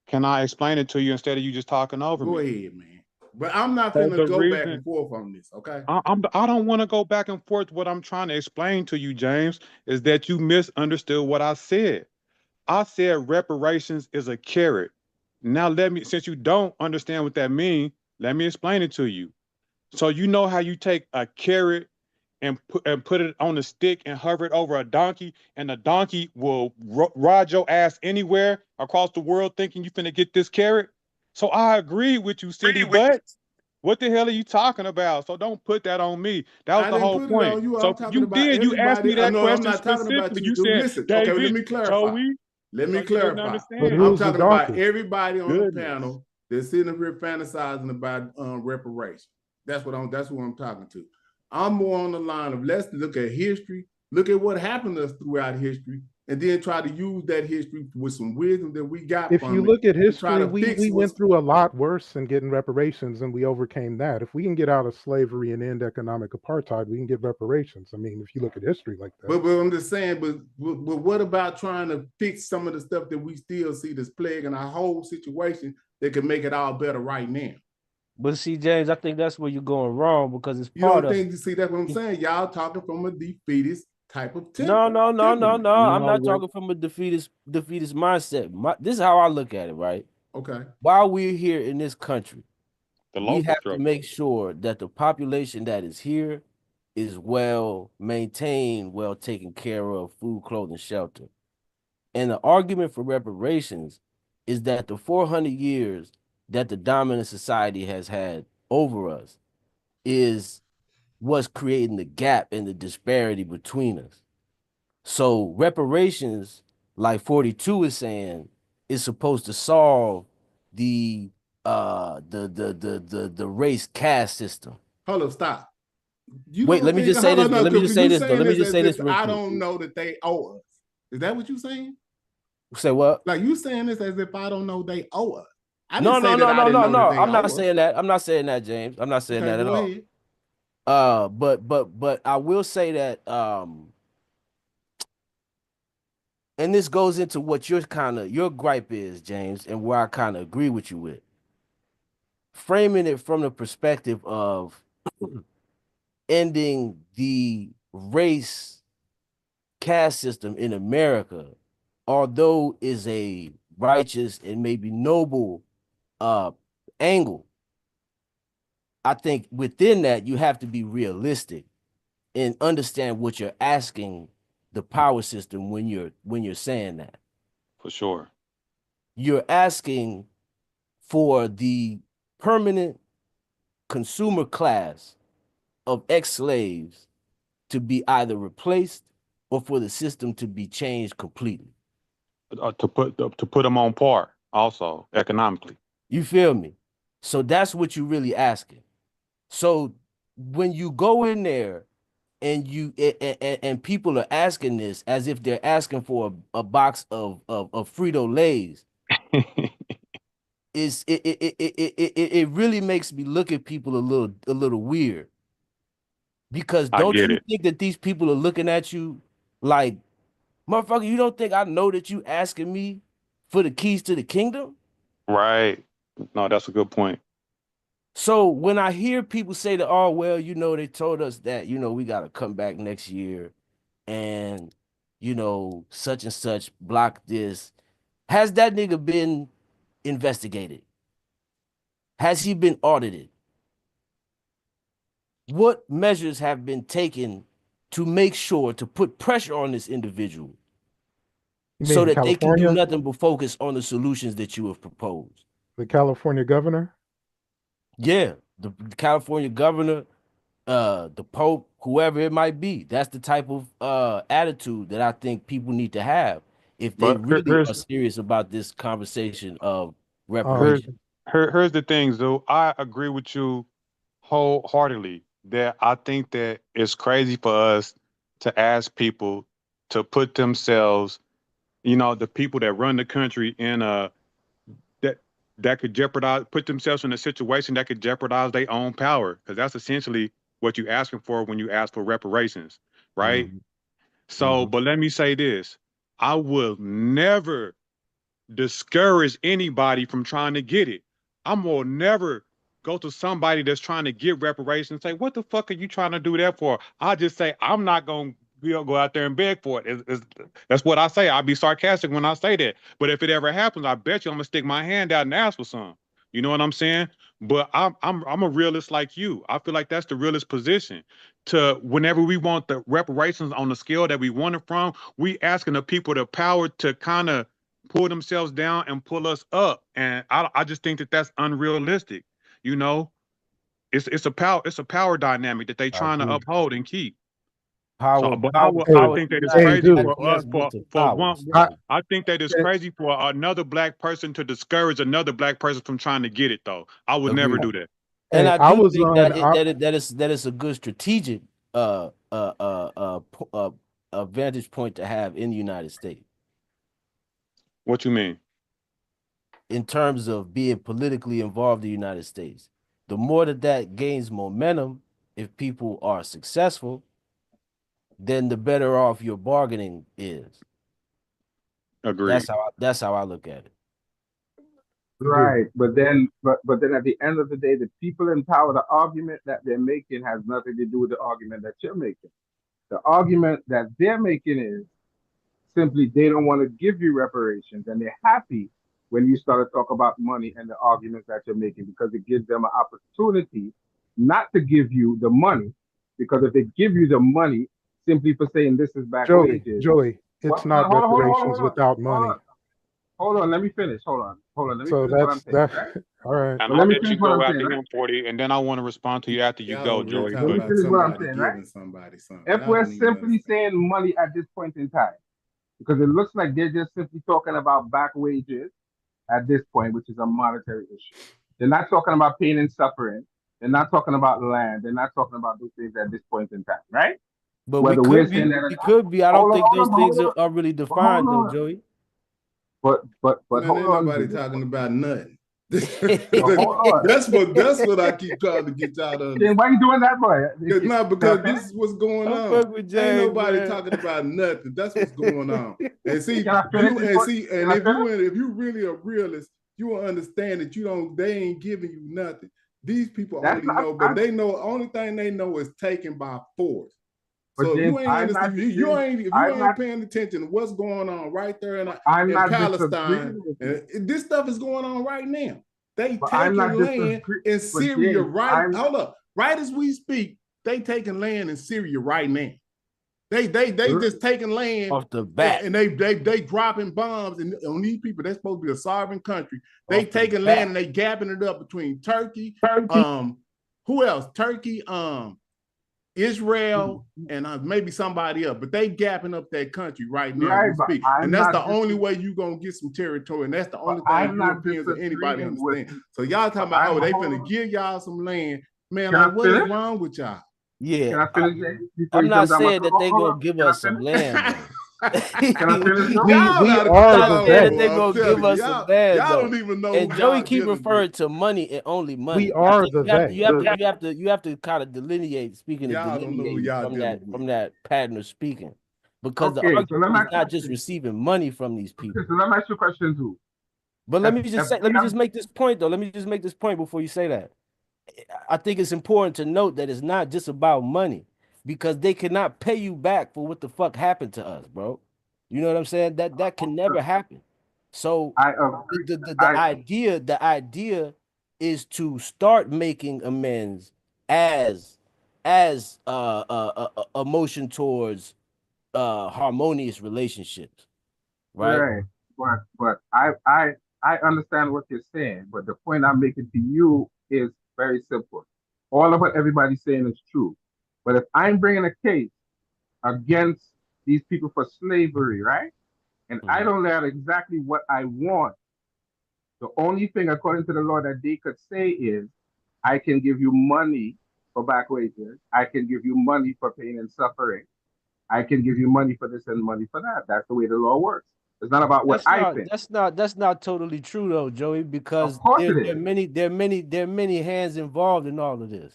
Can I explain it to you instead of you just talking over me? Go ahead, man. But I'm not So gonna the go back reason and forth on this, okay? I don't want to go back and forth. What I'm trying to explain to you, James, is that you misunderstood what I said. I said reparations is a carrot. Now let me, since you don't understand what that means, let me explain it to you. So you know how you take a carrot and put it on a stick and hover it over a donkey, and the donkey will ride your ass anywhere across the world thinking you finna get this carrot? So I agree with you, Cindy, but what the hell are you talking about? So don't put that on me. That was I the didn't whole put it point. on you. So I'm talking you about did. You asked everybody. me that No, I'm question not talking about specifically. you. You said, Listen, okay, well, let David, me clarify. Joey. Let me So you didn't clarify. understand. I'm talking about donkey? everybody on Goodness. the panel that's sitting up here fantasizing about reparations. That's who I'm talking to. I'm more on the line of let's look at history, look at what happened to us throughout history, and then try to use that history with some wisdom that we got If from you it look at to try history, to fix we what's. went through a lot worse in getting reparations, and we overcame that. If we can get out of slavery and end economic apartheid, we can get reparations. I mean, if you look at history like that. But I'm just saying, but what about trying to fix some of the stuff that we still see that's plaguing our whole situation that could make it all better right now? But see, James, I think that's where you're going wrong because it's You part don't of. think, see, that's what I'm saying. Y'all talking from a defeatist type of No. temperament. I'm not talking from a defeatist mindset. This is how I look at it, right? Okay. While we're here in this country, The we local have struggle. to make sure that the population that is here is well maintained, well taken care of, food, clothing, shelter. And the argument for reparations is that the 400 years that the dominant society has had over us is what's creating the gap and the disparity between us. So reparations, like 42 is saying, is supposed to solve the race caste system. Hold up, stop. You Wait, don't let me think, just say hold this. on, no, Let me just say you this. saying Let me this just as say this if real I quick. don't know that they owe us. Is that what you saying? Say what? Like you saying this as if I don't know they owe us. I No. didn't say that I didn't know that they I'm owe not us. saying that. I'm not saying that, James. I'm not saying Okay, that at go all. ahead. But I will say that and this goes into what your gripe is, James, and where I kind of agree with you with. Framing it from the perspective of ending the race caste system in America, although is a righteous and maybe noble angle, I think within that you have to be realistic and understand what you're asking the power system when you're saying that. For sure. You're asking for the permanent consumer class of ex-slaves to be either replaced or for the system to be changed completely. To put them on par also economically. You feel me? So that's what you're really asking. So when you go in there and and people are asking this as if they're asking for a box of Frito Lays, it really makes me look at people a little weird. Because don't you think that these people are looking at you like, motherfucker, you don't think I know that you asking me for the keys to the kingdom? Right. No, that's a good point. So when I hear people say that, oh, well, they told us that, we got to come back next year and, such and such block this. Has that nigga been investigated? Has he been audited? What measures have been taken to make sure to put pressure on this individual so that they can do nothing but focus on the solutions that you have proposed? The California governor? Yeah, the California governor, the Pope, whoever it might be. That's the type of attitude that I think people need to have if they really are serious about this conversation of reparation. Here's the thing, though. I agree with you wholeheartedly that I think that it's crazy for us to ask people to put themselves, the people that run the country in that could put themselves in a situation that could jeopardize their own power, because that's essentially what you're asking for when you ask for reparations, right? Mhm. So, but let me say this: I will never discourage anybody from trying to get it. I'm gonna never go to somebody that's trying to get reparations and say, "What the fuck are you trying to do that for?" I just say, "I'm not gonna go out there and beg for it." That's what I say. I'll be sarcastic when I say that. But if it ever happens, I bet you I'm gonna stick my hand out and ask for some. You know what I'm saying? But I'm a realist like you. I feel like that's the realist position. To whenever we want the reparations on the scale that we want it from, we asking the people the power to kind of pull themselves down and pull us up. And I just think that that's unrealistic. You know, it's a power dynamic that they trying to uphold and keep. So, but I think that it's crazy for us for one. I think that it's crazy for another black person to discourage another black person from trying to get it, though. I would never do that. And I do think that is a good strategic vantage point to have in the United States. What you mean? In terms of being politically involved in the United States, the more that gains momentum, if people are successful, then the better off your bargaining is. Agreed. That's how I look at it. Right, but then at the end of the day, the people in power, the argument that they're making has nothing to do with the argument that you're making. The argument that they're making is simply they don't want to give you reparations, and they're happy when you start to talk about money and the arguments that you're making, because it gives them an opportunity not to give you the money, because if they give you the money simply for saying this is back wages. Joey, it's not reparations without money. Hold on, let me finish. Hold on. Let me So finish what I'm saying. Right? All right. And I'll let you go after him, 40, and then I want to respond to you after you go, Joey. Let me finish what I'm saying, right? If we're simply saying money at this point in time, because it looks like they're just simply talking about back wages at this point, which is a monetary issue. They're not talking about pain and suffering. They're not talking about land. They're not talking about those things at this point in time, right? But we could be. I don't think those things are really defined, though, Joey. But man, hold ain't on. Nobody talking about nothing. That's what I keep trying to get y'all to understand. Why you doing that, boy? Because this is what's going on. Ain't nobody talking about nothing. That's what's going on. And see, if you really a realist, you will understand that they ain't giving you nothing. These people they know only thing they know is taken by force. So if you ain't paying attention to what's going on right there in Palestine, and this stuff is going on right now. They taking land in Syria right as we speak. They taking land in Syria right now. They just taking land off the bat, and they dropping bombs on these people. They're supposed to be a sovereign country. They taking land and they gapping it up between Turkey. Who else? Turkey, Israel, and maybe somebody else, but they gapping up that country right now as we speak. And that's the only way you're going to get some territory, and that's the only thing Europeans or anybody understand. So y'all talking about, they finna give y'all some land. Man, like, what is wrong with y'all? Yeah, I'm not saying that they gonna give us some land. Can I finish? We are that they gonna give us some land. Y'all don't even know. And Joey keep referring to money and only money. We are the you have to kind of delineate. Speaking of delineate from that pattern of speaking, because the argument is not just receiving money from these people. So let me ask you a question too. But let me just make this point though. Let me just make this point before you say that. I think it's important to note that it's not just about money, because they cannot pay you back for what the fuck happened to us, bro. You know what I'm saying? That can never happen. So the idea is to start making amends as a motion towards harmonious relationships, right? But I understand what you're saying, but the point I'm making to you is very simple. All of what everybody's saying is true. But if I'm bringing a case against these people for slavery, right? And I don't lay out exactly what I want, the only thing according to the law that they could say is, I can give you money for back wages. I can give you money for pain and suffering. I can give you money for this and money for that. That's the way the law works. It's not about what I think. That's not totally true though, Joey, because Of course there it are is. many hands involved in all of this,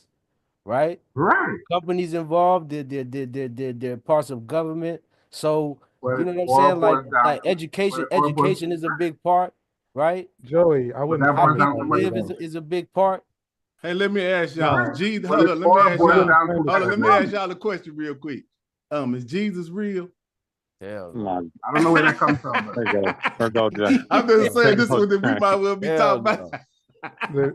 right? Right. Companies involved, they're parts of government. So But you know what I'm all saying? Like boils down to education, all boils, education is a big part, right? Joey, I but wouldn't that say How boils it's down people to all what the it live is. above. is a big part. Hey, let me ask y'all. Right. Is Jesus, But hold it on, let me all ask boils y'all. down to Hold on, let me economics. ask y'all a question real quick. Is Jesus real? Hell Come no. on. I don't know where that comes from, but There you go. There you go, Jack. I'm just There saying you this go, is what we Jack. might well be Hell talking about. no.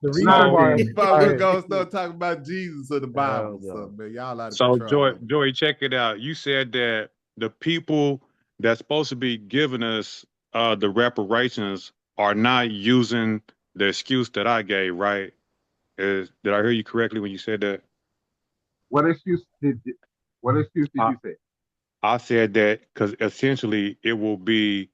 The reason nah, why G. You might well I gonna start talking about Jesus or the Bible Hell or no. something, man. Y'all out of So, control. Joey, check it out. You said that the people that's supposed to be giving us the reparations are not using the excuse that I gave, right? Did I hear you correctly when you said that? What excuse did you say? I said that because essentially it will be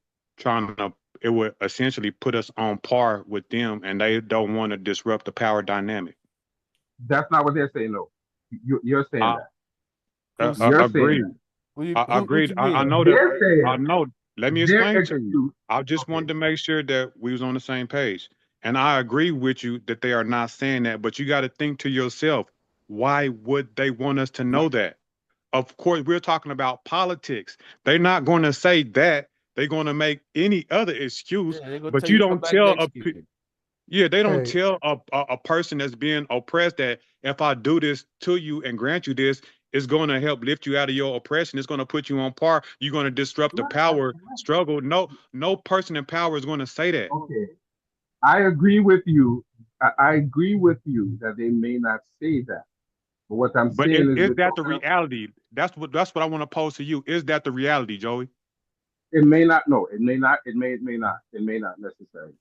it would essentially put us on par with them, and they don't want to disrupt the power dynamic. That's not what they're saying. No, you're saying I, that. You're saying agreed. that. I agreed. you I mean? know that. They're saying I know. Let me their explain to you. excuse. I just wanted to make sure that we was on the same page. And I agree with you that they are not saying that, but you got to think to yourself, why would they want us to know that? Of course, we're talking about politics. They're not going to say that. They're going to make any other excuse, Yeah, they're gonna but tell you you come don't back tell next year. yeah, they don't hey, tell a person that's being oppressed that if I do this to you and grant you this, it's going to help lift you out of your oppression. It's going to put you on par. You're going to disrupt the power struggle. No person in power is going to say that. Okay, I agree with you. I agree with you that they may not say that. But what I'm But saying is is we're that the talking. reality? That's what I want to pose to you. Is that the reality, Joey? It may not. No, it may not. It may not. It may not necessarily.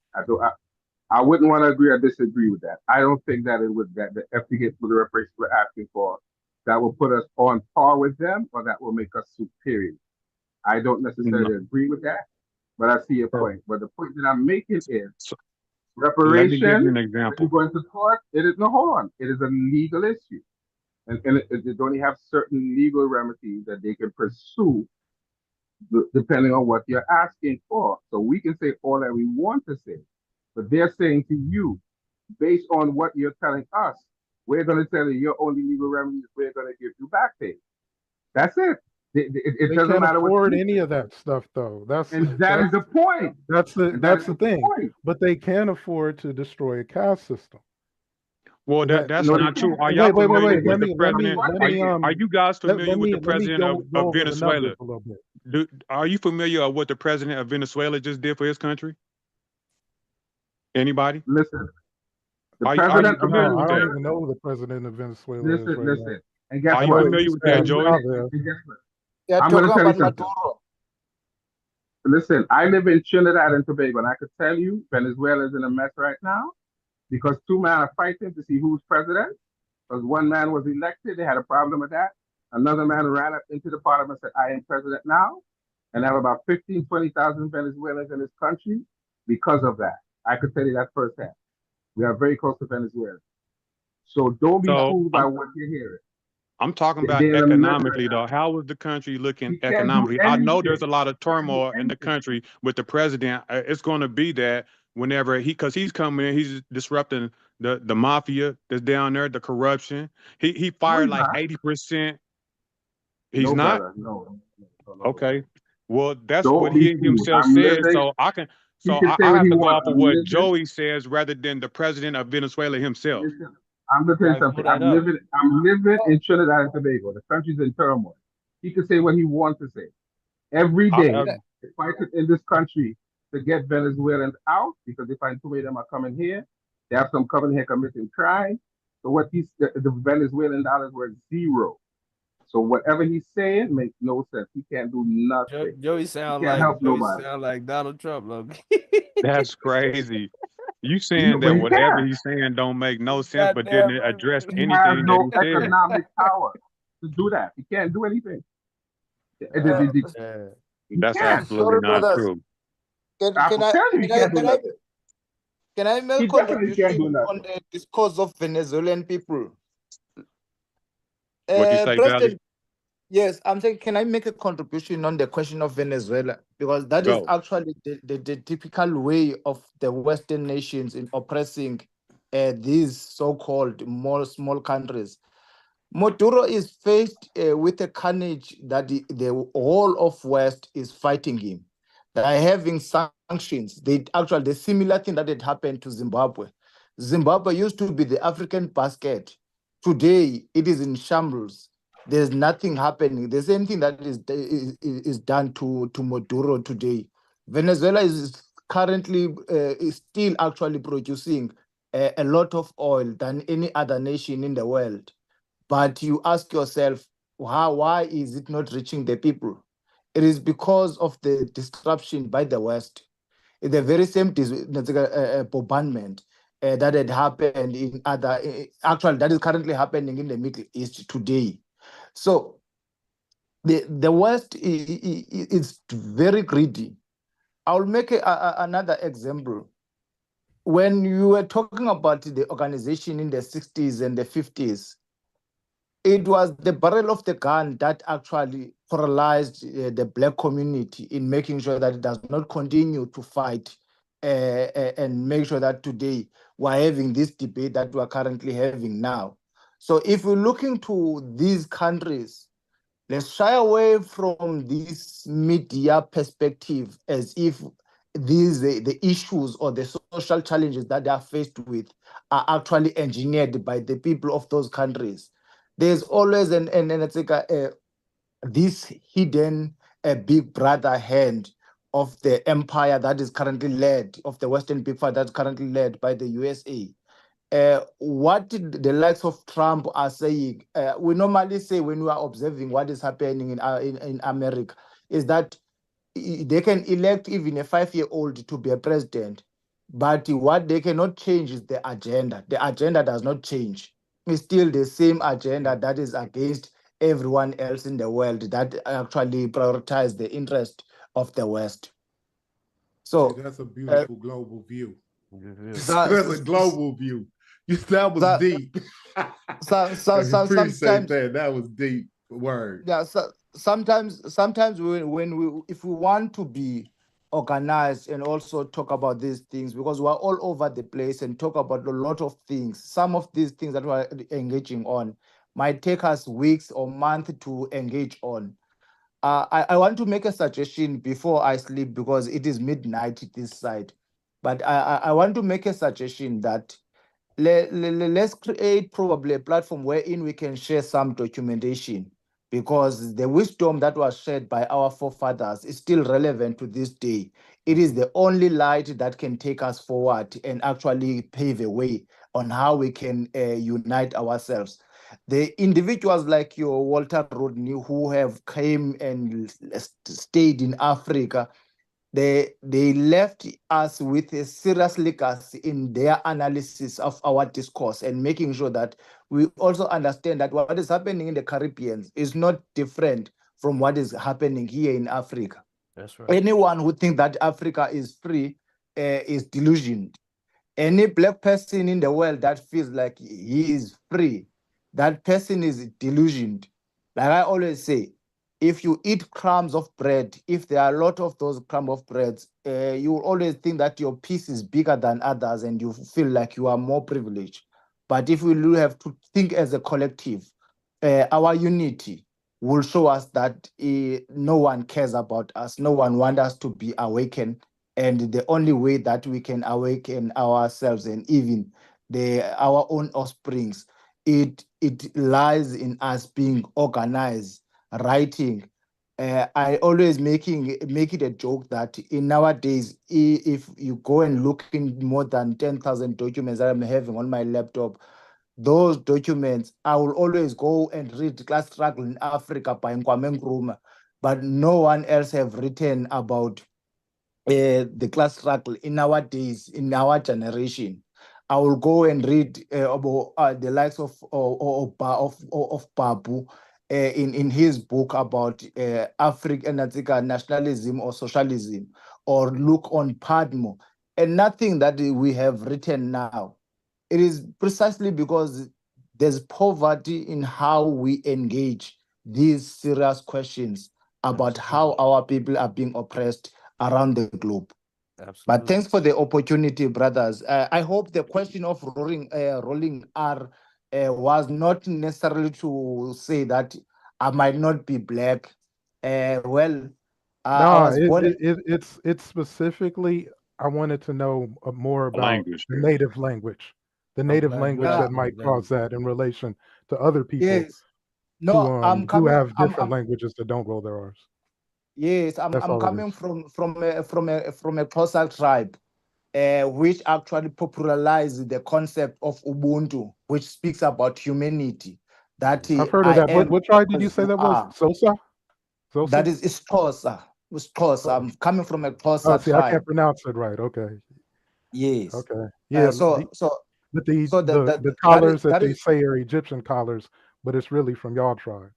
I wouldn't want to agree or disagree with that. I don't think that it would that the FBA for the reparations we're asking for that will put us on par with them or that will make us superior. I don't No. necessarily agree with that, but I see your point. But the point that I'm making is So, let me give you reparation. an When you example. go into court, it is no hold on. It is a legal issue, and they only have certain legal remedies that they can pursue depending on what you're asking for. So we can say all that we want to say, but they're saying to you, based on what you're telling us, we're going to tell you your only legal remedy is we're going to give you back pay. That's it. It they doesn't can't matter what afford you any say. of that stuff though. And that is the point. That's And that is the the thing. point. But they can afford to destroy a caste system. Well, That that's No, they not true. can't. Are y'all wait. familiar with Let the me president? Are you guys familiar with the let me president go of over the numbers Venezuela? a little bit. Are you familiar with what the president of Venezuela just did for his country? Anybody? Listen, the Are you president of familiar No, I with don't that? Venezuela. even know who the president of Venezuela is Listen, right now. listen. And guess Are you what? Joey, familiar you with that, said Joey? Chavez. And guess what? They're I'm going talking to tell you about something. Maduro. Listen, I live in Trinidad and Tobago, and I could tell you Venezuela is in a mess right now because two men are fighting to see who's president. Because one man was elected, they had a problem with that. Another man ran up into the parliament and said, I am president now. And I have about 15, 20,000 Venezuelans in this country because of that. I could tell you that firsthand. We are very close to Venezuela. So don't be So fooled by what you're hearing. I'm talking about They're in a mess right economically, now. though. How is the country looking He can't do economically? I know there's anything. a lot of He can't do turmoil in the anything. country with the president. It's going to be that whenever because he's coming in, he's disrupting the mafia that's down there, the corruption. He No, fired he's like not. 80%. He's No, not? brother. No. Okay. Well, that's what Don't be he fooled. himself I'm said. living. So He can say I what have he to go wants. off of I'm what living. Joey says rather than the president of Venezuela himself. Listen, I'm gonna tell you Right, pull something. that up. I'm living in Trinidad and Tobago. The country's in turmoil. He can say what he wants to say. Every I, day, I, they fight in this country to get Venezuelans out because they find too many of them are coming here. They have some coming here committing crime. So what the Venezuelan dollars were zero. So whatever he's saying makes no sense. He can't do nothing. Joey He sound can't like help nobody. Donald Trump, look. that's crazy. You You know, saying but that he whatever can't. he's saying don't make no sense, but Goddamn didn't right, address He has anything that no he said. economic power to do that. He can't do anything. man. He That's can't. absolutely Sorry, not brothers. true. I Can I tell you, he can I can't do can I nothing. can I make He a definitely can't contribution do on nothing. the discourse of Venezuelan people? What you say, Valley? President Yes, I'm saying, can I make a contribution on the question of Venezuela? Because that is Go. actually the typical way of the Western nations in oppressing these so-called more small countries. Maduro is faced with a carnage that the whole of West is fighting him. They are having sanctions. They actually the similar thing that had happened to Zimbabwe. Zimbabwe used to be the African basket. Today it is in shambles. There's nothing happening. The same thing that is done to Maduro today. Venezuela is currently is still actually producing a lot of oil than any other nation in the world. But you ask yourself, why is it not reaching the people? It is because of the disruption by the West. The very same bombardment that had happened in other, actually, that is currently happening in the Middle East today. So the West is very greedy. I'll make another example. When you were talking about the organization in the 60s and the 50s, it was the barrel of the gun that actually paralyzed the Black community in making sure that it does not continue to fight and make sure that today we're having this debate that we're currently having now. So if we're looking to these countries, let's shy away from this media perspective as if these the issues or the social challenges that they are faced with are actually engineered by the people of those countries. There's always this hidden big brother hand of the empire that is currently led, of the Western big five that's currently led by the USA. What the likes of Trump are saying, we normally say when we are observing what is happening in America, is that they can elect even a 5-year-old to be a president, but what they cannot change is the agenda. The agenda does not change. It's still the same agenda that is against everyone else in the world that actually prioritize the interest of the West. So that's a beautiful global view. That's a global view. That was deep. Appreciate that. That was deep word. Yeah. So sometimes when we if we want to be organized and also talk about these things, because we're all over the place and talk about a lot of things. Some of these things that we're engaging on might take us weeks or months to engage on. I want to make a suggestion before I sleep because it is midnight this side. But I want to make a suggestion that let's create probably a platform wherein we can share some documentation, because the wisdom that was shared by our forefathers is still relevant to this day. It is the only light that can take us forward and actually pave a way on how we can unite ourselves. The individuals like your Walter Rodney who have came and stayed in Africa, they left us with a serious legacy in their analysis of our discourse and making sure that we also understand that what is happening in the Caribbean is not different from what is happening here in Africa. That's right. Anyone who thinks that Africa is free is delusioned. Any Black person in the world that feels like he is free, that person is delusioned. Like I always say, if you eat crumbs of bread, if there are a lot of those crumbs of bread, you will always think that your piece is bigger than others and you feel like you are more privileged. But if we have to think as a collective, our unity will show us that no one cares about us, no one wants us to be awakened. And the only way that we can awaken ourselves and even our own offsprings, it lies in us being organized, writing. I always make it a joke that in nowadays, if you go and look in more than 10,000 documents that I'm having on my laptop, those documents, I will always go and read Class Struggle in Africa by Kwame Nkrumah, but no one else have written about the class struggle in our days, in our generation. I will go and read about the likes of Babu in his book about African nationalism or socialism, or look on Padmo, and nothing that we have written now. It is precisely because there's poverty in how we engage these serious questions about how our people are being oppressed around the globe. Absolutely. But thanks for the opportunity, brothers. I hope the question of rolling R was not necessarily to say that I might not be black. I was born. It's specifically, I wanted to know more about Language. the native language. The native language that might cause that in relation to other people Yes. No, I'm who coming. have different languages that don't roll their R's. Yes, I'm That's all it coming is. from a closer tribe, which actually popularized the concept of Ubuntu, which speaks about humanity. That I've heard of I that. am What tribe did you as say you that was? are. Sosa? That is Xhosa. Xhosa. I'm coming from a closer Oh, see, I tribe. can't pronounce it right. Okay. Yes. Okay. Yeah. So But the the collars that they say are Egyptian collars, but it's really from y'all tribe.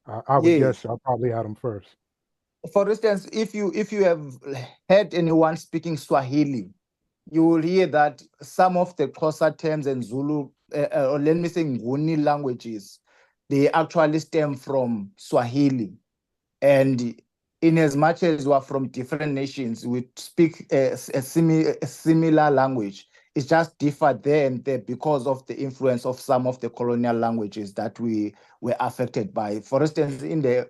I would guess yes. y'all probably had them first. For instance, if you have heard anyone speaking Swahili, you will hear that some of the Xhosa terms and Zulu, or let me say Nguni languages, they actually stem from Swahili. And in as much as we are from different nations, we speak a similar language. It's just different there and there because of the influence of some of the colonial languages that we were affected by. For instance, in the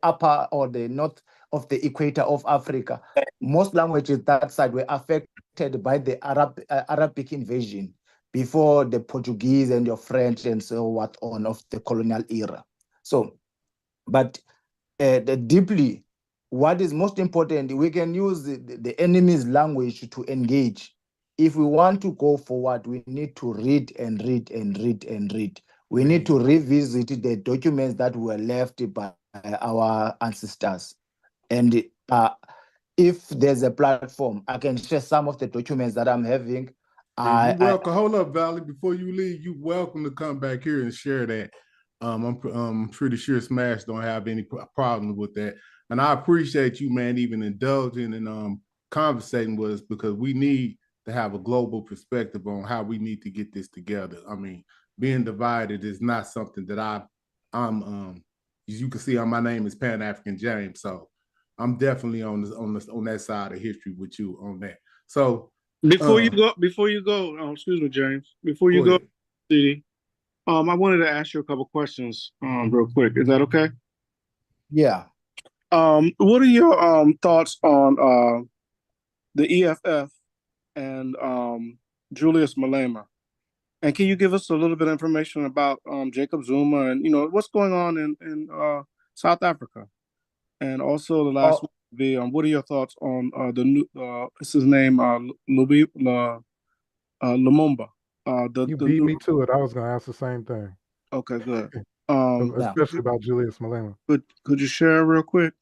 upper or the north of the equator of Africa, most languages that side were affected by the Arabic invasion before the Portuguese and your French and so what on of the colonial era. So, but deeply, what is most important, we can use the enemy's language to engage. If we want to go forward, we need to read and read and read and read. We need to revisit the documents that were left by our ancestors. And if there's a platform, I can share some of the documents that I'm having. You're welcome. Hold up, Valley. Before you leave, you're welcome to come back here and share that. I'm pretty sure Smash don't have any problem with that. And I appreciate you, man, even indulging and conversating with us, because we need to have a global perspective on how we need to get this together. I mean, being divided is not something that I'm as you can see, my name is Pan-African James, so I'm definitely on that side of history with you on that. So before you go, excuse me, James. Before you go, CD, I wanted to ask you a couple questions, real quick. Is that okay? Yeah. What are your thoughts on the EFF and Julius Malema? And can you give us a little bit of information about Jacob Zuma and what's going on in South Africa? And also the last one would be what are your thoughts on the new what's his name, Lumumba? You beat me to it. I was going to ask the same thing. Okay, good. Especially about Julius Malema. Could you share real quick?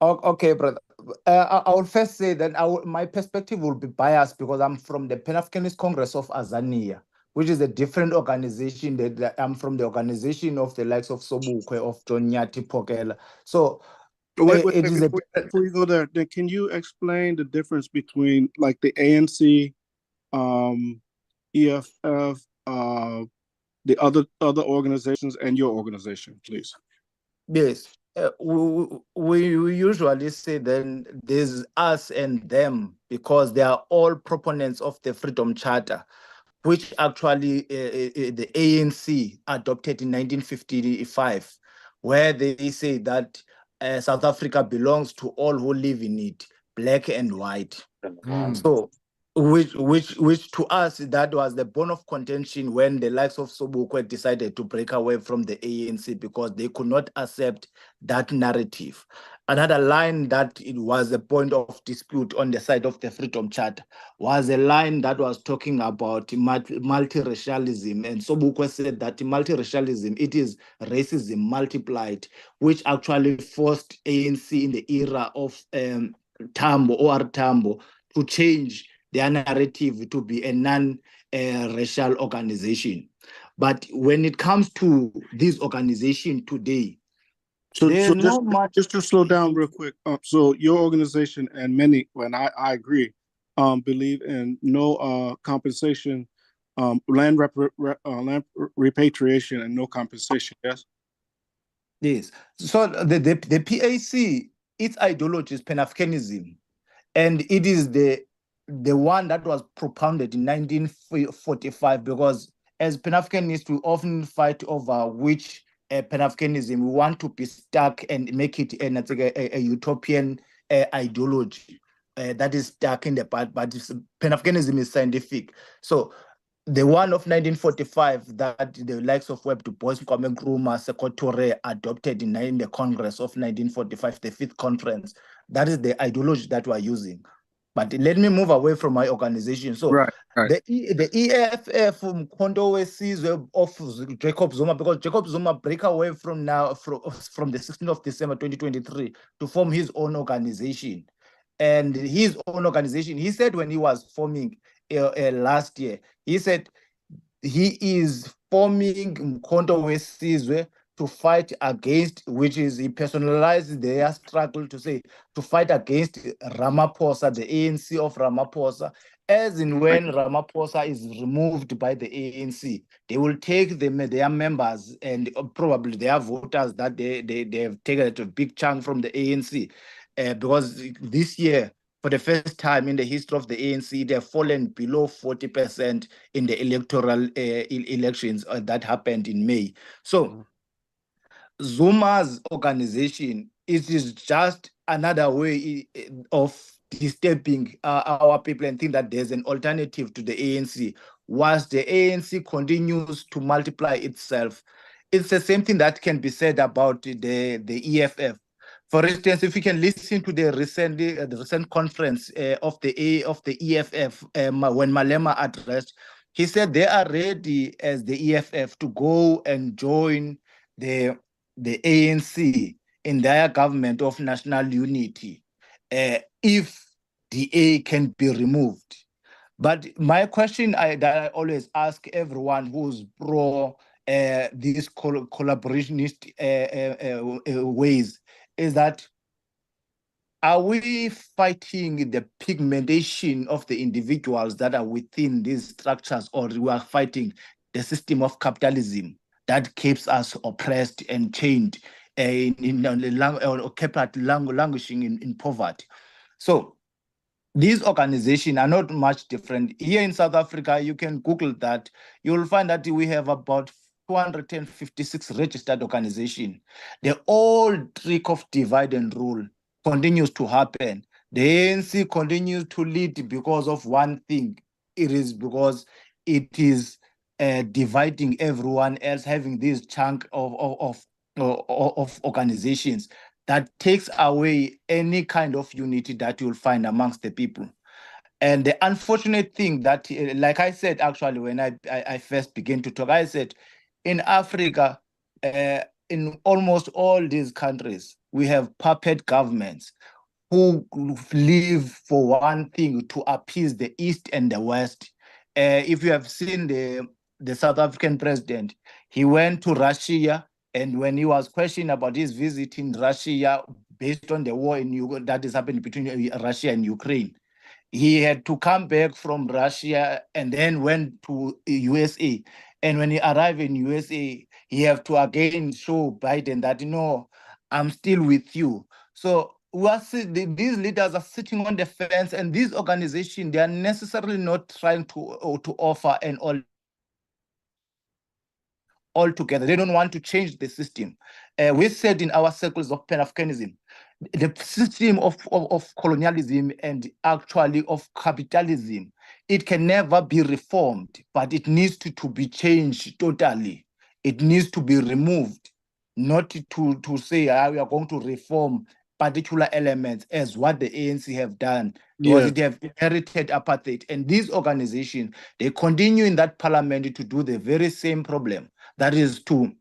Okay, brother. I will first say that my perspective will be biased because I'm from the Pan-Africanist Congress of Azania, which is a different organization. That I'm from the organization of the likes of Sobukwe, of John Nyati Pokela. So before you go there, then can you explain the difference between like the ANC, EFF, the other organizations and your organization, please? Yes. We usually say then there's us and them because they are all proponents of the Freedom Charter, which actually the ANC adopted in 1955, where they say that South Africa belongs to all who live in it, black and white. So which to us, that was the bone of contention when the likes of Sobukwe decided to break away from the ANC because they could not accept that narrative. Another line that it was a point of dispute on the side of the Freedom Charter was a line that was talking about multiracialism. And Sobukwe said that multiracialism, it is racism multiplied, which actually forced ANC in the era of Tambo, OR Tambo, to change their narrative to be a non-racial organization. But when it comes to this organization today, just to slow down real quick. So your organization and many, and I agree, believe in no compensation land repatriation and no compensation. Yes. Yes. So the PAC, its ideology is Pan-Africanism, and it is the one that was propounded in 1945, because as Pan-Africanists, we often fight over which Pan-Africanism we want to be stuck and make it a utopian ideology that is stuck in the past, but Pan-Africanism is scientific. So the one of 1945 that the likes of Webb Du Bois, Kwame Nkrumah, Sekou Touré adopted in the Congress of 1945, the Fifth Conference, that is the ideology that we're using. But let me move away from my organization. So right. The EFF Mkondo Sizwe of Jacob Zuma, because Jacob Zuma break away from the 16th of December 2023 to form his own organization. And his own organization, he said when he was forming last year, he said he is forming Mkondo Sizwe to fight against, which is he personalized their struggle to say, to fight against Ramaphosa, the ANC of Ramaphosa, as in when Ramaphosa is removed by the ANC, they will take their members and probably their voters that they have taken a big chunk from the ANC, because this year, for the first time in the history of the ANC, they have fallen below 40% in the electoral elections that happened in May. So Zuma's organization, it is just another way of disturbing our people and think that there's an alternative to the ANC. Once the ANC continues to multiply itself, it's the same thing that can be said about the EFF. For instance, if you can listen to the recent conference of the EFF when Malema addressed, he said they are ready as the EFF to go and join the ANC in their government of national unity if the A can be removed. But my question that I always ask everyone who's pro these collaborationist ways is that, are we fighting the pigmentation of the individuals that are within these structures, or we are fighting the system of capitalism that keeps us oppressed and chained languishing in poverty? So these organizations are not much different. Here in South Africa, you can Google that. You'll find that we have about 256 registered organizations. The old trick of divide and rule continues to happen. The ANC continues to lead because of one thing. It is because it is dividing everyone else, having this chunk of organizations that takes away any kind of unity that you'll find amongst the people. And the unfortunate thing that, like I said, actually, when I first began to talk, I said, in Africa, in almost all these countries, we have puppet governments who live for one thing, to appease the East and the West. If you have seen the South African president, he went to Russia, and when he was questioned about his visit in Russia based on the war that is happening between Russia and Ukraine, he had to come back from Russia and then went to USA. And when he arrived in USA, he have to again show Biden that, I'm still with you. So these leaders are sitting on the fence, and these organizations, they are necessarily not trying to offer an altogether. They don't want to change the system. We said in our circles of Pan-Africanism, the system of colonialism and actually of capitalism, it can never be reformed, but it needs to be changed totally. It needs to be removed, not to say we are going to reform particular elements as what the ANC have done, because it have inherited apartheid. And these organizations, they continue in that parliament to do the very same problem, that is to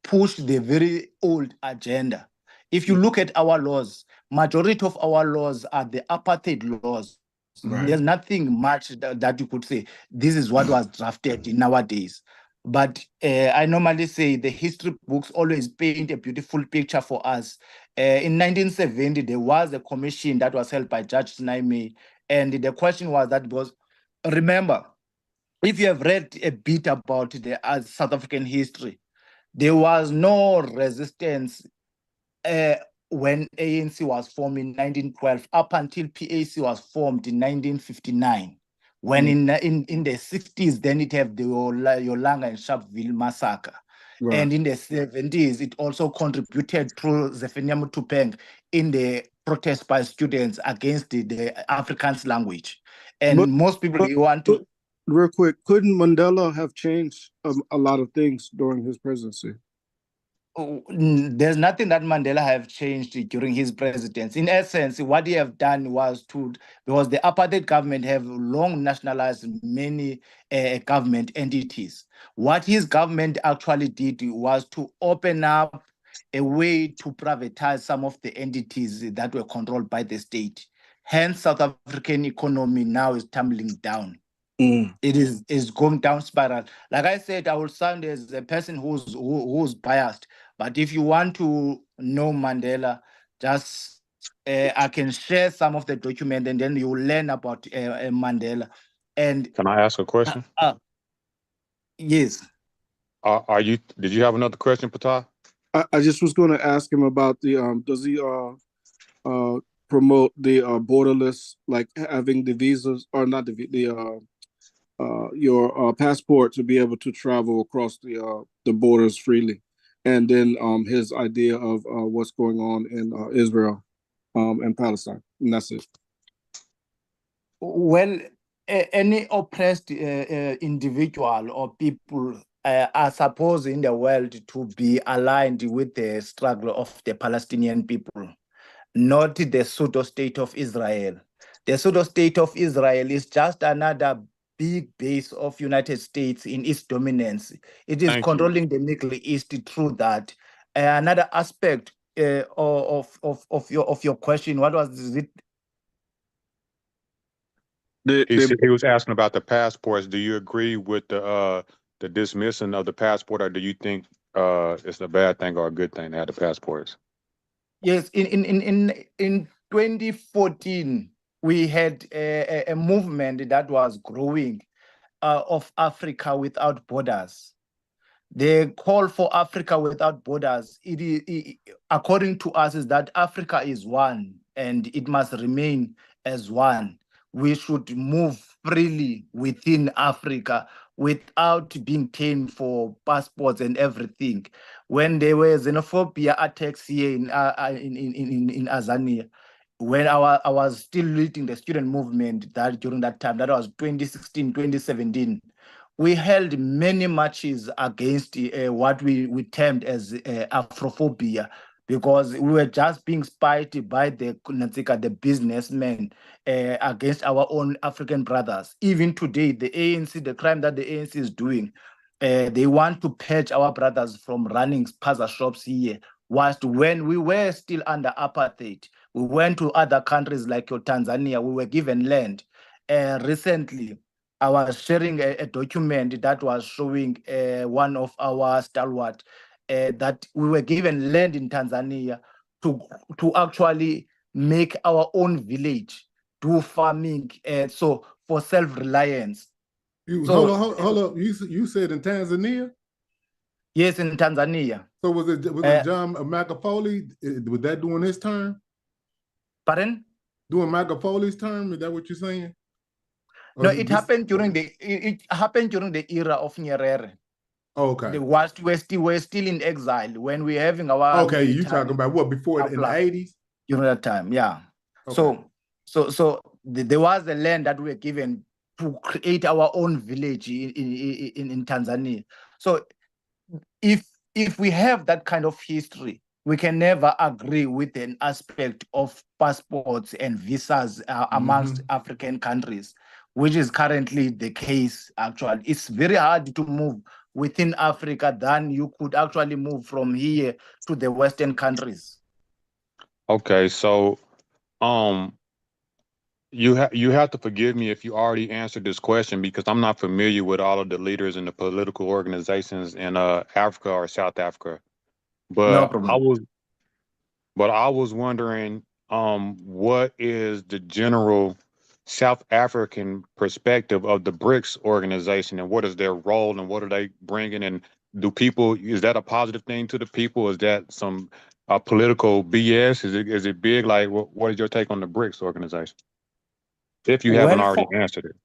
push the very old agenda. If you look at our laws, majority of our laws are the apartheid laws. Right. There's nothing much that you could say, this is what was drafted in nowadays. But I normally say the history books always paint a beautiful picture for us. In 1970, there was a commission that was held by Judge Naime. And the question was that, because remember, if you have read a bit about the South African history, there was no resistance when ANC was formed in 1912 up until PAC was formed in 1959. When in the 60s, then it have the Yolanga and Sharpeville massacre. Right. And in the 70s, it also contributed through Zephaniah Mutupeng in the protest by students against the Afrikaans language. And But- most people want to. Real quick, couldn't Mandela have changed a lot of things during his presidency? There's nothing that Mandela have changed during his presidency. In essence, what he have done was because the apartheid government have long nationalized many government entities. What his government actually did was to open up a way to privatize some of the entities that were controlled by the state. Hence, South African economy now is tumbling down. It is going down spiral. Like I said, I will sound as a person who's biased. But if you want to know Mandela, just I can share some of the document, and then you will learn about Mandela. And Can I ask a question? Yes. Did you have another question, Patah? I just was going to ask him about the does he promote the borderless, like having the visas or not your passport to be able to travel across the borders freely, and then his idea of what's going on in Israel and Palestine, and that's it. Well, any oppressed individual or people are supposed in the world to be aligned with the struggle of the Palestinian people, not the pseudo-state of Israel. The pseudo-state of Israel is just another big base of United States in its dominance. It is controlling the Middle East through that. Another aspect of your question, what was it? He was asking about the passports. Do you agree with the dismissing of the passport, or do you think it's a bad thing or a good thing to have the passports? Yes, in 2014, we had a movement that was growing of Africa without borders. The call for Africa without borders, according to us, is that Africa is one and it must remain as one. We should move freely within Africa without being tamed for passports and everything. When there were xenophobia attacks here in Azania, when I was still leading the student movement during that time, that was 2016, 2017, we held many marches against what we termed as Afrophobia, because we were just being spied by the businessmen against our own African brothers. Even today, the ANC, the crime that the ANC is doing, they want to purge our brothers from running spaza shops here. Whilst when we were still under apartheid, we went to other countries like Tanzania, we were given land. Recently, I was sharing a document that was showing one of our stalwart that we were given land in Tanzania to actually make our own village, do farming, so for self-reliance. Hold up. You said in Tanzania? Yes, in Tanzania. So was it John Magufuli? Was that during his term? Pardon? During Magufuli's term? Is that what you're saying? No, it happened during the era of Nyerere. Okay. We're still in exile when we're having our. Okay, you talking about what before in the 80s? During that time, yeah. Okay. So there was a land that we were given to create our own village in Tanzania. So if we have that kind of history, we can never agree with an aspect of passports and visas amongst African countries, which is currently the case. Actually, it's very hard to move within Africa than you could actually move from here to the Western countries. Okay, so you have to forgive me if you already answered this question, because I'm not familiar with all of the leaders in the political organizations in Africa or South Africa. But no problem. I was wondering, what is the general South African perspective of the BRICS organization and what is their role and what are they bringing? And is that a positive thing to the people? Is that some political BS? Is it big? Like, what is your take on the BRICS organization? If you haven't already answered it.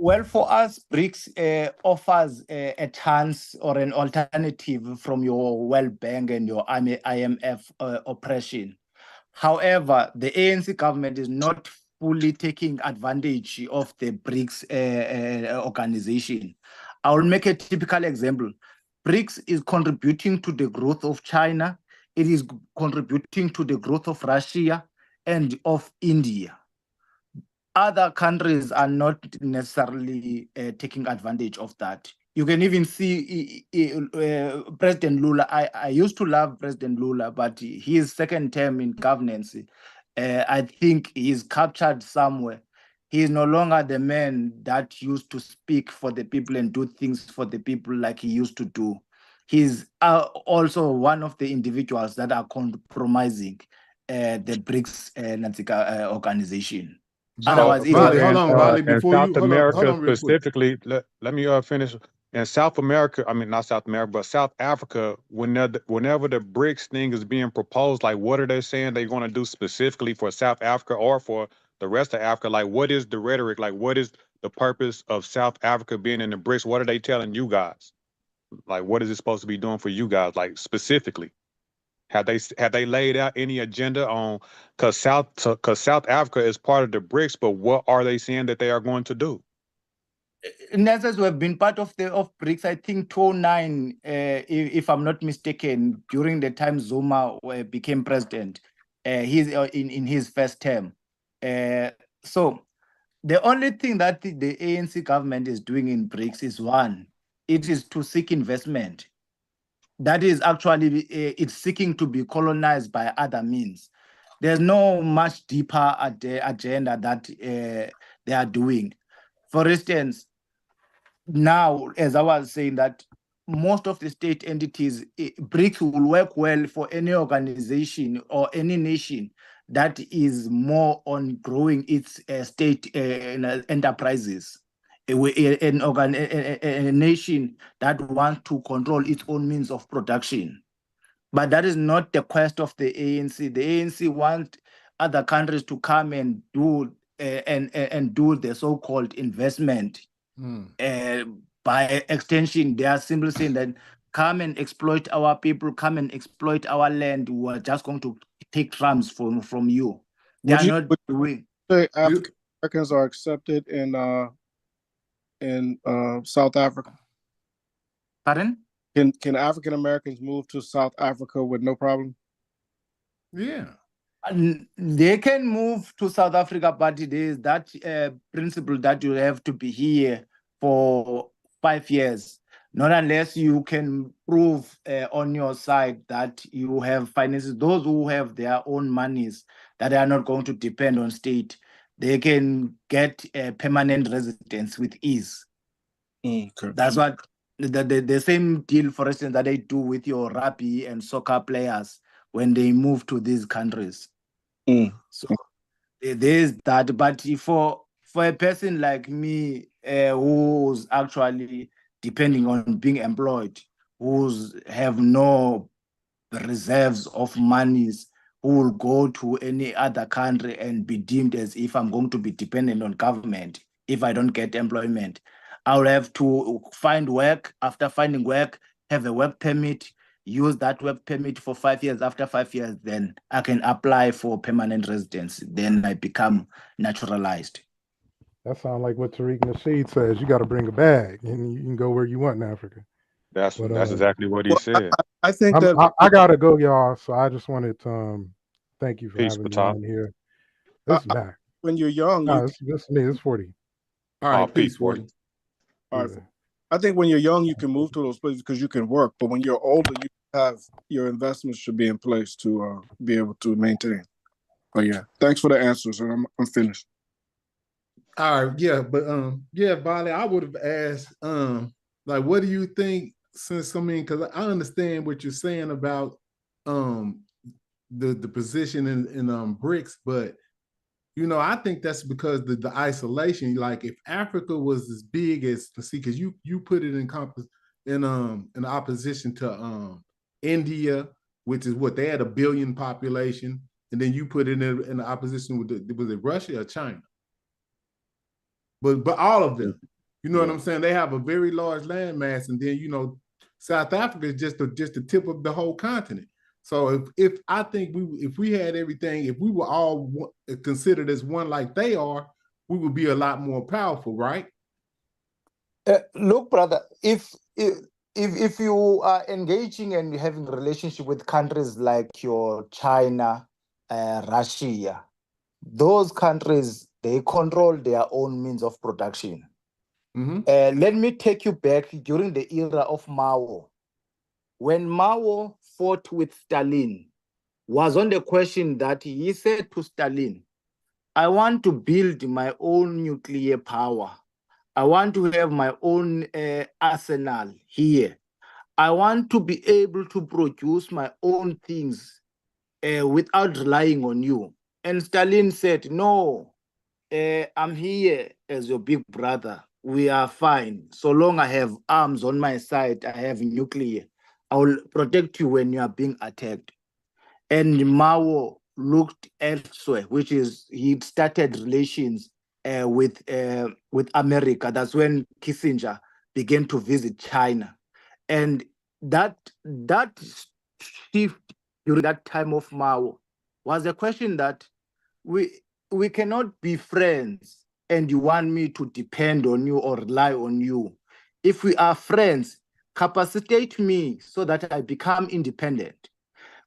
Well, for us, BRICS offers a chance or an alternative from your World Bank and your IMF oppression. However, the ANC government is not fully taking advantage of the BRICS organization. I will make a typical example. BRICS is contributing to the growth of China. It is contributing to the growth of Russia and of India. Other countries are not necessarily taking advantage of that. You can even see President Lula. I used to love President Lula, but his second term in governance, I think he's captured somewhere. He is no longer the man that used to speak for the people and do things for the people like he used to do. He's also one of the individuals that are compromising the BRICS organization. Otherwise, in South America specifically, let me finish. In South America, I mean not South America, but South Africa, whenever the BRICS thing is being proposed, like what are they saying they're going to do specifically for South Africa or for the rest of Africa? Like what is the rhetoric? Like what is the purpose of South Africa being in the BRICS? What are they telling you guys? Like what is it supposed to be doing for you guys? Like specifically? Have they laid out any agenda on because South Africa is part of the BRICS, but what are they saying that they are going to do? Nurses who have been part of BRICS, I think 2009, if I'm not mistaken, during the time Zuma became president, he's in his first term. So the only thing that the ANC government is doing in BRICS is one, it is to seek investment. That is actually, it's seeking to be colonized by other means. There's no much deeper agenda that they are doing. For instance, now, as I was saying, that most of the state entities, BRICS will work well for any organization or any nation that is more on growing its state enterprises. A nation that wants to control its own means of production. But that is not the quest of the ANC. The ANC wants other countries to come and do and do the so-called investment. By extension, they are simply saying that come and exploit our people, come and exploit our land. We are just going to take crumbs from you. They are not doing. African Americans are accepted in South Africa. Pardon? Can African Americans move to South Africa with no problem? Yeah. They can move to South Africa, but it is that principle that you have to be here for 5 years, not unless you can prove on your side that you have finances. Those who have their own monies that are not going to depend on state, they can get a permanent residence with ease. Okay. That's what the same deal, for instance, that they do with your rugby and soccer players when they move to these countries. So there's that. But for a person like me, who's actually depending on being employed, who's have no reserves of monies, who will go to any other country and be deemed as if I'm going to be dependent on government if I don't get employment, I'll have to find work. After finding work, have a work permit, use that work permit for 5 years. After 5 years, then I can apply for permanent residence. Then I become naturalized. That sounds like what Tariq Nasheed says. You got to bring a bag, and you can go where you want in Africa. That's exactly what he said. I think that I gotta go, y'all. So I just wanted to thank you for having me on here. This is Mac. When you're young, this is me. This is 40. All right, peace, 40. All right. I think when you're young, you can move to those places because you can work. But when you're older, you have your investments should be in place to be able to maintain. But yeah, thanks for the answers, and I'm finished. All right, yeah, but Bali, I would have asked, like, what do you think? Since because I understand what you're saying about the position in BRICS, but I think that's because the isolation. Like if Africa was as big as, see, because you put it in opposition to India, which is what they had 1 billion population, and then you put it in opposition with was it Russia or China? But all of them, you know what I'm saying? They have a very large landmass, and then South Africa is just the tip of the whole continent. So if I think if we had everything, if we were all considered as one like they are, we would be a lot more powerful, right? Look, brother, if you are engaging and having a relationship with countries like your China, Russia, those countries, they control their own means of production. Let me take you back during the era of Mao. When Mao fought with Stalin, was on the question that he said to Stalin, I want to build my own nuclear power. I want to have my own arsenal here. I want to be able to produce my own things without relying on you. And Stalin said, no, I'm here as your big brother. We are fine. So long I have arms on my side, I have nuclear. I will protect you when you are being attacked. And Mao looked elsewhere, which is he started relations with America. That's when Kissinger began to visit China. And that shift during that time of Mao was a question that we cannot be friends and you want me to depend on you or rely on you. If we are friends, capacitate me so that I become independent.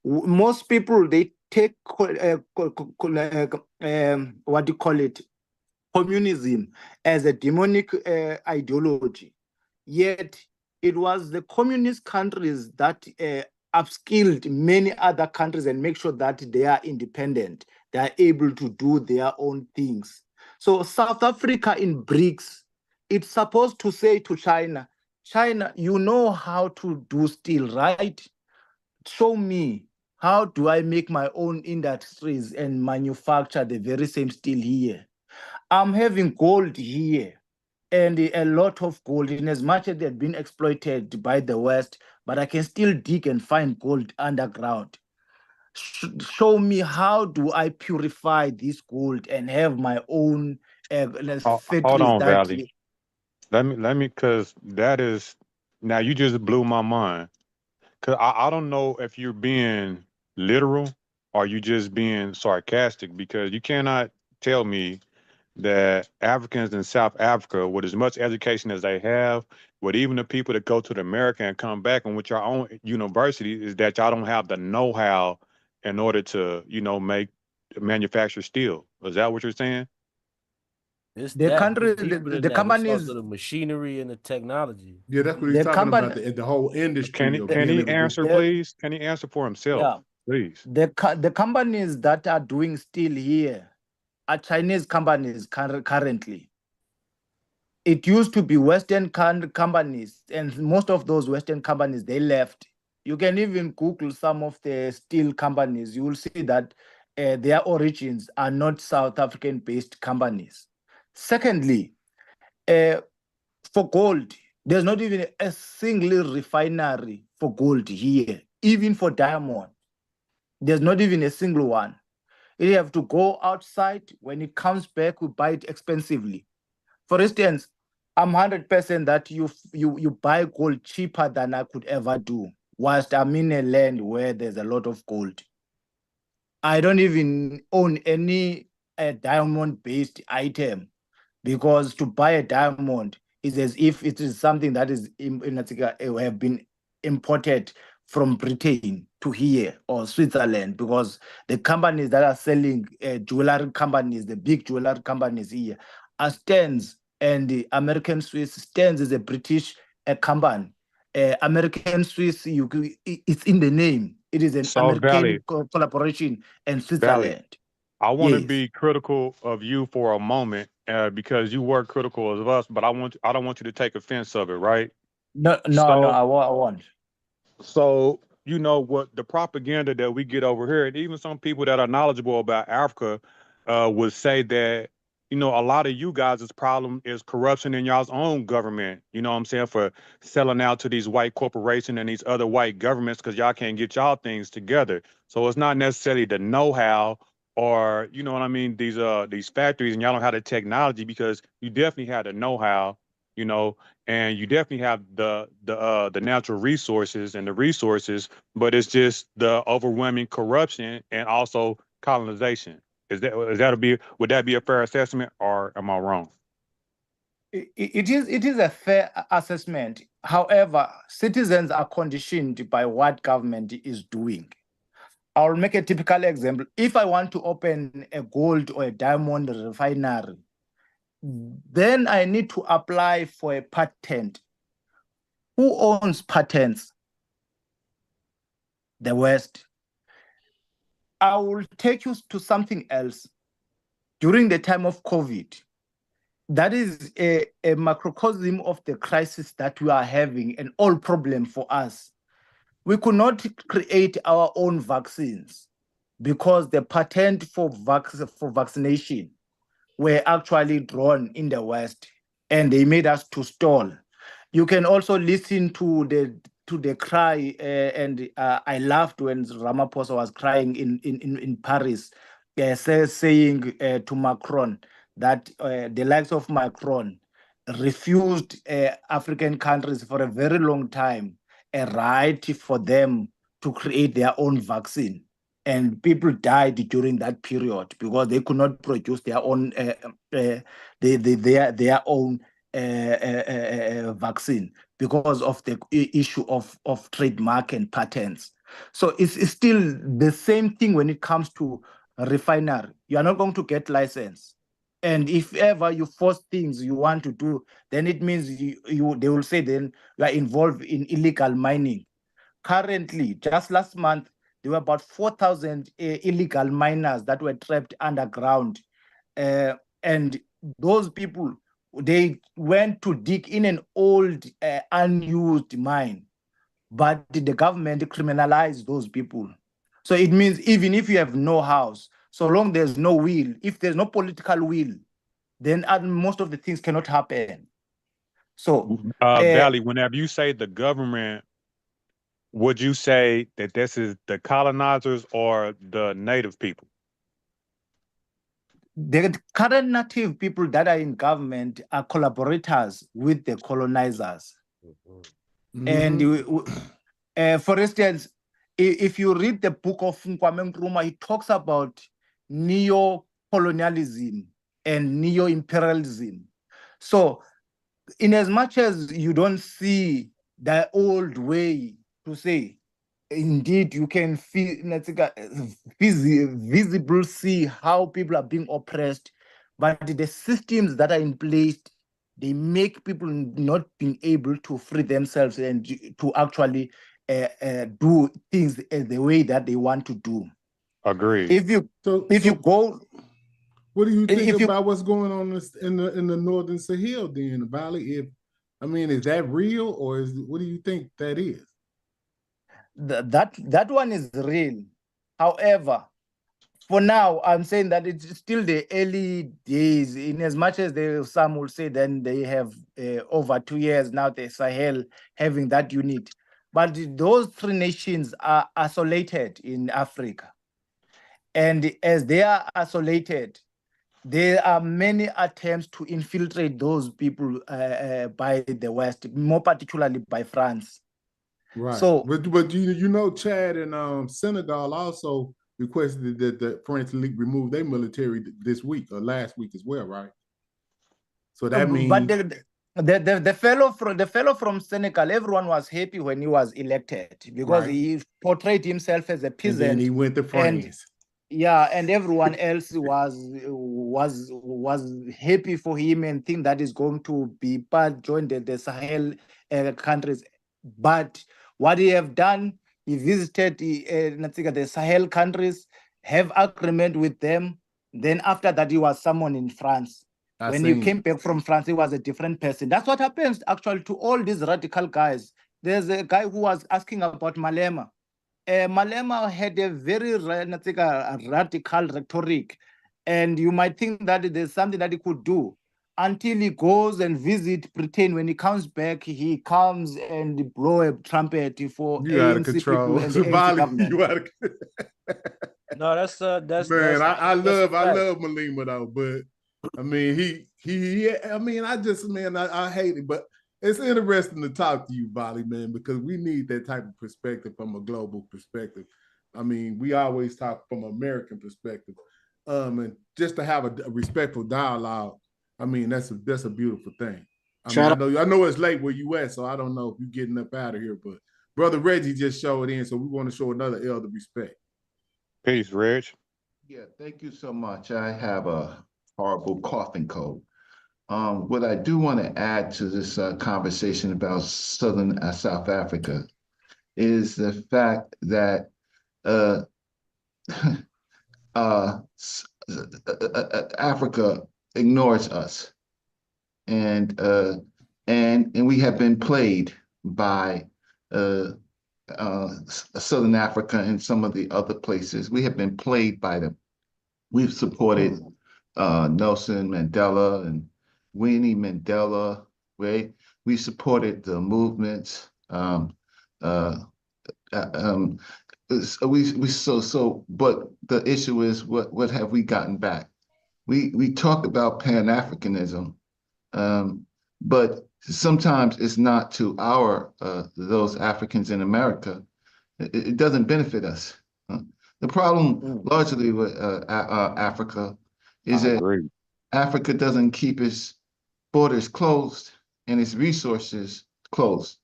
Most people, they take what do you call it, communism as a demonic ideology. Yet it was the communist countries that upskilled many other countries and make sure that they are independent. They are able to do their own things. So South Africa in BRICS, it's supposed to say to China, China, you know how to do steel, right? Show me, how do I make my own industries and manufacture the very same steel here? I'm having gold here and a lot of gold, in as much as they've been exploited by the West, but I can still dig and find gold underground. Show me, how do I purify this gold and have my own factories? Hold on, that Valley. Let me, because that is, now you just blew my mind. Because I don't know if you're being literal or you just being sarcastic, because you cannot tell me that Africans in South Africa, with as much education as they have, with even the people that go to the America and come back and with your own university, is that y'all don't have the know-how in order to, manufacture steel. Is that what you're saying? It's the that, country, but deeper than the that. companies, The machinery and the technology. Yeah, that's what he's talking about, the whole industry. Can he answer, please? Can he answer for himself, please? The companies that are doing steel here are Chinese companies currently. It used to be Western companies, and most of those Western companies, they left. You can even Google some of the steel companies. You will see that their origins are not South African-based companies. Secondly, for gold, there's not even a single refinery for gold here. Even for diamond, there's not even a single one. You have to go outside. When it comes back, we buy it expensively. For instance, I'm 100% that you buy gold cheaper than I could ever do, whilst I'm in a land where there's a lot of gold. I don't even own any diamond-based item, because to buy a diamond is as if it is something that is have been imported from Britain to here or Switzerland, because the companies that are selling jewelry companies, the big jewelry companies here, are Stans, and the American Swiss. Stans is a British company. American Swiss, it's in the name. It is an American collaboration in Switzerland. I want to be critical of you for a moment because you were critical of us, but I don't want you to take offense of it, right? No, I won't. So, what the propaganda that we get over here, and even some people that are knowledgeable about Africa, would say that, you know, a lot of you guys' problem is corruption in y'all's own government. You know what I'm saying? For selling out to these white corporations and these other white governments because y'all can't get y'all things together. So it's not necessarily the know-how or, you know what I mean, these factories, and y'all don't have the technology, because you definitely have the know-how, you know, and you definitely have the natural resources and the resources, but it's just the overwhelming corruption and also colonization. Would that be a fair assessment, or am I wrong? It is a fair assessment. However, citizens are conditioned by what government is doing. I'll make a typical example. If I want to open a gold or a diamond refinery, then I need to apply for a patent. Who owns patents? The West. I will take you to something else. During the time of COVID, that is a macrocosm of the crisis that we are having, an old problem for us. We could not create our own vaccines because the patent for vaccination were actually drawn in the West, and they made us to stall. You can also listen to the cry, and I laughed when Ramaphosa was crying in Paris, saying to Macron that the likes of Macron refused African countries for a very long time a right for them to create their own vaccine. And people died during that period because they could not produce their own their own vaccine because of the issue of trademark and patents. So it's still the same thing when it comes to a refinery. You are not going to get license. And if ever you force things you want to do, then it means they will say then you are involved in illegal mining. Currently, just last month, there were about 4,000 illegal miners that were trapped underground. And those people, they went to dig in an old, unused mine, but the government criminalized those people. So it means even if you have no house, so long there's no will, if there's no political will, then most of the things cannot happen. So, Valley, whenever you say the government, would you say that this is the colonizers or the native people? The current native people that are in government are collaborators with the colonizers. Mm-hmm. And for instance, if you read the book of Nkwame Nkrumah, he talks about neo-colonialism and neo-imperialism. So in as much as you don't see the old way to say, indeed, you can feel visible see how people are being oppressed, but the systems that are in place, they make people not being able to free themselves and to actually do things the way that they want to do. Agreed. If you go, what do you think about what's going on in the Northern Sahel then, Valley? Is that real, or what do you think that is? That one is real. However, for now, I'm saying that it's still the early days. In as much as some will say then they have over 2 years now, the Sahel having that unit, but those three nations are isolated in Africa, and as they are isolated, there are many attempts to infiltrate those people by the West, more particularly by France. Right. So, but you know, Chad and Senegal also requested that the French remove their military this week or last week as well, right? So that means. But the fellow from Senegal, everyone was happy when he was elected because he portrayed himself as a peasant. And then he went to France. And everyone else was happy for him and think that is going to be part join the Sahel countries. But what he have done, he visited the Sahel countries, have agreement with them. Then after that, he was someone in France. When he came back from France, he was a different person. That's what happens actually to all these radical guys. There's a guy who was asking about Malema. Malema had a very radical rhetoric, And you might think that there's something that he could do until he goes and visit Britain. When he comes back, he comes and blow a trumpet for You out of ANC people control. and the ANC Bali, government. you out of No, that's man. I that's a love fact. Malema though, but I mean he I mean I hate it, but it's interesting to talk to you, Bali, man, because we need that type of perspective from a global perspective. I mean, we always talk from an American perspective, and just to have a respectful dialogue. I mean, that's a beautiful thing. I know it's late where you at, so I don't know if you're getting up out of here, but Brother Reggie just showed in, so we want to show another elder respect. Peace, Reg. Yeah, thank you so much. I have a horrible coughing cold. What I do want to add to this conversation about South Africa is the fact that Africa ignores us, and we have been played by Southern Africa and some of the other places. We have been played by them. We've supported Nelson Mandela and Winnie Mandela, right? We supported the movements. But the issue is what have we gotten back? We talk about Pan-Africanism, but sometimes it's not to those Africans in America. It doesn't benefit us. The problem largely with Africa is that Africa doesn't keep its borders closed and its resources closed.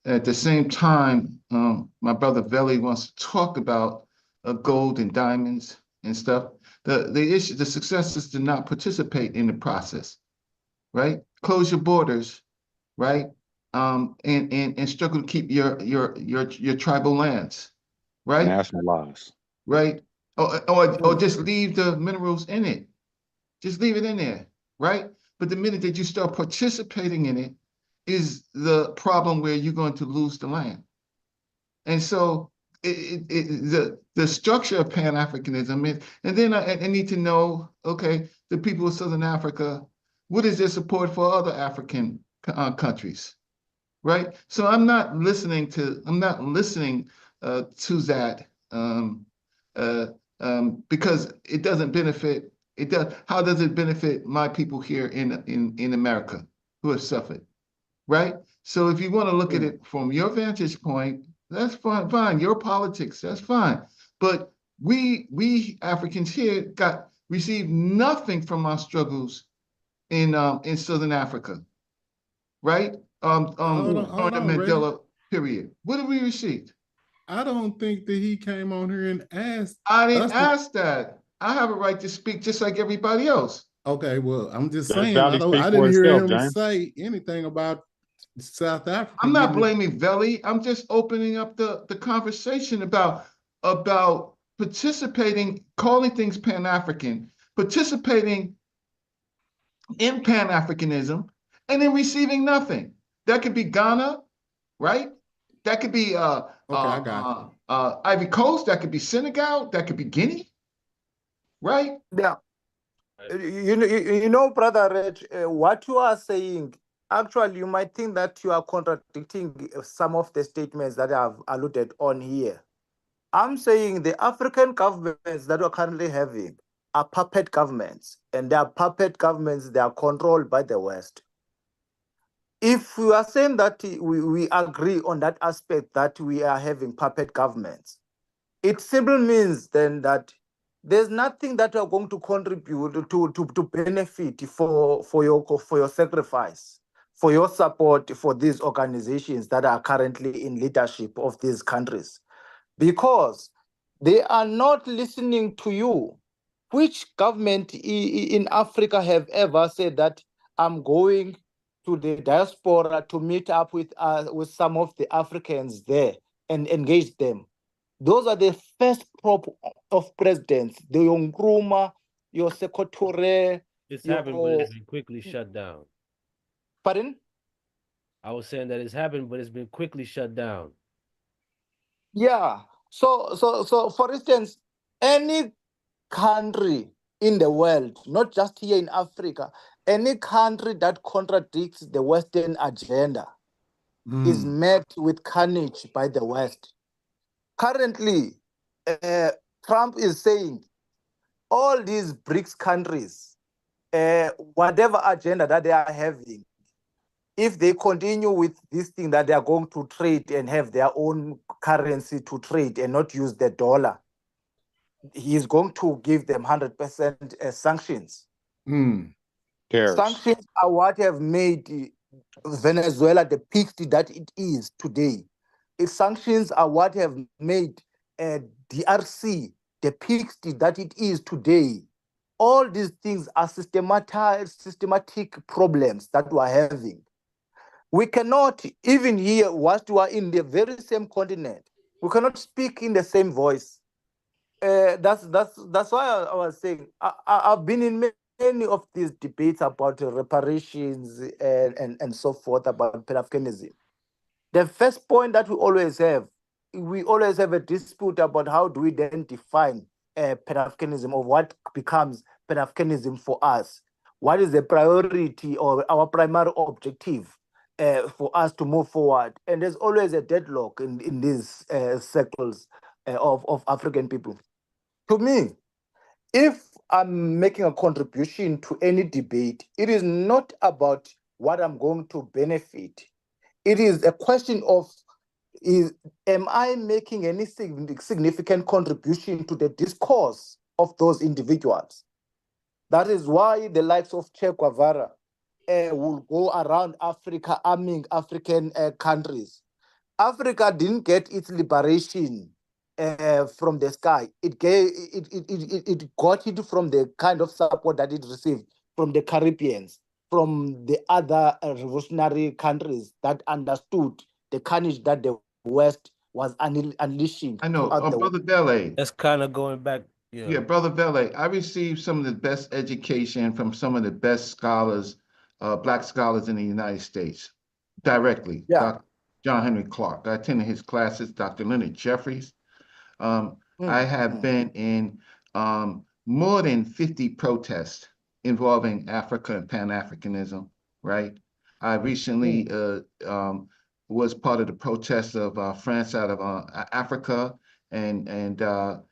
At the same time, my brother Veli wants to talk about gold and diamonds and stuff. The success is to not participate in the process, right? Close your borders, right? And struggle to keep your tribal lands, right? Nationalize. Right? Or just leave the minerals in it. Just leave it in there, right? But the minute that you start participating in it is the problem where you're going to lose the land. And so the structure of Pan-Africanism is, and then I need to know, okay, the people of Southern Africa, what is their support for other African countries, right? So I'm not listening to that because it doesn't benefit. How does it benefit my people here in America who have suffered, right? So if you want to look at it from your vantage point, that's fine. Your politics, that's fine. But we Africans here received nothing from our struggles in Southern Africa, right? During the Mandela period. What did we receive? I don't think that he came on here and asked. I didn't ask that. I have a right to speak just like everybody else. Okay, well, I'm just saying, I didn't hear him say anything about South Africa. I'm not blaming Veli. I'm just opening up the conversation about participating, calling things Pan-African, participating in Pan-Africanism, and then receiving nothing. That could be Ghana, right? That could be Ivory Coast. That could be Senegal. That could be Guinea, right? Yeah. You know, Brother Reg, what you are saying, actually, you might think that you are contradicting some of the statements that I have alluded on here. I'm saying the African governments that we're currently having are puppet governments, and they are puppet governments, they are controlled by the West. If we are saying that we agree on that aspect that we are having puppet governments, it simply means then that there's nothing that we are going to contribute to benefit for your sacrifice, for your support for these organizations that are currently in leadership of these countries, because they are not listening to you. Which government in Africa have ever said that I'm going to the diaspora to meet up with some of the Africans there and engage them? Those are the first crop of presidents, the Nkrumah, your Sekou. It's happened, but it's been quickly shut down. Pardon? I was saying that it's happened, but it's been quickly shut down. Yeah. So for instance, any country in the world, not just here in Africa. Any country that contradicts the Western agenda is met with carnage by the West. Currently, Trump is saying all these BRICS countries, whatever agenda that they are having, if they continue with this thing that they are going to trade and have their own currency to trade and not use the dollar, he is going to give them 100% sanctions. Sanctions are what have made Venezuela the pig that it is today. Sanctions are what have made DRC the pig that it is today. All these things are systematic problems that we are having. We cannot, even here, whilst we are in the very same continent, we cannot speak in the same voice. That's why I was saying I've been in many of these debates about reparations and so forth about Pan-Africanism. The first point that we always have a dispute about how do we then define Pan-Africanism, or what becomes Pan-Africanism for us. What is the priority or our primary objective for us to move forward? And there's always a deadlock in these circles of African people. To me, if I'm making a contribution to any debate, it is not about what I'm going to benefit. It is a question of, am I making any significant contribution to the discourse of those individuals? That is why the likes of Che Guevara will go around Africa arming African countries. Africa didn't get its liberation from the sky. It got it from the kind of support that it received from the Caribbeans, from the other revolutionary countries that understood the carnage that the West was unleashing. I know, Brother Bele. That's kind of going back. Yeah, Brother Bele, I received some of the best education from some of the best scholars, Black scholars in the United States, directly. Yeah. Dr. John Henry Clark. I attended his classes, Dr. Leonard Jeffries. I have been in more than 50 protests involving Africa and Pan-Africanism, right? I recently was part of the protests of France out of Africa, and the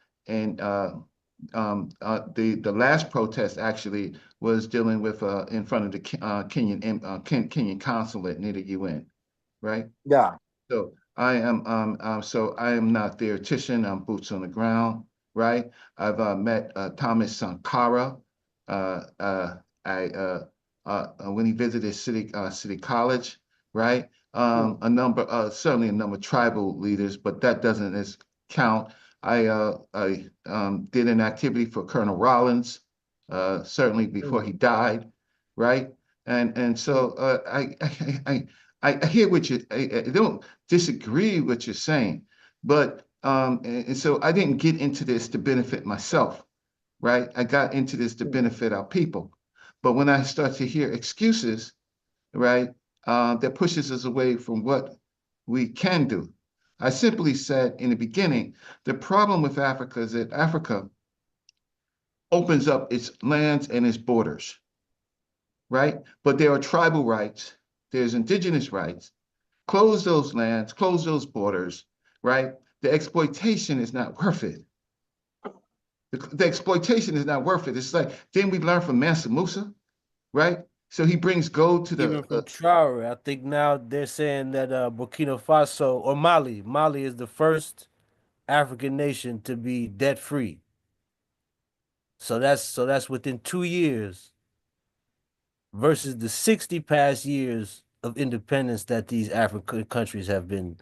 last protest actually was dealing with in front of the Kenyan consulate near the UN, right? Yeah. So I am not theoretician. I'm boots on the ground, right? I've met Thomas Sankara. When he visited City College, right? Certainly a number of tribal leaders, but that doesn't count. I did an activity for Colonel Rollins, certainly before he died, right? And so I hear what I don't disagree with what you're saying, but and so I didn't get into this to benefit myself, right? I got into this to benefit our people. But when I start to hear excuses, right, that pushes us away from what we can do. I simply said in the beginning, the problem with Africa is that Africa opens up its lands and its borders, right? But there are tribal rights, there's indigenous rights. Close those lands, close those borders, right? The exploitation is not worth it. The exploitation is not worth it. It's like, didn't we learn from Mansa Musa, right? So he brings gold to the... Even from Traore, I think now they're saying that Burkina Faso or Mali is the first African nation to be debt-free. So that's within 2 years versus the 60 past years of independence that these African countries have been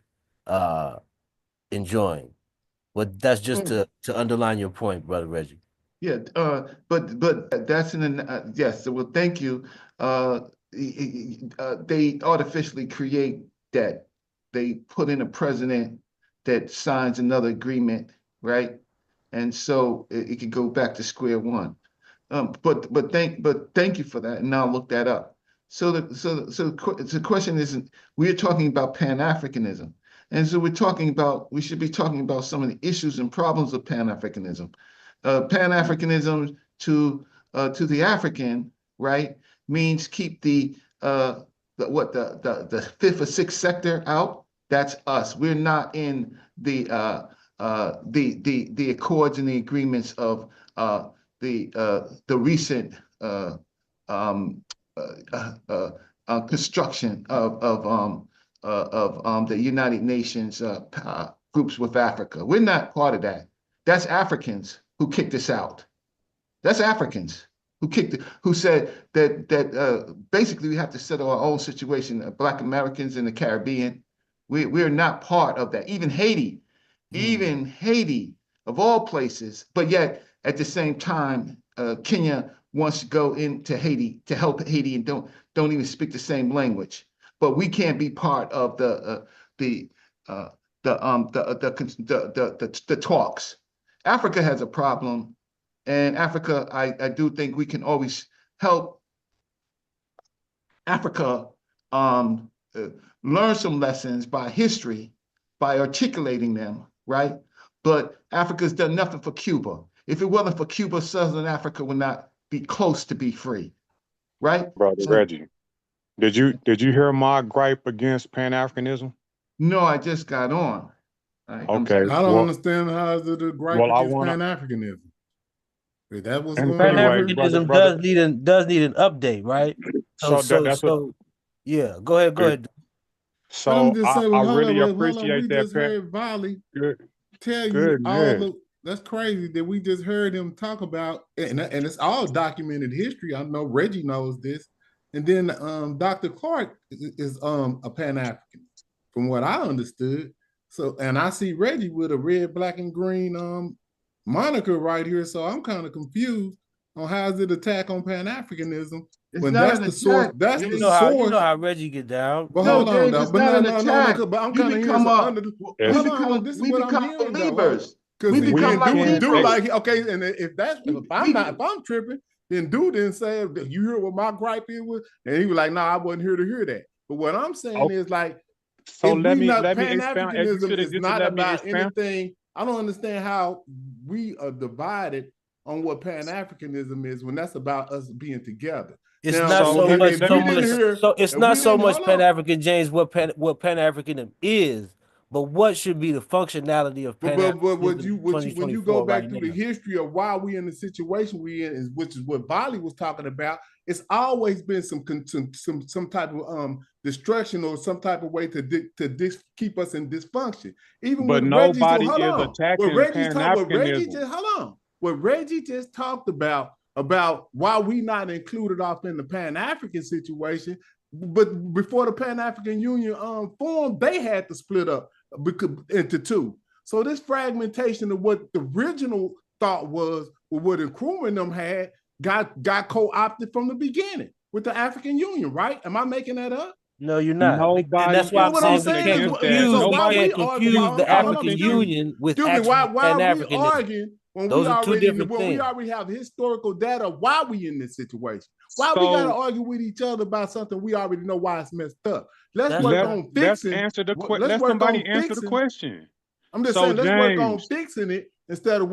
enjoying. But that's just to underline your point, Brother Reggie. Yeah, but that's yes. So, well, thank you. They artificially create debt. They put in a president that signs another agreement, right? And so it could go back to square one. But thank you for that, and I'll look that up. So the question isn't, we're talking about Pan-Africanism, and so we should be talking about some of the issues and problems of Pan-Africanism. Pan-Africanism to the African, right, means keep the fifth or sixth sector out. That's us. We're not in the accords and the agreements of the recent construction of the United Nations groups with Africa. We're not part of that. That's Africans who kicked us out. That's Africans who said that basically we have to settle our own situation. Black Americans in the Caribbean, we're not part of that. Even Haiti, of all places, but yet at the same time, Kenya wants to go into Haiti to help Haiti and don't even speak the same language. But we can't be part of the talks. Africa has a problem, and Africa, I do think we can always help Africa learn some lessons by history, by articulating them, right? But Africa's done nothing for Cuba. If it wasn't for Cuba, Southern Africa would not be close to be free, right? Brother Reggie, did you hear my gripe against Pan-Africanism? No, I just got on. Okay. I don't understand how is it a gripe against Pan-Africanism. Is that what's going on? Pan-Africanism does need an update, right? So yeah, go ahead. So I'm just saying, I really appreciate we that. just heard Volley tell you that's crazy that we just heard him talk about, and it's all documented history. I know Reggie knows this. And then Dr. Clark is a Pan-African, from what I understood. So, and I see Reggie with a red, black, and green moniker right here. So I'm kind of confused on how is it attack on Pan-Africanism when that's the source. That's the source. You know how Reggie get down. But hold on, though. But no, but I'm kind of hearing under. This is what I'm hearing, believers. Because dude like, okay, and if I'm tripping, then dude didn't say, you hear what my gripe is with? And he was like, nah, I wasn't here to hear that. But what I'm saying is like, so let me Pan-Africanism is not about anything. I don't understand how we are divided on what Pan-Africanism is when that's about us being together. It's not so much Pan-African, James, what Pan-Africanism is, but what should be the functionality of Pan-Africanism? But when you go back through the history of why we in the situation we in, which is what Volley was talking about, it's always been some type of destruction or some type of way to keep us in dysfunction. Even but when nobody is attacking Pan-Africanism. What Reggie just talked about why we not included off in the Pan-African situation, but before the Pan-African Union formed, they had to split up into two. So this fragmentation of what the original thought was, or what Nkrumah and them had, got co-opted from the beginning with the African Union, right? Am I making that up? No, you're not. And that's why I'm saying we can't confuse the African Union with Pan-Africanism. Those are two different things. We already have historical data why we in this situation. Why we gotta argue with each other about something we already know why it's messed up? Let's work on fixing. Let's answer the question. Let somebody answer the question. I'm just saying, let's work on fixing it instead of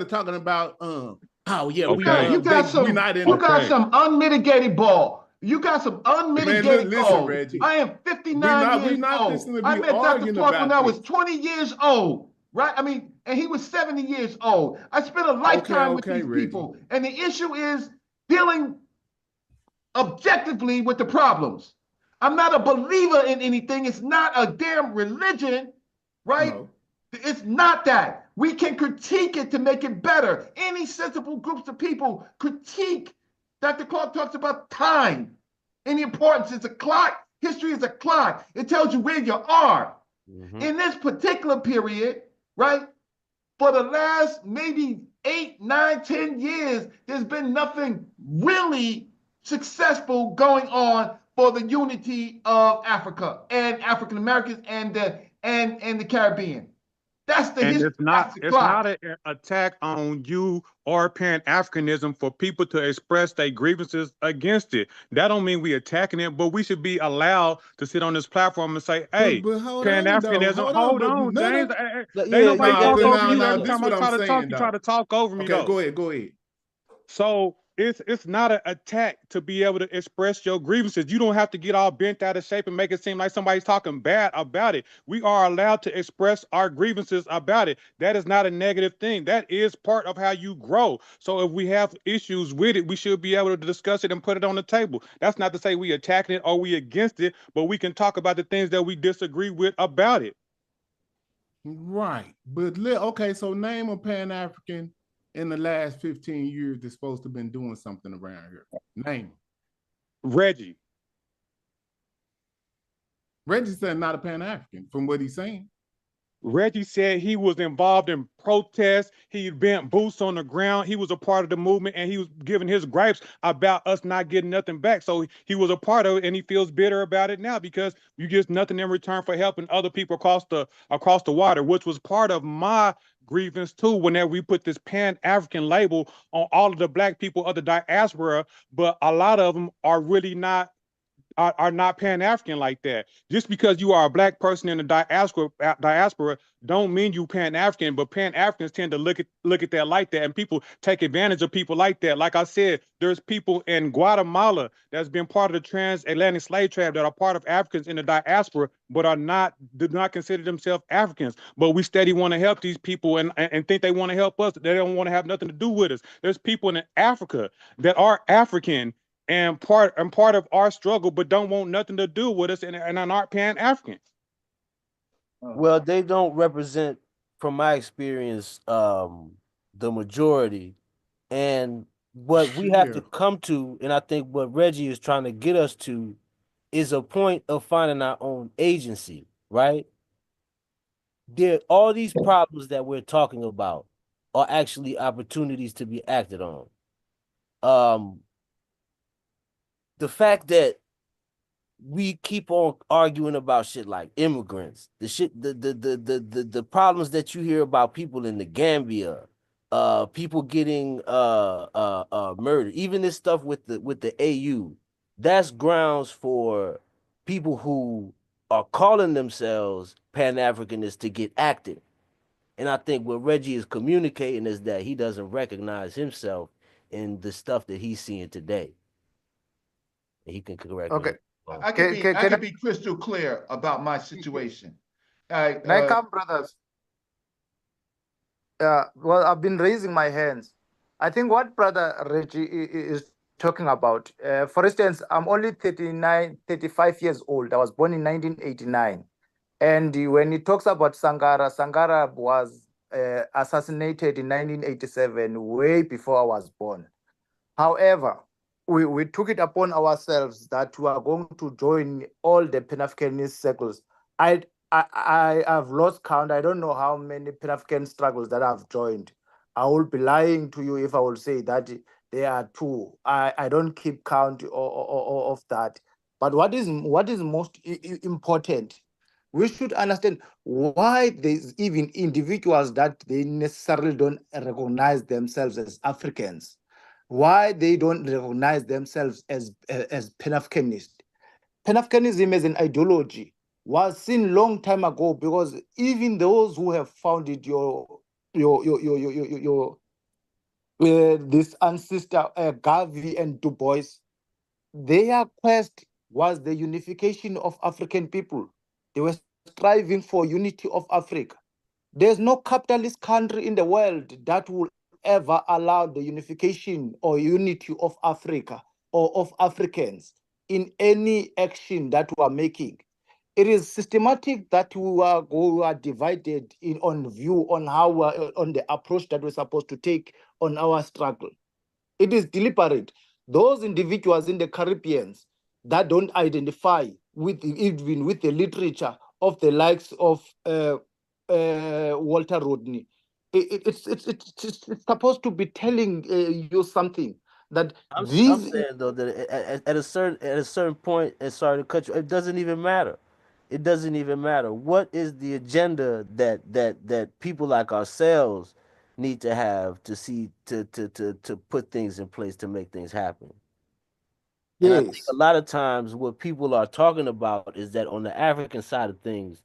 talking about you got some unmitigated ball. You got some unmitigated ball. Reggie. I am 59 years old. I met Dr. Clark when I was 20 years old. Right? I mean, and he was 70 years old. I spent a lifetime with these people. And the issue is dealing objectively with the problems. I'm not a believer in anything. It's not a damn religion, right? No. It's not that. We can critique it to make it better. Any sensible groups of people critique. Dr. Clark talks about time and the importance. It's a clock. History is a clock. It tells you where you are. Mm-hmm. In this particular period, right? For the last maybe 8, 9, 10 years, there's been nothing really successful going on for the unity of Africa and African Americans and the Caribbean. That's the history. It's not an attack on you or Pan-Africanism for people to express their grievances against it. That don't mean we attacking it, but we should be allowed to sit on this platform and say, hey, Pan-Africanism, hold on, James. Ain't nobody talk over you every time I try to talk, you try to talk over me. Okay, go ahead. So it's not an attack to be able to express your grievances. You don't have to get all bent out of shape and make it seem like somebody's talking bad about it. We are allowed to express our grievances about it. That is not a negative thing. That is part of how you grow. So if we have issues with it, we should be able to discuss it and put it on the table. That's not to say we attacking it or we against it, but we can talk about the things that we disagree with about it. Right. But okay, so name a Pan-African in the last 15 years that's supposed to have been doing something around here. Name. Reggie. Reggie said not a Pan-African from what he's saying. Reggie said he was involved in protests. He bent boots on the ground. He was a part of the movement, and he was giving his gripes about us not getting nothing back. So he was a part of it, and he feels bitter about it now because you get nothing in return for helping other people across the water, which was part of my grievance too. Whenever we put this Pan-African label on all of the Black people of the diaspora, but a lot of them are really not. Are not Pan-African like that. Just because you are a Black person in the diaspora don't mean you Pan-African, but Pan-Africans tend to look at that like that, and people take advantage of people like that. Like I said, there's people in Guatemala that's been part of the transatlantic slave trade that are part of Africans in the diaspora, but do not consider themselves Africans. But we steady want to help these people and think they want to help us. They don't want to have nothing to do with us. There's people in Africa that are African and part of our struggle, but don't want nothing to do with us and are not Pan-African. Well, they don't represent, from my experience, the majority. And what we have to come to, and I think what Reggie is trying to get us to, is a point of finding our own agency, right? All these problems that we're talking about are actually opportunities to be acted on. The fact that we keep on arguing about shit like immigrants, the problems that you hear about people in the Gambia, people getting murdered, even this stuff with the AU, that's grounds for people who are calling themselves Pan-Africanists to get active. And I think what Reggie is communicating is that he doesn't recognize himself in the stuff that he's seeing today. He can correct me. I can be crystal clear about my situation. Can I come, brothers? Well, I've been raising my hands. I think what Brother Reggie is talking about, for instance, I'm only 35 years old. I was born in 1989. And when he talks about Sangara was assassinated in 1987, way before I was born. However, we took it upon ourselves that we are going to join all the Pan-Africanist circles. I have lost count. I don't know how many Pan-African struggles that I've joined. I will be lying to you if I will say that there are two. I don't keep count of that. But what is most important, we should understand why there's even individuals that they necessarily don't recognize themselves as Africans. Why they don't recognize themselves as Pan-Africanist. Pan-Africanism as an ideology was seen long time ago, because even those who have founded this ancestor Garvey and Du Bois, their quest was the unification of African people. They were striving for unity of Africa. There's no capitalist country in the world that will ever allow the unification or unity of Africa or of Africans in any action that we are making. It is systematic that we are divided on view on how on the approach that we're supposed to take on our struggle. It is deliberate. Those individuals in the Caribbeans that don't identify even with the literature of the likes of Walter Rodney, it's supposed to be telling you something that I'm saying though that at a certain point, and sorry to cut you, it doesn't even matter. It doesn't even matter. What is the agenda that people like ourselves need to have to see to put things in place to make things happen? And I think a lot of times what people are talking about is that on the African side of things,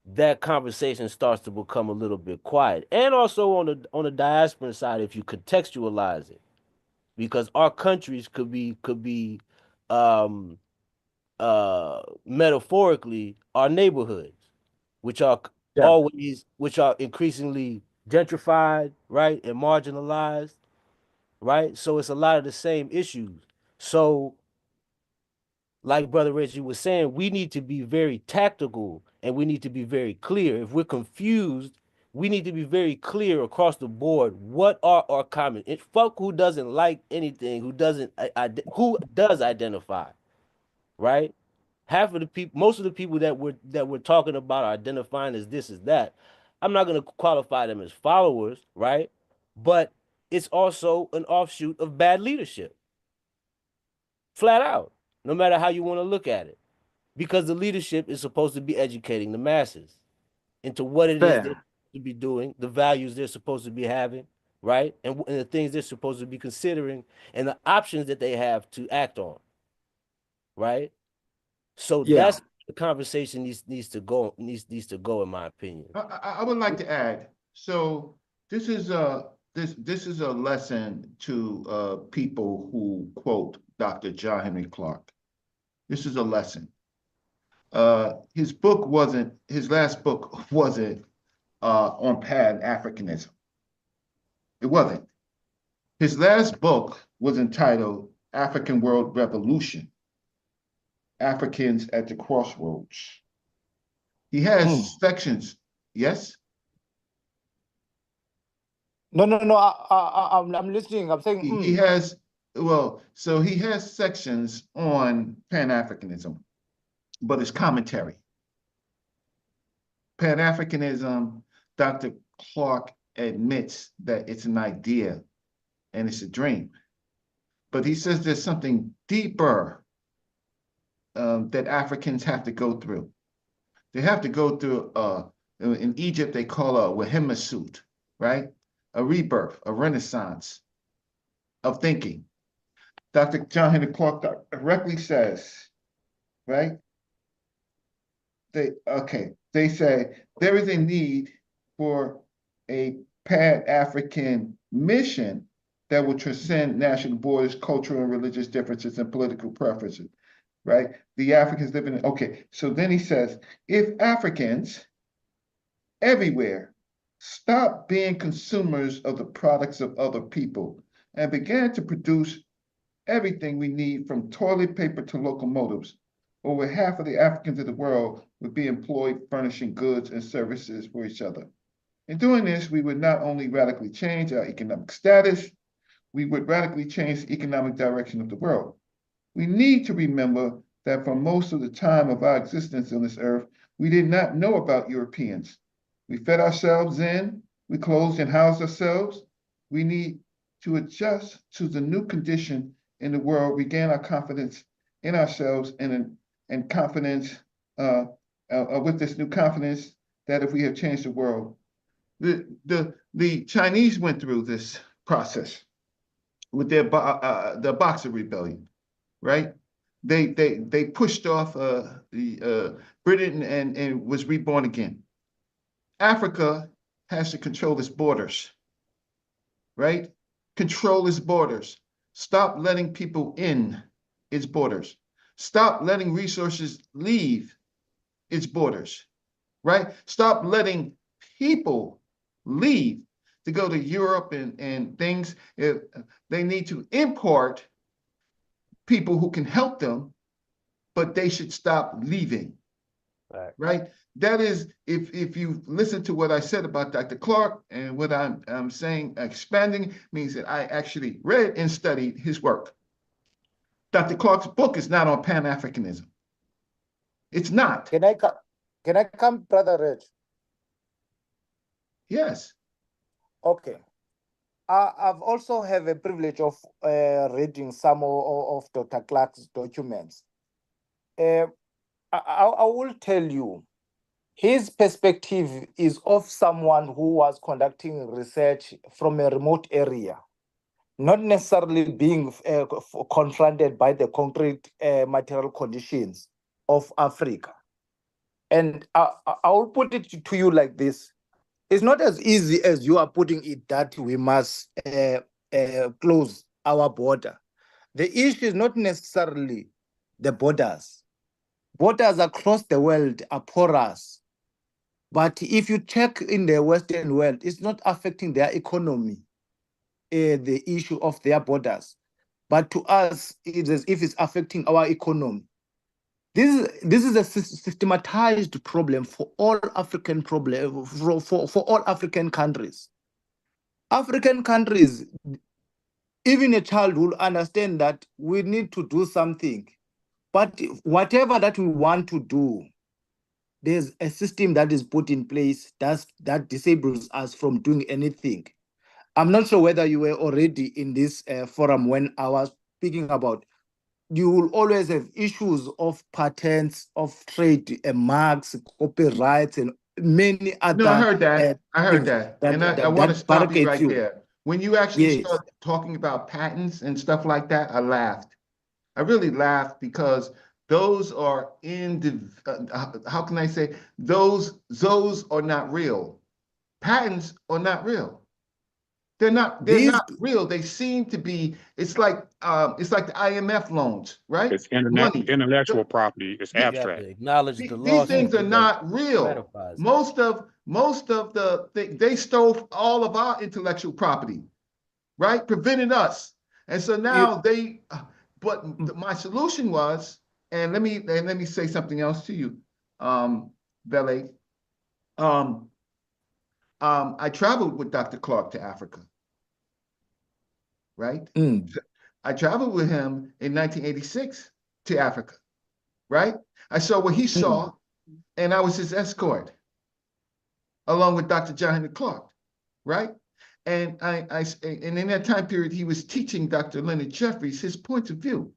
that conversation starts to become a little bit quiet. And also on the diaspora side, if you contextualize it. because our countries could be um metaphorically our neighborhoods, which are which are increasingly gentrified, right, and marginalized, right? So it's a lot of the same issues. So, like Brother Reggie was saying, we need to be very tactical and we need to be very clear. If we're confused, we need to be very clear across the board. What are our common? Fuck who doesn't like anything, who doesn't, who does identify, right? Half of the people, most of the people that we're talking about are identifying as this is that. I'm not going to qualify them as followers, right? But it's also an offshoot of bad leadership, flat out, no matter how you want to look at it, because the leadership is supposed to be educating the masses into what it is they're supposed to be doing, the values they're supposed to be having, right? And the things they're supposed to be considering and the options that they have to act on, right? So that's the conversation needs to go in my opinion. I would like to add. So this is a lesson to people who quote Dr. John Henry Clarke. This is a lesson. His last book wasn't on Pan-Africanism. It wasn't. His last book was entitled African World Revolution, Africans at the Crossroads. He has sections, yes? No, I'm listening. I'm saying he has, so he has sections on Pan-Africanism, but it's commentary. Pan-Africanism, Dr. Clarke admits that it's an idea and it's a dream. But he says there's something deeper that Africans have to go through. They have to go through, in Egypt, they call a Wahimasut, right? A rebirth, a renaissance of thinking. Dr. John Henry Clarke directly says, right? They say there is a need for a Pan-African mission that will transcend national borders, cultural and religious differences, and political preferences, right? The Africans living in, so then he says, if Africans everywhere stop being consumers of the products of other people and began to produce everything we need from toilet paper to locomotives, over half of the Africans of the world would be employed furnishing goods and services for each other. In doing this, we would not only radically change our economic status, we would radically change the economic direction of the world. We need to remember that for most of the time of our existence on this earth, we did not know about Europeans. We fed ourselves in, we clothed and housed ourselves. We need to adjust to the new condition in the world, regain our confidence in ourselves and confidence with this new confidence that if we have changed the world. The Chinese went through this process with their the Boxer Rebellion, right? They pushed off Britain and was reborn again. Africa has to control its borders, right? Control its borders. Stop letting people in its borders. Stop letting resources leave its borders, right? Stop letting people leave to go to Europe and things. They need to import people who can help them, but they should stop leaving, right? That is, if you listen to what I said about Dr. Clarke and what I'm saying, expanding means that I actually read and studied his work. Dr. Clarke's book is not on Pan-Africanism. It's not. Can I come, Brother Reg? Yes. Okay. I've also have a privilege of reading some of Dr. Clarke's documents. I will tell you, his perspective is of someone who was conducting research from a remote area, not necessarily being confronted by the concrete material conditions of Africa. And I will put it to you like this. It's not as easy as you are putting it that we must close our border. The issue is not necessarily the borders. Borders across the world are porous. But if you check in the Western world, it's not affecting their economy, the issue of their borders. But to us, it's as if it's affecting our economy. This is a systematized problem for all African for all African countries. African countries, even a child will understand that we need to do something. But whatever that we want to do, there's a system that is put in place that disables us from doing anything. I'm not sure whether you were already in this forum when I was speaking about you will always have issues of patents, of trade, marks, copyrights, and many other. No, I heard that. I heard things that. And I want to that stop you barricade right you. there. When you actually Yes. start talking about patents and stuff like that, I laughed. I really laughed because those are how can I say, those are not real. Patents are not real. They're not real. They seem to be, it's like the IMF loans, right? It's Money. intellectual property. It's You have to abstract. acknowledge the These things are lawsuit that not real. ratifies it. Most of they stole all of our intellectual property, right? Prevented us. And so now but my solution was, and let me say something else to you, Bele. I traveled with Dr. Clark to Africa, right? I traveled with him in 1986 to Africa, right? I saw what he saw, and I was his escort, along with Dr. John Henry Clark, right? And and in that time period, he was teaching Dr. Leonard Jeffries his point of view,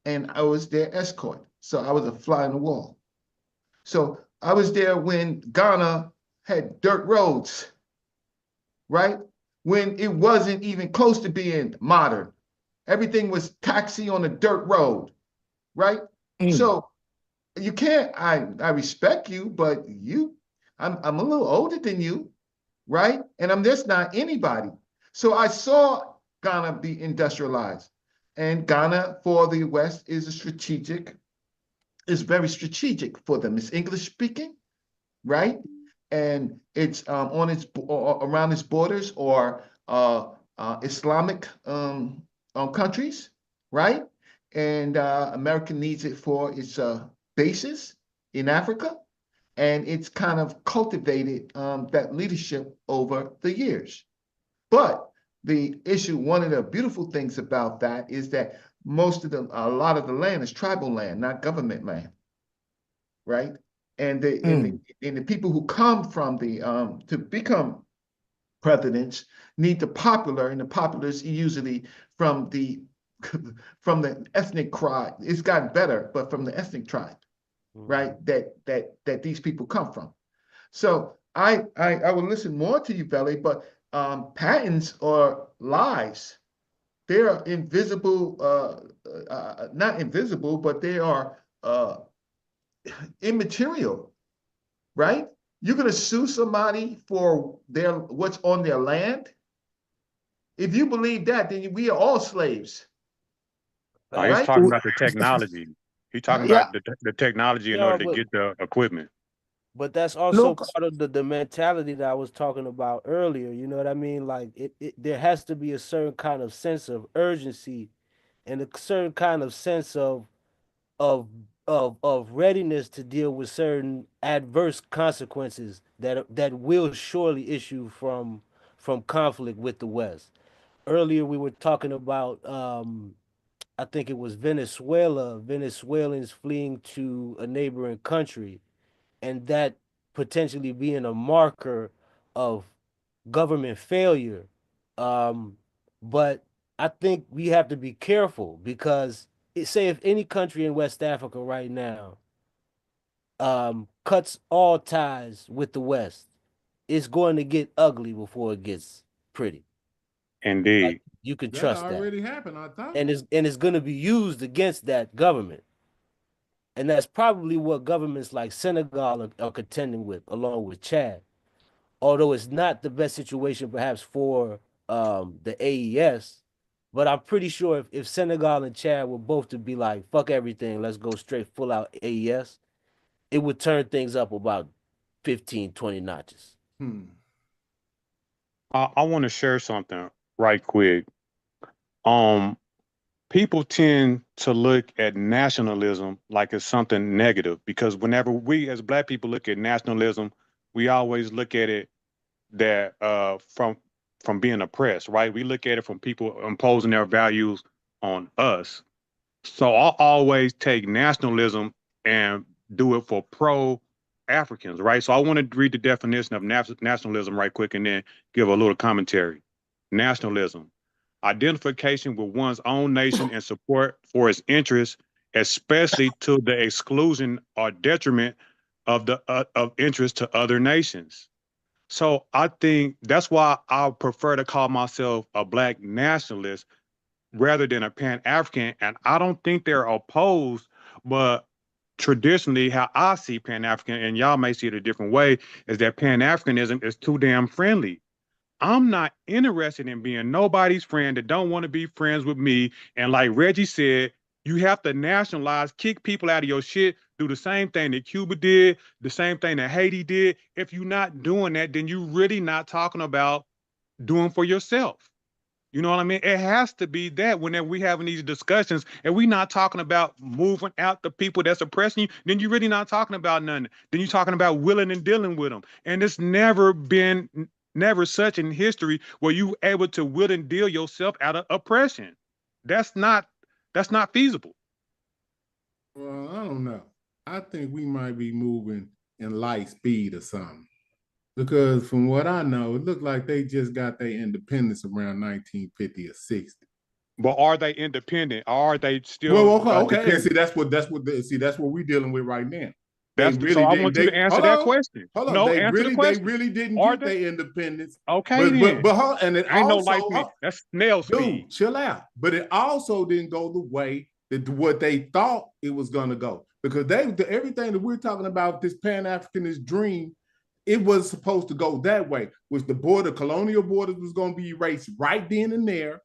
and I was their escort. So I was a fly on the wall. So I was there when Ghana had dirt roads, right? When it wasn't even close to being modern. Everything was taxi on a dirt road, right? So you can't, I respect you, but I'm a little older than you, right? And I'm just not anybody. So I saw Ghana be industrialized. And Ghana for the West is very strategic for them. It's English speaking, right? And it's around its borders or Islamic countries, right? And America needs it for its bases in Africa. And it's kind of cultivated that leadership over the years. But the issue, one of the beautiful things about that is that a lot of the land is tribal land, not government land, right? And the people who come from to become presidents need the popular, and the popular is usually from the ethnic tribe. It's gotten better, but from the ethnic tribe, right? That these people come from. So I will listen more to you, Belly, but patents are lies. They are invisible, not invisible, but they are immaterial, right? You're going to sue somebody for what's on their land. If you believe that, then we are all slaves. No, he's talking about the technology. He's talking about the technology in order to get the equipment. But that's also part of the mentality that I was talking about earlier. You know what I mean? Like there has to be a certain kind of sense of urgency and a certain kind of sense of readiness to deal with certain adverse consequences that will surely issue from conflict with the West. Earlier we were talking about I think it was Venezuela, Venezuelans fleeing to a neighboring country, and that potentially being a marker of government failure. But I think we have to be careful because say if any country in West Africa right now cuts all ties with the West, it's going to get ugly before it gets pretty. Indeed. Like, you can trust that. Already happened, I thought. And it's going to be used against that government. And that's probably what governments like Senegal are contending with, along with Chad. Although it's not the best situation perhaps for the AES, But I'm pretty sure if Senegal and Chad were both to be like, fuck everything, let's go straight full out AES, it would turn things up about 15, 20 notches. I want to share something right quick. People tend to look at nationalism like it's something negative, because whenever we as Black people look at nationalism, we always look at it that from being oppressed, right? We look at it from people imposing their values on us. So I'll always take nationalism and do it for pro-Africans, right? So I want to read the definition of nationalism right quick and then give a little commentary. Nationalism: identification with one's own nation and support for its interests, especially to the exclusion or detriment of the of interest to other nations. So I think that's why I prefer to call myself a Black nationalist rather than a Pan-African. And I don't think they're opposed, but traditionally how I see Pan-African, and y'all may see it a different way, is that Pan-Africanism is too damn friendly. I'm not interested in being nobody's friend that don't want to be friends with me. And like Reggie said, you have to nationalize, kick people out of your shit, do the same thing that Cuba did, the same thing that Haiti did. If you're not doing that, then you're really not talking about doing for yourself. You know what I mean? It has to be that whenever we having these discussions and we not talking about moving out the people that's oppressing you, then you're really not talking about nothing. Then you're talking about willing and dealing with them. And it's never such in history where you able to will and deal yourself out of oppression. That's not feasible. Well, I don't know. I think we might be moving in light speed or something. Because from what I know, it looked like they just got their independence around 1950 or 60. But are they independent? Are they still? Well, okay. And see, that's what we're dealing with right now. So I want you to answer that question. Hold on. No, they answer really, the question. They really didn't get their independence. Okay, then. But and it ain't also, no light speed. That's snail speed. Dude, chill out. But it also didn't go the way that what they thought it was going to go. Because everything that we're talking about, this Pan-Africanist dream, it was supposed to go that way, which the colonial borders was going to be erased right then and there.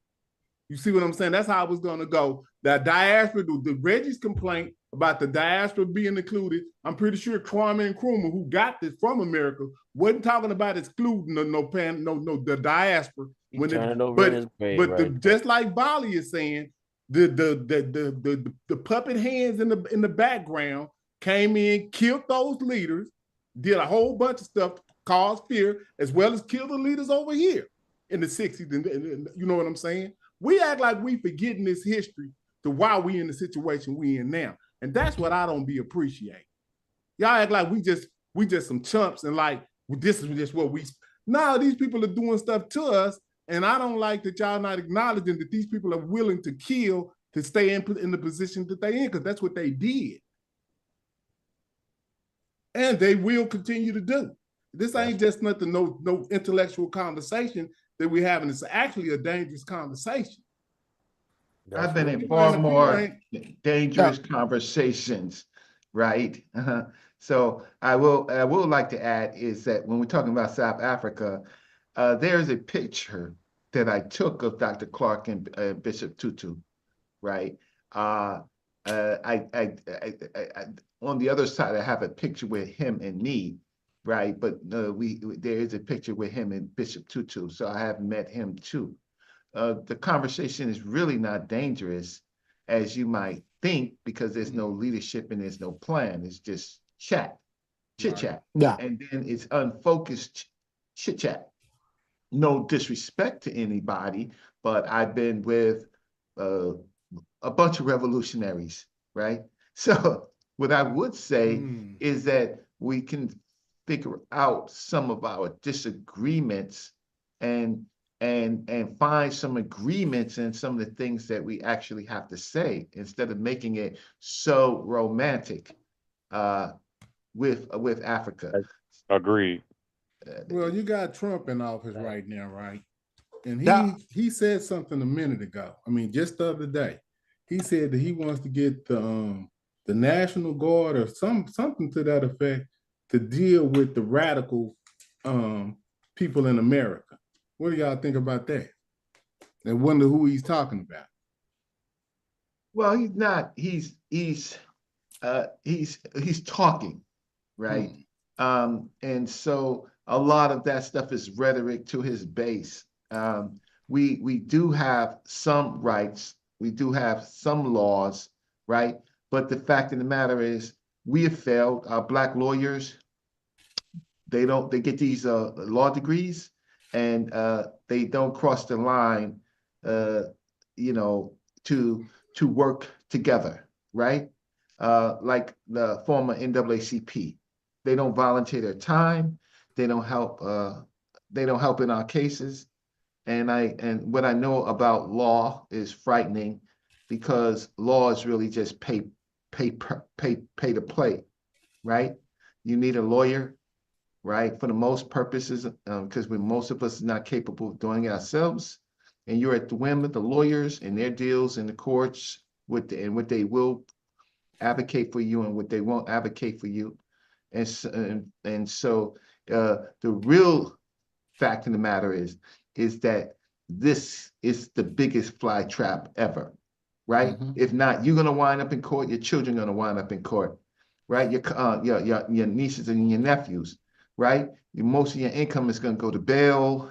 You see what I'm saying? That's how it was going to go. The diaspora, the Reggie's complaint about the diaspora being included, I'm pretty sure Kwame Nkrumah, who got this from America, wasn't talking about excluding the diaspora. Just like Bali is saying, the puppet hands in the background came in, killed those leaders, did a whole bunch of stuff to cause fear, as well as kill the leaders over here in the 60s. And you know what I'm saying? We act like we forgetting this history to why we in the situation we in now. And that's what I don't be appreciating. Y'all act like we just some chumps and like, this is just what we... Now these people are doing stuff to us, and I don't like that y'all not acknowledging that these people are willing to kill to stay in the position that they in, because that's what they did. And they will continue to do. This ain't just nothing, no intellectual conversation that we're having. It's actually a dangerous conversation. I've been in far more dangerous conversations, right? So I will like to add is that when we're talking about South Africa, there's a picture that I took of Dr. Clark and Bishop Tutu, right? I on the other side, I have a picture with him and me, right? But there is a picture with him and Bishop Tutu, so I have met him too. The conversation is really not dangerous as you might think, because there's no leadership and there's no plan. It's just chit chat. Yeah. And then it's unfocused chit chat. No disrespect to anybody, but I've been with a bunch of revolutionaries, right? So what I would say is that we can figure out some of our disagreements and find some agreements in some of the things that we actually have to say, instead of making it so romantic with Africa. Agreed. Well, you got Trump in office right now, right? And he said something a minute ago. I mean, just the other day, he said that he wants to get the National Guard or something to that effect to deal with the radical people in America. What do y'all think about that? and wonder who he's talking about. Well, he's not. He's talking, right? And so a lot of that stuff is rhetoric to his base. We do have some rights, we do have some laws, right? But the fact of the matter is, we have failed. Our Black lawyers, they get these law degrees, and they don't cross the line, to work together, right? Like the former NAACP, they don't volunteer their time. They don't help. They don't help in our cases. And what I know about law is frightening, because law is really just pay to play, right? You need a lawyer, right? For the most purposes, because most of us are not capable of doing it ourselves. And you're at the whim of the lawyers and their deals in the courts what they will advocate for you and what they won't advocate for you. And so the real fact of the matter is that this is the biggest fly trap ever, right? If not, you're gonna wind up in court, your children are gonna wind up in court, right? Your nieces and your nephews, right? Most of your income is gonna go to bail,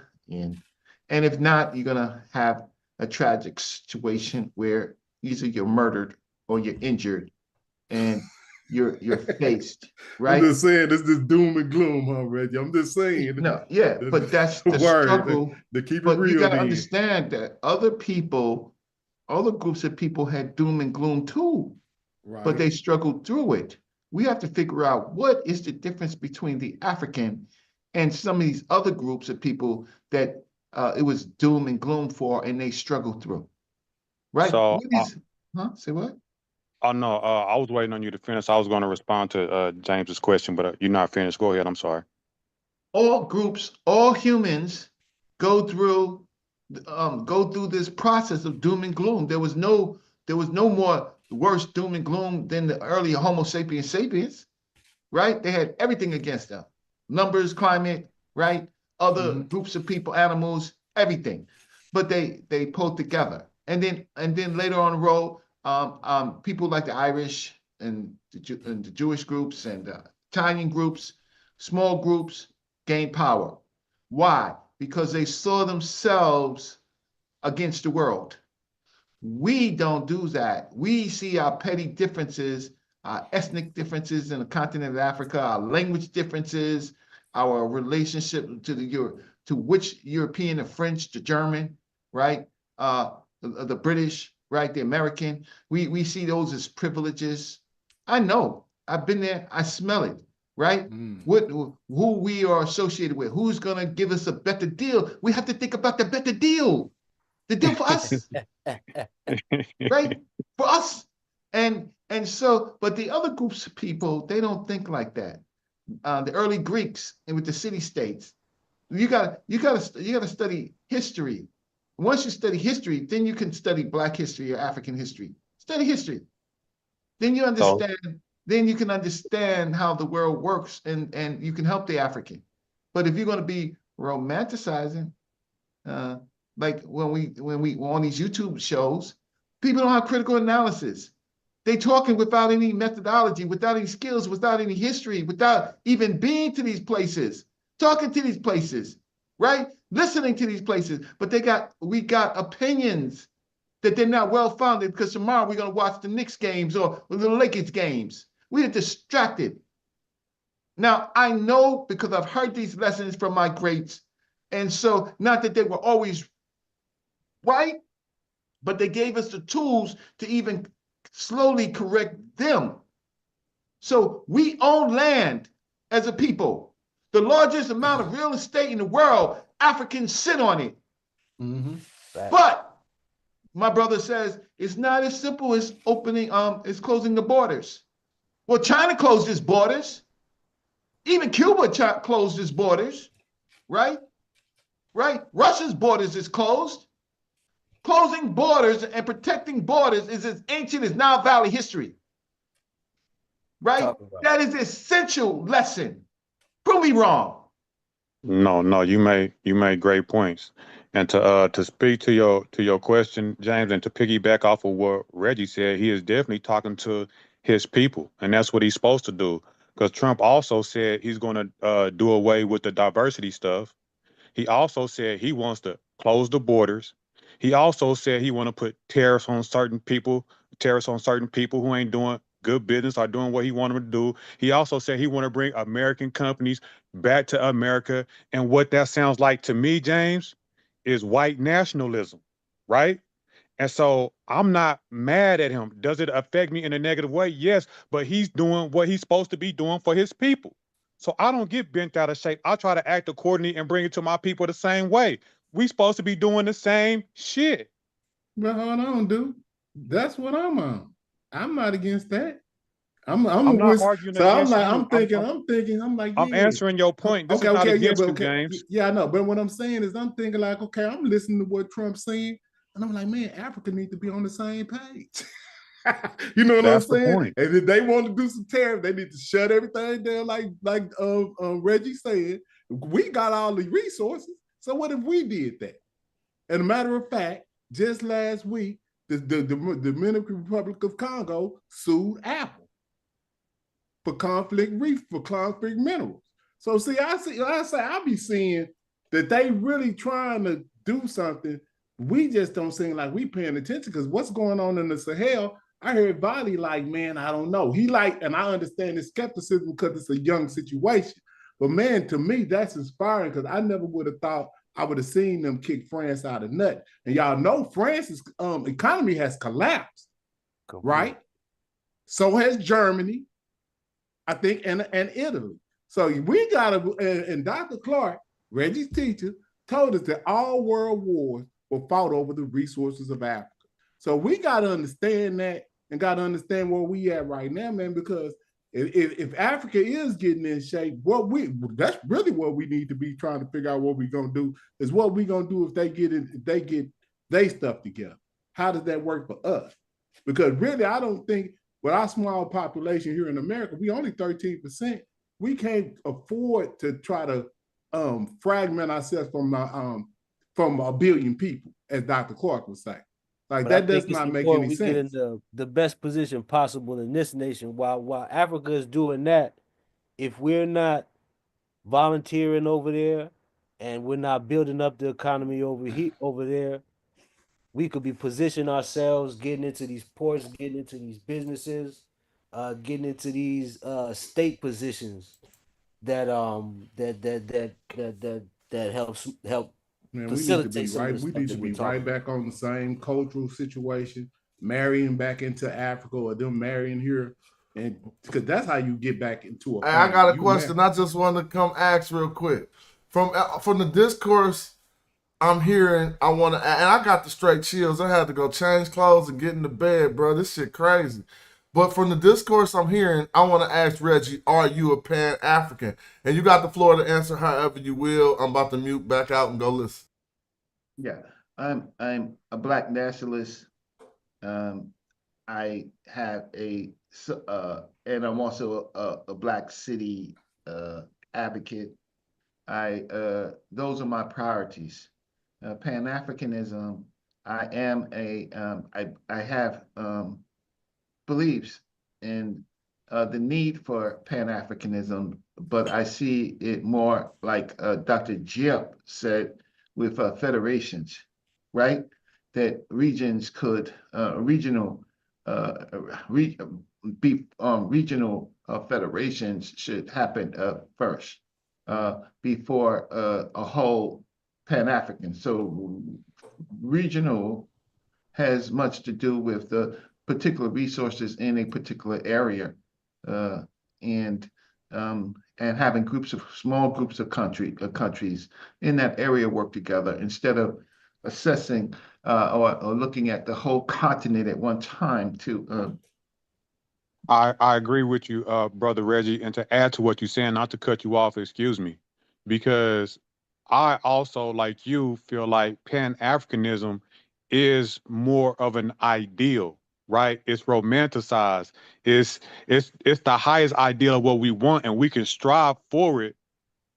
and if not, you're gonna have a tragic situation where either you're murdered or you're injured, and you're faced, right? I'm just saying, this is doom and gloom, huh, Reggie? I'm just saying. No, yeah, but that's the struggle. To keep it but real, you gotta then. understand that other groups of people had doom and gloom too, Right. but they struggled through it. We have to figure out what is the difference between the African and some of these other groups of people that it was doom and gloom for, and they struggled through, right? So, Say what? Oh no, I was waiting on you to finish. I was going to respond to James's question, but you're not finished. Go ahead. I'm sorry. All groups, all humans go through this process of doom and gloom. There was no more worse doom and gloom than the early Homo sapiens, right? They had everything against them. Numbers, climate, right? Other groups of people, animals, everything. But they pulled together. And then later on the road, people like the Irish and the Jewish groups and Italian groups, small groups, gained power. Why? Because they saw themselves against the world. We don't do that. We see our petty differences, our ethnic differences in the continent of Africa, our language differences, our relationship to which European, the French, the German, right? The British, right? The American. We see those as privileges. I know. I've been there. I smell it, right? Who we are associated with, who's gonna give us a better deal. We have to think about the better deal. The deal for us, right? For us. And so, but the other groups of people, they don't think like that. The early Greeks and with the city-states, you gotta study history. Once you study history, then you can study Black history or African history. Study history. Then you understand. Then you can understand how the world works, and you can help the African. But if you're going to be romanticizing, like when we on these YouTube shows, people don't have critical analysis. They talking without any methodology, without any skills, without any history, without even being to these places, talking to these places, right? Listening to these places. But we got opinions that they're not well-founded, because tomorrow we're going to watch the Knicks games or the Lakers games. We are distracted. Now, I know because I've heard these lessons from my greats, and so not that they were always right, but they gave us the tools to even slowly correct them. So we own land as a people. The largest amount of real estate in the world, Africans sit on it. But my brother says it's not as simple as as closing the borders. Well, China closed its borders. Even Cuba closed its borders, right? Right? Russia's borders is closed. Closing borders and protecting borders is as ancient as Nile Valley history, right? That is an essential lesson. Prove me wrong. No, you made great points. And to speak to your question, James, and to piggyback off of what Reggie said, he is definitely talking to his people, and that's what he's supposed to do. Because Trump also said he's going to do away with the diversity stuff. He also said he wants to close the borders. He also said he want to put tariffs on certain people who ain't doing good business or doing what he want them to do. He also said he want to bring American companies back to America. And what that sounds like to me, James, is white nationalism, right? And so I'm not mad at him. Does it affect me in a negative way? Yes, but he's doing what he's supposed to be doing for his people. So I don't get bent out of shape. I try to act accordingly and bring it to my people the same way. We supposed to be doing the same shit. But hold on, dude. That's what I'm on. I'm not against that. I'm not arguing so I'm against like, you. I'm like, I'm yeah. answering your point. This Okay, is not okay, yeah, against but you, okay, James. yeah, I know. But what I'm saying is, I'm thinking like, okay, I'm listening to what Trump's saying, and I'm like, man, Africa needs to be on the same page. You know what That's I'm the saying? point. And if they want to do some tariff, they need to shut everything down, like Reggie said. We got all the resources, so what if we did that? And a matter of fact, just last week, the Dominican Republic of Congo sued Apple for conflict minerals. So see, I be seeing that they really trying to do something. We just don't seem like we paying attention, because what's going on in the Sahel, I heard Bali like, man, I don't know. He like, and I understand his skepticism because it's a young situation. But man, to me, that's inspiring, because I never would have thought I would have seen them kick France out of nut. And y'all know France's economy has collapsed, right? So has Germany, I think, and Italy. So we got to, and Dr. Clark, Reggie's teacher, told us that all world wars were fought over the resources of Africa. So we got to understand that, and got to understand where we at right now, man, because if Africa is getting in shape, that's really what we need to be trying to figure out what we're going to do, is what we're going to do if they get their stuff together. How does that work for us? Because really, I don't think, with our small population here in America, we only 13%. We can't afford to try to fragment ourselves from a billion people, as Dr. Clark was saying. Like, that does not make any sense. We get in the best position possible in this nation. While Africa is doing that, if we're not volunteering over there and we're not building up the economy over there, we could be positioning ourselves, getting into these ports, getting into these businesses, getting into these state positions that help. Man, we need to be right. We need to be right back on the same cultural situation, marrying back into Africa, or them marrying here, and because that's how you get back into a. Hey, I got a question. I just want to come ask real quick from the discourse I'm hearing. I want to, and I got the straight chills. I had to go change clothes and get into bed, bro. This shit crazy. But from the discourse I'm hearing, I want to ask Reggie, are you a Pan-African? And you got the floor to answer however you will. I'm about to mute back out and go listen. Yeah, I'm a Black nationalist. I have and I'm also a Black city advocate. Those are my priorities. Pan-Africanism, I have beliefs in the need for Pan-Africanism, but I see it more like Dr. Giap said, with federations, right? That regions could regional federations should happen first before a whole Pan-African. So regional has much to do with the particular resources in a particular area, and having small groups of countries in that area work together instead of assessing or looking at the whole continent at one time. I agree with you, Brother Reggie, and to add to what you're saying, not to cut you off, excuse me, because I also, like you, feel like Pan-Africanism is more of an ideal, right? It's romanticized. It's the highest ideal of what we want, and we can strive for it,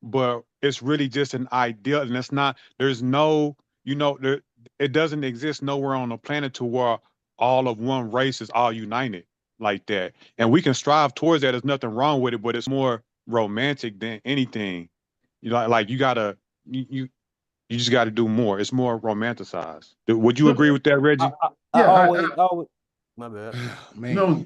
but it's really just an ideal, and it's not. There's no it doesn't exist nowhere on the planet to where all of one race is all united like that. And we can strive towards that. There's nothing wrong with it, but it's more romantic than anything. Like you just got to do more. It's more romanticized. Would you agree with that, Reggie? I always, my bad. No,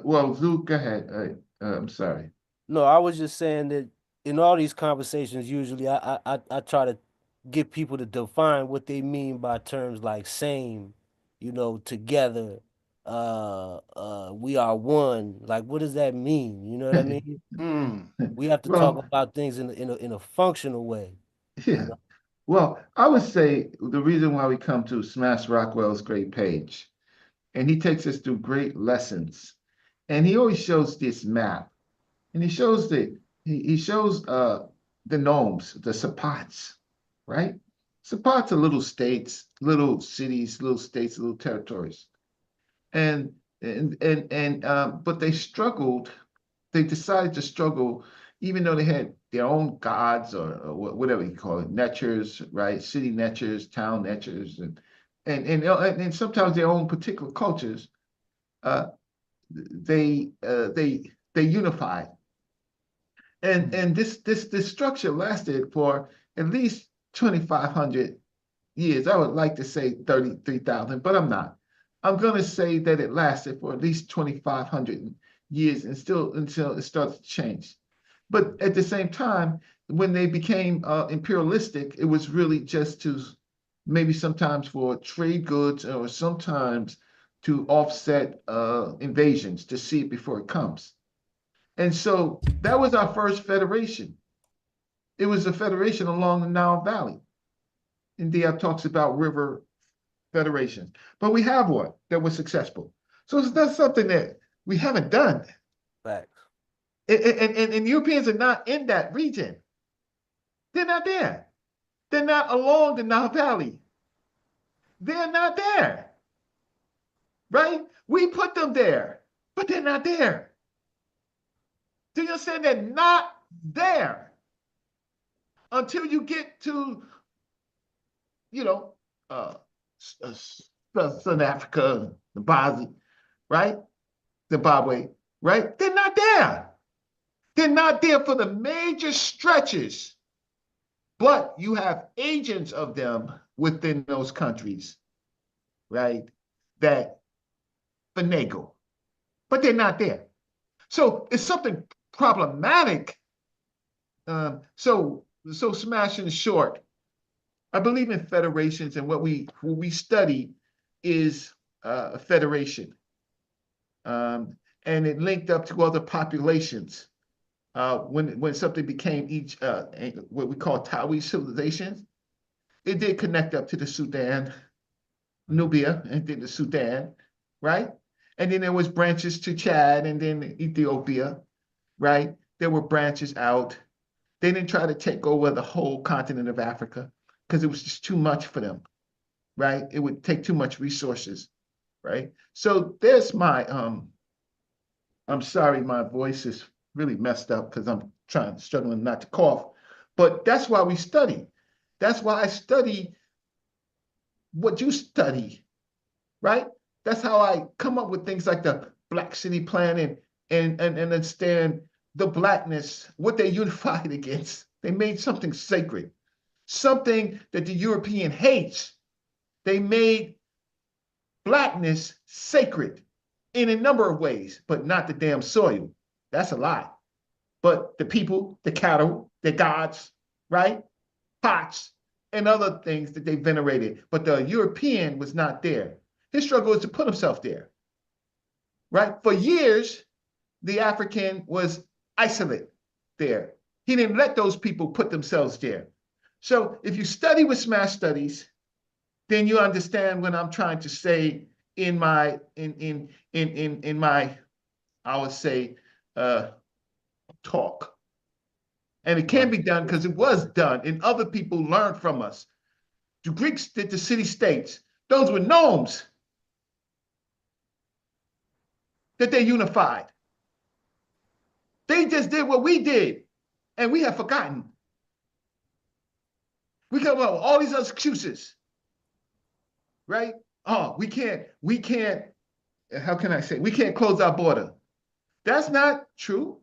well, Luke, go ahead. I'm sorry. No, I was just saying that in all these conversations, usually I try to get people to define what they mean by terms like same, together, we are one. Like, what does that mean? You know what I mean? We have to talk about things in a functional way. Yeah. Well, I would say the reason why we come to Smash Rockwell's great page, and he takes us through great lessons, and he always shows this map, and he shows the nomes, the Sapats, right? Sapats are little states, little cities, little states, little territories, but they struggled. They decided to struggle, even though they had their own gods or whatever you call it, netures, right? City netures, town netures, and sometimes their own particular cultures. They unified, and this structure lasted for at least 2,500 years. I would like to say 33,000, but I'm not. I'm going to say that it lasted for at least 2,500 years and still until it started to change. But at the same time, when they became imperialistic, it was really just to maybe sometimes for trade goods or sometimes to offset invasions, to see it before it comes. And so that was our first federation. It was a federation along the Nile Valley. India talks about river federations, but we have one that was successful. So it's not something that we haven't done. Facts. And Europeans are not in that region. They're not there. They're not along the Nile Valley. They're not there. Right? We put them there, but they're not there. Do you understand? They're not there until you get to, Southern Africa, right? Zimbabwe, right? They're not there. They're not there for the major stretches, but you have agents of them within those countries, right? That finagle, but they're not there. So it's something problematic. So smashing short, I believe in federations, and what we study is a federation, and it linked up to other populations. When something became what we call Tawi civilizations, it did connect up to the Sudan, Nubia, and then the Sudan, right? And then there was branches to Chad and then Ethiopia, right? There were branches out. They didn't try to take over the whole continent of Africa because it was just too much for them, right? It would take too much resources, right? So there's my, I'm sorry, my voice is really messed up because I'm struggling not to cough, but that's why we study. That's why I study what you study, right? That's how I come up with things like the Black City Plan and understand the Blackness, what they unified against. They made something sacred, something that the European hates. They made Blackness sacred in a number of ways, but not the damn soil. That's a lie. But the people, the cattle, the gods, right? Pots and other things that they venerated. But the European was not there. His struggle was to put himself there, right? For years, the African was isolate there. He didn't let those people put themselves there. So if you study with Smash Studies, then you understand what I'm trying to say in my, I would say, talk. And it can be done because it was done and other people learned from us. The Greeks did the city-states. Those were nomes that they unified. They just did what we did, and we have forgotten. We come up with all these other excuses. right? Oh, we can't, how can I say, we can't close our border. That's not true,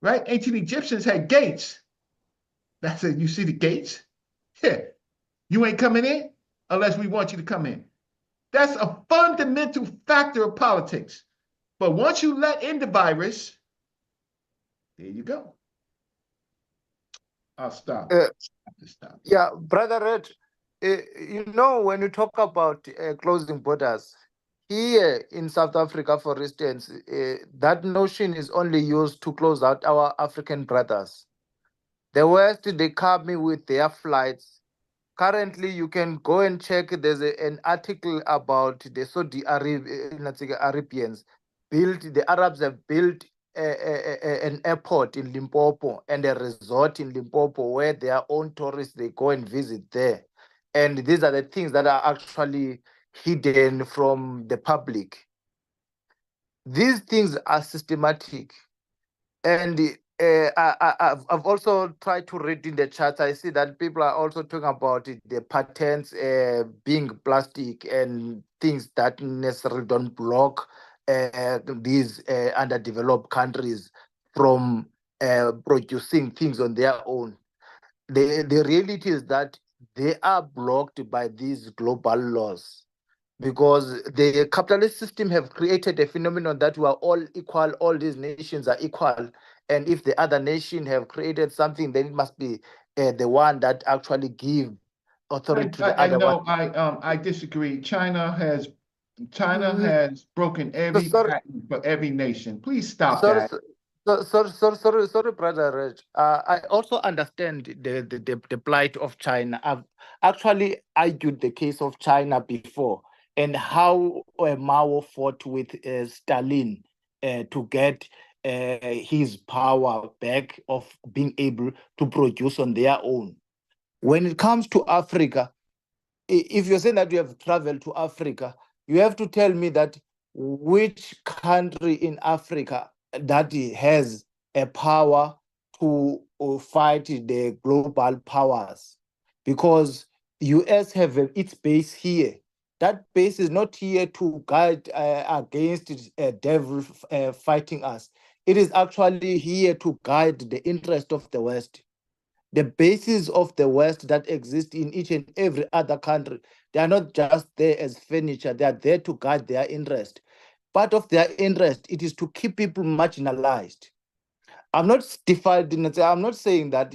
right? Ancient Egyptians had gates. That's it. You see the gates? Yeah. You ain't coming in unless we want you to come in. That's a fundamental factor of politics. But once you let in the virus, there you go. I'll stop. Yeah, Brother Red, when you talk about closing borders, here in South Africa, for instance, that notion is only used to close out our African brothers. The West, they come in with their flights. Currently, you can go and check. There's an article about the Saudi Arabians the Arabs have built an airport in Limpopo and a resort in Limpopo where their own tourists, they go and visit there. And these are the things that are actually hidden from the public. These things are systematic. And I've also tried to read in the chat. I see that people are also talking about the patents being plastic and things that necessarily don't block these underdeveloped countries from producing things on their own. The reality is that they are blocked by these global laws, because the capitalist system have created a phenomenon that we are all equal, all these nations are equal, and if the other nation have created something, then it must be the one that actually give authority to the other one. I disagree. China has broken every patent for every nation. Please stop that. Sorry, Brother Reg. I also understand the plight of China. I've actually argued the case of China before, and how Mao fought with Stalin to get his power back of being able to produce on their own. When it comes to Africa, if you're saying that you have traveled to Africa, you have to tell me that which country in Africa that has a power to fight the global powers, because US have its base here. That base is not here to guide against devil fighting us. It is actually here to guide the interest of the West. The bases of the West that exist in each and every other country, they are not just there as furniture, they are there to guide their interest. Part of their interest, it is to keep people marginalized. I'm not I'm not saying that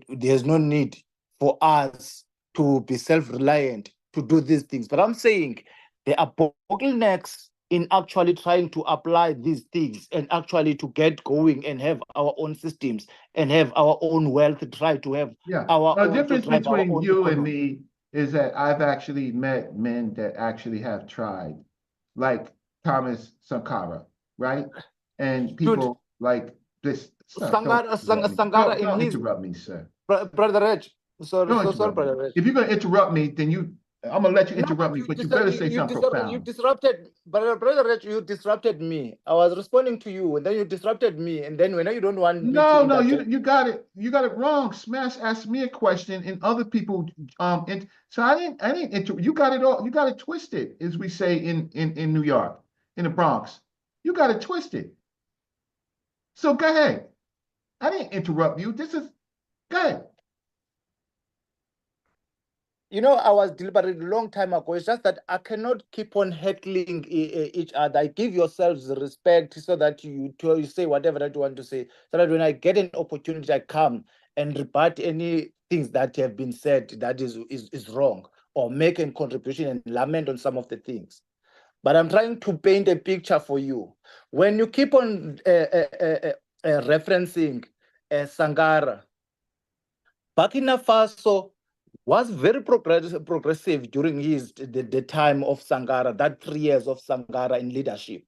there's no need for us to be self-reliant to do these things, but I'm saying there are bottlenecks in actually trying to apply these things and actually to get going and have our own systems and have our own wealth, try to have our The own. difference between you and me is that I've actually met men that actually have tried, like Thomas Sankara, right? And people like this. Sankara don't interrupt me, sir. Brother Reg. Sorry, Brother Reg. If you're going to interrupt me, then I'm going to let you interrupt me, but you better say something profound. You disrupted, Brother Reg, you disrupted me. I was responding to you, and then you disrupted me, and then when you don't want me to... No, you got it. You got it wrong. Smash asked me a question, and other people and so I didn't you got it all. You got it twisted, as we say in New York, in the Bronx. You got it twisted. So go ahead. I didn't interrupt you. Go ahead. I was deliberating a long time ago. It's just that I cannot keep on heckling each other. I give yourselves respect so that you say whatever that you want to say, so that when I get an opportunity, I come and rebut any things that have been said that is wrong, or make a contribution and lament on some of the things. But I'm trying to paint a picture for you. When you keep on referencing Sangara, Burkina Faso was very progressive during the time of Sangara, that 3 years of Sangara in leadership.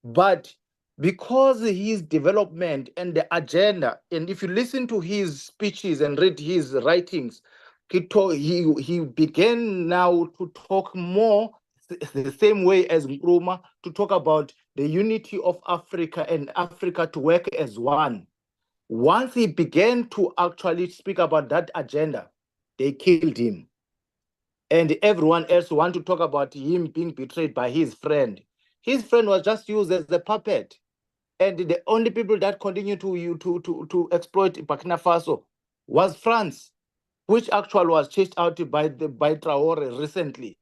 But because his development and the agenda, and if you listen to his speeches and read his writings, he began now to talk more the same way as Nkrumah, to talk about the unity of Africa and Africa to work as one. Once he began to actually speak about that agenda, they killed him. and everyone else want to talk about him being betrayed by his friend. His friend was just used as a puppet. And the only people that continue to exploit Burkina Faso was France, which actually was chased out by Traore recently.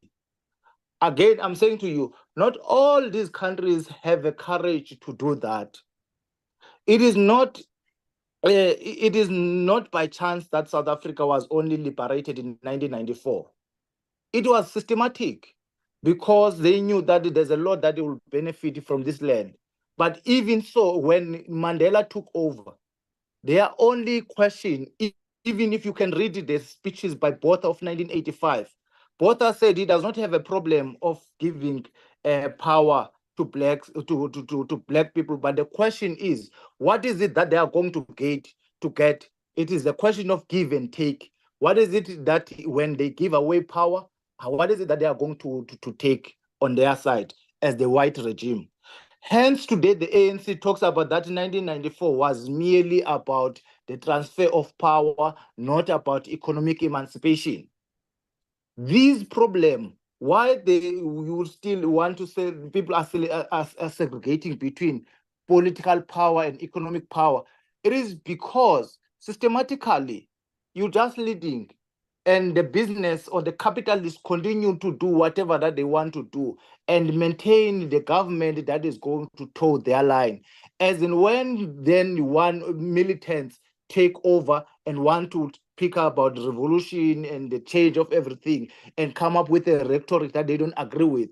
Again, I'm saying to you, not all these countries have the courage to do that. It is not by chance that South Africa was only liberated in 1994. It was systematic because they knew that there's a lot that they will benefit from this land. But even so, when Mandela took over, their only question, even if you can read the speeches by Botha of 1985, Botha said he does not have a problem of giving power to blacks to black people, but the question is, what is it that they are going to get? It is a question of give and take. What is it that when they give away power, what is it that they are going to take on their side as the white regime? Hence, today the ANC talks about that 1994 was merely about the transfer of power, not about economic emancipation. These problems, why you still want to say people are still are segregating between political power and economic power, it is because systematically you're just leading and the business or the capitalists continue to do whatever that they want to do and maintain the government that is going to toe their line. As in when then one militants take over and want to speak about revolution and the change of everything and come up with a rhetoric that they don't agree with,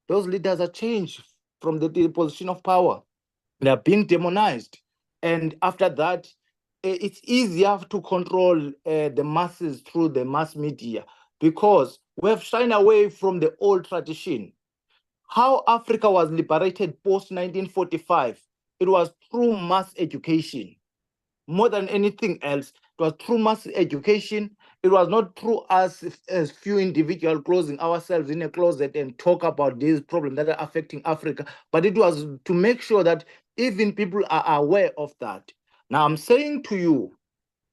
those leaders are changed from the position of power. They are being demonized. And after that, it's easier to control the masses through the mass media because we have shined away from the old tradition. How Africa was liberated post 1945, it was through mass education. More than anything else, it was through mass education. It was not through us as few individuals closing ourselves in a closet and talk about these problems that are affecting Africa, but it was to make sure that even people are aware of that. Now, I'm saying to you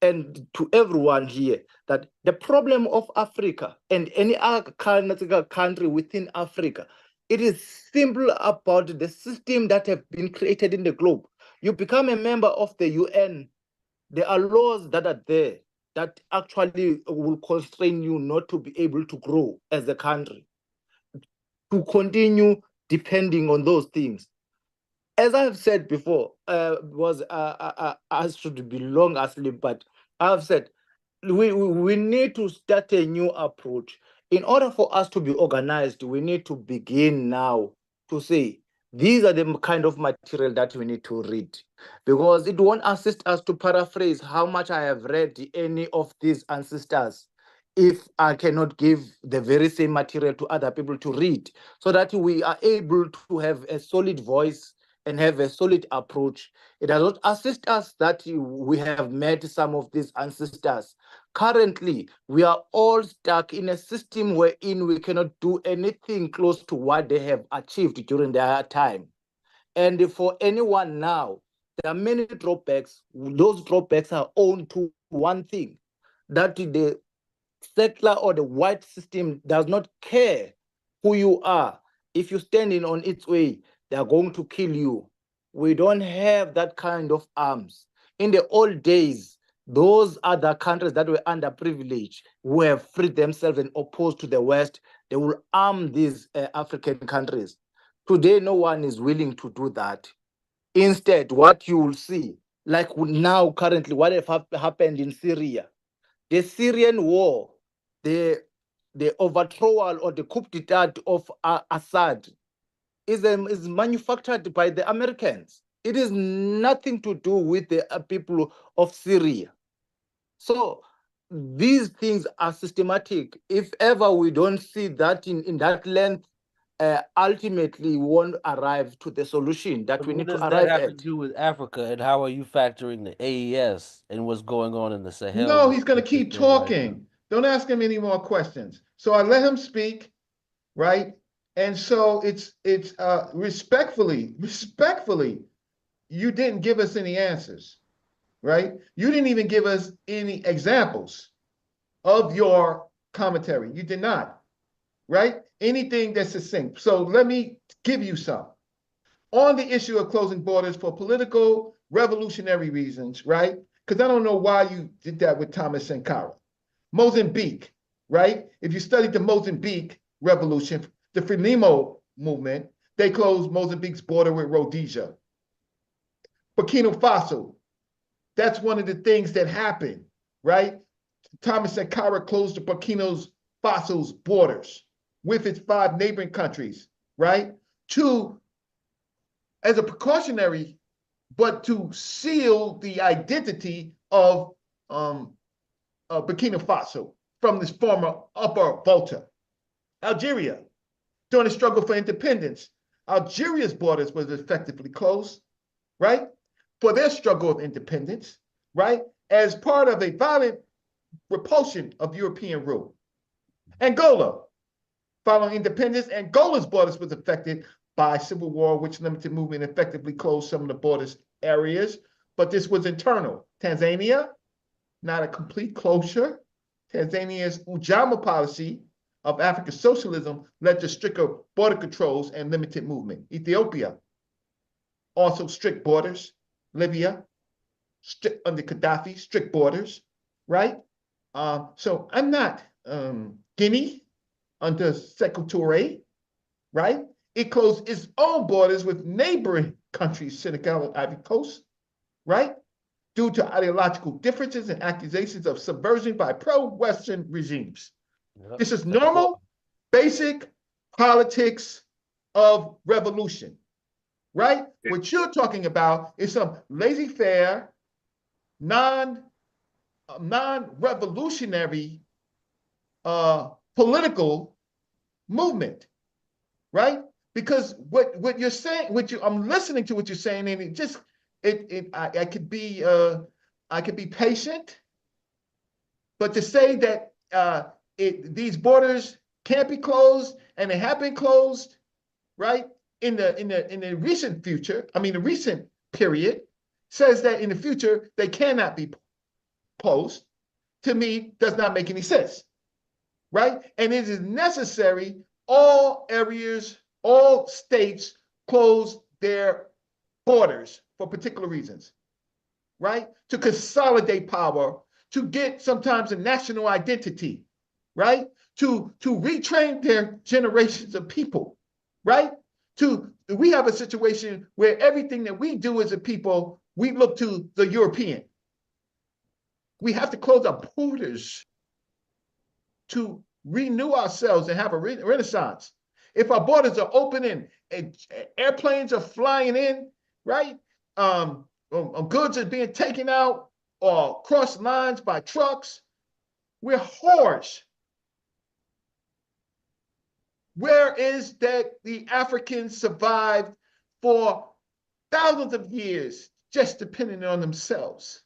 and to everyone here that the problem of Africa and any other country within Africa, it is simple about the system that have been created in the globe. You become a member of the UN, there are laws that are there that actually will constrain you not to be able to grow as a country, to continue depending on those things. As I have said before, I should be long asleep, but I have said we need to start a new approach. In order for us to be organized, we need to begin now to say, these are the kind of material that we need to read, because it won't assist us to paraphrase how much I have read any of these ancestors if I cannot give the very same material to other people to read, so that we are able to have a solid voice and have a solid approach. It does not assist us that we have met some of these ancestors. Currently, we are all stuck in a system wherein we cannot do anything close to what they have achieved during their time. And for anyone now, there are many drawbacks. Those drawbacks are owing to one thing, that the secular or the white system does not care who you are. If you're standing on its way, they are going to kill you. We don't have that kind of arms. In the old days, those other countries that were underprivileged, who have freed themselves and opposed to the West, they will arm these African countries. Today, no one is willing to do that. Instead, what you will see, like now currently, what have happened in Syria, the Syrian war, the overthrow or the coup d'etat of Assad is manufactured by the Americans. It is nothing to do with the people of Syria. So these things are systematic. If ever we don't see that in that length, ultimately we won't arrive to the solution that we need to arrive at. What does that have to do with Africa, and how are you factoring the AES and what's going on in the Sahel? No, he's going to keep talking. Don't ask him any more questions. So I let him speak, right? And so it's respectfully, you didn't give us any answers, right? You didn't even give us any examples of your commentary. You did not, right? Anything that's succinct. So let me give you some. On the issue of closing borders for political, revolutionary reasons, right? Because I don't know why you did that with Thomas Sankara. Mozambique, right? If you studied the Mozambique revolution, the Frelimo movement, they closed Mozambique's border with Rhodesia. Burkina Faso, that's one of the things that happened, right? Thomas Sankara closed the Burkina Faso's borders with its 5 neighboring countries, right? As a precautionary, but to seal the identity of Burkina Faso from this former Upper Volta. Algeria, during the struggle for independence, Algeria's borders was effectively closed, right? For their struggle of independence, right? As part of a violent repulsion of European rule. Angola, following independence, Angola's borders was affected by civil war, which limited movement effectively closed some of the borders areas, but this was internal. Tanzania, not a complete closure. Tanzania's Ujamaa policy of African socialism led to stricter border controls and limited movement. Ethiopia, also strict borders. Libya, under Gaddafi, strict borders, right? So I'm not Guinea under Sékou Touré, right? It closed its own borders with neighboring countries, Senegal and Ivory Coast, right? Due to ideological differences and accusations of subversion by pro-Western regimes. Yep. This is normal, basic politics of revolution, right? What you're talking about is some laissez-faire, non-revolutionary political movement, right? Because what you're saying, I'm listening to what you're saying, and I could be patient, but to say that these borders can't be closed and they have been closed, right? In the recent future, the recent period, says that in the future they cannot be closed, to me does not make any sense, right? And it is necessary all areas, all states close their borders for particular reasons, right? To consolidate power, to get sometimes a national identity, right? To retrain their generations of people, right? We have a situation where everything that we do as a people, we look to the European. We have to close our borders to renew ourselves and have a renaissance. If our borders are open and airplanes are flying in, right? Goods are being taken out or cross lines by trucks, we're whores. Where is that the Africans survived for thousands of years just depending on themselves,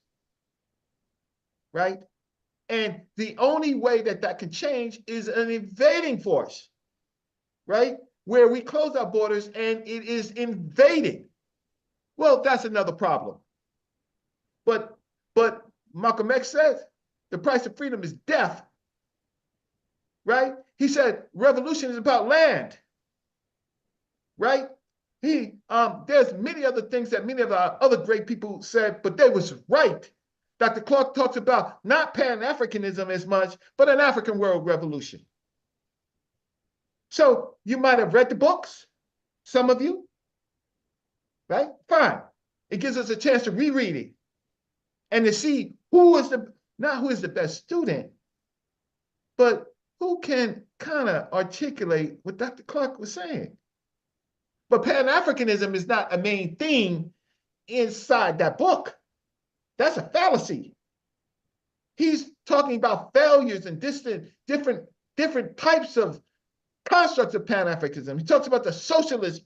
right? And the only way that can change is an invading force, right? Where we close our borders and it is invaded. Well, that's another problem. But Malcolm X says the price of freedom is death, right? He said revolution is about land, right? There's many other things that many of our other great people said, but they was right. Dr. Clark talks about not Pan-Africanism as much, but an African world revolution. So you might have read the books, some of you, right? Fine. It gives us a chance to reread it and to see not who is the best student, but who can kind of articulate what Dr. Clark was saying. But Pan-Africanism is not a main theme inside that book. That's a fallacy. He's talking about failures and different types of constructs of Pan-Africanism. He talks about the socialist,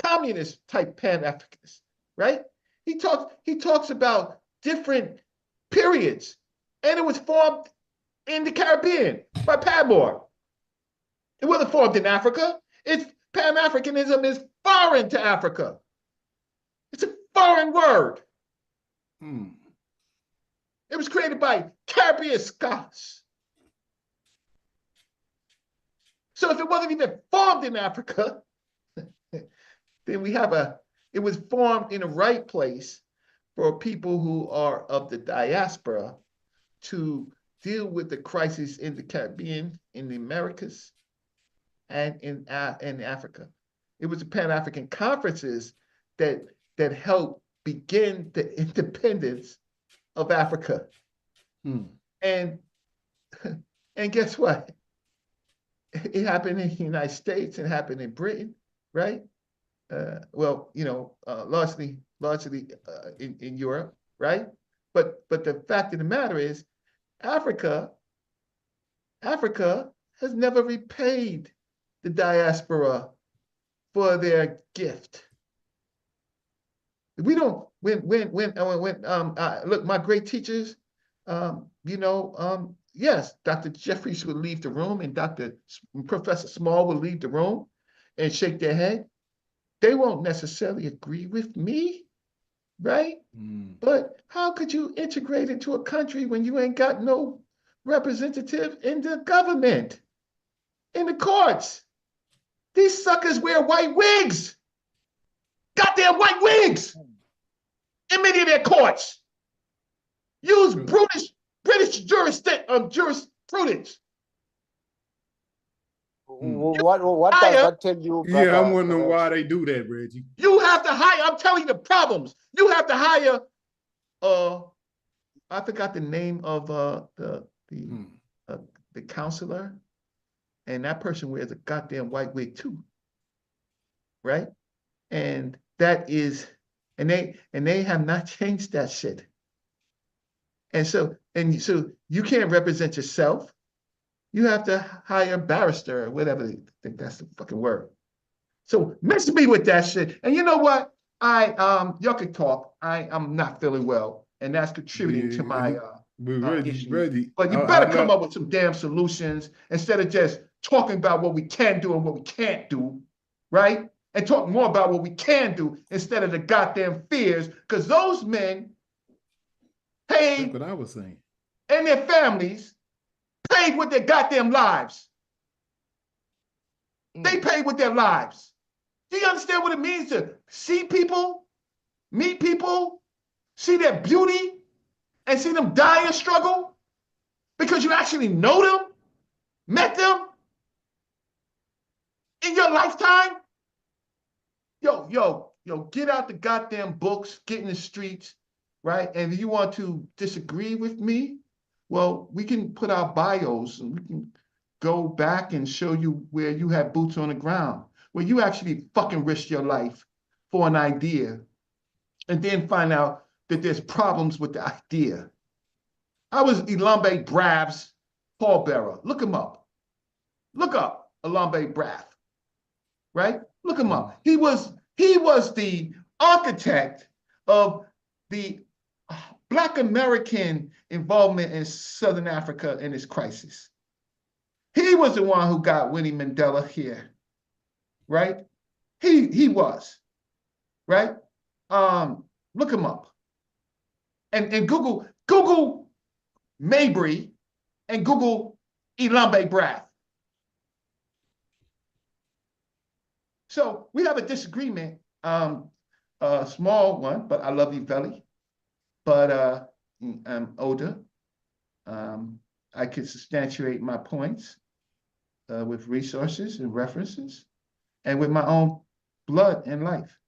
communist type Pan-Africanist, right? He talks about different periods, and it was formed in the Caribbean by Padmore. It wasn't formed in Africa. Pan-Africanism is foreign to Africa. It's a foreign word. It was created by Caribbean scholars, So if it wasn't even formed in Africa, then we have it was formed in the right place for people who are of the diaspora to deal with the crisis in the Caribbean, in the Americas, and in Africa. It was the Pan-African conferences that helped begin the independence of Africa. And guess what? It happened in the United States and happened in Britain, right? Well, largely in Europe, right? But the fact of the matter is, Africa has never repaid the diaspora for their gift. We don't look, my great teachers, yes, Dr. Jeffries would leave the room and Professor Small would leave the room and shake their head. They won't necessarily agree with me, right? But how could you integrate into a country when you ain't got no representative in the government, in the courts? These suckers wear white wigs. Goddamn white wigs in many of their courts. Use British jurisprudence. What does that tell you? Brother? Yeah, I'm wondering why they do that, Reggie. You have to hire, I'm telling you the problems. You have to hire, I forgot the name of the counselor, and that person wears a goddamn white wig too, right? And that is, and they have not changed that shit. And so you can't represent yourself. You have to hire a barrister or whatever. I think that's the fucking word. So mess me with that shit. And you know what? Y'all can talk. I'm not feeling well, and that's contributing to my issue. But you better come up with some damn solutions instead of just talking about what we can do and what we can't do, right? And talk more about what we can do instead of the goddamn fears, because those men paid, that's what I was saying, and their families paid with their goddamn lives. They paid with their lives. Do you understand what it means to see people, meet people, see their beauty, and see them die and struggle because you actually know them, met them in your lifetime? Yo, get out the goddamn books, get in the streets, right? And if you want to disagree with me, well, we can put our bios and we can go back and show you where you have boots on the ground, where you actually fucking risk your life for an idea and then find out that there's problems with the idea. I was Ilambe Brav's pallbearer. Look him up. Look up Ilambe Brav, right? Look him up. He was the architect of the Black American involvement in Southern Africa in this crisis. He was the one who got Winnie Mandela here, right? He was, right? Look him up. And Google Mabry and Google Ilambe Brav. So we have a disagreement, a small one, but I love you, Veli. But I'm older. I can substantiate my points with resources and references, and with my own blood and life.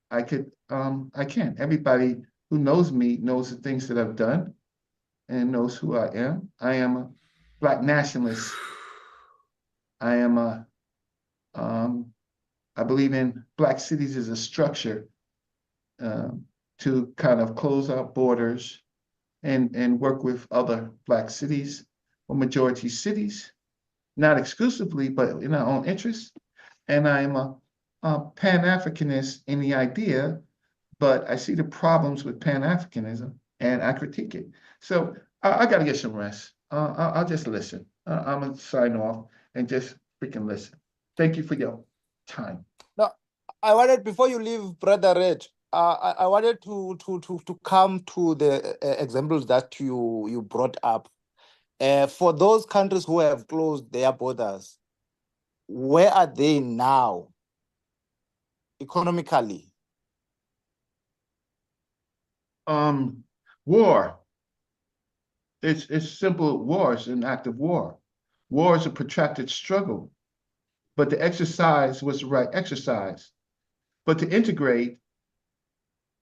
I can. Everybody who knows me knows the things that I've done and knows who I am. I am a Black nationalist. I am I believe in Black cities as a structure to kind of close out borders and work with other Black cities or majority cities, not exclusively, but in our own interest. And I am a Pan-Africanist in the idea, but I see the problems with Pan-Africanism and I critique it. So I got to get some rest. I'll just listen. I'm going to sign off and just freaking listen. Thank you for your time. No, I wanted, before you leave, Brother Red, I wanted to come to the examples that you brought up. For those countries who have closed their borders, where are they now economically? War. It's simple. War is an act of war. War is a protracted struggle, but the exercise was the right exercise. But to integrate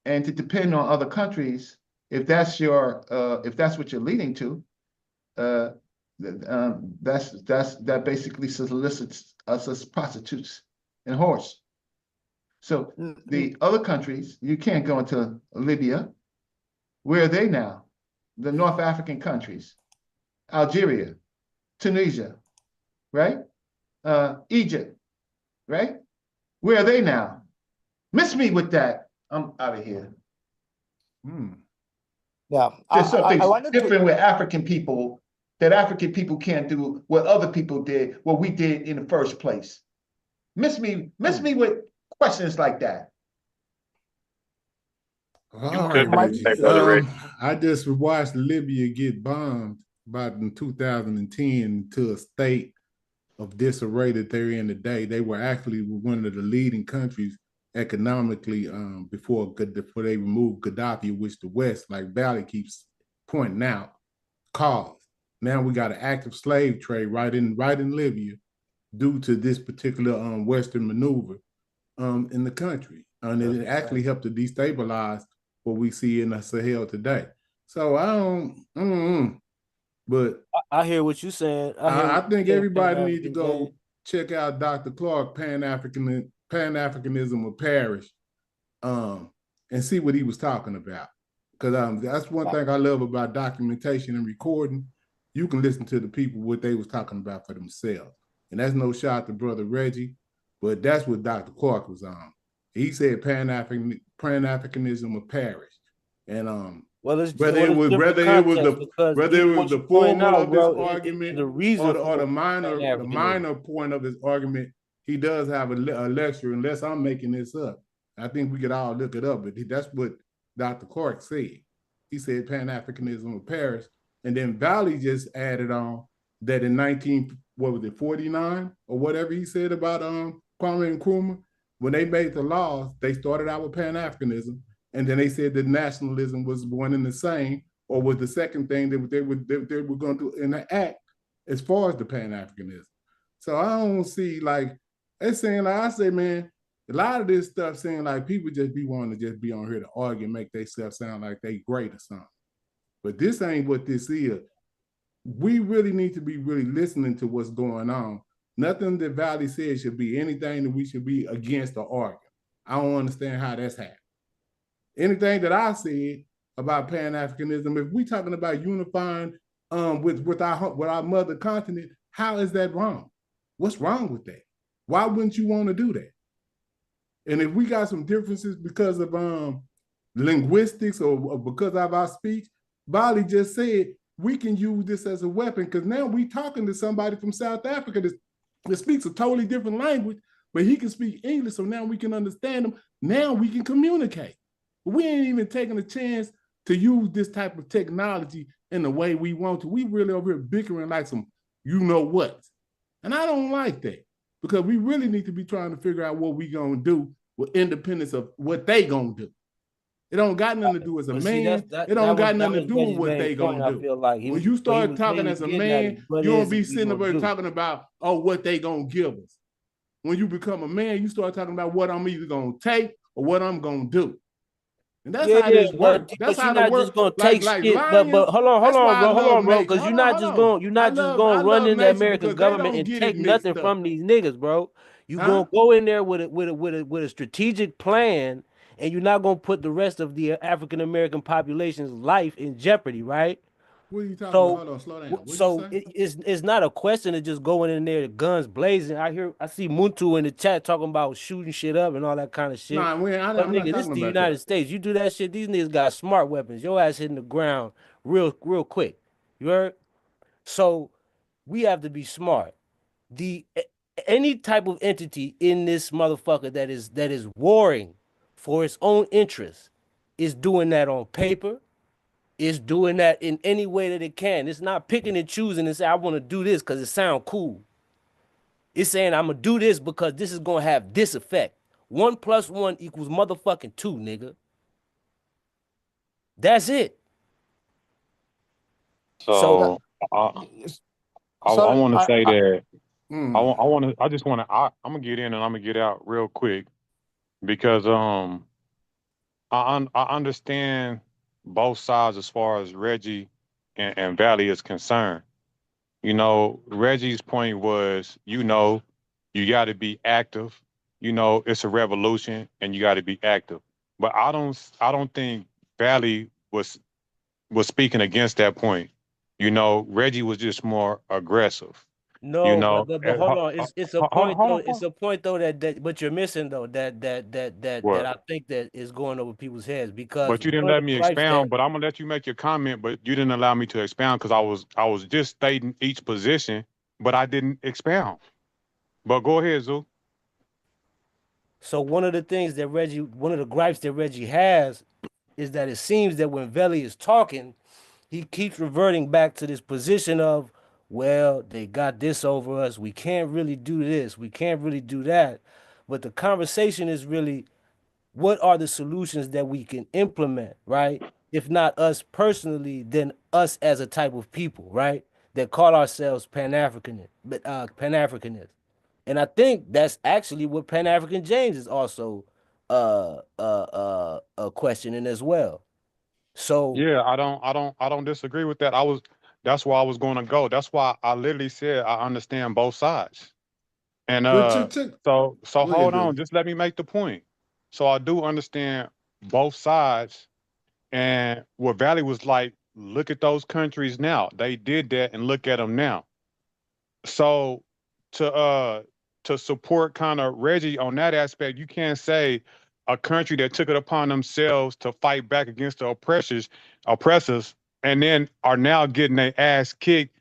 and to depend on other countries, if that's what you're leading to, that basically solicits us as prostitutes and whores. So the other countries, you can't go into Libya. Where are they now? The North African countries, Algeria, Tunisia, right? Egypt, right? Where are they now? Miss me with that. I'm out of here. Yeah, There's something different with African people, that African people can't do what other people did, what we did in the first place. Miss me with questions like that. All right, Reggie. I just watched Libya get bombed about in 2010 to a state of disarray that they're in today. They were actually one of the leading countries economically before they removed Gaddafi, which the West, like Valley keeps pointing out, caused. Now we got an active slave trade right in Libya due to this particular Western maneuver in the country. And it actually helped to destabilize what we see in the Sahel today. So I don't but I hear what you're saying. I think everybody needs to go check out Dr. Clark, Pan-Africanism of Parish, and see what he was talking about. Because that's one thing I love about documentation and recording. You can listen to the people what they was talking about for themselves. And that's no shot to Brother Reggie, but that's what Dr. Clark was on. He said Pan-Africanism of Parish. And whether it was the formal of his argument or the minor point of his argument, he does have a lecture, unless I'm making this up. I think we could all look it up, but that's what Dr. Clark said. He said Pan-Africanism of Paris, and then Valley just added on that in 49 or whatever he said about Kwame Nkrumah, when they made the laws, they started out with Pan-Africanism, and then they said that nationalism was one and the same, or was the second thing that they were going to enact as far as the Pan-Africanism. So I don't see, like, it's saying, like I say, man, a lot of this stuff saying like people just be wanting to just be on here to argue and make themselves sound like they great or something. But this ain't what this is. We really need to be really listening to what's going on. Nothing that Valley said should be anything that we should be against or argue. I don't understand how that's happening. Anything that I said about Pan-Africanism, if we talking about unifying with our mother continent, how is that wrong? What's wrong with that? Why wouldn't you want to do that? And if we got some differences because of linguistics or because of our speech, Bali just said we can use this as a weapon, because now we talking to somebody from South Africa that speaks a totally different language, but he can speak English, so now we can understand him. Now we can communicate. But we ain't even taking a chance to use this type of technology in the way we want to. We really over here bickering like some you know what. And I don't like that, because we really need to be trying to figure out what we gonna do with independence of what they gonna do. It don't got nothing to do as a man. It don't got nothing to do with what they gonna do. When you start talking as a man, you don't be sitting over talking about, oh, what they gonna give us. When you become a man, you start talking about what I'm either gonna take or what I'm gonna do. And that's how this works. That's how the work. Just gonna take shit, but hold on, bro, because you're not just gonna run in the American government and take nothing from these niggas, bro. You gonna go in there with a strategic plan, and you're not gonna put the rest of the African American population's life in jeopardy, right? What are you talking about? Hold on, slow down. So it's not a question of just going in there, guns blazing. I see Muntu in the chat talking about shooting shit up and all that kind of shit. Nah, nigga, this is the United States. You do that shit, these niggas got smart weapons. Your ass hitting the ground real quick. You heard? So we have to be smart. Any type of entity in this motherfucker that is warring for its own interests is doing that on paper. It's doing that in any way that it can. It's not picking and choosing and say, I want to do this because it sounds cool. It's saying I'm gonna do this because this is gonna have this effect. 1 + 1 = motherfucking 2, nigga. That's it. So I want to say that I'm gonna get in and I'm gonna get out real quick because I understand both sides as far as Reggie and Valley is concerned. You know, Reggie's point was, you know, you got to be active. You know, it's a revolution and you got to be active. But I don't think Valley was speaking against that point. You know, Reggie was just more aggressive. You No, know, but hold on. It's a point hold though. on. It's a point though that but you're missing though that What? I think that is going over people's heads because But you didn't one of let the me gripes that expound. But I'm gonna let you make your comment. But you didn't allow me to expound because I was just stating each position, but I didn't expound. But go ahead, Zoo. so one of the things that one of the gripes that Reggie has is that it seems that when Veli is talking, he keeps reverting back to this position of, well, they got this over us. We can't really do this. We can't really do that. But the conversation is really, what are the solutions that we can implement, right? If not us personally, then us as a type of people, right? That call ourselves Pan-Africanists. And I think that's actually what Pan-African James is also questioning as well. So Yeah, I don't disagree with that. That's where I was going to go. That's why I literally said I understand both sides. And But so go ahead, hold dude. on, just let me make the point. So I do understand both sides. And what Valley was like, look at those countries now. They did that, and look at them now. So to support kind of Reggie on that aspect, you can't say a country that took it upon themselves to fight back against the oppressors, and then are now getting their ass kicked.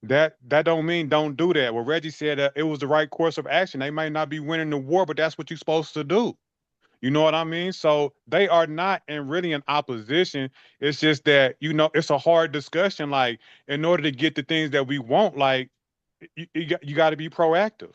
That don't mean don't do that. Well, Reggie said it was the right course of action. They might not be winning the war, but that's what you're supposed to do. You know what I mean? So they are not really in opposition. It's just that, you know, it's a hard discussion. Like, in order to get the things that we want, like, you got to be proactive.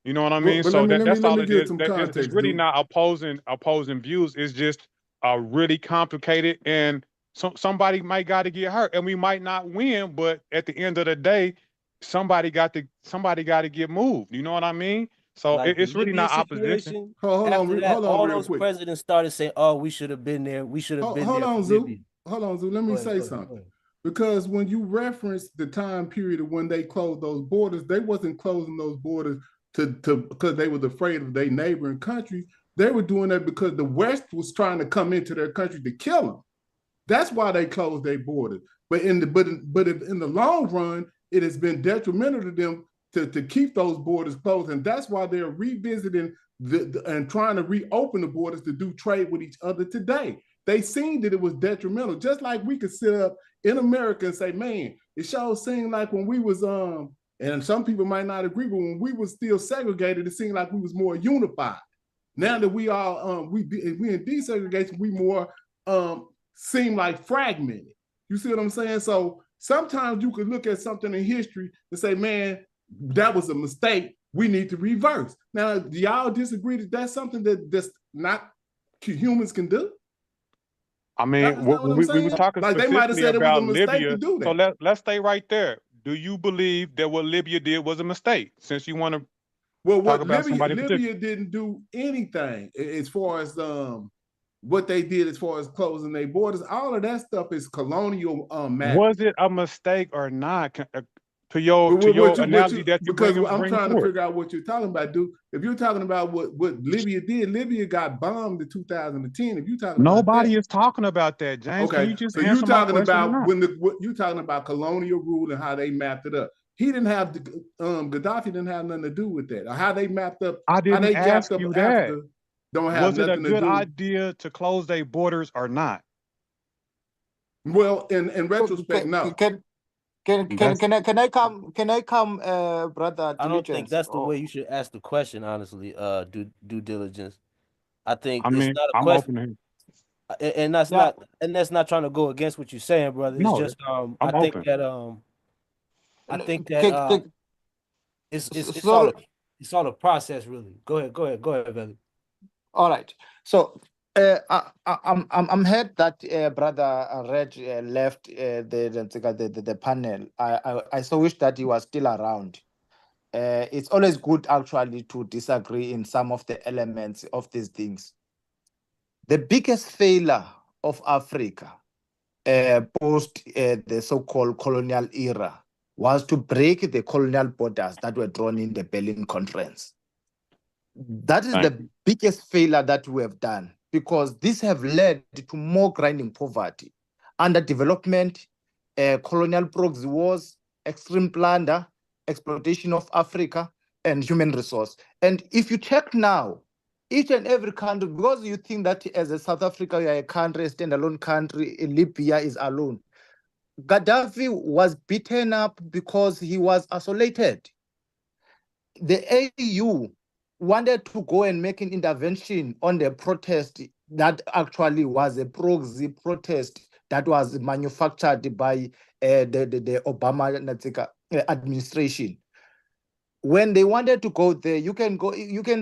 You know what I mean? But So that's let all me it give is. some It's context, really dude. not opposing views. It's just really complicated, and somebody might got to get hurt, and we might not win. But at the end of the day, somebody got to get moved. You know what I mean? So like the it's really Libya not opposition. situation, Hold after on, that, hold on, all real those quick. presidents started saying, "Oh, we should have been there. We should have been Hold there for on, Libya." Zoo. Hold on, Zoo. Let me say something. Because when you reference the time period of when they closed those borders, they wasn't closing those borders to because they was afraid of their neighboring countries. They were doing that because the West was trying to come into their country to kill them. That's why they closed their borders. But in the long run, it has been detrimental to them to keep those borders closed, and that's why they're revisiting and trying to reopen the borders to do trade with each other today. They seen that it was detrimental, just like we could sit up in America and say, "Man, it sure seemed like when we was and some people might not agree, but when we was still segregated, it seemed like we was more unified. Now that we are we in desegregation, we more seem like fragmented. You see what I'm saying? So sometimes you could look at something in history and say, man, that was a mistake. We need to reverse. Now, do y'all disagree that that's something that's not humans can do? I mean, we was talking like they might have specifically said it was a about mistake to Libya. do So that. let's stay right there. Do you believe that what Libya did was a mistake? Since you want to talk What about somebody in particular. Libya didn't do anything as far as what they did as far as closing their borders. All of that stuff is colonial matters. Was it a mistake or not? To your analogy that you because I'm bring trying to forth. figure out what you're talking about, dude. If you're talking about what Libya did, Libya got bombed in 2010. If you're talking about Nobody that, is talking about that, James. Can okay. you just So you're answer my talking question or about not? what you're talking about colonial rule and how they mapped it up. He didn't have Gaddafi didn't have nothing to do with that. Or how they mapped up, I how didn't they ask jacked up you that. Africa, don't have Was it a nothing to good do. idea to close their borders or not? Well, in retrospect, no. Can I come, brother? I don't think Diligence? that's the way you should ask the question. Honestly, due diligence. I think I it's mean, not a I'm question, open and that's not trying to go against what you're saying, brother. It's No, just I'm open. I think that Can, it's sorry, solid. It's all a process, really. Go ahead, Veli. All right. So I'm heard that brother Red left the panel. I so wish that he was still around. It's always good actually to disagree in some of the elements of these things. The biggest failure of Africa post the so-called colonial era was to break the colonial borders that were drawn in the Berlin Conference. That is the biggest failure that we have done, because these have led to more grinding poverty, underdevelopment, colonial proxy wars, extreme plunder, exploitation of Africa, and human resource. And if you check now, each and every country, because you think that as a South Africa, you are a country, a standalone country, Libya is alone. Gaddafi was beaten up because he was isolated. The AU wanted to go and make an intervention on the protest that actually was a proxy protest that was manufactured by the Obama administration. When they wanted to go there, you can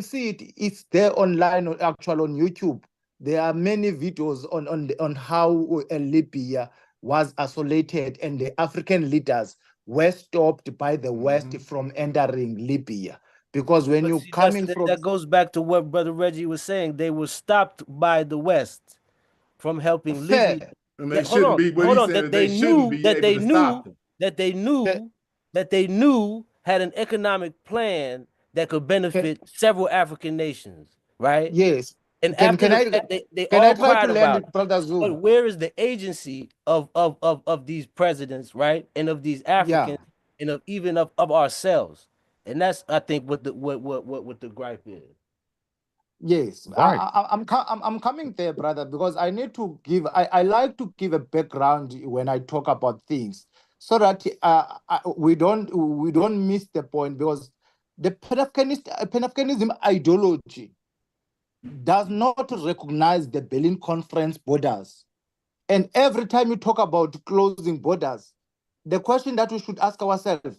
see it. It's there online, actually on YouTube. There are many videos on how Libya was isolated and the African leaders were stopped by the West from entering Libya. Because when you coming from that goes back to what Brother Reggie was saying. They were stopped by the West from helping Libya. And they shouldn't be. What he's saying is they shouldn't be able to stop them. That they knew had an economic plan that could benefit several African nations, right? Yes. And after they all cried about it. But where is the agency of these presidents, right? And of these Africans, and of even of ourselves? And that's, I think, what the gripe is. Yes, I'm coming there, brother, because I need to give. I like to give a background when I talk about things, so that we don't miss the point, because the Pan-Africanism ideology does not recognize the Berlin Conference borders, and every time you talk about closing borders, the question that we should ask ourselves: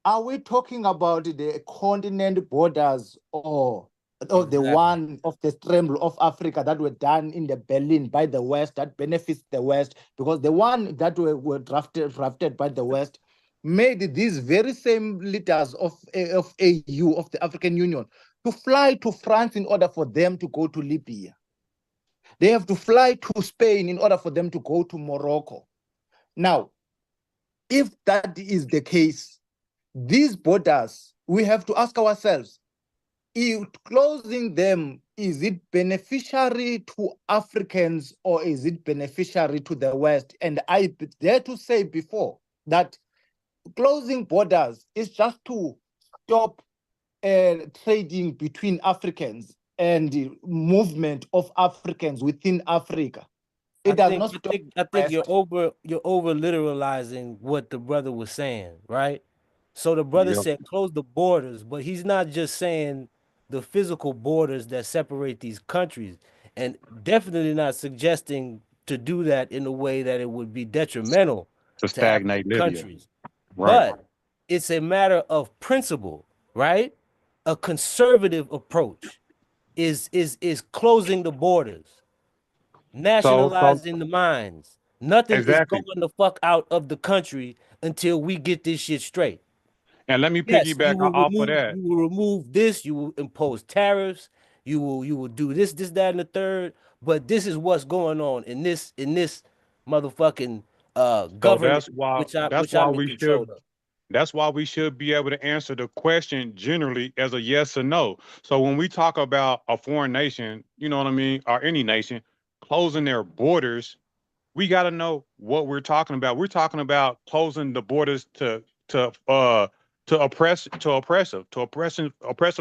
are we talking about the continent borders or the one of the scramble of Africa that were done in the Berlin by the West that benefits the West? Because the one that were drafted by the West made these very same leaders of AU, of the African Union, to fly to France in order for them to go to Libya. They have to fly to Spain in order for them to go to Morocco. Now, if that is the case, these borders, we have to ask ourselves, if closing them, is it beneficiary to Africans or is it beneficiary to the West? And I dare to say before that closing borders is just to stop trading between Africans and the movement of Africans within Africa. It does not stop. I think you're over literalizing what the brother was saying, right? So the brother said close the borders, but he's not just saying the physical borders that separate these countries, and definitely not suggesting to do that in a way that it would be detrimental to stagnate Libya. Countries. Right. But it's a matter of principle, right? A conservative approach is closing the borders, nationalizing the mines. Nothing is going the fuck out of the country until we get this shit straight. And let me piggyback off of that. You will remove this. You will impose tariffs. You will do this, that, and the third. But this is what's going on in this motherfucking government. So that's why we should be able to answer the question generally as a yes or no. So when we talk about a foreign nation, you know what I mean, or any nation closing their borders, we got to know what we're talking about. We're talking about closing the borders to oppressive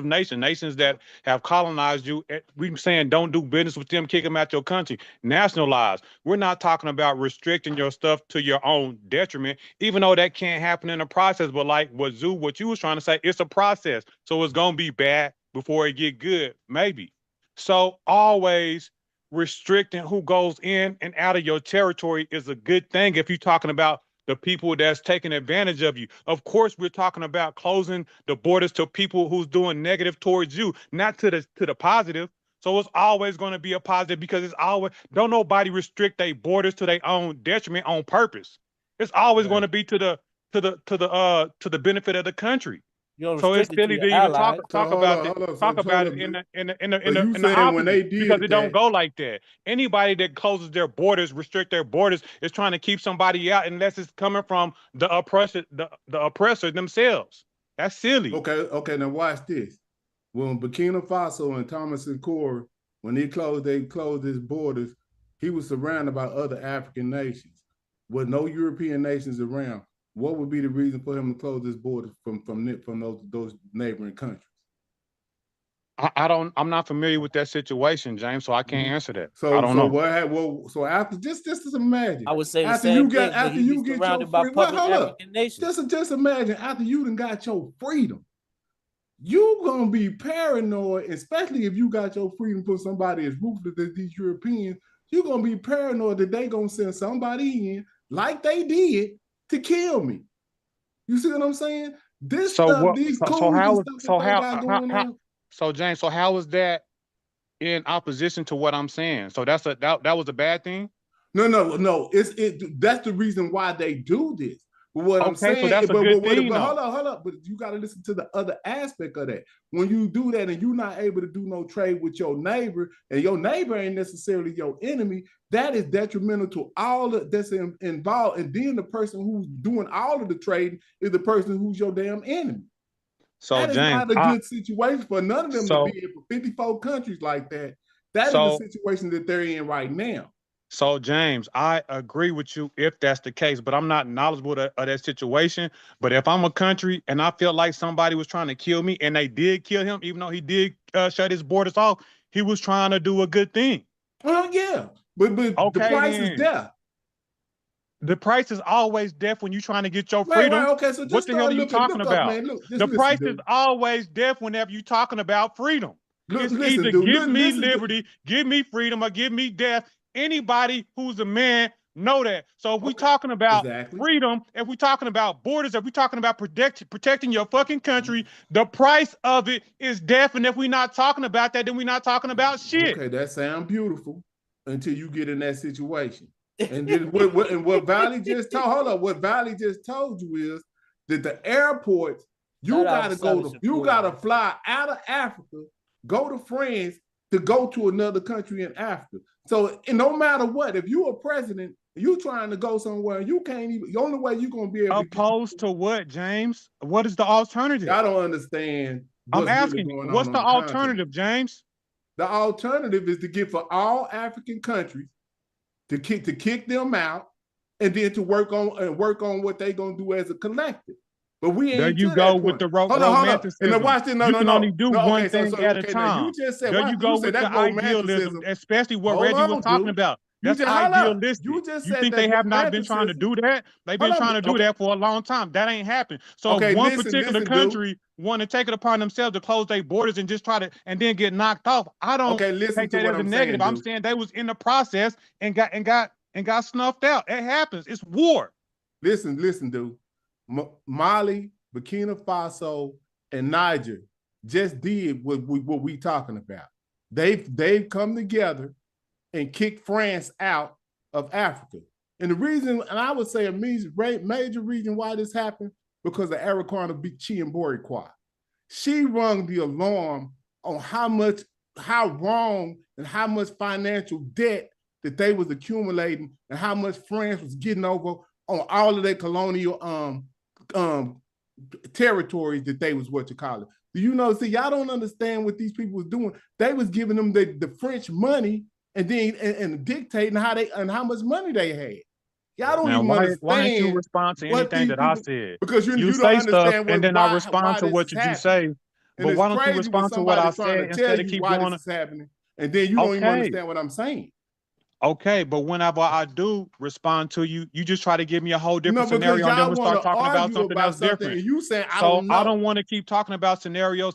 nations that have colonized you. We're saying don't do business with them, kick them out your country, nationalize. We're not talking about restricting your stuff to your own detriment, even though that can't happen in a process. But like what you was trying to say, it's a process. So it's gonna be bad before it get good, maybe. So always restricting who goes in and out of your territory is a good thing if you're talking about the people that's taking advantage of you. Of course, we're talking about closing the borders to people who's doing negative towards you, not to the positive. So it's always going to be a positive because it's always don't nobody restrict their borders to their own detriment on purpose. It's always going to be to the benefit of the country. You don't So it's restrict it to silly your to even allies. talk about it in the saying when they opposite did because it don't that, go like that. Anybody that closes their borders, restrict their borders, is trying to keep somebody out unless it's coming from the oppressor themselves. That's silly. Okay, now watch this. When Burkina Faso and Thomas Sankara, when they closed his borders, he was surrounded by other African nations with no European nations around. What would be the reason for him to close his borders from those neighboring countries? I'm not familiar with that situation, James, so I can't answer that. I don't know. So after just imagine. I would say the after same you get thing, but after he'd be you get your surrounded by freedom. public Hold up. African nations. Just imagine after you done got your freedom, you gonna be paranoid, especially if you got your freedom from somebody as ruthless as these Europeans. You're gonna be paranoid that they gonna send somebody in like they did to kill me. You see what I'm saying? This stuff, these coups and stuff that they got going on. So James, so how is that in opposition to what I'm saying? So that was a bad thing? No. That's the reason why they do this. But what I'm saying, so that's a good thing, but hold up. But you got to listen to the other aspect of that. When you do that and you're not able to do no trade with your neighbor, and your neighbor ain't necessarily your enemy, that is detrimental to all that's involved. And then the person who's doing all of the trading is the person who's your damn enemy. So that is James, not a good situation for none of them to be in 54 countries like that. That is the situation that they're in right now. So James, I agree with you if that's the case, but I'm not knowledgeable of that situation. But if I'm a country and I feel like somebody was trying to kill me and they did kill him, even though he did shut his borders off, he was trying to do a good thing. Well, yeah, but the price is death. The price is always death when you're trying to get your freedom. Right. Okay, so just what the hell are you talking about? Man. The price is always death whenever you're talking about freedom. It's either give me liberty, give me freedom, or give me death. Anybody who's a man know that. So if we're talking about freedom, if we're talking about borders, if we're talking about protecting your fucking country, the price of it is death. And if we're not talking about that, then we're not talking about shit. Okay, that sounds beautiful until you get in that situation. And then what Valley just told, what Valley just told you is that the airports, you gotta fly out of Africa, go to France to go to another country in Africa. So no matter what, if you're a president, you trying to go somewhere, you can't even. The only way you're gonna be able opposed to what, James? What is the alternative? I don't understand. I'm asking, what's the alternative, James? The alternative is to get for all African countries to kick them out, and then to work on what they gonna do as a collective. But we ain't. There you go with the romanticism. And watch this. You can only do one thing at a time. You just said, there you go with the idealism, especially what Reggie was talking about. That's idealistic. You think they have not been trying to do that? They've been trying to do that for a long time. That ain't happened. So if one particular country want to take it upon themselves to close their borders and just try to and then get knocked off, I don't take that as a negative. I'm saying they was in the process and got snuffed out. It happens. It's war. Listen, dude. Mali, Burkina Faso, and Niger just did what we talking about. They've come together and kicked France out of Africa. And the reason, and I would say a major reason why this happened, because of Arikana Chiambori. She rung the alarm on how wrong and how much financial debt that they was accumulating and how much France was getting over on all of their colonial territories that they was Do you know? See, y'all don't understand what these people was doing. They was giving them the French money and then and dictating how much money they had. Y'all don't even understand. Why didn't you respond to anything that I said? Because you don't say understand stuff and then I respond to what you say. But why don't you respond to what I said instead of keep going? Happening, and then you don't even understand what I'm saying. Okay, but whenever I do respond to you, you just try to give me a whole different scenario, and then we start talking about something else different. You saying I don't know. I don't want to keep talking about scenario.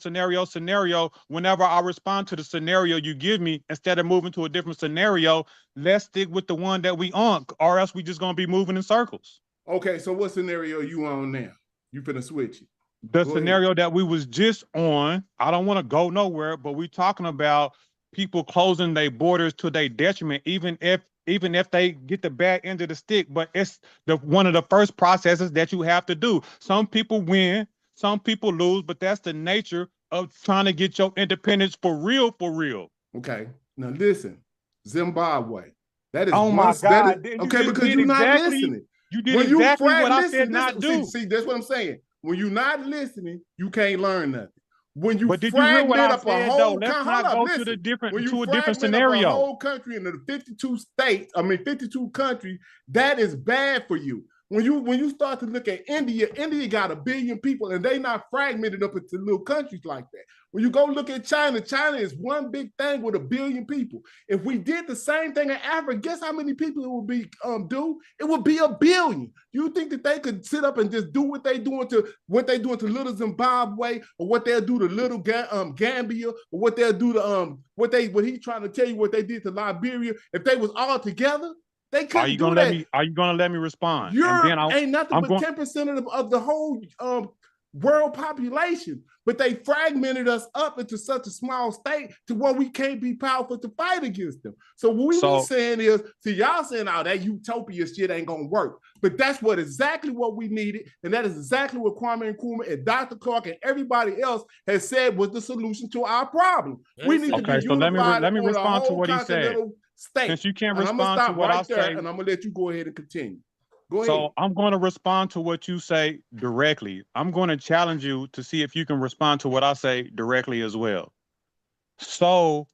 Whenever I respond to the scenario you give me, instead of moving to a different scenario, let's stick with the one that we on, or else we just gonna be moving in circles. Okay, so what scenario you on now? You finna switch it. The Go scenario ahead. that we was just on, I don't want to go nowhere, but we talking about people closing their borders to their detriment, even if they get the bad end of the stick. But it's one of the first processes that you have to do. Some people win, some people lose, but that's the nature of trying to get your independence for real, for real. Okay. Now listen, Zimbabwe. That is Oh my once that is God! You okay just because did you're not exactly. listening. You did When you exactly what I said listen, not do. see, that's what I'm saying. When you're not listening, you can't learn nothing. When you But did you hear what fragment I up a said though? whole Let's country, hold not up, go to listen. When you to a different fragment up a scenario. whole country into the 52 states, 52 countries, that is bad for you. When you start to look at India got 1 billion people and they not fragmented up into little countries like that. When you go look at China is one big thing with 1 billion people. If we did the same thing in Africa, guess how many people it would be do? It would be 1 billion. You think that they could sit up and just do what they doing to little Zimbabwe, or what they'll do to little Gambia, or what they'll do to what he's trying to tell you what they did to Liberia if they was all together? They couldn't do that. Are you gonna let me respond? Europe ain't nothing but 10% of the whole world population, but they fragmented us up into such a small state to where we can't be powerful to fight against them. So what we saying is, see, y'all saying, oh, that utopia shit ain't gonna work. But that's exactly what we needed, and that is exactly what Kwame Nkrumah and Dr. Clark and everybody else has said was the solution to our problem. We need to be unified let me on a respond to whole what he said. continental state. Since you can't And I'm gonna respond to stop what I right there, say, and I'm gonna let you go ahead and continue. Go ahead. So I'm going to respond to what you say directly. I'm going to challenge you to see if you can respond to what I say directly as well. So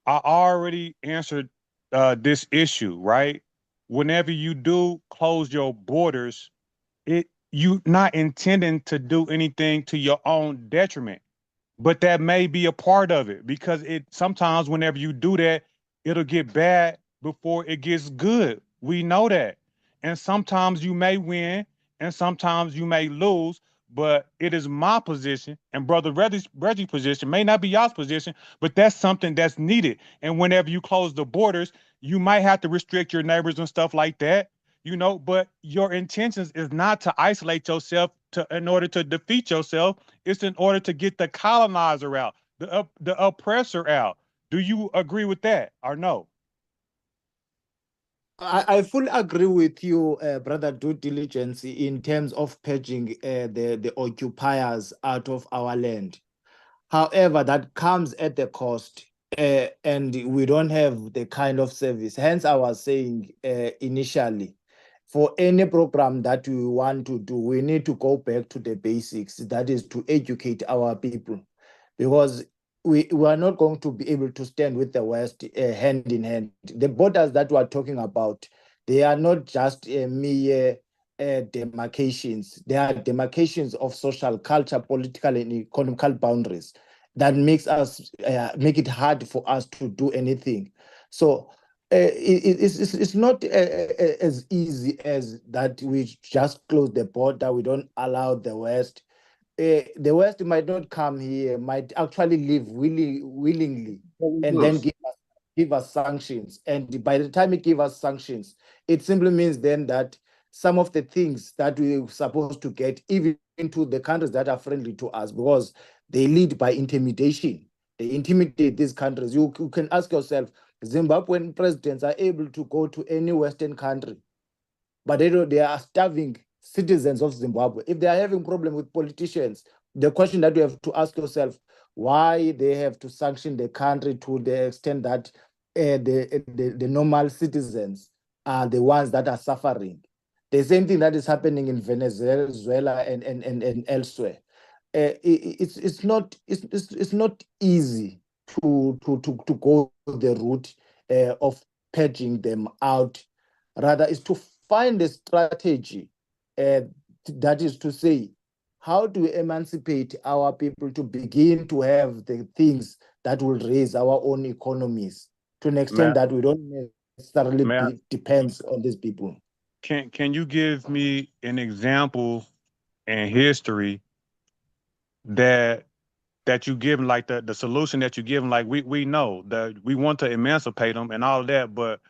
I already answered this issue, right? Whenever you do close your borders, you not intending to do anything to your own detriment, but that may be a part of it, because sometimes whenever you do that, it'll get bad before it gets good. We know that. And sometimes you may win and sometimes you may lose, but it is my position, and Brother Reggie's position may not be y'all's position, but that's something that's needed. And whenever you close the borders, you might have to restrict your neighbors and stuff like that, but your intentions is not to isolate yourself in order to defeat yourself. It's in order to get the colonizer out, the oppressor out. Do you agree with that or no? I fully agree with you, brother Due Diligence, in terms of purging the occupiers out of our land. However, that comes at the cost, and we don't have the kind of service. Hence, I was saying initially, for any program that we want to do, we need to go back to the basics, that is to educate our people, because we are not going to be able to stand with the West hand in hand. The borders that we are talking about, they are not just mere demarcations. They are demarcations of social, culture, political, and economical boundaries that make it hard for us to do anything. So it's not as easy as that. We just close the border. We don't allow the West. The West might not come here, might actually live willingly, and then give us sanctions. And by the time it gives us sanctions, it simply means then that some of the things that we're supposed to get, even into the countries that are friendly to us, because they lead by intimidation. They intimidate these countries. You can ask yourself, Zimbabwean presidents are able to go to any Western country, but they are starving citizens of Zimbabwe. If they are having problem with politicians, the question that you have to ask yourself, why they have to sanction the country to the extent that the normal citizens are the ones that are suffering. The same thing that is happening in Venezuela and elsewhere. It's not easy to go the route of purging them out. Rather, is to find a strategy, that is to say, how do we emancipate our people to begin to have the things that will raise our own economies to an extent that we don't necessarily depend on these people. Can you give me an example in history that you give, like the solution that you give them? Like we know that we want to emancipate them and all of that, but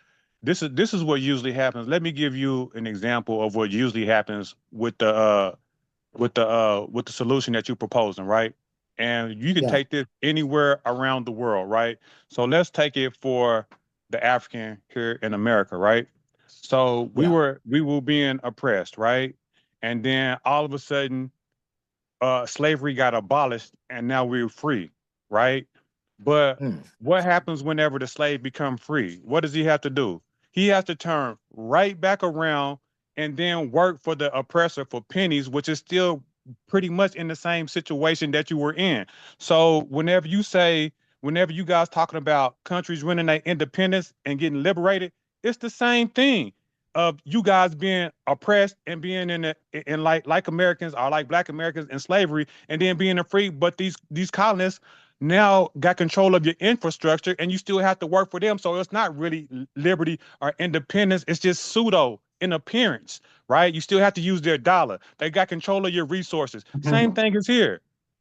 this is what usually happens. Let me give you an example of what usually happens with the solution that you're proposing, right? And you can Yeah. take this anywhere around the world, right? So let's take it for the African here in America, right? So we Yeah. were being oppressed, right? And then all of a sudden, slavery got abolished, and now we're free, right? But what happens whenever the slave become free? What does he have to do? He has to turn right back around and then work for the oppressor for pennies, which is still pretty much in the same situation that you were in. So whenever you guys talking about countries winning their independence and getting liberated, it's the same thing of you guys being oppressed and being in like Americans or like Black Americans in slavery and then being free. But these colonists now got control of your infrastructure and you still have to work for them. So it's not really liberty or independence. It's just pseudo in appearance, right? You still have to use their dollar. They got control of your resources. Same thing is here.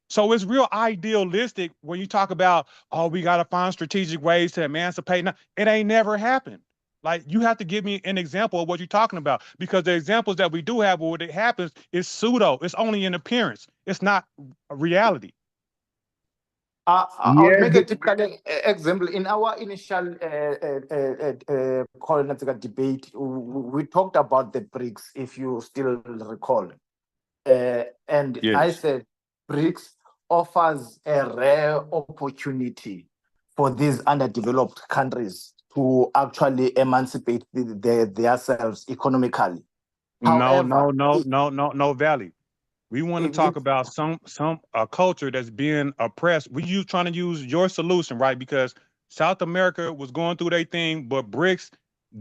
So it's real idealistic when you talk about, oh, we got to find strategic ways to emancipate. No, it ain't never happened. Like, you have to give me an example of what you're talking about, because the examples that we do have where it happens is pseudo. It's only an appearance. It's not a reality. I'll make a typical example. In our initial debate, we talked about the BRICS, if you still recall. And Yes. I said BRICS offers a rare opportunity for these underdeveloped countries to actually emancipate themselves economically. However, No, Valley. We want to talk about a culture that's being oppressed. You trying to use your solution, right? Because South America was going through their thing, but BRICS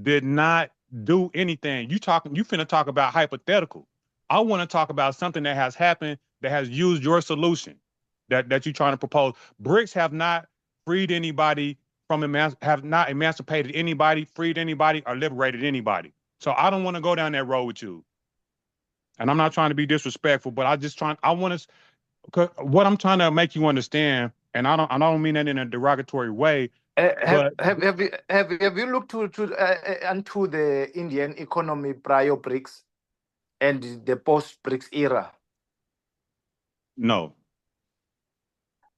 did not do anything. You finna talk about hypothetical. I want to talk about something that has happened that has used your solution that you're trying to propose. BRICS have not freed anybody have not emancipated anybody, freed anybody, or liberated anybody. So I don't want to go down that road with you. And I'm not trying to be disrespectful, but what I'm trying to make you understand, and I don't mean that in a derogatory way. Have you looked into the Indian economy prior BRICS and the post BRICS era? No.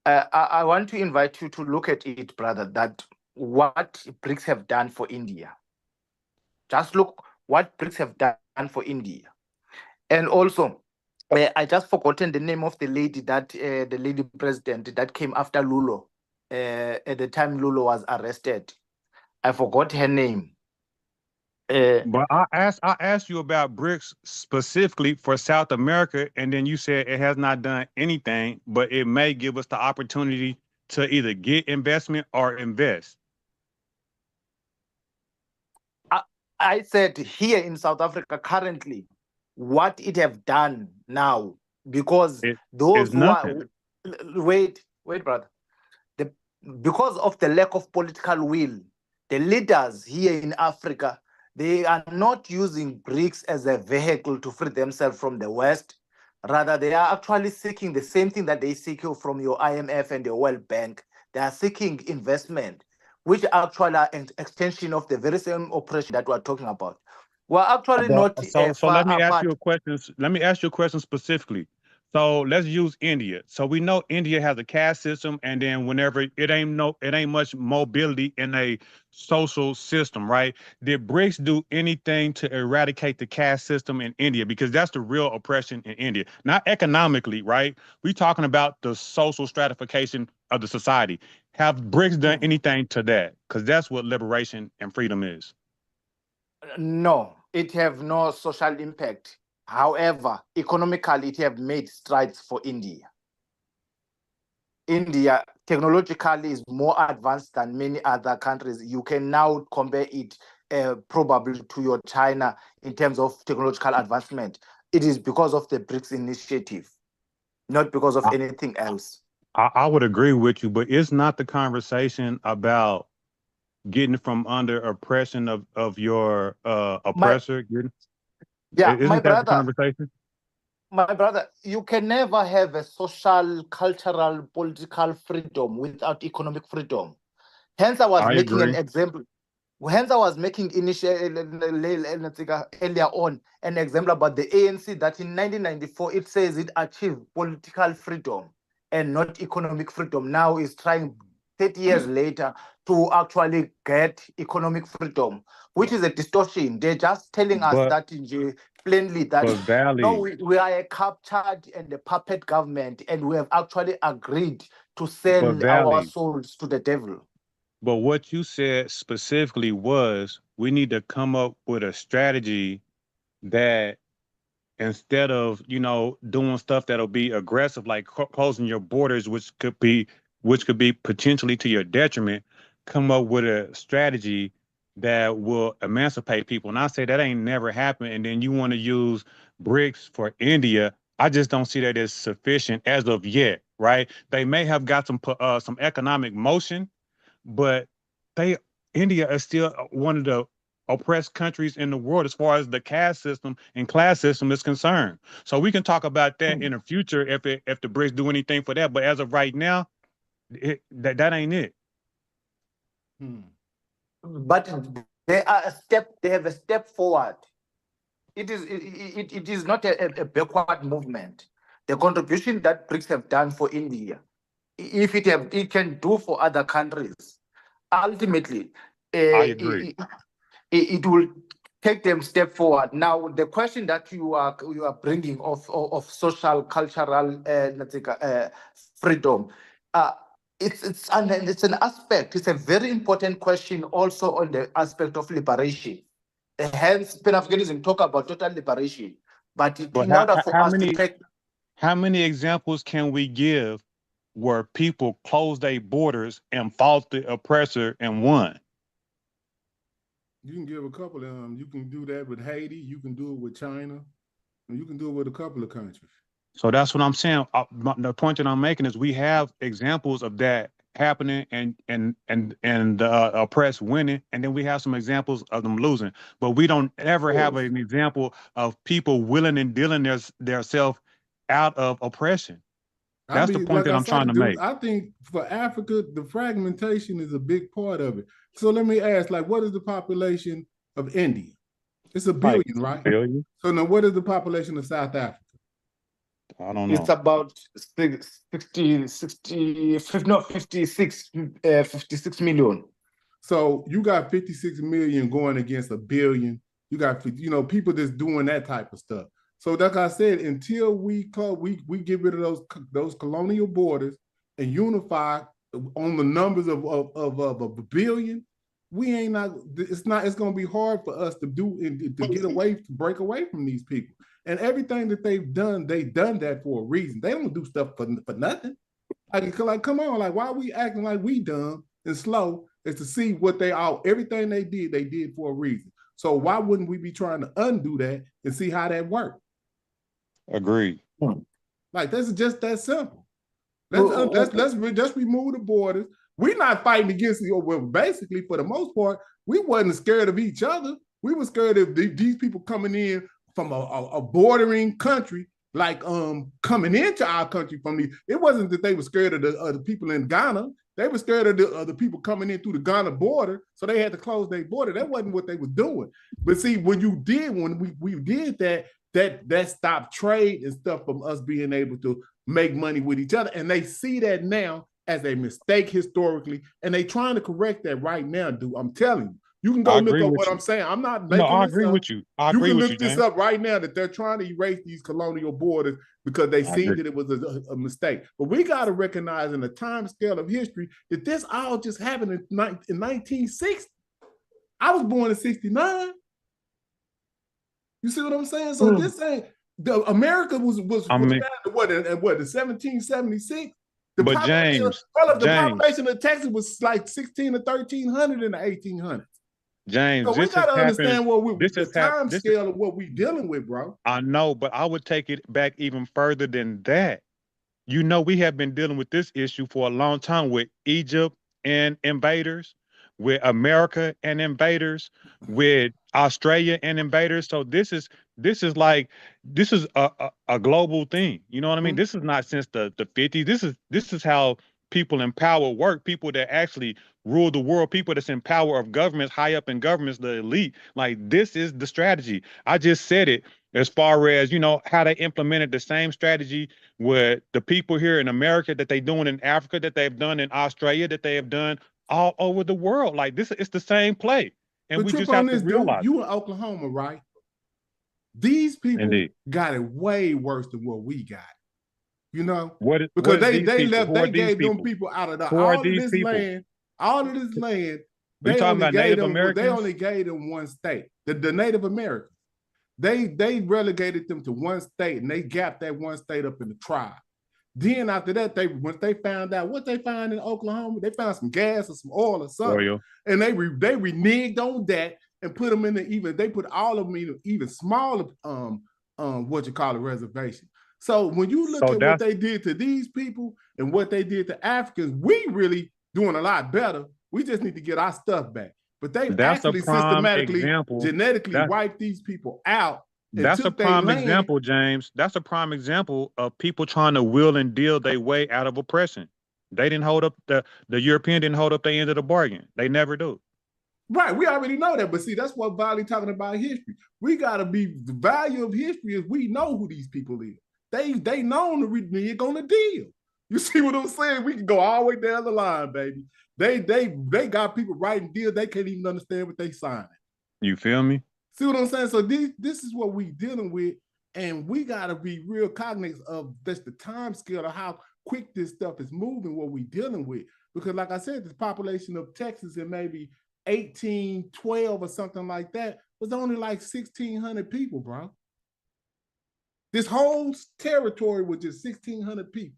I want to invite you to look at it, brother, that what BRICS have done for India. Just look what BRICS have done for India. And also, I just forgotten the name of the lady the lady president that came after Lulo. At the time Lulo was arrested. I forgot her name. But I asked you about BRICS specifically for South America, and then you said it has not done anything, but it may give us the opportunity to either get investment or invest. I said here in South Africa currently, what it have done now, because those who are wait, brother. Because of the lack of political will, the leaders here in Africa, they are not using BRICS as a vehicle to free themselves from the West. Rather, they are actually seeking the same thing that they seek from your IMF and your World Bank. They are seeking investment, which actually are an extension of the very same oppression that we're talking about. We're actually not so far let me apart. ask you a question. Let me ask you a question specifically. So let's use India. So we know India has a caste system, and then whenever it ain't much mobility in a social system, right? Did BRICS do anything to eradicate the caste system in India? Because that's the real oppression in India, not economically, right? We talking about the social stratification of the society. Have BRICS done anything to that? Because that's what liberation and freedom is. No, it have no social impact. However, economically, it have made strides for India. India technologically is more advanced than many other countries. You can now compare it probably to your China in terms of technological advancement. It is because of the BRICS initiative, not because of anything else. I would agree with you, but it's not the conversation about getting from under oppression of your oppressor. My brother, the conversation? My brother, you can never have a social, cultural, political freedom without economic freedom. Hence, I was making an example. Hence, I was making earlier on an example about the ANC that in 1994 it says it achieved political freedom and not economic freedom. Now is trying 30 years later to actually get economic freedom, which is a distortion. They're just telling us But that plainly that no, Valley, we are a captured and a puppet government, and we have actually agreed to sell but our Valley, souls to the devil. but what you said specifically was we need to come up with a strategy that instead of, you know, doing stuff that'll be aggressive, like closing your borders, which could be potentially to your detriment, come up with a strategy that will emancipate people. And I say that ain't never happened. And then you want to use BRICS for India. I just don't see that as sufficient as of yet, right? They may have got some economic motion, but they India is still one of the oppressed countries in the world as far as the caste system and class system is concerned. So we can talk about that in the future if the BRICS do anything for that. But as of right now, that ain't it. But they are a step. They have a step forward. It is not a backward movement. The contribution that BRICS have done for India, if it can do for other countries, ultimately, I agree. It will take them step forward. Now, the question that you are bringing of social, cultural, freedom, it's an aspect. It's a very important question also on the aspect of liberation. Hence, Pan-Africanism talk about total liberation, but in order for us to take. How many examples can we give where people closed their borders and fought the oppressor and won? You can give a couple of them. You can do that with Haiti. You can do it with China. And you can do it with a couple of countries. So that's what I'm saying. The point that I'm making is we have examples of that happening and the oppressed winning, and then we have some examples of them losing. But we don't ever have an example of people willing and dealing themselves out of oppression. That's the point that I'm trying to make. I think for Africa, the fragmentation is a big part of it. So let me ask, like, what is the population of India? It's a billion, right? Billion. So now what is the population of South Africa? I don't know. It's about 56 million. So you got 56 million going against a billion. You got, people that's doing that type of stuff. So like I said, until we get rid of those colonial borders and unify on the numbers of a billion, it's going to be hard for us to break away from these people. And everything that they've done that for a reason. They don't do stuff for nothing. Like, come on, like, why are we acting like we dumb and slow? Is to see what everything they did for a reason. So why wouldn't we be trying to undo that and see how that worked? Agreed. Like, that's just that simple. Let's just remove the borders. We're not fighting against you. Well, basically, for the most part, we wasn't scared of each other. We were scared of these people coming in from a bordering country, like coming into our country from these. It wasn't that they were scared of the people in Ghana. They were scared of the people coming in through the Ghana border, so they had to close their border. That wasn't what they were doing. But see, when we did that stopped trade and stuff from us being able to make money with each other. And they see that now as a mistake historically, and they trying to correct that right now, dude. I'm telling you. You can go look up what I'm saying. I'm not making I agree with you. I agree with you, You can look this up right now that they're trying to erase these colonial borders because they seen that it was a mistake. But we got to recognize in the time scale of history that this all just happened in 1960. I was born in 69. You see what I'm saying? So this ain't America was founded in 1776. The population of Texas was like 16 to 1300 in the 1800s. James, so we gotta understand the time scale of what we're dealing with, bro. I know, but I would take it back even further than that. You know, we have been dealing with this issue for a long time with Egypt and invaders, with America and invaders, with Australia and invaders. So this is a global thing. You know what I mean? This is not since the 50s. This is how people in power work. People that actually rule the world, people that's in power of governments, high up in governments, the elite. Like, this is the strategy. I just said it as far as, you know, how they implemented the same strategy with the people here in America that they doing in Africa, that they've done in Australia, that they have done all over the world. Like, this, it's the same play. And But we trip just on have to this, dude. realize You in Oklahoma, right? These people Indeed. got it way worse than what we got. You know, because they gave them people out of Who are all of these this people? land, all of this land. Are you They talking only about gave Native them. They Americans? only gave them one state. The Native Americans. They relegated them to one state, and they gapped that one state up in the tribe. Then after that, once they found out what they found in Oklahoma, they found some gas or some oil or something, Oil. and they reneged on that and put them in they put all of them in even smaller reservation. So when you look at what they did to these people and what they did to Africans, we really doing a lot better. We just need to get our stuff back. But they actually systematically, genetically wiped these people out. That's a prime example, James. That's a prime example of people trying to will and deal their way out of oppression. They didn't hold up the European didn't hold up their end of the bargain. They never do. Right, we already know that, but see, that's what Valley talking about history. We gotta be the value of history is we know who these people is. They known to renege on the deal. You see what I'm saying? We can go all the way down the line, baby. They got people writing deals they can't even understand what they signing. You feel me? See what I'm saying? So this is what we dealing with, and we gotta be real cognizant of just the time scale of how quick this stuff is moving. What we dealing with, because like I said, the population of Texas in maybe 1812 or something like that was only like 1,600 people, bro. This whole territory was just 1,600 people.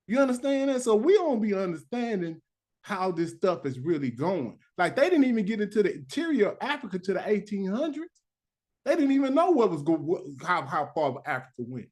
You understand that? So we don't be understanding how this stuff is really going. Like, they didn't even get into the interior of Africa to the 1800s. They didn't even know what was going, how far Africa went.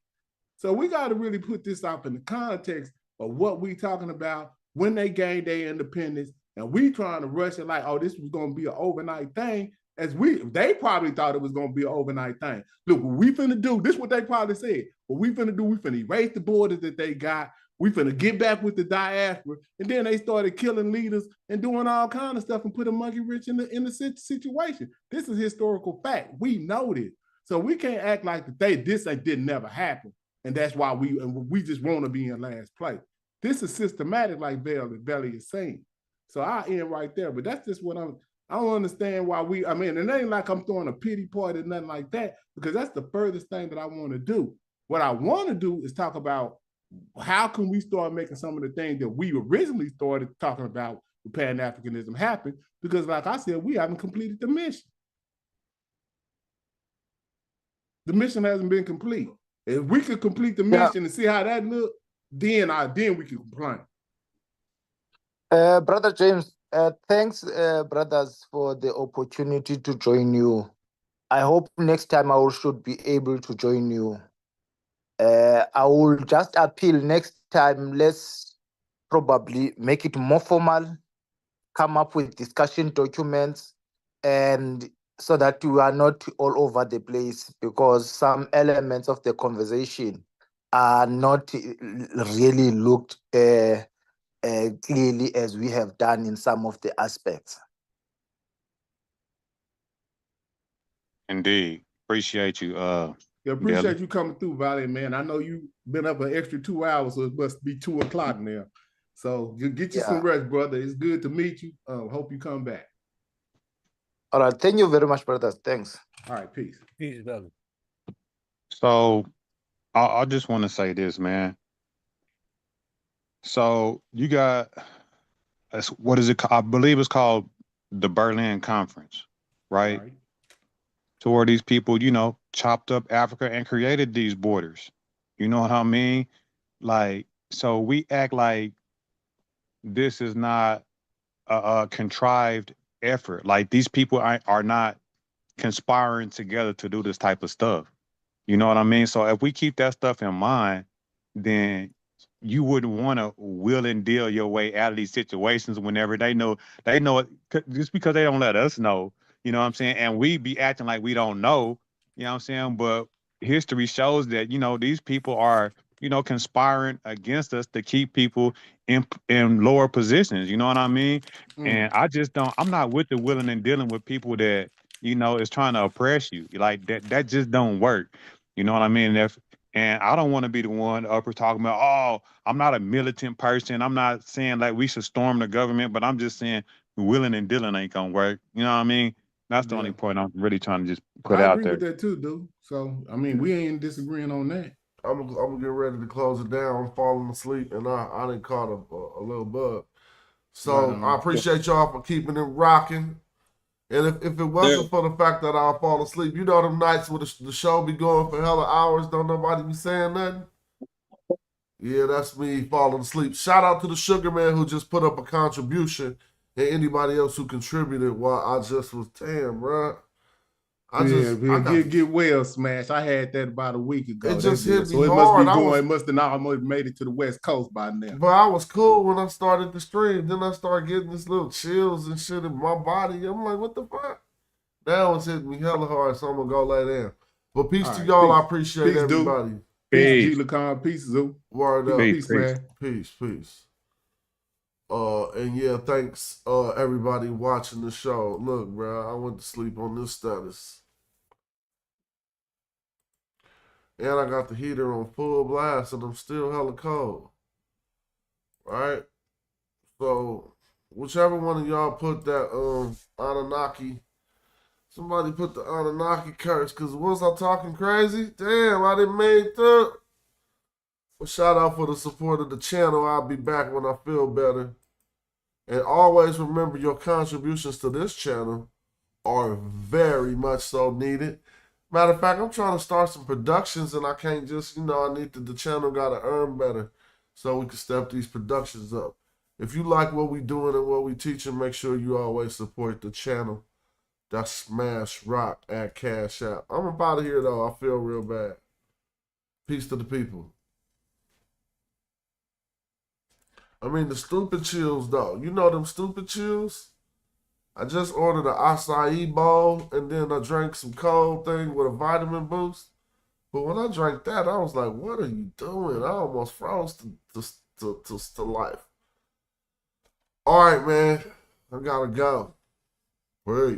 So we got to really put this up in the context of what we talking about when they gained their independence, and we trying to rush it like, oh, this was going to be an overnight thing. They probably thought it was going to be an overnight thing. Look, what we finna do, this is what they probably said. What we finna do, we finna erase the borders that they got. We finna get back with the diaspora. And then they started killing leaders and doing all kind of stuff and put a monkey rich in the situation. This is historical fact. We know this. So we can't act like this didn't never happen. And that's why we just want to be in last place. This is systematic, like Belly is saying. So I end right there. But that's just what I don't understand why and it ain't like I'm throwing a pity party or nothing like that, because that's the furthest thing that I want to do. What I want to do is talk about how can we start making some of the things that we originally started talking about with Pan-Africanism happen, because like I said, we haven't completed the mission. The mission hasn't been complete. If we could complete the mission and see how that look, then we can complain. Brother James, thanks, brothers, for the opportunity to join you. I hope next time I should be able to join you. I will just appeal next time, let's probably make it more formal, come up with discussion documents, and so that we are not all over the place, because some elements of the conversation are not really looked clearly as we have done in some of the aspects. Indeed. Appreciate you. Appreciate you coming through, Valley, man. I know you've been up an extra 2 hours, so it must be 2 o'clock now. So get you some rest, brother. It's good to meet you. Hope you come back. All right. Thank you very much, brothers. Thanks. All right. Peace. Peace, brother. So I just want to say this, man. So you got, what is it? I believe it's called the Berlin Conference, right? To where these people, chopped up Africa and created these borders. You know what I mean? Like, so we act like this is not a contrived effort. Like, these people are not conspiring together to do this type of stuff. You know what I mean? So if we keep that stuff in mind, then you wouldn't want to will and deal your way out of these situations whenever they know it, just because they don't let us know. You know what I'm saying? And we be acting like we don't know, you know what I'm saying? But history shows that, these people are conspiring against us to keep people in lower positions. You know what I mean? And I just don't. I'm not with the willing and dealing with people that is trying to oppress you. Like that. That just don't work. You know what I mean? And I don't want to be the one up here talking about, oh, I'm not a militant person. I'm not saying like we should storm the government, but I'm just saying willing and dealing ain't gonna work. You know what I mean? That's the only point I'm really trying to just put I out agree there. with that too, dude. So I mean, we ain't disagreeing on that. I'm gonna get ready to close it down. I'm falling asleep, and I didn't caught a little bug. So Right I appreciate y'all for keeping it rocking. And if it wasn't for the fact that I'll fall asleep, you know them nights where the show be going for hella hours, don't nobody be saying nothing? Yeah, that's me falling asleep. Shout out to the Sugar Man who just put up a contribution and anybody else who contributed while I just was, damn, bro. Get well, Smash. I had that about a week ago. It just hit me so it hard. It must have almost made it to the West Coast by now. But I was cool when I started the stream. Then I started getting this little chills and shit in my body. I'm like, what the fuck? Now it's hitting me hella hard, so I'm gonna go lay down. But peace to y'all. I appreciate everybody. Peace, G Lacan. Peace, Zoo. Word up. Peace, man. Peace. And yeah, thanks everybody watching the show. Look, bro, I went to sleep on this status. And I got the heater on full blast and I'm still hella cold. Right? So whichever one of y'all put that Anunnaki, somebody put the Anunnaki curse, because was I talking crazy? Damn, I didn't make it. Well, shout out for the support of the channel. I'll be back when I feel better. And always remember, your contributions to this channel are very much so needed. Matter of fact, I'm trying to start some productions and I can't just, I need the channel got to earn better so we can step these productions up. If you like what we doing and what we teaching, make sure you always support the channel. That's Smash Rock at Cash App. I'm up out of here though. I feel real bad. Peace to the people. I mean, the stupid chills though. You know them stupid chills? I just ordered an acai bowl and then I drank some cold thing with a vitamin boost. But when I drank that, I was like, what are you doing? I almost froze to life. All right, man. I gotta go. Peace.